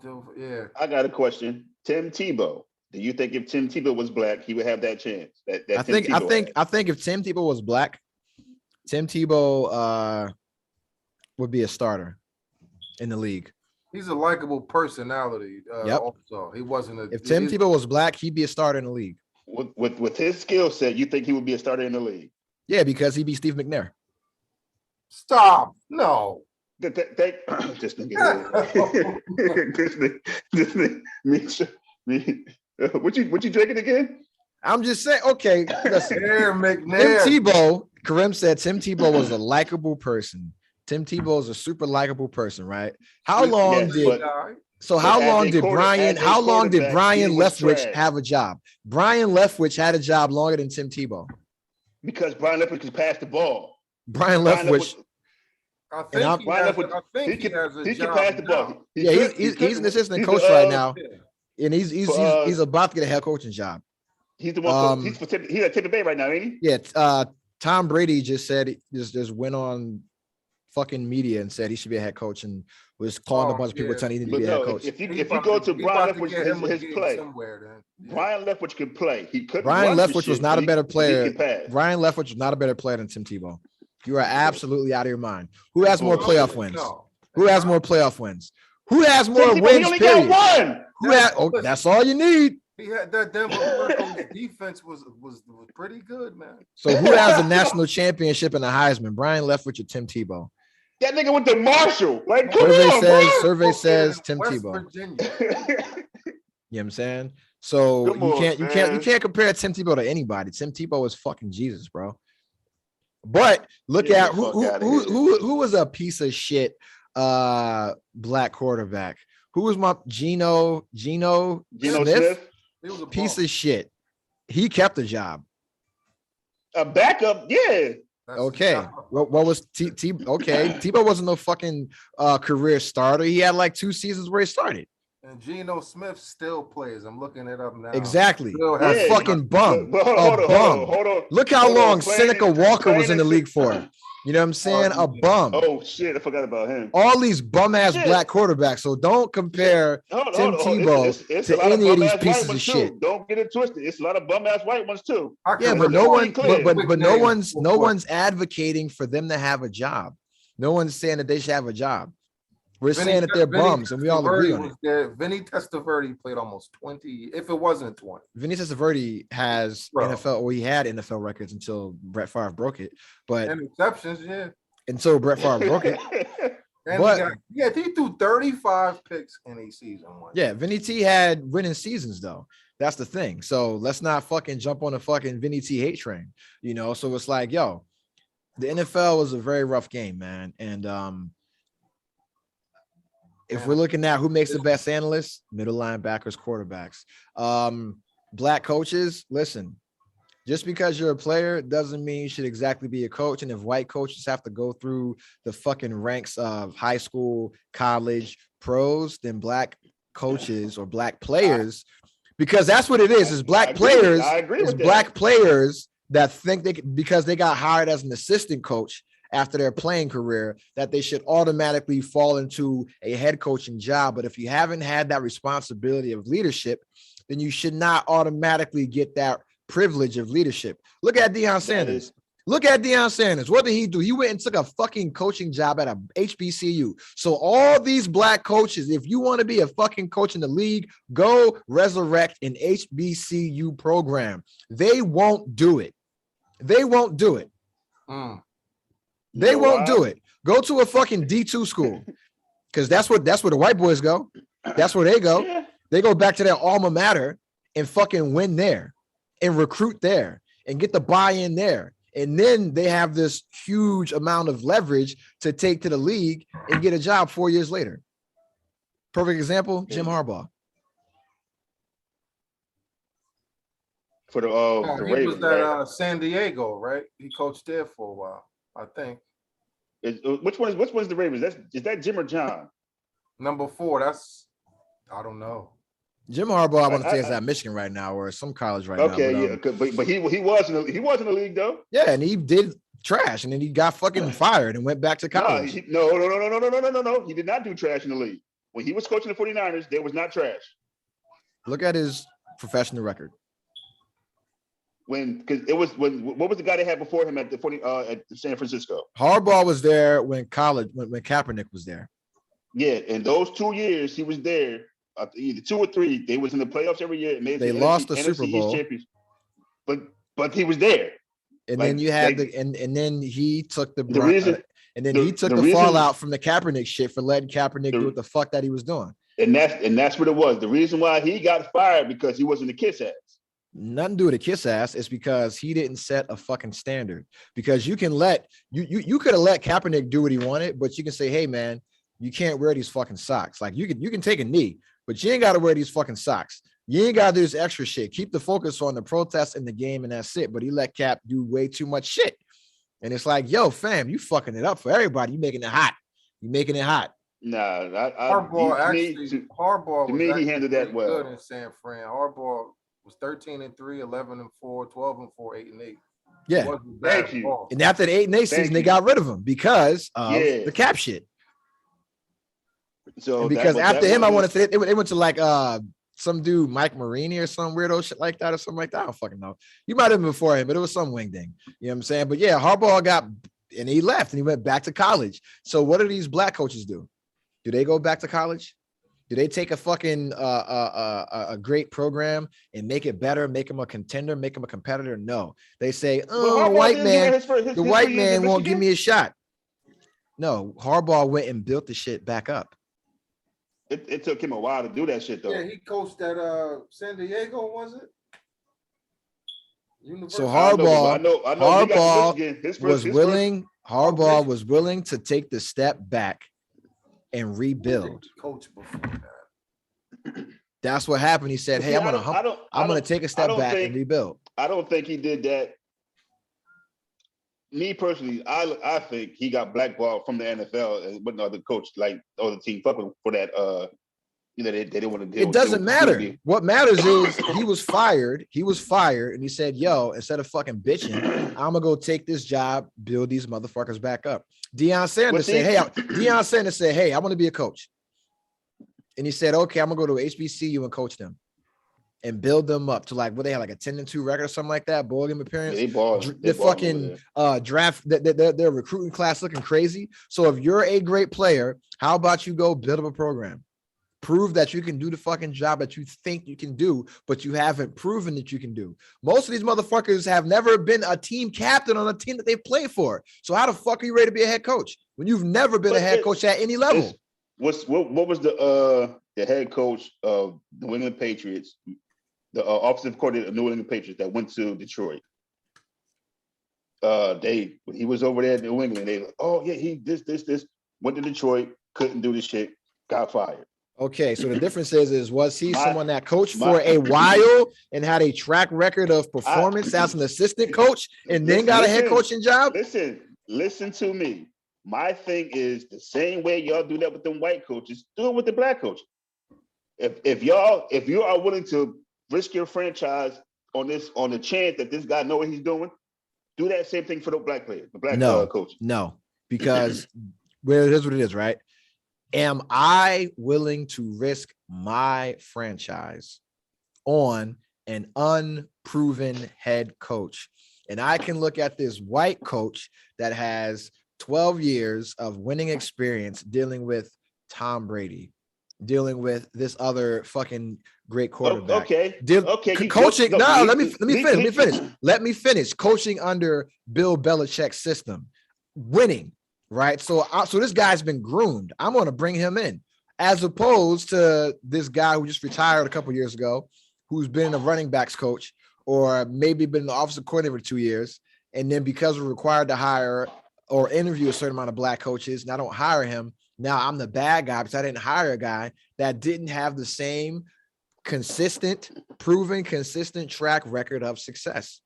I got a question. Tim Tebow. Do you think if Tim Tebow was black, he would have that chance? I think if Tim Tebow was black, Tim Tebow would be a starter in the league. He's a likable personality. Also, he wasn't. If Tim Tebow was black, he'd be a starter in the league. With his skill set, you think he would be a starter in the league? Yeah, because he'd be Steve McNair. Stop! No. This what you drinking again? I'm just saying. Okay, listen. McNair. Tim Tebow. Kareem said Tim Tebow was a likable person. Tim Tebow is a super likable person, right? How long did Brian Leftwich have a job? Brian Leftwich had a job longer than Tim Tebow. Because Brian Leftwich could pass the ball. Brian Leftwich. I think he can pass the ball. He's an assistant coach right now, and he's about to get a head coaching job. He's the one. He's at Tampa Bay right now, ain't he? Yeah. Tom Brady just said just went on fucking media and said he should be a head coach and was calling a bunch of people telling he needed to be a head coach. If you go to Brian Leftwich, his play, Brian Leftwich can play. He couldn't. Brian Leftwich was not a better player. Brian Leftwich was not a better player than Tim Tebow. You are absolutely out of your mind. Who has more playoff wins? Who has more playoff wins? Who has more wins? Period. Who has? Oh, that's all you need. He had that Denver defense was pretty good, man. So who has a national championship and a Heisman? Brian Leftwich or Tim Tebow? That nigga went to Marshall. Like, survey says Tim West Tebow. Virginia. You know what I'm saying? So you can't compare Tim Tebow to anybody. Tim Tebow is fucking Jesus, bro. But look at who was a piece of shit black quarterback. Who was my Geno Smith? He was a piece of shit. He kept the job. A backup, yeah. Okay. What was Tebow wasn't no fucking career starter. He had like 2 seasons where he started. And Geno Smith still plays. I'm looking it up now. Exactly. A fucking bum. Hold on. Look how long Seneca Walker was in the league for. You know what I'm saying? A bum. Oh shit, I forgot about him. All these bum ass black quarterbacks. So don't compare Tim Tebow to any of these pieces of shit. Don't get it twisted. It's a lot of bum ass white ones too. Yeah, but no one's advocating for them to have a job. No one's saying that they should have a job. We're saying that they're bums, and we all agree on it. Vinny Testaverde played almost 20, if it wasn't 20. Vinny Testaverde has NFL, or he had NFL records until Brett Favre broke it. But interceptions, yeah. Until Brett Favre broke it. And he threw 35 picks in a season. Yeah, Vinny T had winning seasons though. That's the thing. So let's not fucking jump on the fucking Vinny T hate train. You know, so it's like, yo, the NFL was a very rough game, man, and if we're looking at who makes the best analysts, middle linebackers, quarterbacks, black coaches, listen, just because you're a player doesn't mean you should exactly be a coach. And if white coaches have to go through the fucking ranks of high school, college, pros, then black coaches or black players, because that's what it is black players. I agree with black players that think because they got hired as an assistant coach after their playing career, that they should automatically fall into a head coaching job. But if you haven't had that responsibility of leadership, then you should not automatically get that privilege of leadership. Look at Deion Sanders. Look at Deion Sanders. What did he do? He went and took a fucking coaching job at a HBCU. So all these black coaches, if you want to be a fucking coach in the league, go resurrect an HBCU program. They won't do it. They won't do it. They won't do it. Go to a fucking D2 school, because that's where the white boys go. That's where they go. Yeah. They go back to their alma mater and fucking win there and recruit there and get the buy-in there. And then they have this huge amount of leverage to take to the league and get a job 4 years later. Perfect example, Jim Harbaugh. For the He Ravens, was at right? San Diego, right? He coached there for a while, I think. Which one is the Ravens? Is that Jim or John? Number 4, that's, I don't know. Jim Harbaugh, I want to say, is at Michigan right now or some college right now. Okay, but he was in the league though. Yeah, and he did trash, and then he got fucking fired and went back to college. No. He did not do trash in the league. When he was coaching the 49ers, there was not trash. Look at his professional record. Because it was what was the guy they had before him at at San Francisco? Harbaugh was there when Kaepernick was there. Yeah, in those 2 years he was there, either 2 or 3, they was in the playoffs every year. They lost the Super Bowl, but he was there. And then you had and then he took the fallout from the Kaepernick shit for letting Kaepernick do what the fuck that he was doing. And that's what it was. The reason why he got fired because he wasn't a kiss ass. Nothing to do with a kiss ass. It's because he didn't set a fucking standard. Because you can you could have let Kaepernick do what he wanted, but you can say, hey man, you can't wear these fucking socks. Like you can take a knee, but you ain't got to wear these fucking socks. You ain't got to do this extra shit. Keep the focus on the protest and the game, and that's it. But he let Cap do way too much shit. And it's like, yo, fam, you fucking it up for everybody. You making it hot. You making it hot. Nah, Harbaugh to me, he handled that well. Good in San Fran. Harbaugh was 13-3, 11-4, 12-4, 8-8. Yeah. Thank you. And after the 8-8 season, they got rid of him because of the cap shit. So and because after him, I want to say they went to like some dude, Mike Marini or some weirdo shit like that or something like that. I don't fucking know. You might have been before him, but it was some wing thing. You know what I'm saying? But yeah, Harbaugh and he left and he went back to college. So what do these black coaches do? Do they go back to college? Do they take a fucking a great program and make it better, make him a contender, make him a competitor? No, they say, oh, white man, the white man won't give me a shot. No, Harbaugh went and built the shit back up. It took him a while to do that shit though. Yeah, he coached at San Diego, was it? So Harbaugh was willing to take the step back and rebuild. Coach before that. That's what happened. He said, hey, I'm gonna take a step back and rebuild. I don't think he did that. Me personally, I think he got blackballed from the NFL, but no, the coach, like or the team, fucking for that. They didn't want to deal. It doesn't matter. What matters is he was fired. He was fired, and he said, "Yo, instead of fucking bitching, I'm gonna go take this job, build these motherfuckers back up." Deion Sanders said, "Hey, I want to be a coach," and he said, "Okay, I'm gonna go to HBCU and coach them." And build them up to like what they had like a 10-2 record or something like that. Bowl game appearance. Yeah, they're fucking draft. Their recruiting class looking crazy. So if you're a great player, how about you go build up a program? Prove that you can do the fucking job that you think you can do, but you haven't proven that you can do. Most of these motherfuckers have never been a team captain on a team that they play for. So how the fuck are you ready to be a head coach when you've never been a head coach at any level? What was the head coach of the New England Patriots? The offensive coordinator of New England Patriots that went to Detroit. When he was over there in New England, they like, oh yeah, he this went to Detroit, couldn't do the shit, got fired. Okay, so the difference is was he someone that coached for a while and had a track record of performance as an assistant coach and then got a head coaching job? Listen to me. My thing is the same way y'all do that with them white coaches, do it with the black coaches. If you are willing to risk your franchise on the chance that this guy know what he's doing, do that same thing for the black player, coach. No, because it is what it is, right? Am I willing to risk my franchise on an unproven head coach? and I can look at this white coach that has 12 years of winning experience dealing with Tom Brady, dealing with this other fucking great quarterback. Okay. Coaching. No, let me finish. Let me finish. Coaching under Bill Belichick's system, winning, right? So this guy's been groomed. I'm going to bring him in, as opposed to this guy who just retired a couple years ago, who's been a running backs coach or maybe been the offensive coordinator for 2 years, and then because we're required to hire or interview a certain amount of black coaches, and I don't hire him. Now I'm the bad guy because I didn't hire a guy that didn't have the same proven consistent track record of success.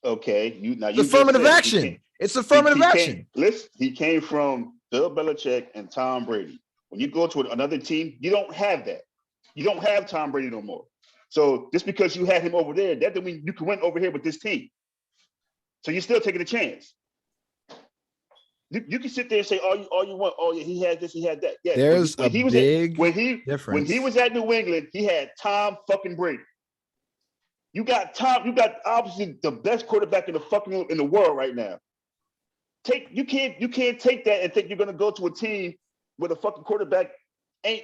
Okay, it's affirmative action. It's affirmative action. Listen, he came from Bill Belichick and Tom Brady. When you go to another team, you don't have that. You don't have Tom Brady no more. So just because you had him over there, that doesn't mean you can win over here with this team. So you're still taking a chance. You can sit there and say all you want. Oh yeah, he had this, he had that. Yeah, there's a big difference. When he was at New England, he had Tom fucking Brady. You got obviously the best quarterback in the world right now. You can't take that and think you're gonna go to a team with a fucking quarterback ain't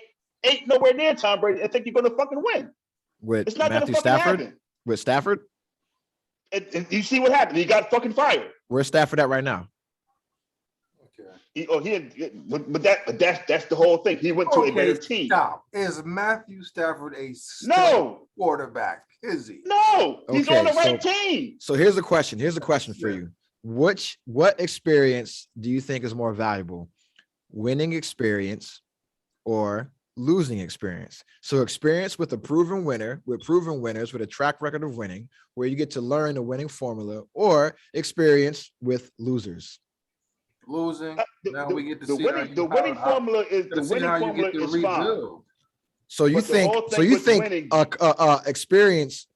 nowhere near Tom Brady and think you're gonna fucking win. With Matthew Stafford? Happen. With Stafford? And you see what happened. He got fucking fired. Where's Stafford at right now? But that's the whole thing. He went to a better team. Stop. Is Matthew Stafford a quarterback? Is he? No, he's on the right team. So here's a question. Here's a question for you. What experience do you think is more valuable? Winning experience or losing experience? So experience with a proven winner, with proven winners, with a track record of winning, where you get to learn the winning formula, or experience with losers. Losing. Now we get to see the winning formula is fine. So you think experience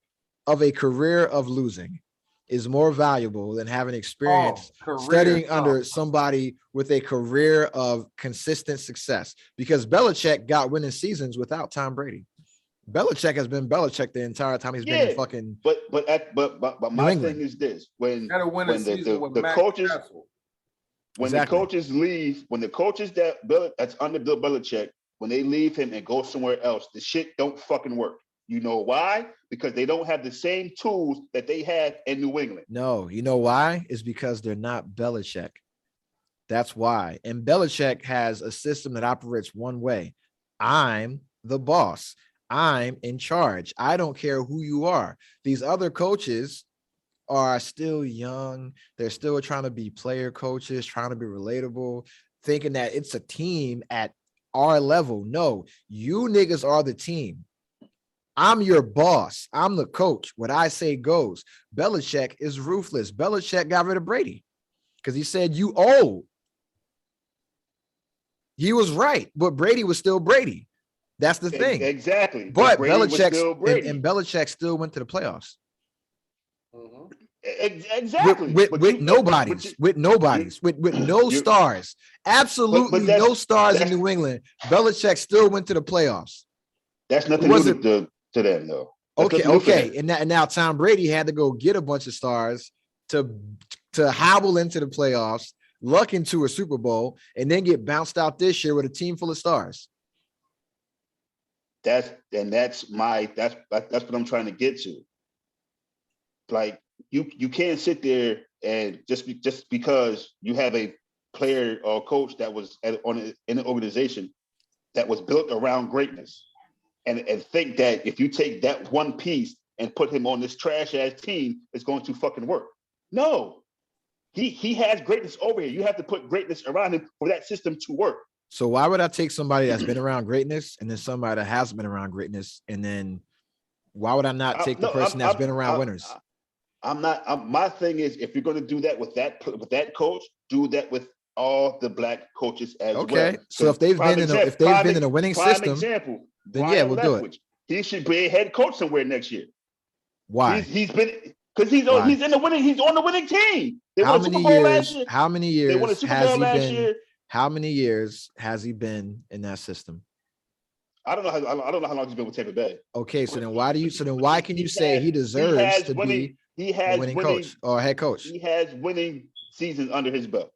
of a career of losing is more valuable than having experience studying under somebody with a career of consistent success? Because Belichick got winning seasons without Tom Brady. Belichick has been Belichick the entire time he's been in fucking. But my thing is this: when the coaches. When the coaches leave, when the coaches that's under Bill Belichick, when they leave him and go somewhere else, the shit don't fucking work. You know why? Because they don't have the same tools that they had in New England. No, you know why? It's because they're not Belichick. That's why. And Belichick has a system that operates one way. I'm the boss. I'm in charge. I don't care who you are. These other coaches are still young. They're still trying to be player coaches, trying to be relatable, thinking that it's a team at our level. No, you niggas are the team. I'm your boss. I'm the coach. What I say goes. Belichick is ruthless. Belichick got rid of Brady because he said, you old. He was right, but Brady was still Brady. That's the thing. Exactly. But Belichick and Belichick still went to the playoffs. Mm-hmm. Exactly. With no stars. Absolutely no stars in New England. Belichick still went to the playoffs. That's nothing new to them, though. Okay. And now Tom Brady had to go get a bunch of stars to hobble into the playoffs, luck into a Super Bowl, and then get bounced out this year with a team full of stars. That's what I'm trying to get to. Like you can't sit there and just because you have a player or coach that was in an organization that was built around greatness and think that if you take that one piece and put him on this trash ass team, it's going to fucking work. No, he has greatness over here. You have to put greatness around him for that system to work. So why would I take somebody that's been around greatness and then somebody that hasn't been around greatness? And then why would I not take the person that's been around winners? My thing is, if you're going to do that with that coach, do that with all the black coaches as well. Okay. So if they've been in a winning system, example, then yeah, we'll do it. He should be a head coach somewhere next year. Why? He's on the winning team. They won a Super Bowl last year. How many years they won a Super Bowl last year. How many years has he been in that system? I don't know how long he's been with Tampa Bay. Okay, so then why can you say he deserves to be He A has winning winning. coach or head coach. He has winning seasons under his belt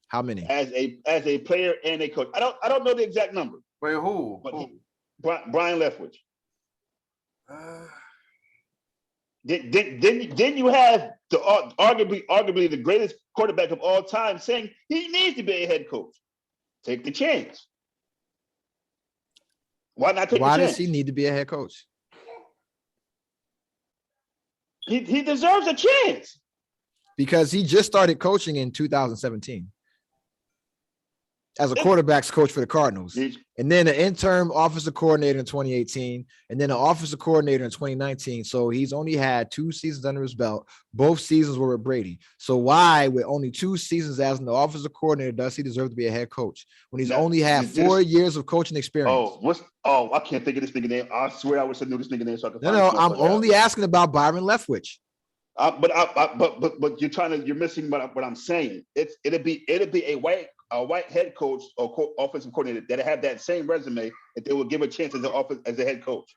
How many? as a player and a coach. I don't know the exact number. Wait, who? But Brian Leftwich. Then you have the arguably the greatest quarterback of all time saying he needs to be a head coach. Take the chance. Why not take the chance? Why does he need to be a head coach? He deserves a chance. Because he just started coaching in 2017 as a quarterback's coach for the Cardinals. And then an interim offensive coordinator in 2018, and then an offensive coordinator in 2019. So he's only had 2 seasons under his belt. Both seasons were with Brady. So why, with only 2 seasons as an offensive coordinator, does he deserve to be a head coach when he's only had 4 years of coaching experience? I can't think of this nigga name. I swear I wish I knew this nigga name. So I could No, I'm only asking about Byron Leftwich. But you're missing what I'm saying. It'd be a white head coach or offensive coordinator that have that same resume that they would give a chance as a head coach.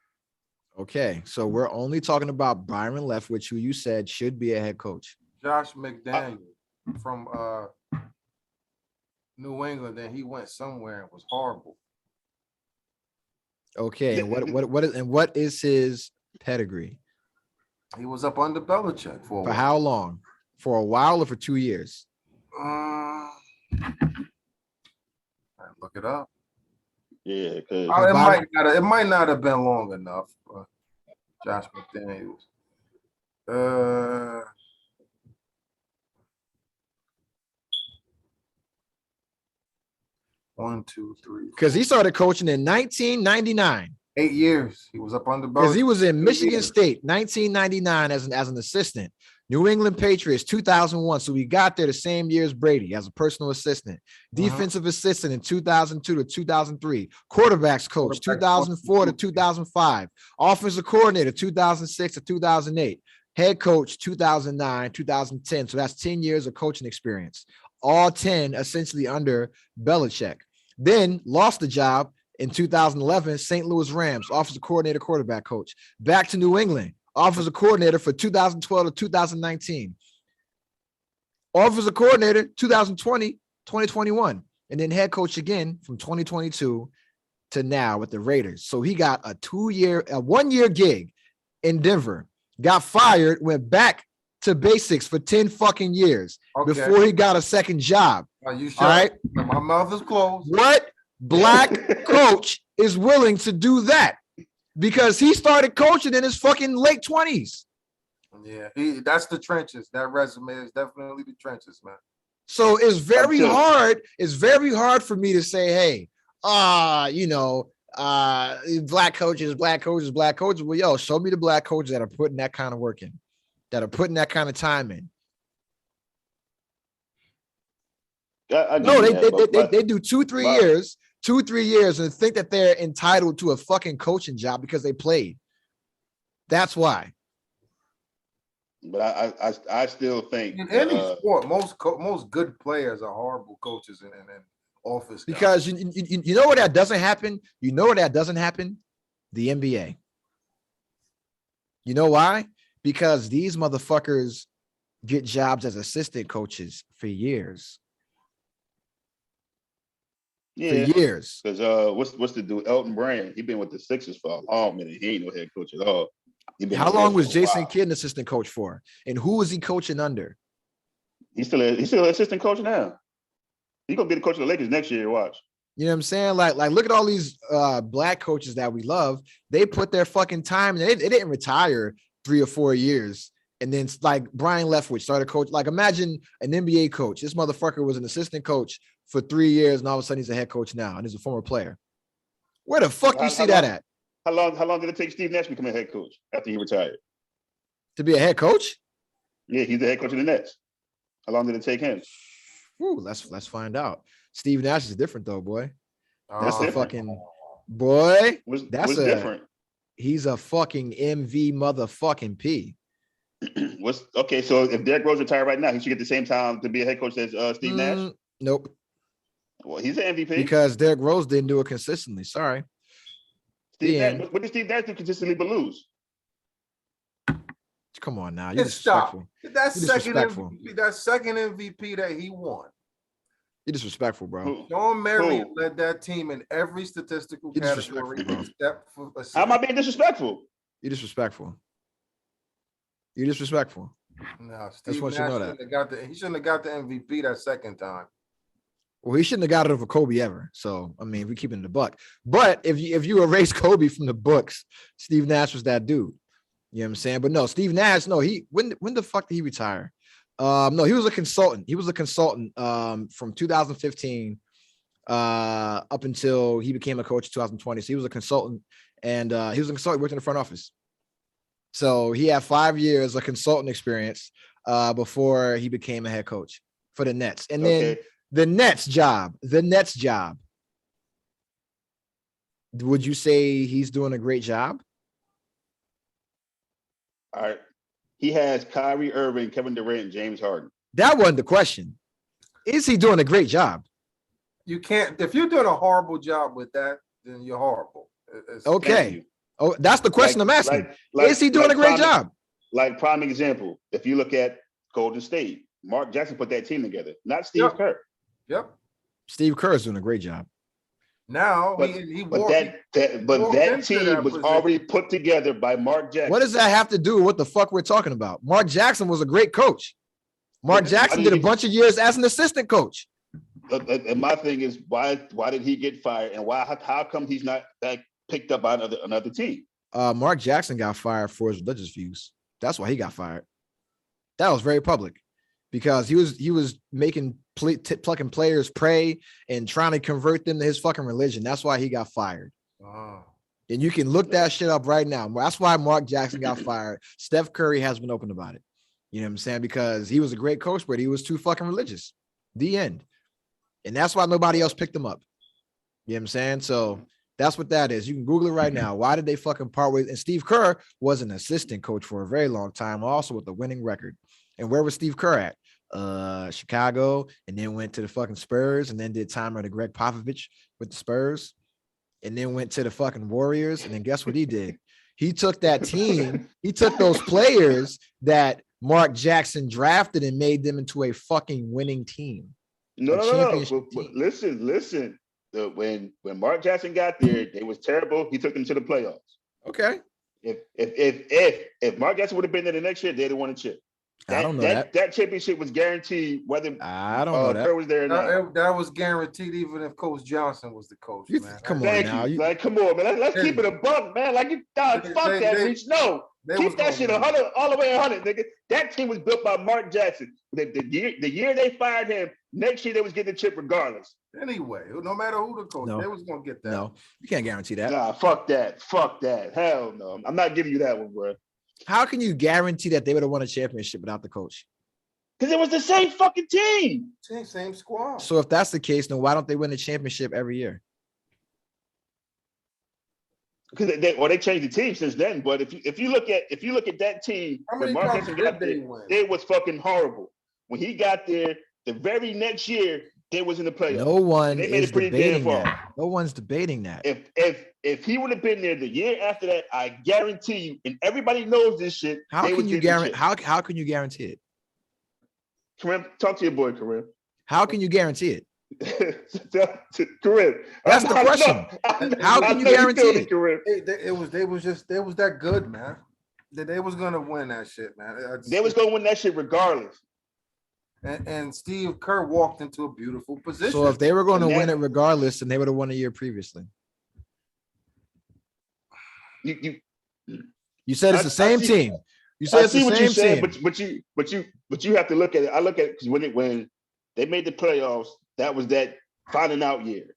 Okay, so we're only talking about Byron Leftwich, who you said should be a head coach. Josh McDaniel from New England. Then he went somewhere and was horrible. Okay, and what is his pedigree? He was up under Belichick for how long? For a while or for 2 years? Look it up. Yeah, because it might not have been long enough. But Josh McDaniels. 1, 2, 3. Because he started coaching in 1999. 8 years. He was up under Belichick. Because he was in Michigan State, 1999 as an assistant. New England Patriots, 2001. So we got there the same year as Brady as a personal assistant. Defensive assistant in 2002 to 2003. Quarterbacks coach, 2004 to 2005. Offensive coordinator, 2006 to 2008. Head coach, 2009, 2010. So that's 10 years of coaching experience. All 10 essentially under Belichick. Then lost the job in 2011, St. Louis Rams, offensive coordinator, quarterback coach. Back to New England. Offensive coordinator for 2012 to 2019. Offensive coordinator 2020, 2021. And then head coach again from 2022 to now with the Raiders. So he got a 1-year gig in Denver, got fired, went back to basics for 10 fucking years before he got a second job. You all right? My mouth is closed. What black coach is willing to do that? Because he started coaching in his fucking late 20s. Yeah, that's the trenches. That resume is definitely the trenches, man. So it's very hard. It's very hard for me to say, hey, black coaches. Well, yo, show me the black coaches that are putting that kind of work in, that are putting that kind of time in. No, they do 2-3 years. 2-3 years and think that they're entitled to a fucking coaching job because they played. That's why. But I still think in any sport, most good players are horrible coaches and office. Because you know where that doesn't happen? You know where that doesn't happen? The NBA. You know why? Because these motherfuckers get jobs as assistant coaches for years. Yeah, for years. Because what's the dude? Elton Brand. He been with the Sixers for a long minute. He ain't no head coach at all. How long was Jason Kidd an assistant coach for? And who was he coaching under? He's still an assistant coach now. He's gonna be the coach of the Lakers next year. Watch. You know what I'm saying? Like look at all these black coaches that we love. They put their fucking time and they didn't retire 3 or 4 years. And then like Brian Leftwich started coach. Like imagine an NBA coach. This motherfucker was an assistant coach for 3 years, and all of a sudden he's a head coach now, and he's a former player. Where the fuck you see that at? How long did it take Steve Nash to become a head coach after he retired? To be a head coach? Yeah, he's the head coach of the Nets. How long did it take him? Ooh, let's find out. Steve Nash is different though, boy. That's a different. fucking boy. What's Different. He's a fucking MV motherfucking P. Okay? So if Derrick Rose retired right now, he should get the same time to be a head coach as Steve Nash. Nope. Well, he's an MVP because Derrick Rose didn't do it consistently. Sorry. What did Steve Nash do consistently but lose? Come on now, you're Just stop. disrespectful. That You're second disrespectful. MVP, that second MVP that he won. You're disrespectful, bro. Sean Marion led that team in every statistical You're category disrespectful, bro. except for assist. How am I being disrespectful? You're disrespectful. You're disrespectful. No, Steve want Nash you to know he shouldn't have got the MVP that second time. Well, he shouldn't have got it over Kobe ever. So, I mean, we keep it in the buck. But if you erase Kobe from the books, Steve Nash was that dude. You know what I'm saying? But no, Steve Nash, no, when the fuck did he retire? No, he was a consultant. He was a consultant from 2015 up until he became a coach in 2020. So he was a consultant, and he was a consultant, worked in the front office. So he had 5 years of consultant experience before he became a head coach for the Nets. And then the Nets job. Would you say he's doing a great job? All right. He has Kyrie Irving, Kevin Durant, and James Harden. That wasn't the question. Is he doing a great job? You can't. If you're doing a horrible job with that, then you're horrible. Okay. Oh, that's the question I'm asking. Is he doing a great job? Like prime example, if you look at Golden State, Mark Jackson put that team together, not Steve Kerr. Yep. Steve Kerr is doing a great job. Now, that team was already put together by Mark Jackson. What does that have to do with what the fuck we're talking about? Mark Jackson was a great coach. Mark Jackson did a bunch of years as an assistant coach. And my thing is, why did he get fired, and how come he's not picked up by another team? Mark Jackson got fired for his religious views. That's why he got fired. That was very public, because he was plucking players pray and trying to convert them to his fucking religion. That's why he got fired. Oh. And you can look that shit up right now. That's why Mark Jackson got fired. Steph Curry has been open about it. You know what I'm saying? Because he was a great coach, but he was too fucking religious. The end. And that's why nobody else picked him up. You know what I'm saying? So that's what that is. You can Google it right now. Why did they fucking part ways? And Steve Kerr was an assistant coach for a very long time, also with a winning record. And where was Steve Kerr at? Chicago, and then went to the fucking Spurs, and then did time under Greg Popovich with the Spurs, and then went to the fucking Warriors. And then guess what he did? He took that team, he took those players that Mark Jackson drafted and made them into a fucking winning team. No. Listen. When Mark Jackson got there, it was terrible. He took them to the playoffs. Okay. If Mark Jackson would have been there the next year, they'd have won a chip. I don't know that. That championship was guaranteed whether I don't know that. Kerr was there or not. That was guaranteed even if Coach Johnson was the coach, man. Come on now. Come on, man. Let's keep it a buck, man. Fuck that, Reach. No. Keep that shit 100 all the way 100, nigga. That team was built by Mark Jackson. The year they fired him, next year they was getting the chip regardless. Anyway, no matter who the coach, they was gonna get that. No, you can't guarantee that. Nah, fuck that. Hell no. I'm not giving you that one, bro. How can you guarantee that they would have won a championship without the coach? Because it was the same fucking team. Same squad. So if that's the case, then why don't they win the championship every year? Because they changed the team since then. But if you look at that team, when Mark Jackson got there, it was fucking horrible. When he got there, the very next year, they was in the playoffs. No one is debating that. No one's debating that. If he would have been there the year after that, I guarantee you, and everybody knows this shit. How can you guarantee? How can you guarantee it? Kareem, talk to your boy, Kareem. How can you guarantee it? Kareem, that's the question. How can you guarantee it? They was that good, man. They was gonna win that shit, man. They was gonna win that shit regardless. And Steve Kerr walked into a beautiful position. So if they were going to win it regardless, then they would have won a year previously. You said it's the same team. You said it's the same team. But you have to look at it. I look at it because when they made the playoffs, that was that finding out year.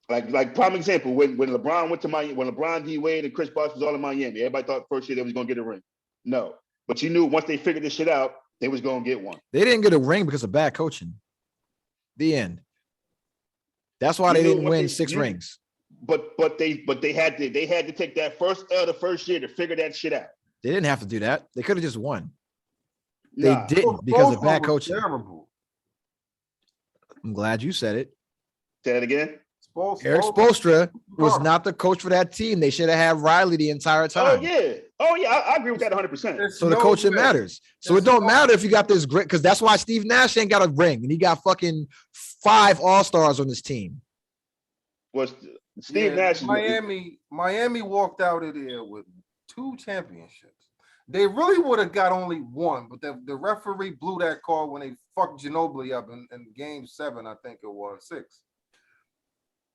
Like prime example, when LeBron went to Miami, when LeBron, D Wade, and Chris Bosh was all in Miami, everybody thought first year they was going to get a ring. No, but you knew once they figured this shit out, they was going to get one. They didn't get a ring because of bad coaching. The end. That's why they didn't win 6 rings. But they had to take that first L the first year to figure that shit out. They didn't have to do that. They could have just won. They didn't because of bad coaching. Terrible. I'm glad you said it. Say it again. Eric Spoelstra was not the coach for that team. They should have had Riley the entire time. Oh yeah. Oh yeah, I agree with that 100%. So the coaching matters. So it don't matter if you got this great, because that's why Steve Nash ain't got a ring and he got fucking 5 All-Stars on his team. Was Steve Nash? Miami walked out of there with 2 championships. They really would have got only 1, but the referee blew that call when they fucked Ginobili up in game 7, I think it was 6.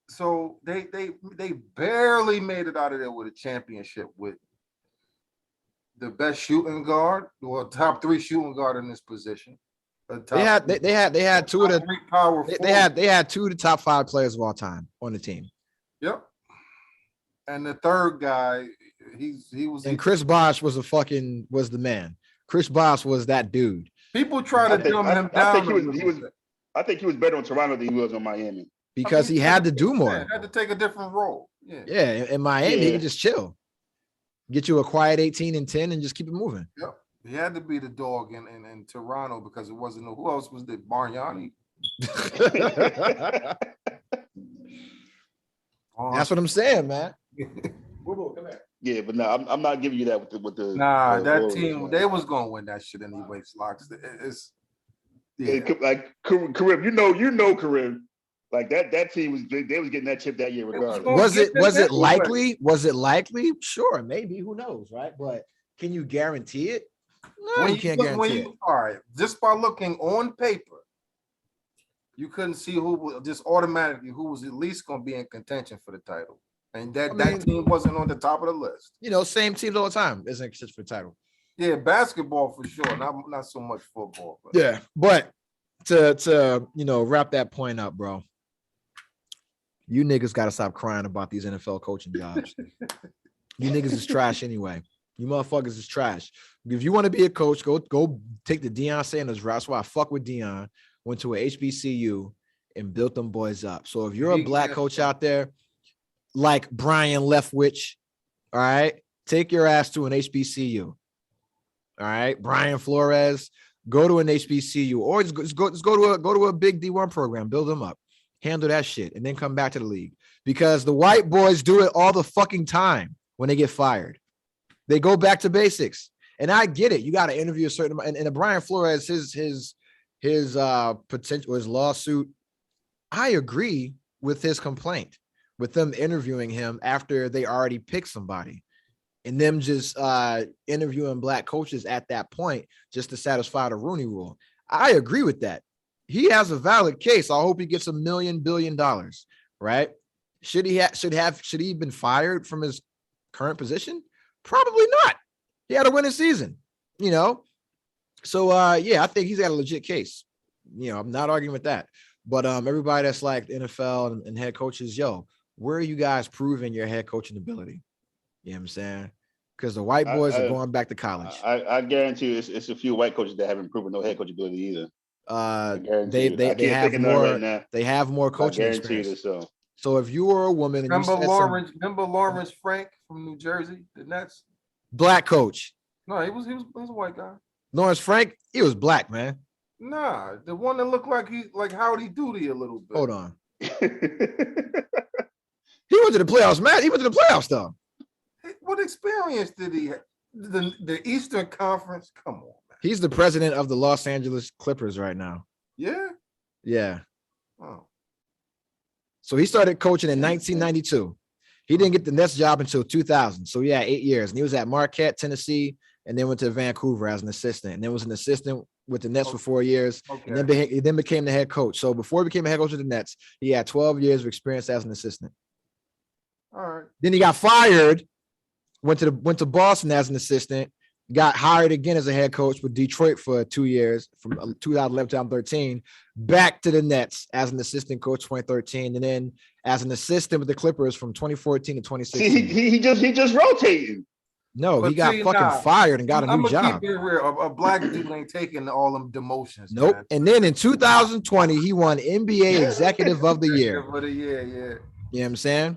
So they barely made it out of there with a championship with the best shooting guard, or top 3 shooting guard in this position. They had 2 of the power. They had 2 of the top 5 players of all time on the team. Yep. And the third guy, he was. And Chris Bosh was the man. Chris Bosh was that dude. People try to dumb him down. I think he was better on Toronto than he was on Miami. Because he had to do more. Had to take a different role. Yeah. In Miami, he could just chill. Get you a quiet 18-10 and just keep it moving. Yep. He had to be the dog in Toronto because it wasn't who else was there? Bargnani. That's what I'm saying, man. Come here. Yeah, but no, I'm not giving you that with the. Nah, that team, they was gonna win that shit anyway. Locks. It's like Kareem, you know Kareem. Like that team was they was getting that chip that year regardless. Was it likely? Was it likely? Sure, maybe. Who knows, right? But can you guarantee it? No, you can't guarantee it. All right, just by looking on paper, you couldn't see who was just automatically who was at least going to be in contention for the title, and that team wasn't on the top of the list. Same teams all the time isn't in contention for the title. Yeah, basketball for sure, not so much football. But. Yeah, but to wrap that point up, bro. You niggas got to stop crying about these NFL coaching jobs. You niggas is trash anyway. You motherfuckers is trash. If you want to be a coach, go take the Deion Sanders route. That's why I fuck with Deion. Went to a HBCU and built them boys up. So if you're a black coach out there, like Brian Leftwich, all right, take your ass to an HBCU. All right, Brian Flores, go to an HBCU, or just go to a big D1 program, build them up. Handle that shit and then come back to the league, because the white boys do it all the fucking time when they get fired. They go back to basics, and I get it. You got to interview a certain amount. And the Brian Flores, his potential, his lawsuit. I agree with his complaint, with them interviewing him after they already picked somebody, and them just interviewing black coaches at that point just to satisfy the Rooney Rule. I agree with that. He has a valid case. I hope he gets $1 billion, right? Should he have been fired from his current position? Probably not. He had a winning season, So I think he's got a legit case. I'm not arguing with that. But everybody that's like the NFL and head coaches, where are you guys proving your head coaching ability? You know what I'm saying? Because the white boys are going back to college. I guarantee you it's a few white coaches that haven't proven no head coach ability either. They have more coaching experience. So if you were a woman, and remember Lawrence Frank from New Jersey, the Nets, black coach. No, he was a white guy. Lawrence Frank, he was black, man. Nah, the one that looked like Howdy Doody a little bit. Hold on. He went to the playoffs, man. He went to the playoffs, though. What experience did he have? The Eastern Conference? Come on, man. He's the president of the Los Angeles Clippers right now. Yeah? Yeah. Oh. So he started coaching in 1992. He didn't get the Nets job until 2000. So yeah, 8 years. And he was at Marquette, Tennessee, and then went to Vancouver as an assistant. And then was an assistant with the Nets for 4 years. Okay. And then became the head coach. So before he became a head coach of the Nets, he had 12 years of experience as an assistant. All right. Then he got fired, went to Boston as an assistant, got hired again as a head coach with Detroit for 2 years, from 2011 to 2013, back to the Nets as an assistant coach 2013, and then as an assistant with the Clippers from 2014 to 2016. He just rotating. No, he got fucking fired and got a new job. Keep it real. A black dude ain't taking all them demotions. Nope. Man. And then in 2020, he won NBA Executive of the Year. For the year, yeah. You know what I'm saying?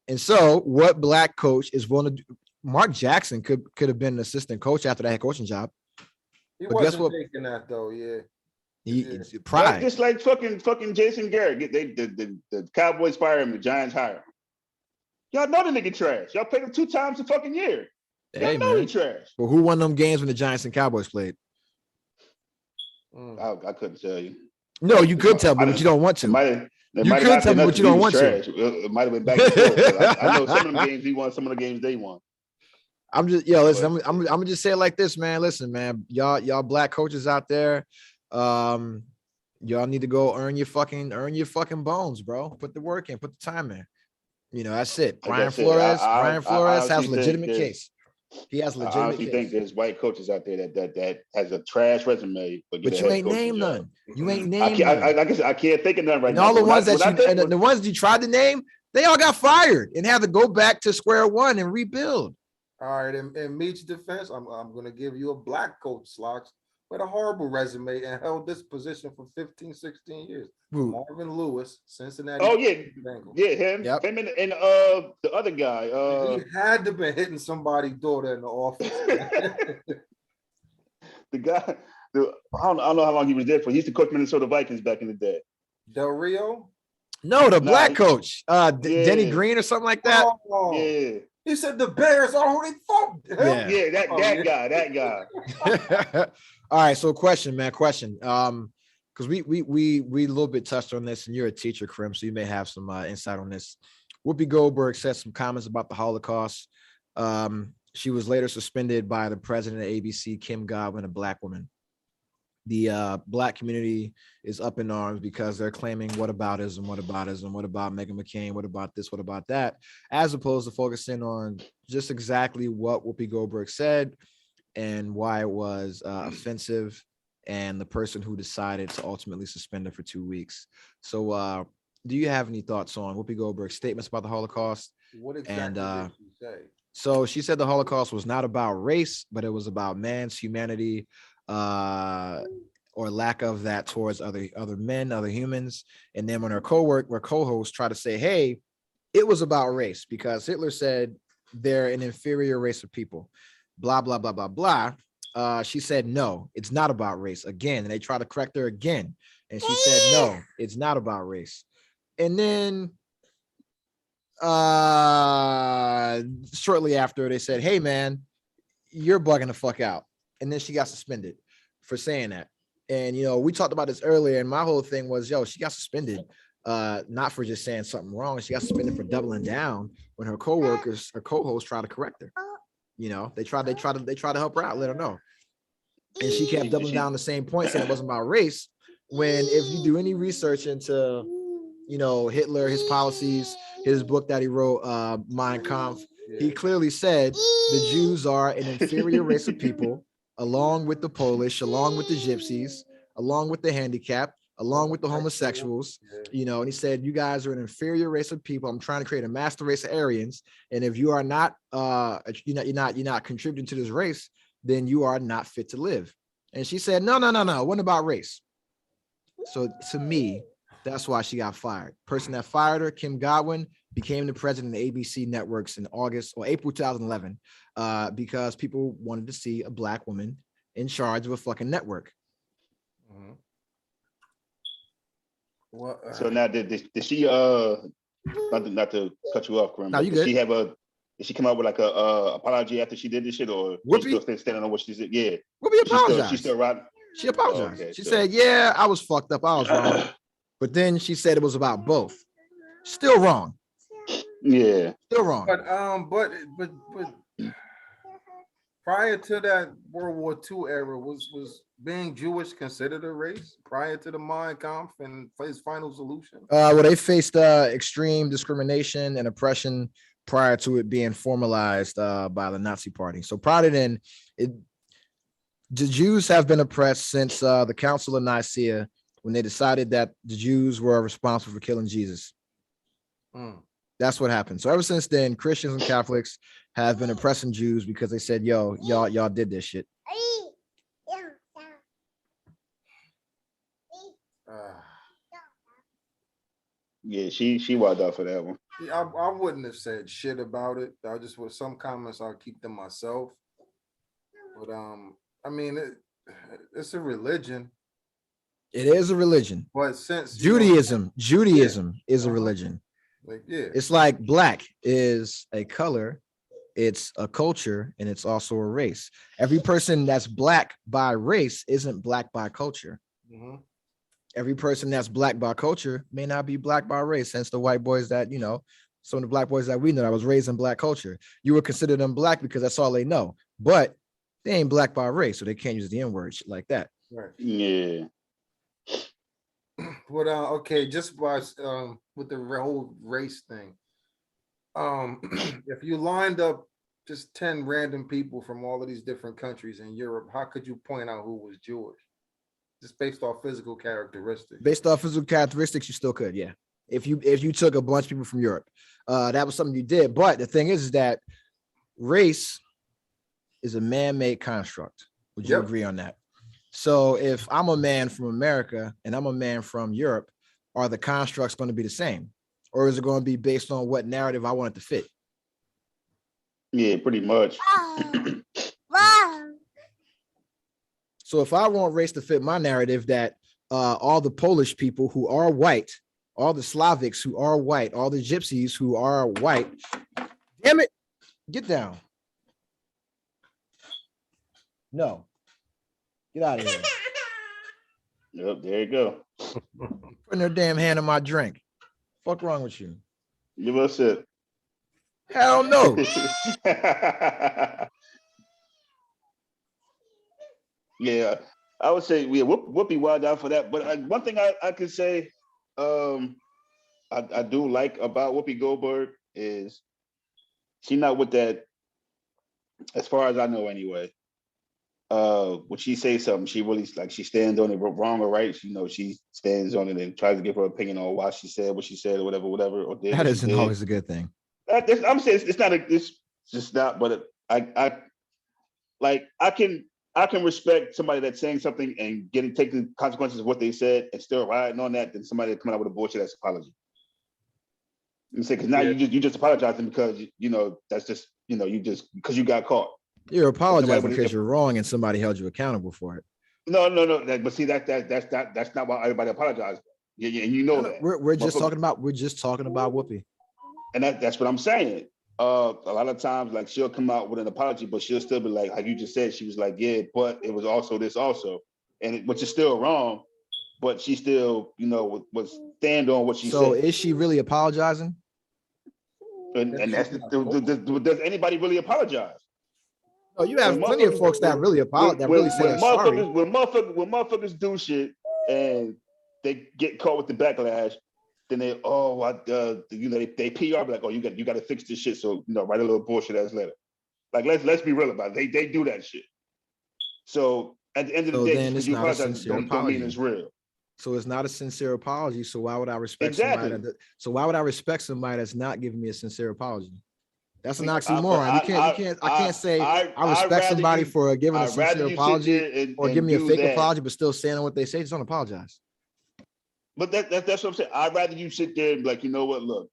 And so, what black coach is willing to do? Mark Jackson could have been an assistant coach after that head coaching job. He wasn't taking that though, yeah. It's pride. Just like fucking Jason Garrett. The Cowboys fire him, the Giants hire him. Y'all know the nigga trash. Y'all played him 2 times a fucking year. Hey, Y'all know man. he trash. Well, who won them games when the Giants and Cowboys played? I couldn't tell you. No, you could tell me, but you don't want to. You could tell me, but you don't want to. It might have been back and forth. But I know some of them games he won, some of the games they won. I'm just, listen, I'm gonna just say it like this, man. Listen, man, y'all black coaches out there, y'all need to go earn your fucking bones, bro. Put the work in, put the time in. You know, that's it. Brian Flores has a legitimate case. He has a legitimate case. I honestly think there's white coaches out there that has a trash resume. But you ain't named none. You ain't named none. Like I said, I can't think of none right and now. All the ones the ones you tried to name, they all got fired and had to go back to square one and rebuild. All right, in Meech's defense, I'm going to give you a black coach, Slocks, with a horrible resume and held this position for 15, 16 years. Ooh. Marvin Lewis, Cincinnati. Oh, yeah. Bengals. Yeah, him. Yep. Him and the other guy. He had to be hitting somebody's daughter in the office. The guy, I don't know how long he was there for. He used to coach Minnesota Vikings back in the day. Del Rio? No, the black coach. Denny Green or something like that. Oh, yeah. He said the Bears are who they thought. Yeah, that guy. All right, so question. Because we a little bit touched on this, and you're a teacher, Krim, so you may have some insight on this. Whoopi Goldberg said some comments about the Holocaust. She was later suspended by the president of ABC, Kim Godwin, a black woman. The black community is up in arms because they're claiming whataboutism, what about Meghan McCain, what about this, what about that, as opposed to focusing on just exactly what Whoopi Goldberg said and why it was offensive, and the person who decided to ultimately suspend her for 2 weeks. So do you have any thoughts on Whoopi Goldberg's statements about the Holocaust? What exactly did she say? So she said the Holocaust was not about race, but it was about man's humanity, or lack of that towards other men, other humans. And then when her co-host tried to say, hey, it was about race because Hitler said they're an inferior race of people, blah, blah, blah, blah, blah. She said, no, it's not about race again. And they tried to correct her again. And she said, no, it's not about race. And then shortly after, they said, hey, man, you're bugging the fuck out. And then she got suspended for saying that. And, you know, we talked about this earlier, and my whole thing was, she got suspended, not for just saying something wrong. She got suspended for doubling down when her co-hosts tried to correct her. You know, they tried to help her out, let her know. And she kept doubling down the same point, saying it wasn't about race. When if you do any research into, you know, Hitler, his policies, his book that he wrote, Mein Kampf, he clearly said the Jews are an inferior race of people, along with the Polish, along with the Gypsies, along with the handicapped, along with the homosexuals, you know, and he said, you guys are an inferior race of people. I'm trying to create a master race of Aryans. And if you are not, you're not contributing to this race, then you are not fit to live. And she said, no, it wasn't about race. So to me, that's why she got fired. Person that fired her, Kim Godwin, became the president of ABC Networks in April 2011, because people wanted to see a black woman in charge of a fucking network. Mm-hmm. So now did she not to cut you off, Krim? No, you good. Did she come out with like a apology after she did this shit, or Whoopi? Still standing on what she said? Yeah. Whoopi apologized. She's still riding. She apologized. Okay, she said, yeah, I was fucked up. I was wrong. But then she said it was about both. Still wrong. Yeah. Still wrong. But prior to that World War II era, was being Jewish considered a race prior to the Mein Kampf and his final solution? Well, they faced extreme discrimination and oppression prior to it being formalized by the Nazi Party. So prior to then, the Jews have been oppressed since the Council of Nicaea, when they decided that the Jews were responsible for killing Jesus. That's what happened. So ever since then, Christians and Catholics have been oppressing Jews because they said, yo, y'all did this shit. Yeah, she wild out for that one. I wouldn't have said shit about it. I just, with some comments, I'll keep them myself. But I mean, it's a religion. It is a religion. But since Judaism is a religion. Like, yeah. It's like black is a color, it's a culture, and it's also a race. Every person that's black by race isn't black by culture. Mm-hmm. Every person that's black by culture may not be black by race. Hence the white boys that, you know, some of the black boys that we know that was raised in black culture. You would consider them black because that's all they know. But they ain't black by race, so they can't use the N-word, shit like that. Right. Yeah. But okay, just by with the whole race thing. If you lined up just 10 random people from all of these different countries in Europe, how could you point out who was Jewish? Just based off physical characteristics. Based off physical characteristics, you still could, yeah. If you took a bunch of people from Europe, that was something you did. But the thing is that race is a man-made construct. Would you agree on that? So if I'm a man from America and I'm a man from Europe, are the constructs going to be the same? Or is it going to be based on what narrative I want it to fit? Yeah, pretty much. So if I want race to fit my narrative that all the Polish people who are white, all the Slavics who are white, all the Gypsies who are white, damn it, get down. No, get out of here. Yep, there you go. Putting their damn hand in my drink. Fuck wrong with you? Give us it. Hell no. Yeah, I would say Whoopi wild out for that. But one thing I could say, I do like about Whoopi Goldberg is she not with that, as far as I know anyway. When she says something, she really she stands on it, wrong or right. She stands on it and tries to give her opinion on why she said what she said or whatever, or did. That isn't always a good thing. I'm saying it's not. It's just not. But I can respect somebody that's saying something and take the consequences of what they said and still riding on that than somebody coming out with a bullshit ass apology. You say because now you just apologizing because that's just you just because you got caught. You're apologizing because you're wrong and somebody held you accountable for it. No. But see that's not why everybody apologizes. Yeah, and that. We're just talking about Whoopi. And that's what I'm saying. A lot of times, she'll come out with an apology, but she'll still be like you just said, she was like, yeah, but it was also this also, which is still wrong, but she still, was stand on what she said. So is she really apologizing? And that's does anybody really apologize? No, you have plenty of folks that really apologize, that really say sorry. When motherfuckers do shit and they get caught with the backlash, then they they PR be like, oh, you got to fix this shit. So write a little bullshit ass letter. Let's be real about it. They do that shit. So at the end of the day, then it's not a sincere apology. Don't mean it's real. So it's not a sincere apology. So why would I respect somebody? So why would I respect somebody that's not giving me a sincere apology? That's an oxymoron. I can't say I respect somebody for giving a sincere apology or give me a fake apology, but still saying what they say. Just don't apologize. But that's what I'm saying. I'd rather you sit there and be like, you know what? Look,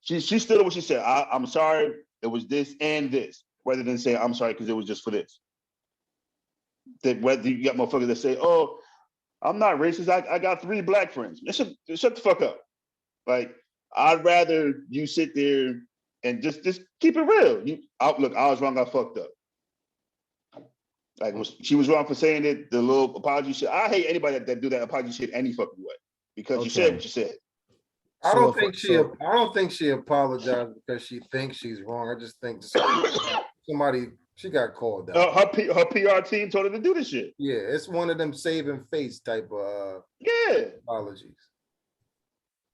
she stood on what she said. I'm sorry. It was this and this, rather than say I'm sorry because it was just for this. That whether you got motherfuckers that say, oh, I'm not racist. I got 3 black friends. Shut the fuck up. I'd rather you sit there and just keep it real. Look, I was wrong. I fucked up. She was wrong for saying it. The little apology shit. I hate anybody that do that apology shit any fucking way. Because you said what you said. I don't think she apologized because she thinks she's wrong. I just think she got called out. Her PR team told her to do this shit. Yeah, it's one of them saving face type of apologies.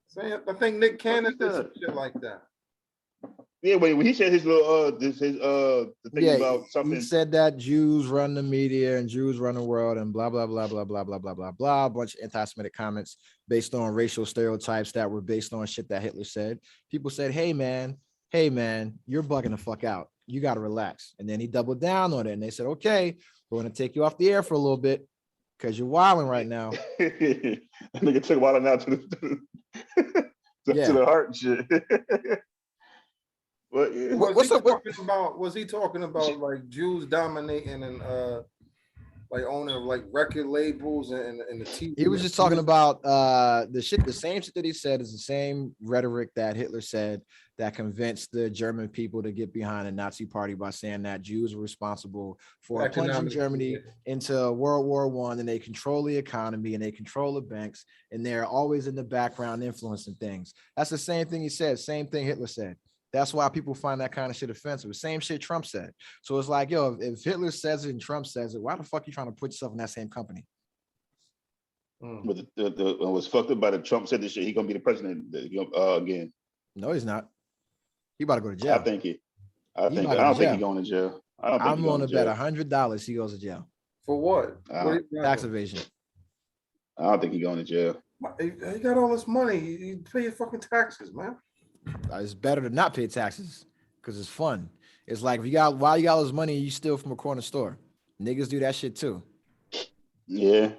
So I think Nick Cannon did some shit like that. Yeah, when he said his little the thing about something. He said that Jews run the media and Jews run the world and blah blah blah blah blah blah blah blah blah. A bunch of anti-Semitic comments based on racial stereotypes that were based on shit that Hitler said. People said, hey man, you're bugging the fuck out. You gotta relax. And then he doubled down on it and they said, okay, we're gonna take you off the air for a little bit because you're wilding right now. That nigga took wilding out to the heart and shit. Was he talking about like Jews dominating and like owning like record labels and the TV. He was just talking about the same shit that he said is the same rhetoric that Hitler said that convinced the German people to get behind the Nazi party by saying that Jews were responsible for plunging Germany into World War I, and they control the economy and they control the banks, and they're always in the background influencing things. That's the same thing he said, same thing Hitler said. That's why people find that kind of shit offensive. Same shit Trump said. So it's like, yo, if Hitler says it and Trump says it, why the fuck are you trying to put yourself in that same company? But what's fucked up about it, Trump said this shit, he gonna be the president again. No, he's not. He about to go to jail. I don't think he's going to jail. I'm going to bet $100 he goes to jail. For what? Tax evasion. I don't think he's going to jail. He got all this money. He pay your fucking taxes, man. It's better to not pay taxes because it's fun. It's like if you got all this money, you steal from a corner store. Niggas do that shit too. Yeah.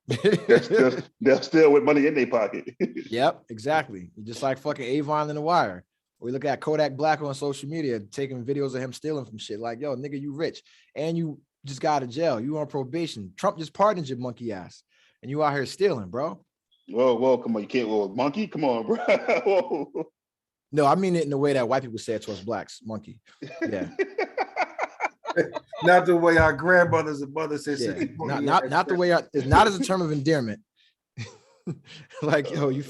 they're still with money in their pocket. Yep, exactly. Just like fucking Avon and The Wire. We look at Kodak Black on social media taking videos of him stealing from shit. Like, yo, nigga, you rich and you just got out of jail. You on probation. Trump just pardoned your monkey ass, and you out here stealing, bro. Whoa, come on, you can't. Whoa, monkey, come on, bro. Whoa. No, I mean it in the way that white people say it to us blacks, monkey. Yeah. Not the way our grandmothers and mothers said. Yeah. Not the way it's not as a term of endearment. Like, yo, you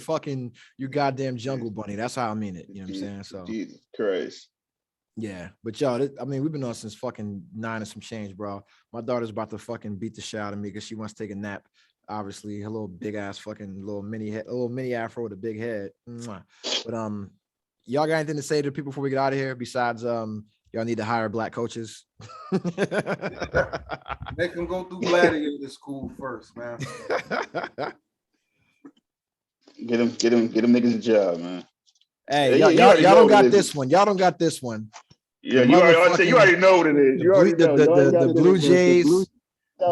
goddamn jungle bunny. That's how I mean it. You know what I'm saying? So Jesus Christ. Yeah, but yo, I mean, we've been on since fucking 9 and some change, bro. My daughter's about to fucking beat the shit out of me because she wants to take a nap. Obviously, her little big ass fucking little mini afro with a big head. Mwah. But y'all got anything to say to people before we get out of here? Besides, y'all need to hire black coaches. Make them go through gladiator school first, man. Get them niggas a job, man. Hey, y'all don't got this one. Y'all don't got this one. Yeah, you already know what it is. The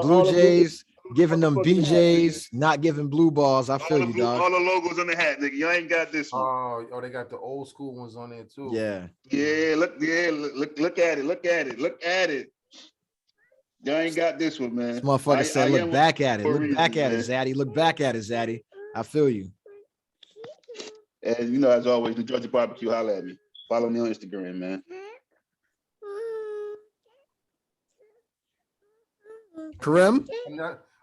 Blue Jays giving them BJs, not giving blue balls. I feel you, dog. All the logos on the hat, nigga. You ain't got this one. Oh, they got the old school ones on there too. Yeah. Look at it. Y'all ain't got this one, man. This motherfucker said, look back at it. Look back at it, Zaddy. Look back at it, Zaddy. I feel you. And you know, as always, the Georgia Barbecue, holla at me. Follow me on Instagram, man. Karim?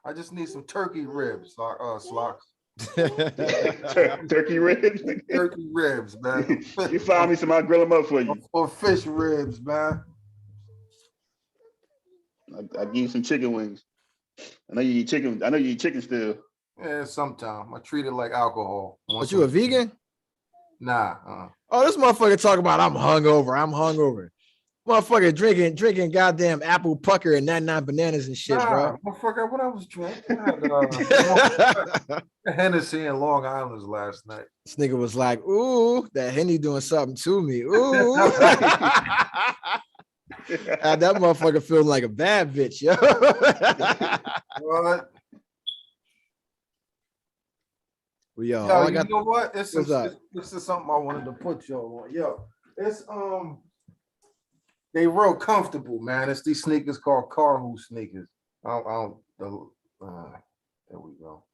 I just need some turkey ribs, Slocks. Turkey ribs? Turkey ribs, man. You find me some, I'll grill them up for you. Or fish ribs, man. I'll give you some chicken wings. I know you eat chicken still. Yeah, sometimes. I treat it like alcohol. But you a vegan? Nah. Oh, this motherfucker talking about I'm hungover. Motherfucker drinking goddamn apple pucker and 99 bananas and shit, bro. Motherfucker, what I was drinking? Hennessy and Long Island's last night. This nigga was like, ooh, that Henny doing something to me. Ooh. That motherfucker feeling like a bad bitch, yo. What? Well, yo, you know what? This is something I wanted to put y'all on. Yo, it's they real comfortable, man. It's these sneakers called Carhu sneakers. There we go.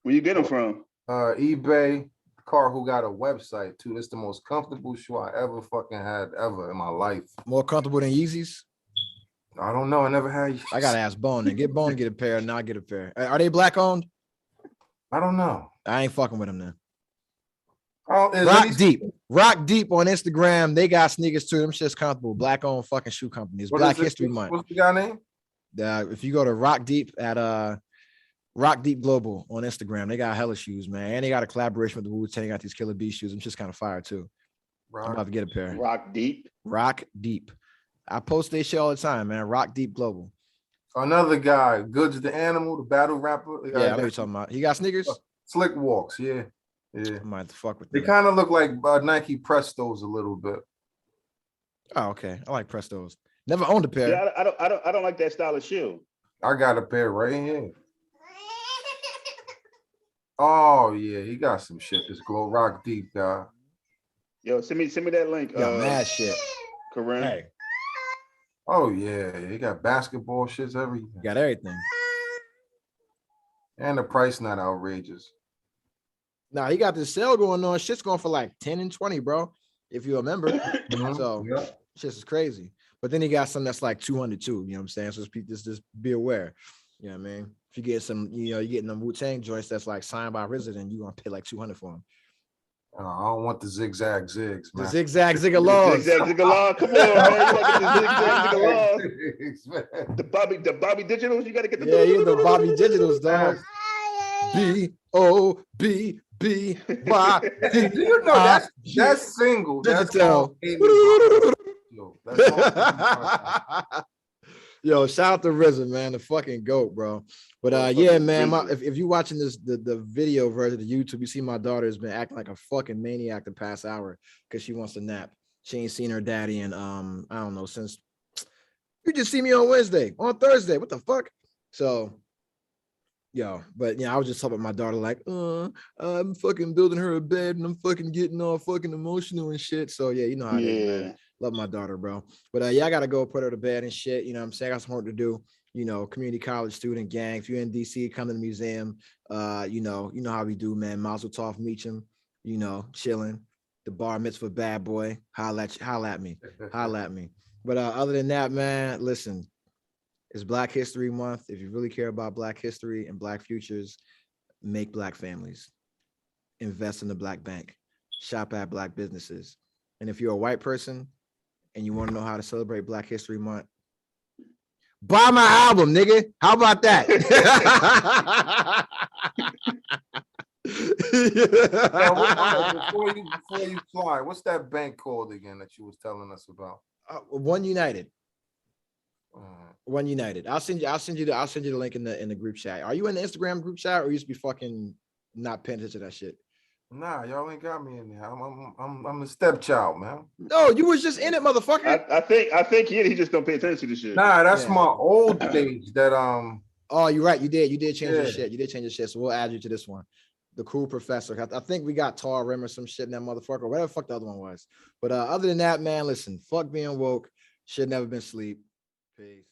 Where you get them from? eBay. Carhu got a website too. It's the most comfortable shoe I ever fucking had in my life. More comfortable than Yeezys? I don't know. I never had Yeezys. I gotta ask Bone and get Bone, get a pair, and not get a pair. Are they black owned? I don't know. I ain't fucking with them then. Oh, Rock Deep on Instagram. They got sneakers too. Them shit's comfortable. Black owned fucking shoe companies. Black History Month. What's the guy name? If you go to Rock Deep at Rock Deep Global on Instagram, they got hella shoes, man. And they got a collaboration with the Wu-Tang. Got these Killer Bee shoes. I'm just kind of fire too. I'm about to get a pair. Rock Deep. I post their shit all the time, man. Rock Deep Global. Another guy, Goods the Animal, the battle rapper. Yeah, I know what you're talking about. He got sneakers? Slick Walks, yeah. I might have to fuck with them. They kind of look like Nike Prestos a little bit. Oh, okay. I like Prestos. Never owned a pair. Yeah, I don't like that style of shoe. I got a pair right here. Oh yeah, he got some shit. This Glow Rock Deep guy. Yo, send me that link. Got mad shit. Kareem. Hey. Oh yeah, you got basketball shits, everything. Got everything. And the price not outrageous. Now he got this sale going on. Shit's going for like 10 and 20, bro. If you remember. So shit is crazy. But then he got some that's like 200 too. You know what I'm saying? So just be aware. You know what I mean? If you get some, you know, you're getting them Wu-Tang joints that's like signed by RZA, then you're gonna pay like 200 for them. I don't want the zigzag zigs, The man. zigzag zigalog. Zigzag zigalog. Come on, man. You gotta get the zigzag zigalog. The Bobby Digitals. You gotta get the. Yeah, you're the Bobby Digitals, dog. B-O-B-B-Y. Do you know that single? Digital. Yo, shout out to RZA, man, the fucking GOAT, bro. But yeah, man, if you're watching this, the video version of YouTube, you see my daughter has been acting like a fucking maniac the past hour because she wants to nap. She ain't seen her daddy in I don't know, since you just see me on Thursday. What the fuck? So yo, but yeah, I was just talking about my daughter, like, I'm fucking building her a bed and I'm fucking getting all fucking emotional and shit. So yeah, you know how it is, man. Love my daughter, bro. But yeah, I gotta go put her to bed and shit. You know what I'm saying? I got some work to do. You know, community college student gang. If you're in DC, come to the museum. You know how we do, man. Mazel tov, Meacham, you know, chilling. The bar mitzvah bad boy. Holla at me. But other than that, man, listen, it's Black History Month. If you really care about Black history and Black futures, make Black families. Invest in the Black bank. Shop at Black businesses. And if you're a white person and you want to know how to celebrate Black History Month, buy my album, nigga. How about that? Before you fly, what's that bank called again that you was telling us about? One United. One United. I'll send you the link in the group chat. Are you in the Instagram group chat, or you used to be fucking not paying attention to that shit? Nah, y'all ain't got me in there. I'm the stepchild, man. No, you was just in it, motherfucker. I think he just don't pay attention to shit. Nah, that's my old page that Oh, you're right. You did change your shit. You did change your shit. So we'll add you to this one. The Cool Professor. I think we got Tar Rim or some shit in that motherfucker, whatever the fuck the other one was. But other than that, man, listen, fuck being woke. Should never been sleep. Peace.